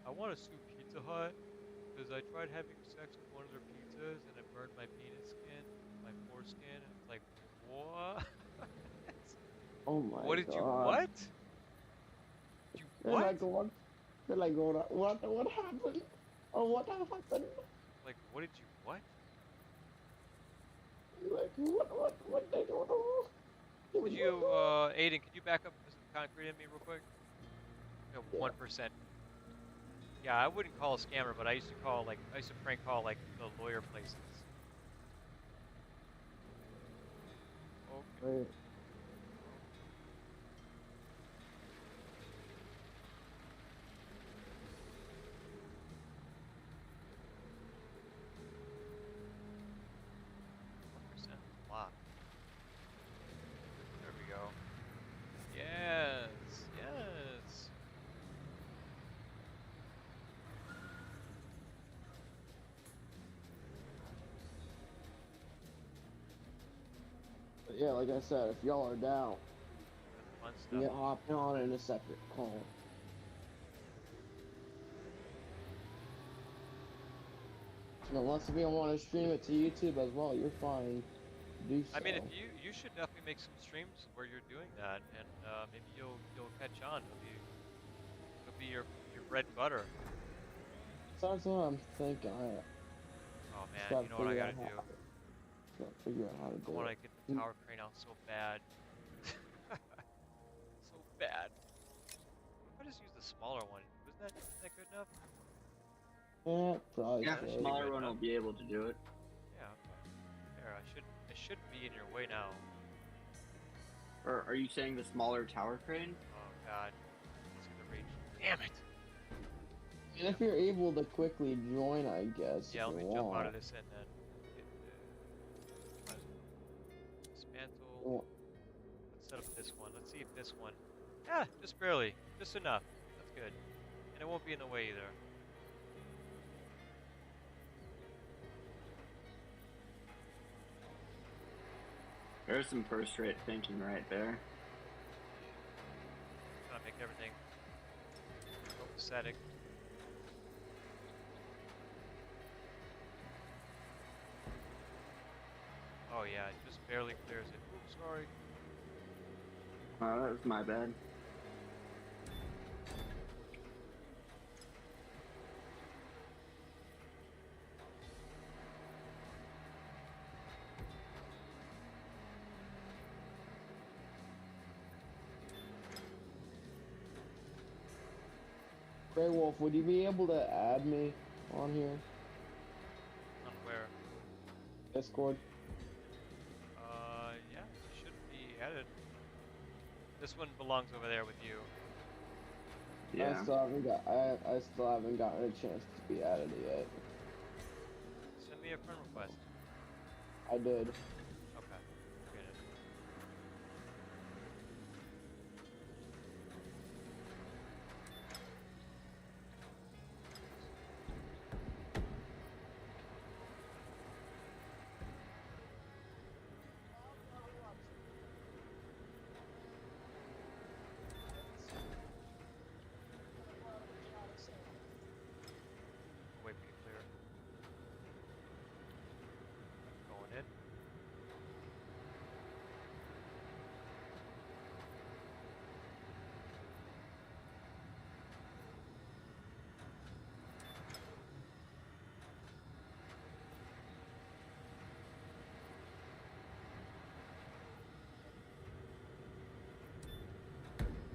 I want to sue Pizza Hut because I tried having sex with one of their pizzas and it burned my penis skin, my foreskin, and it's like, what? Oh my What did you god. what? Did you They're what? like what? They're like what happened? Oh, what happened? Like, what did you what? Like what they don't know? Could you, Aiden, could you back up and put some concrete in me real quick? Yeah, Yeah. 1%. Yeah, I wouldn't call a scammer, but I used to call like I used to prank call like the lawyer places. Okay. Right. Percent block. There we go. Yes, yes. But yeah, like I said, if y'all are down, Fun you stuff. can hop on in a separate call. And unless if you want to stream it to YouTube as well, you're fine. Do so. I mean, if you should definitely make some streams where you're doing that, and maybe you'll catch on. It'll be your bread and butter. So that's what I'm thinking. Oh Just man, gotta you know what I figure gotta out do? gotta figure out how to I do want it. to get the tower crane out so bad. So bad. What if I just use the smaller one? Isn't that good enough? Yeah, probably Yeah, that the should be should. smaller good one enough. will be able to do it. Yeah, okay. There, I shouldn't be in your way now. Or are you saying the smaller tower crane? Oh god. Let's get the reach. Damn it! And if you're able to quickly join, I guess. Yeah, if let you me jump out want. of this and then get dismantle. You want- Let's set up this one. Let's see if this one. Yeah, just barely. Just enough. That's good. And it won't be in the way either. There's some first-rate thinking right there. Trying to make everything copacetic. Oh yeah, it just barely clears it. Oops, sorry. Oh, that was my bad. Grey Wolf, would you be able to add me on here? On where? Discord? Yeah, it should be added. This one belongs over there with you. Yeah. I still haven't gotten a chance to be added yet. Send me a friend request. I did. Okay, get it. Wait for you to clear. Going in.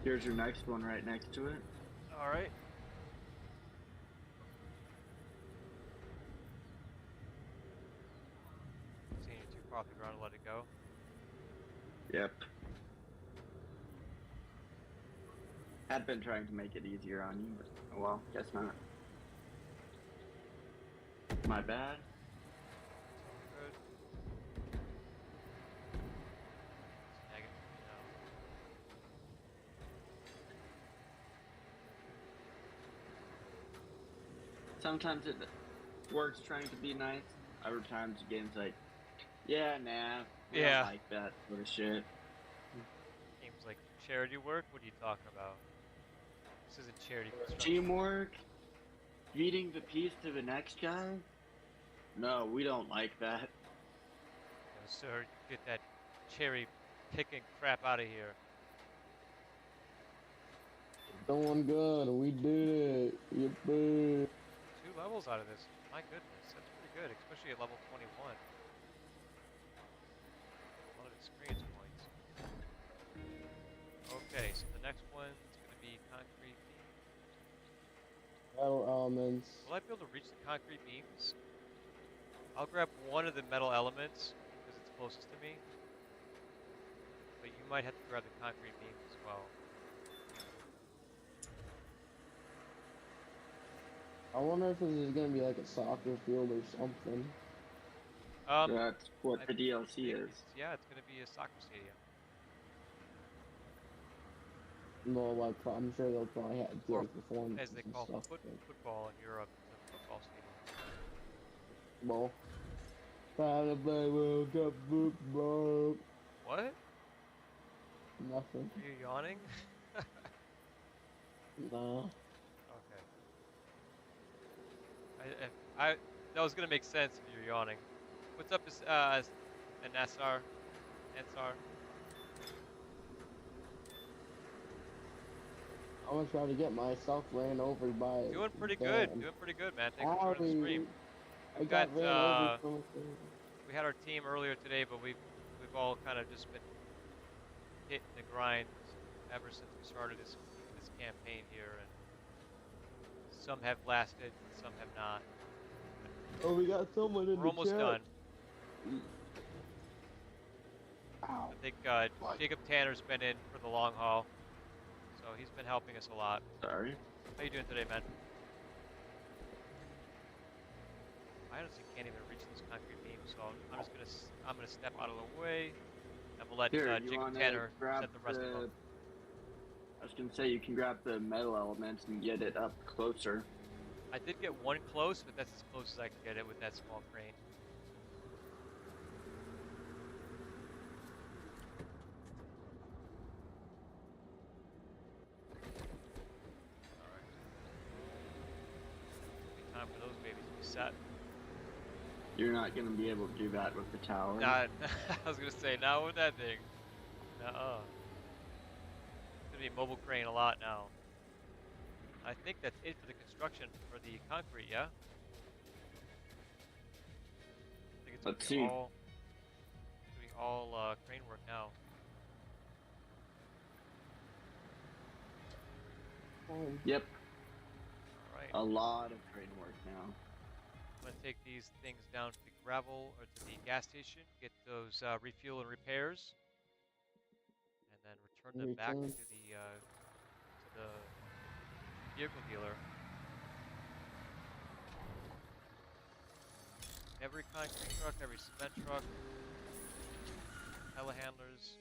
Here's your next one right next to it. All right. Seeing you too far off the ground to let it go. Yep. Had been trying to make it easier on you, but oh well, guess not. My bad. Good. Snag it now. Sometimes it works trying to be nice. Other times the game's like, yeah, nah, we don't Yeah. like that sort of shit. Games like charity work? What are you talking about? This isn't charity construction. Teamwork? Feeding the piece to the next guy? No, we don't like that. No, sir. Get that cherry picking crap out of here. Going good. We did it. Yippee. 2 levels out of this. My goodness, that's pretty good, especially at level 21. A lot of experience points. Okay, so the next one's going to be concrete beams. Metal elements. Will I be able to reach the concrete beams? I'll grab one of the metal elements because it's closest to me. But you might have to grab the concrete beams as well. I wonder if this is gonna be like a soccer field or something. That's what the DLC is. Yeah, it's going to be a soccer stadium. No, like I'm sure they'll probably have Or like performances as they and call stuff. football in Europe, it's a football stadium. Well, trying to play World Cup football. What? Nothing. Are you yawning? No. Okay. I that was gonna make sense if you're yawning. What's up, Ansar? Ansar? I'm gonna try to get myself ran over by. Doing pretty Dan. good. Doing pretty good, man. Thanks for joining the stream. I got ran over from a thing. We had our team earlier today, but we've all kind of just been hitting the grind ever since we started this campaign here, and some have lasted, some have not. Oh, we got someone in We're the almost chat. done. Ow. I think Jacob Tanner's been in for the long haul, so he's been helping us a lot. Sorry. How you doing today, man? I honestly can't even reach this concrete beam, so I'm gonna step out of the way, and we'll let Jacob Tanner set the rest of them. I was gonna say you can grab the metal elements and get it up closer. I did get one close, but that's as close as I can get it with that small crane. Alright. Time for those babies to be set. You're not gonna be able to do that with the tower. Not, I was gonna say, not with that thing. Nuh-uh. It's gonna be mobile crane a lot now. I think that's it for the construction for the concrete, yeah? I think it's Let's gonna see. be all crane work now. Yep. Alright. A lot of crane work now. I'm gonna take these things down to the gravel or to the gas station, get those refuel and repairs, and then return them back to the vehicle dealer. Every concrete truck, every cement truck, telehandlers.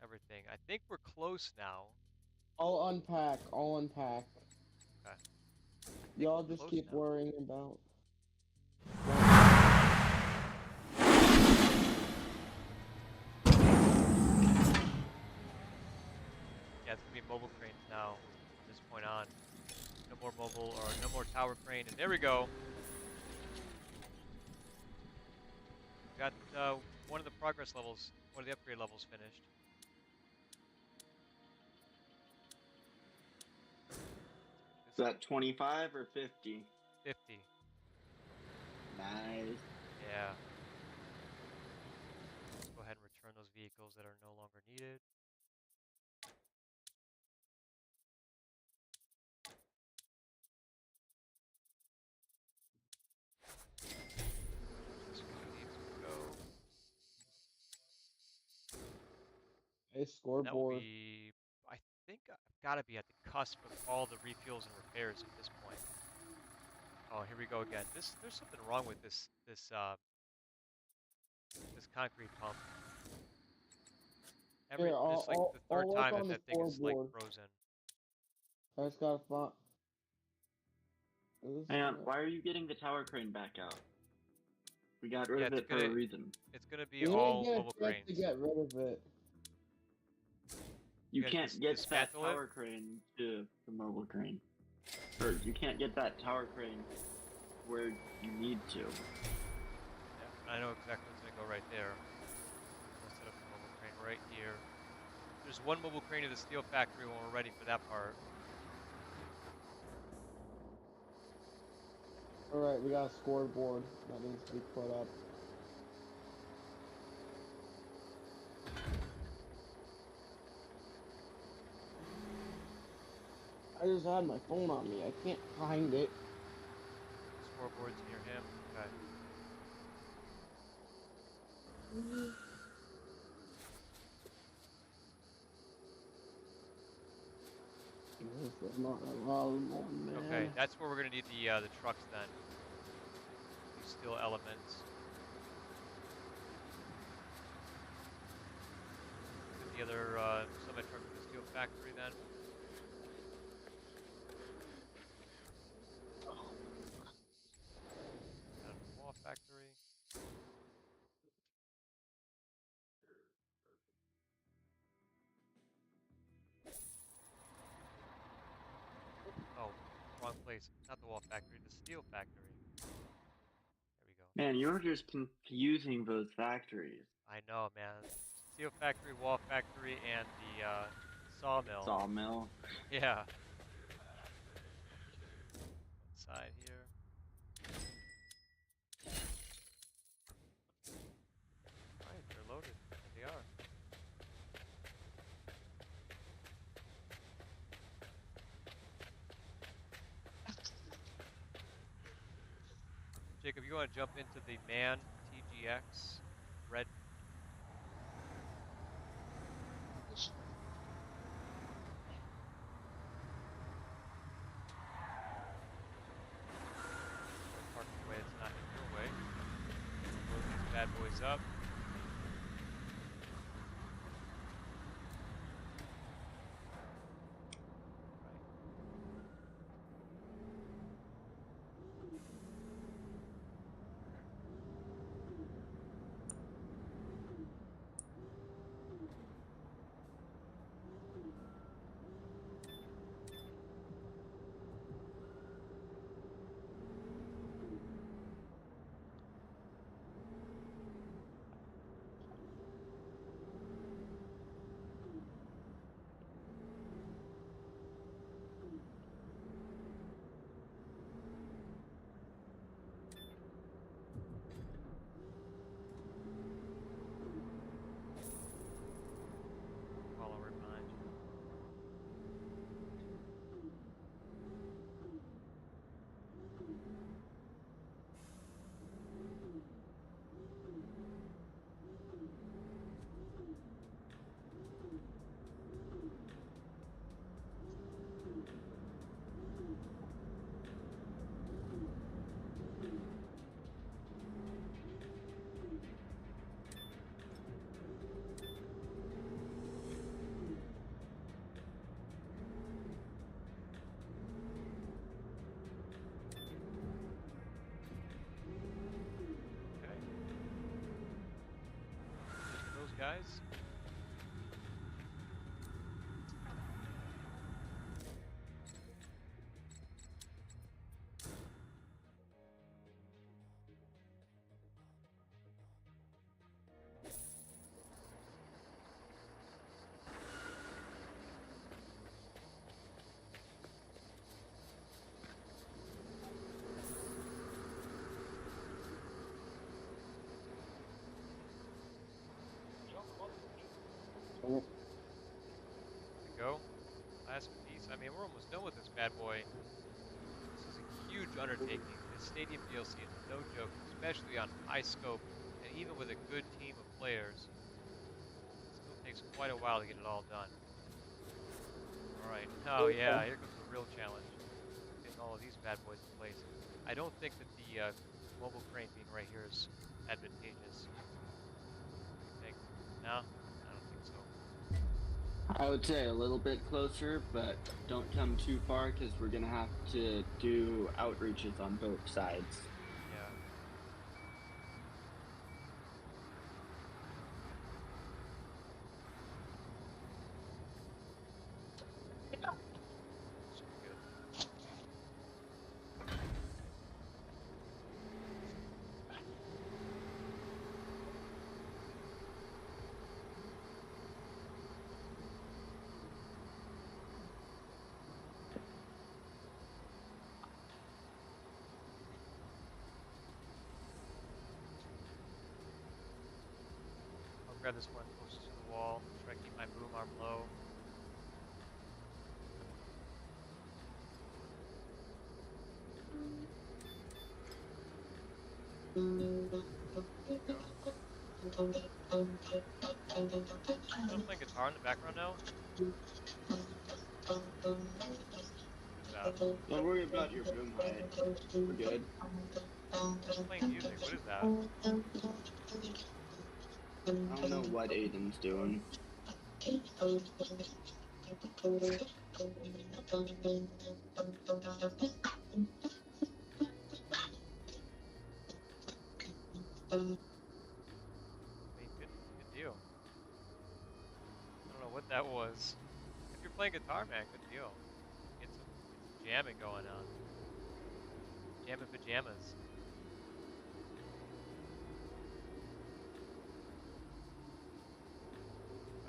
Everything. I think we're close now. I'll unpack. Okay. Y'all just keep now. worrying about. Yeah, it's gonna be mobile cranes now from this point on. No more mobile or no more tower crane. And there we go. Got one of the progress levels, one of the upgrade levels finished. Is that 25 or 50? 50. Nice. Yeah. Let's go ahead and return those vehicles that are no longer needed. This one needs to go. A scoreboard. I think got to be at the cusp of all the refuels and repairs at this point. Oh, here we go again. There's something wrong with this concrete pump. Here, This is like the third I'll work time on the that thing is like scoreboard. frozen. I just gotta find. Hang on, why are you getting the tower crane back out? We got rid of it's it for a reason. It's gonna be We didn't all get a mobile chance cranes. to get rid of it. You gotta can't get that dismantle it? tower crane to the mobile crane. Or you can't get that tower crane where you need to. Yeah, I know exactly what's gonna go right there. We'll set up the mobile crane right here. There's one mobile crane at the steel factory when we're ready for that part. Alright, we got a scoreboard that needs to be put up. I just had my phone on me. I can't find it. Scoreboard's near him. Okay. This is not a long one, man. Okay, that's where we're gonna need the trucks then. These steel elements. Get the other semi truck from the steel factory then. Out of the wall factory. Oh, wrong place. Not the wall factory, the steel factory. There we go. Man, you're just confusing those factories. I know, man. Steel factory, wall factory, and the sawmill. Sawmill. Yeah. Side here. Alright, they're loaded. They are. Jacob, you want to jump into the MAN TGX red? Park the way it's not in your way. Load these bad boys up. Follower behind you. Okay. Those guys. Oh, There we go. Last piece. I mean, we're almost done with this bad boy. This is a huge undertaking. This stadium DLC is no joke, especially on high scope and even with a good team of players. It still takes quite a while to get it all done. All right. Oh yeah, here comes the real challenge. Getting all of these bad boys in place. I don't think that the mobile crane being right here is advantageous. What do you think? No, I don't think so. I would say a little bit closer, but don't come too far because we're gonna have to do outreaches on both sides. Yeah. Should be good. I'll grab this one closest to the wall. Try to keep my boom arm low. There we go. Someone playing guitar in the background now? Who's that? Don't worry about your boom height. We're good. Someone's playing music. What is that? I don't know what Aiden's doing. I mean, good deal. I don't know what that was. If you're playing guitar, man, good deal. Get some jamming going on. Jamming pajamas.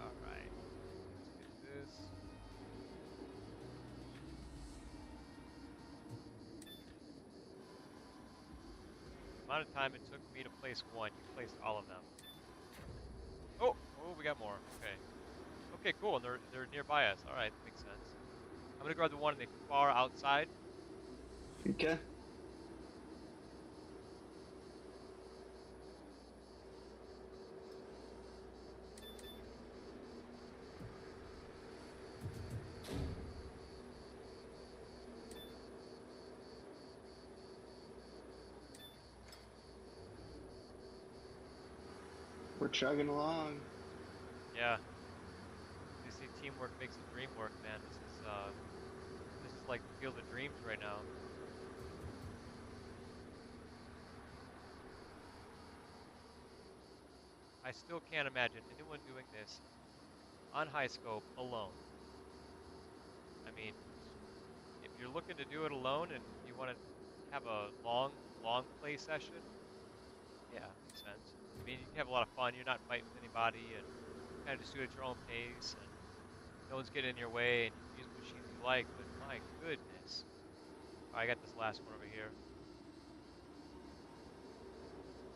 All right. Let's get this. The amount of time it took me to place one, you placed all of them. Oh, we got more. Okay. Okay, cool. And they're nearby us. All right, makes sense. I'm gonna grab the one in the far outside. Okay. We're chugging along. Yeah. You see, teamwork makes the dream work, man. This is like the field of dreams right now. I still can't imagine anyone doing this on high scope alone. I mean, if you're looking to do it alone and you want to have a long play session, yeah, makes sense. I mean, you can have a lot of fun. You're not fighting with anybody and kind of just do it at your own pace and no one's getting in your way and you can use the machines you like, but my goodness. Oh, I got this last one over here.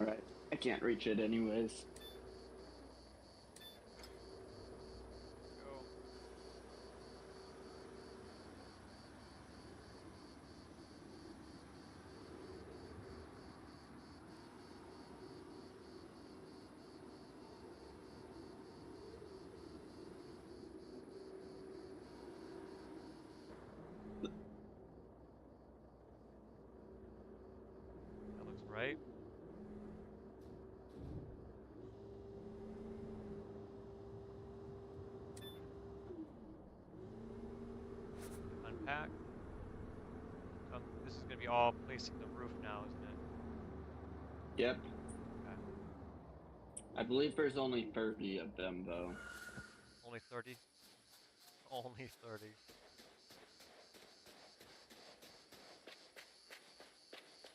All right. I can't reach it anyways. Go. That looks right. Unpack. So this is going to be all placing the roof now, isn't it? Yep. Okay. I believe there's only 30 of them, though. Only 30? Only 30.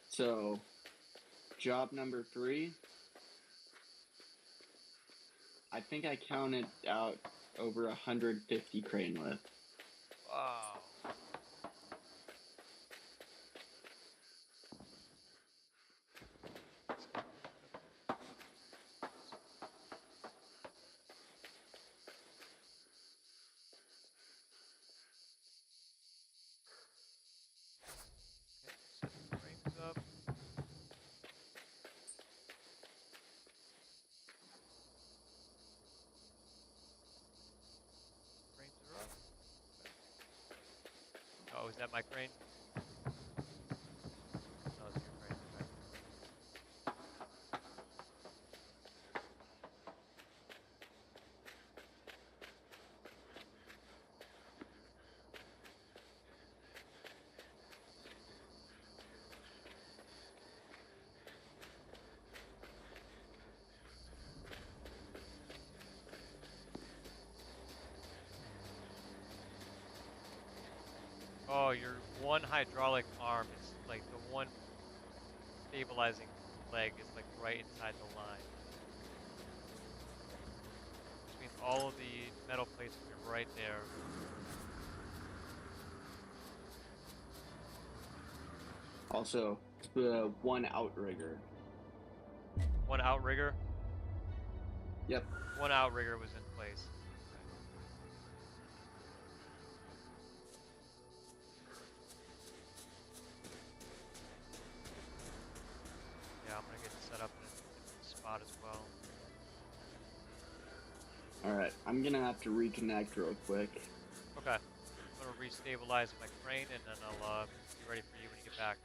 So, job number 3. I think I counted out over 150 crane lifts. Wow. Okay, set the frames up. Frames are up. that my crane? No, it's your crane. Okay. Oh, your one hydraulic arm is like the one stabilizing leg is like right inside the line. Which means all of the metal plates will be right there. Also, the one outrigger. One outrigger? Yep. One outrigger was in place. Okay. Yeah, I'm gonna get set up in a different spot as well. Alright, I'm gonna have to reconnect real quick. Okay. I'm gonna restabilize my crane and then I'll be ready for you when you get back.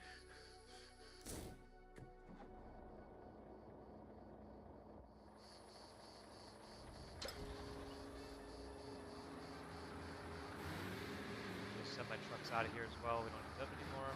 Just send my trucks out of here as well. We don't need them anymore.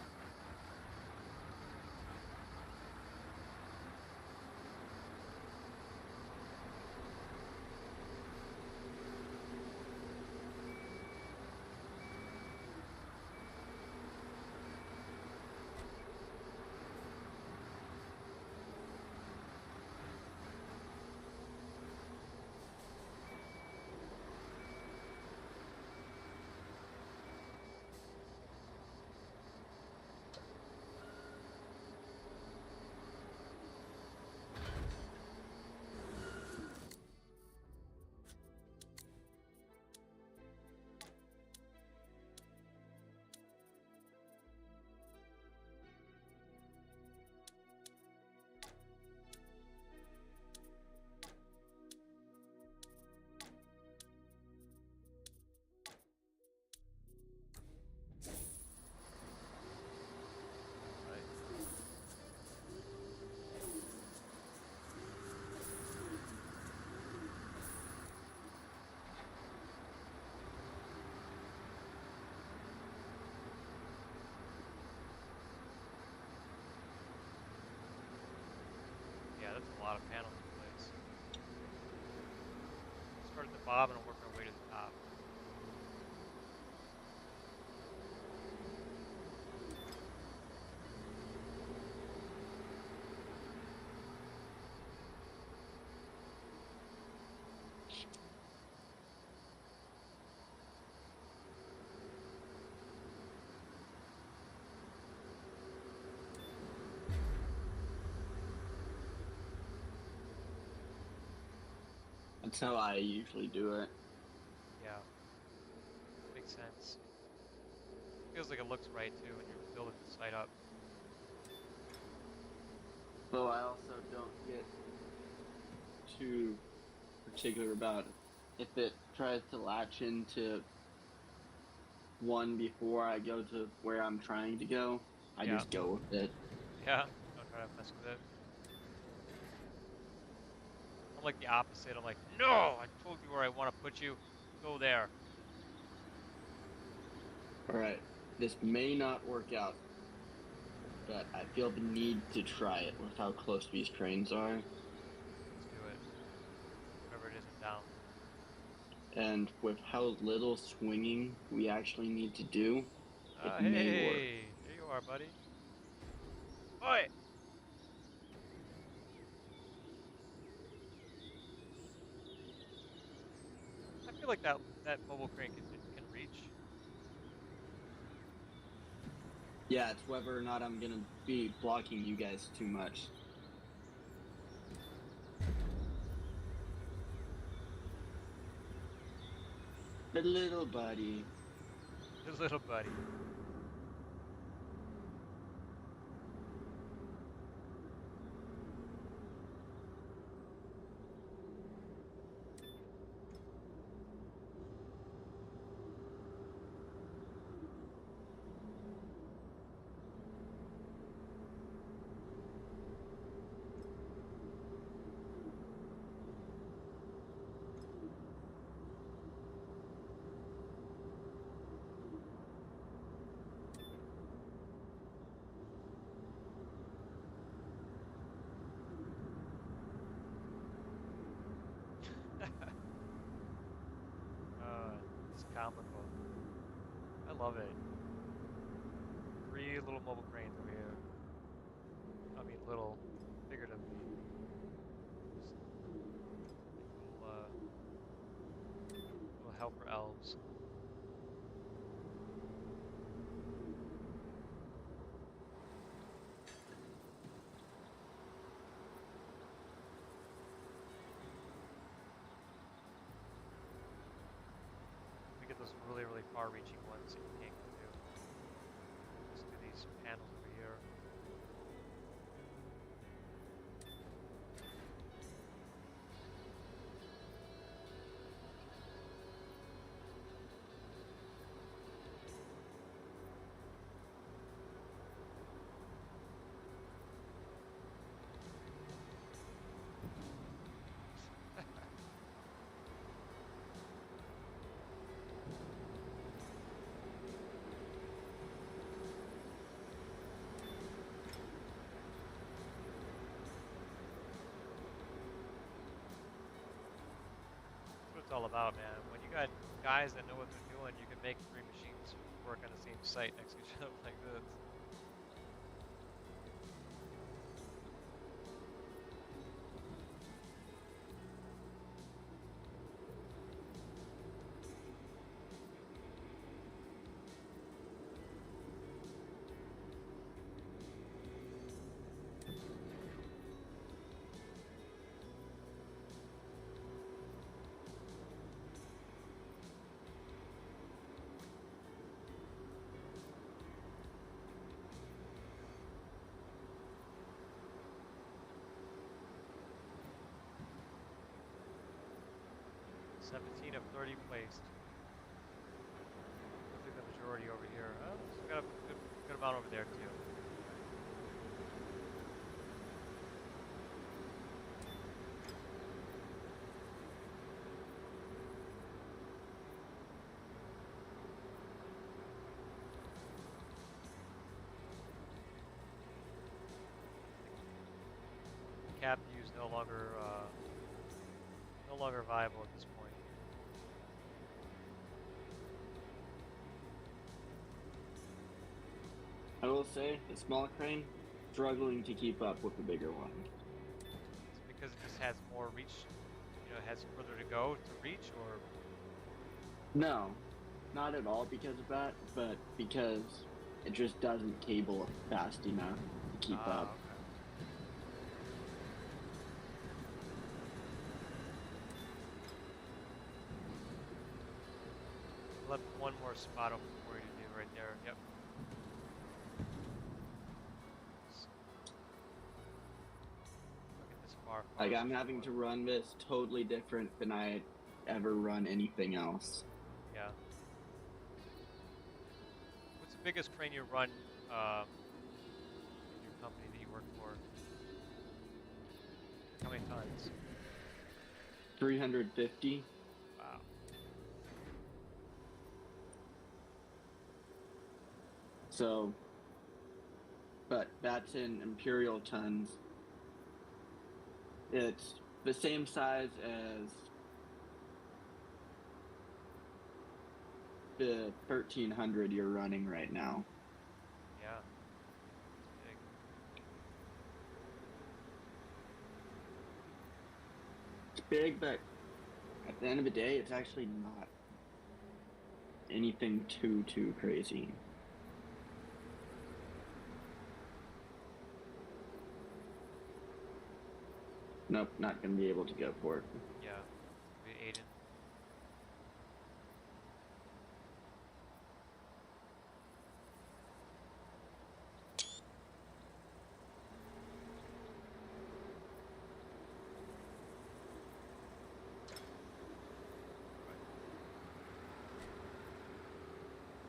Yeah, that's a lot of panels in place. Start at the bottom and work our way to the top. That's how I usually do it. Yeah. Makes sense. Feels like it looks right too when you're building the site up. Though I also don't get too particular about it. If it tries to latch into one before I go to where I'm trying to go, I Yeah. just go with it. Yeah, don't try to mess with it. I'm like the opposite. I'm like, no, I told you where I want to put you. Go there. Alright, this may not work out, but I feel the need to try it with how close these trains are. Let's do it. Whatever it is, I'm down. And with how little swinging we actually need to do, it may work. Hey, there you are, buddy. Oi! I feel like that mobile crane can reach. Yeah, it's whether or not I'm gonna be blocking you guys too much. The little buddy. His little buddy. love it. 3 little mobile cranes over here. I mean, little, figuratively. Just like little helper elves. We get those really, really far-reaching ones that you can't get to. Just do these panels over here. That's what it's all about, man. When you got guys that know what they're doing, you can make 3 machines work on the same site next to each other like this. "17 of 30 placed." I think the majority over here. Oh, so we got a good amount over there too. Cap view is no longer viable at this point. I will say, the small crane struggling to keep up with the bigger one. It's because it just has more reach, you know, it has further to go to reach, or No, not at all because of that, but because it just doesn't cable fast enough to keep up. okay. Left one more spot open for you to do right there. Yep. Look at this far. Like, I'm having to run this totally different than I ever run anything else. Yeah. What's the biggest crane you run in your company that you work for? How many tons? 350. Wow. So, but that's in imperial tons. It's the same size as the 1300 you're running right now. Yeah. Big. It's big, but at the end of the day, it's actually not anything too crazy. Nope, not gonna be able to go for it. Yeah. Be Aiden.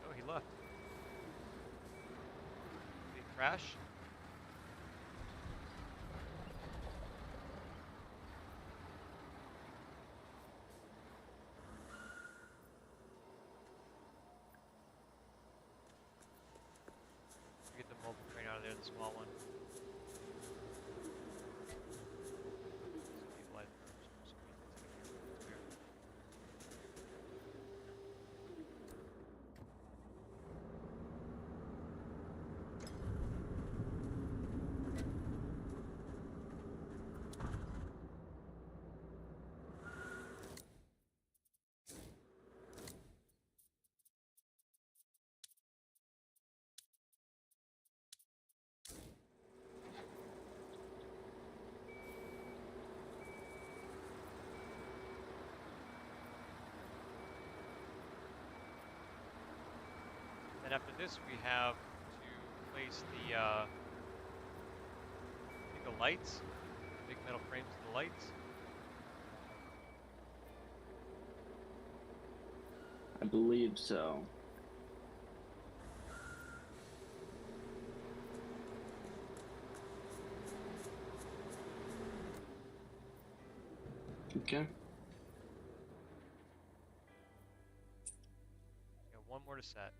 Oh, he left. Did he crash? Get the mobile crane out of there, the small one. Stabilize first. It's weird. And after this, we have to place the, I think the lights, big metal frames of the lights. I believe so. Okay. Got one more to set.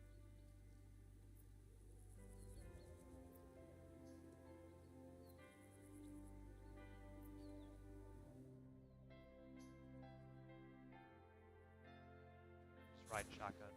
Just ride shotgun.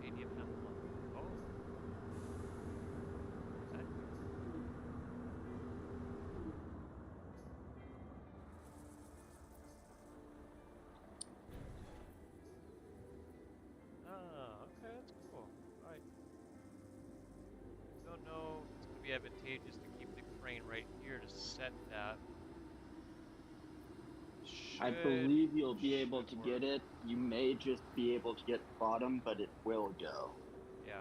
Stadium emblem. Oh. That okay, that's cool. Alright. Don't know if it's going to be advantageous to keep the crane right here to set that. I believe you'll be able to get it. You may just be able to get the bottom, but it will go. Yeah.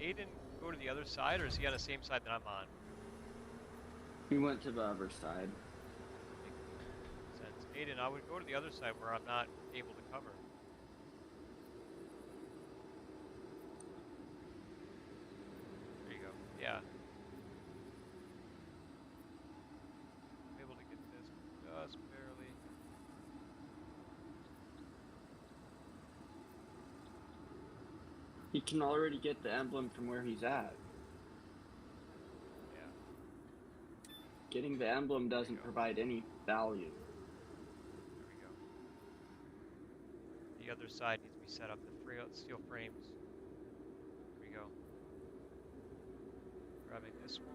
Aiden go to the other side, or is he on the same side that I'm on? We went to the other side. Makes sense. Aiden, I would go to the other side where I'm not able to cover. There you go. Yeah. I'm able to get this just barely. He can already get the emblem from where he's at. Yeah. Getting the emblem doesn't provide any value. There we go. The other side needs to be set up. The steel frames. There we go. Grabbing this one.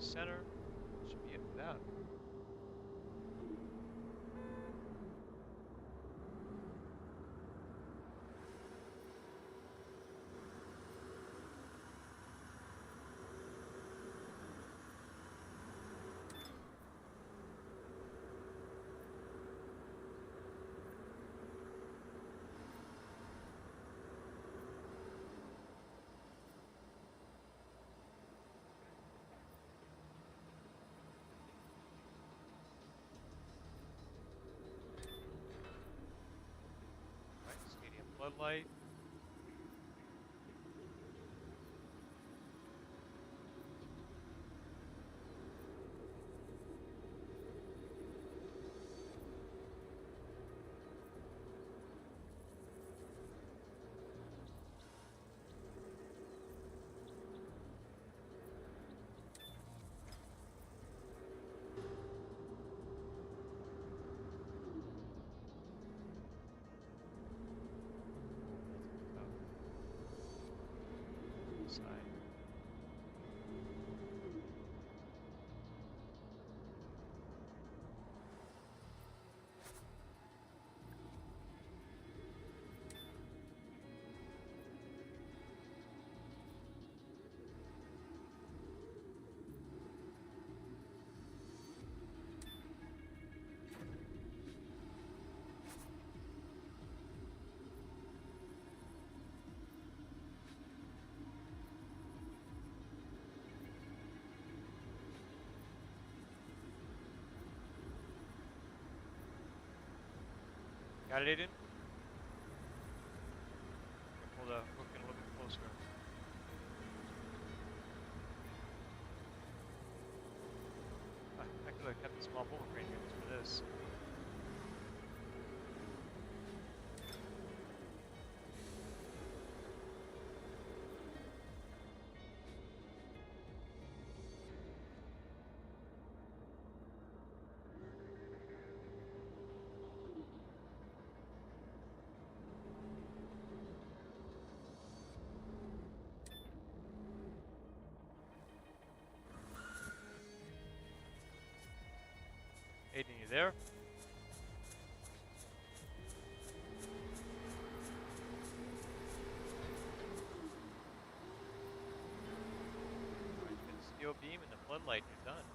Center should be it for that. Floodlight. this side. Got it, Aiden? Pull the hook in a little bit closer. I could have kept the small boulder crane here just for this. Aiden, you there? Alright, get the steel beam and the floodlight, and you're done.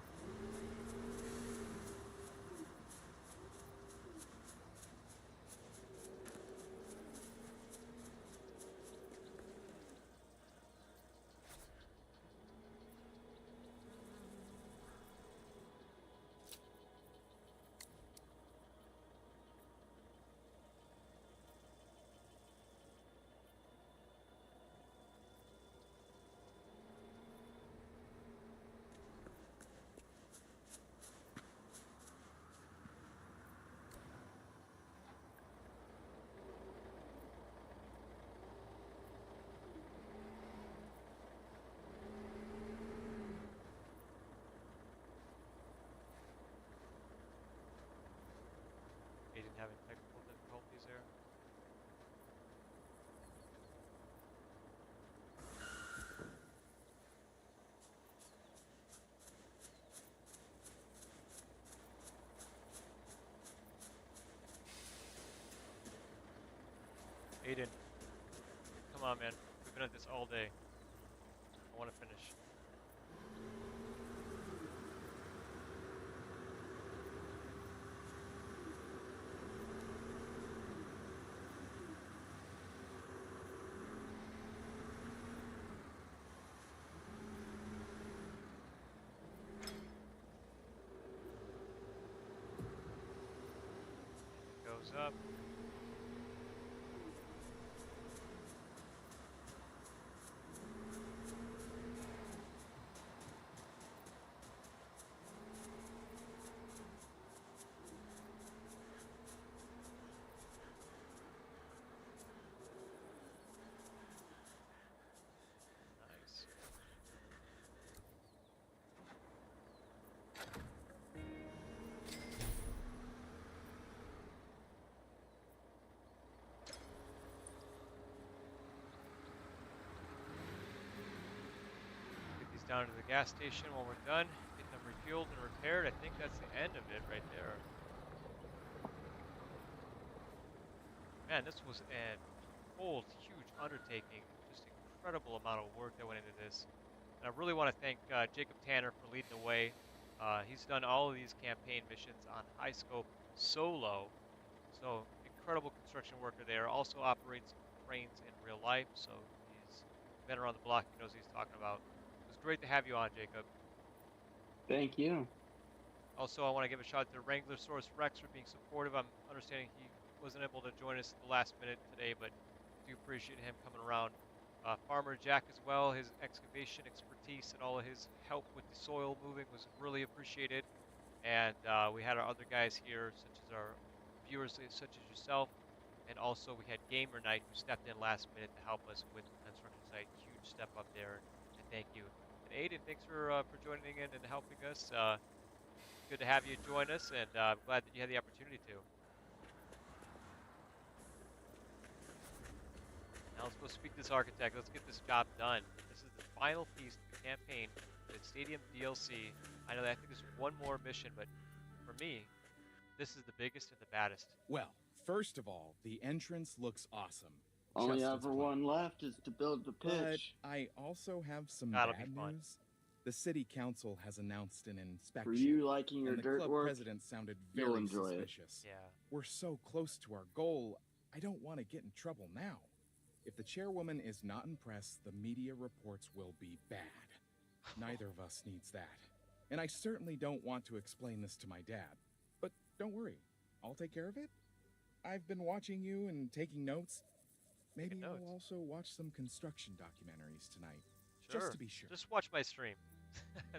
Aiden having technical difficulties there. Aiden, come on, man. We've been at this all day. I want to finish. Goes up. Nice. Get these down to the gas station when we're done. Get them refueled and repaired. I think that's the end of it right there. Man, this was a whole huge undertaking. Just incredible amount of work that went into this. And I really want to thank Jacob Tanner for leading the way. He's done all of these campaign missions on high scope solo. So incredible construction worker there. Also operates cranes in real life. So he's been around the block. He knows what he's talking about. It was great to have you on, Jacob. Thank you. Also, I want to give a shout out to Wrangler Source Rex for being supportive. I'm understanding he wasn't able to join us at the last minute today, but do appreciate him coming around. Farmer Jack as well, his excavation expertise and all of his help with the soil moving was really appreciated. And we had our other guys here, such as our viewers, such as yourself. And also we had Gamer Night, who stepped in last minute to help us with the construction site. Huge step up there, and thank you. And Aiden, thanks for joining in and helping us. Good to have you join us, and I'm glad that you had the opportunity to. Now let's go go speak to this architect. Let's get this job done. This is the final piece of the campaign, the stadium DLC. I know that I think there's one more mission, but for me, this is the biggest and the baddest. Well, first of all, the entrance looks awesome. Only just as ever planned. one left is to build the But pitch. I also have some That'll bad be fun. news. The city council has announced an inspection. For you liking your and the dirt club work, president sounded you'll very enjoy suspicious. Yeah. We're so close to our goal, I don't want to get in trouble now. If the chairwoman is not impressed, the media reports will be bad. Neither of us needs that. And I certainly don't want to explain this to my dad. But don't worry, I'll take care of it. I've been watching you and taking notes. Maybe I'll also watch some construction documentaries tonight. Sure. Just to be sure. Just watch my stream.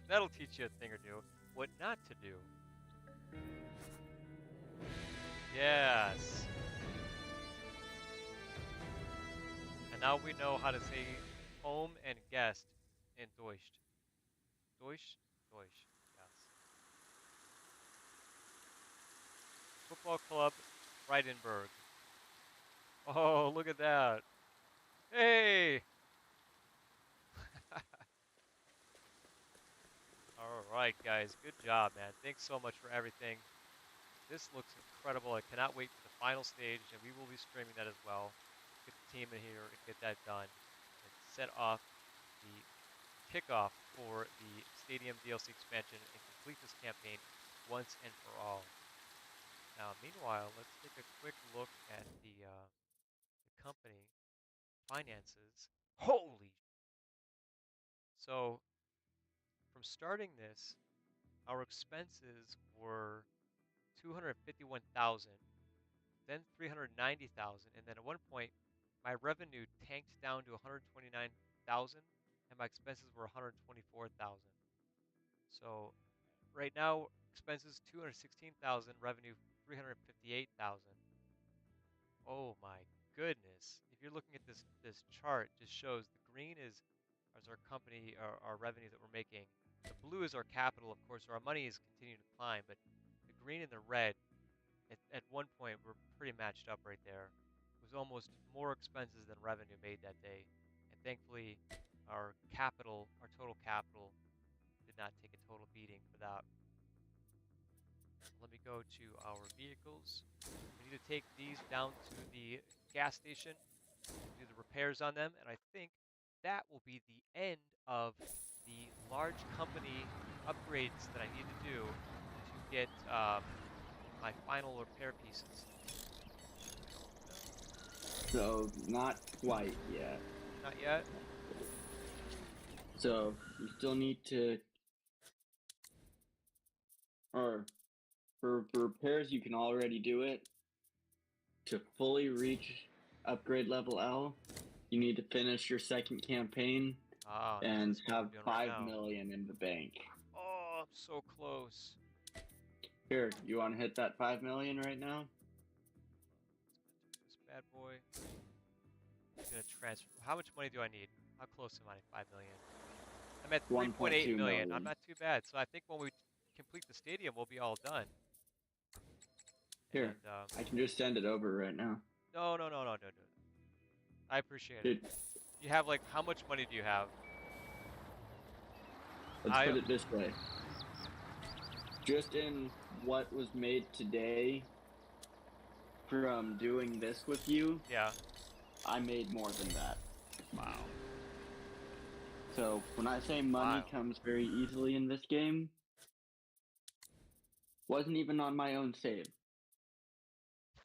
That'll teach you a thing or two. What not to do. Yes. And now we know how to say home and guest in Deutsch. Deutsch? Deutsch. Yes. Football Club Freidenberg. Oh, look at that. Hey! Alright, guys. Good job, man. Thanks so much for everything. This looks incredible. I cannot wait for the final stage, and we will be streaming that as well. Get the team in here and get that done. And set off the kickoff for the Stadium DLC expansion and complete this campaign once and for all. Now, meanwhile, let's take a quick look at the company finances. Holy! So, from starting this, our expenses were 251,000, then 390,000, and then at one point, my revenue tanked down to 129,000, and my expenses were 124,000. So, right now, expenses 216,000, revenue 358,000. Oh my goodness! If you're looking at this chart, just shows the green is our company, our revenue that we're making. The blue is our capital, of course, so our money is continuing to climb, but the green and the red, at one point, we're pretty matched up right there. It was almost more expenses than revenue made that day, and thankfully, our total capital, did not take a total beating for that. Let me go to our vehicles. We need to take these down to the gas station, do the repairs on them, and I think that will be the end of the large company upgrades that I need to do to get my final repair pieces. So, not quite yet. Not yet? So, you still need to... Or, for repairs, you can already do it. To fully reach upgrade level L, you need to finish your second campaign and have 5 million in the bank. Oh, I'm so close. Here, you want to hit that 5 million right now? This bad boy. I'm gonna transfer. How much money do I need? How close am I to 5 million? I'm at 3.8 million. I'm not too bad. So I think when we complete the stadium, we'll be all done. Here, and, I can just send it over right now. No. I appreciate it. You have like, how much money do you have? Let's put it this way. Just in what was made today from doing this with you, yeah, I made more than that. Wow. So when I say money comes very easily in this game, wasn't even on my own save.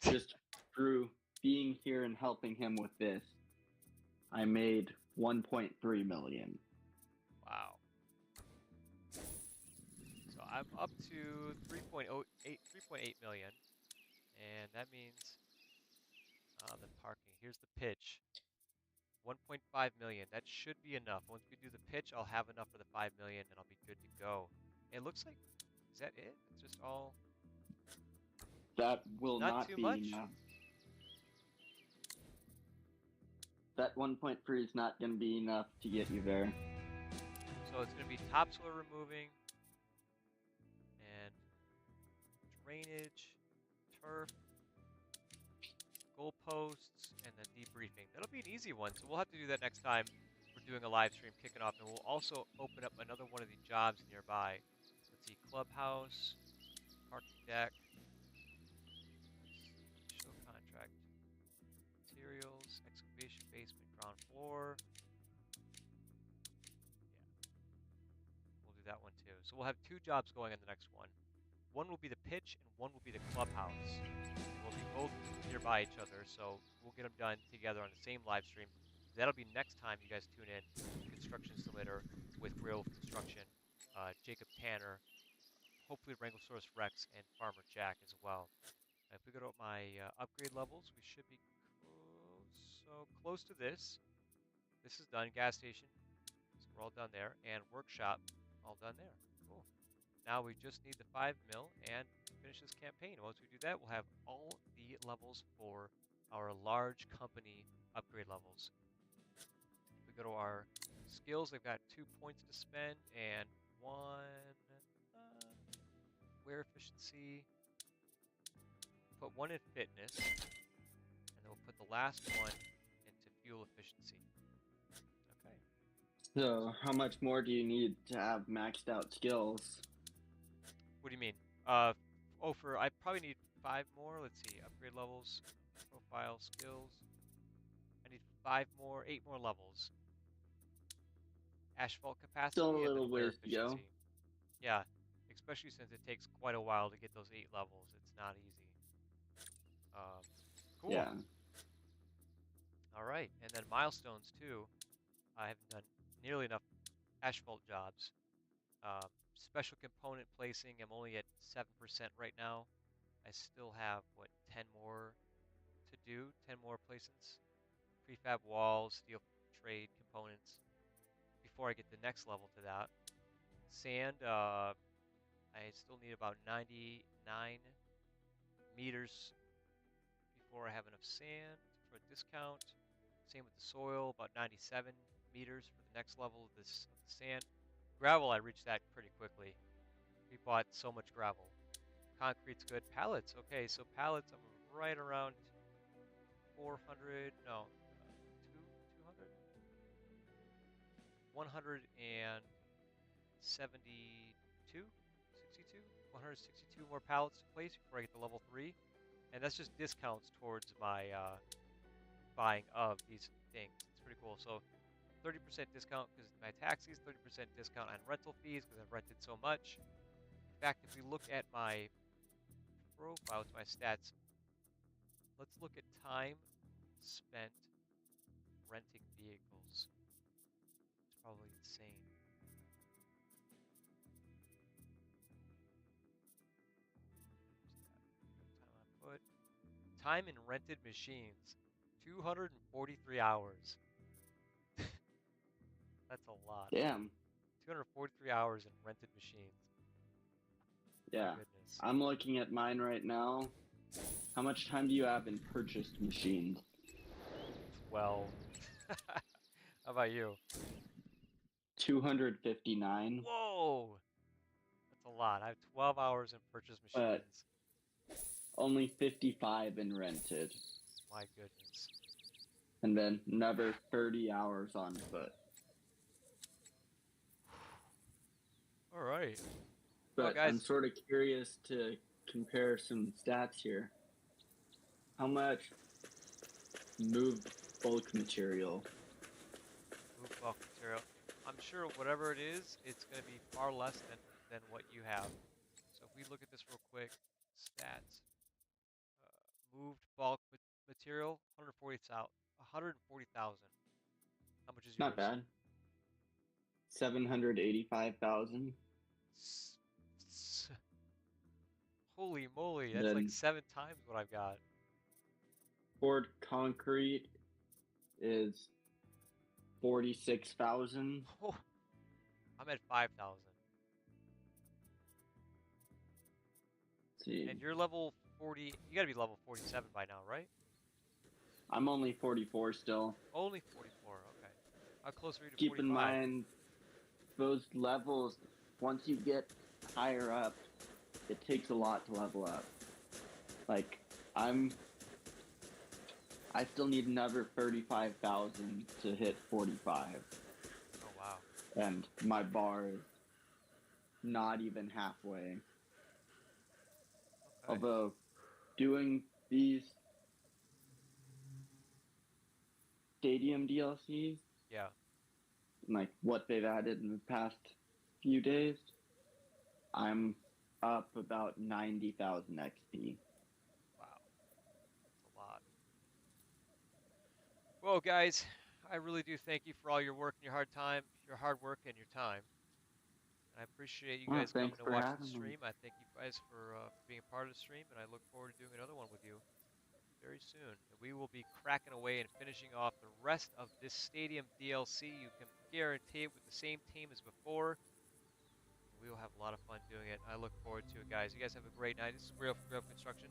Just through being here and helping him with this, I made 1.3 million. Wow. So I'm up to 3.8 million, and that means the parking. Here's the pitch. 1.5 million. That should be enough. Once we do the pitch, I'll have enough for the 5 million, and I'll be good to go. It looks like, is that it? It's just all. That will not too be much. enough. That 1.3 is not going to be enough to get you there. So it's going to be topsoil removing, and drainage, turf, goalposts, and then debriefing. That'll be be an easy one, so we'll have to do that next time we're doing a live stream kicking off, and we'll also open up another one of the jobs nearby. Let's see, clubhouse, parking deck. Let's see, show contract, materials, excavation basement, ground floor. Yeah, we'll do that one too. So we'll have 2 jobs going on the next one. One will be the pitch, and one will be the clubhouse. We'll be both nearby each other, so we'll get them done together on the same live stream. That'll be next time you guys tune in to Construction Simulator with Real Construction, Jacob Tanner, hopefully Wranglesaurus Rex, and Farmer Jack as well. If we go to my upgrade levels, we should be close to this. This is done, gas station, so we're all done there, and workshop, all done there. Cool. Now we just need the 5 mil and finish this campaign. Once we do that, we'll have all the levels for our large company upgrade levels. If we go to our skills, they've got 2 points to spend and 1 wear efficiency. Put 1 in fitness, and then we'll put the last one into fuel efficiency. Okay. So, how much more do you need to have maxed out skills? What do you mean? I probably need 5 more. Let's see, upgrade levels, profile, skills. I need 5 more, 8 more levels. Asphalt capacity Still a and little then wear ways to go. efficiency. Yeah, especially since it takes quite a while to get those 8 levels. It's not easy. Cool. Yeah. All right, and then milestones too. I haven't done nearly enough asphalt jobs. Special component placing, I'm only at 7% right now. I still have, what, 10 more to do? 10 more placements? Prefab walls, steel trade components, before I get the next level to that. Sand, I still need about 99 meters before I have enough sand for a discount. Same with the soil, about 97 meters for the next level of the sand. Gravel, I reached that pretty quickly. We bought so much gravel. Concrete's good. Pallets, okay, so pallets, I'm right around 400, no, 200? 172? 62? 162 more pallets to place before I get to level 3. And that's just discounts towards my buying of these things. It's pretty cool. So 30% discount because of my taxis, 30% discount on rental fees because I've rented so much. In fact, if we look at my profile, to my stats, let's look at time spent renting vehicles. It's probably insane. Time in rented machines, 243 hours. That's a lot. Damn. 243 hours in rented machines. Yeah. I'm looking at mine right now. How much time do you have in purchased machines? 12. How about you? 259. Whoa! That's a lot. I have 12 hours in purchased machines. Only 55 in rented. My goodness. And then another 30 hours on foot. All right. But well, guys, I'm sort of curious to compare some stats here. How much moved bulk material? Moved bulk material. I'm sure whatever it is, it's going to be far less than what you have. So if we look at this real quick, stats. Moved bulk material, 140,000. How much is yours? Not bad. 785,000. Holy moly, that's like 7 times what I've got. Poured concrete is 46,000. Oh, I'm at 5,000. See. And you're level 40. You gotta be level 47 by now, right? I'm only 44 still. Only 44. Okay. How close are you to 45? Keep in mind, those levels. Once you get higher up, it takes a lot to level up. Like I'm I still need another 35,000 to hit 45. Oh wow. And my bar is not even halfway. Okay. Although doing these stadium DLCs, Yeah. like what they've added in the past few days, I'm up about 90,000 XP. Wow. That's a lot. Well, guys, I really do thank you for all your work and your hard work and your time. I appreciate you Well, guys coming thanks to for watch the having me. stream. I thank you guys for being a part of the stream, and I look forward to doing another one with you very soon. We will be cracking away and finishing off the rest of this stadium DLC. You can guarantee it with the same team as before. We will have a lot of fun doing it. I look forward to it, guys. You guys have a great night. This is Real Construction.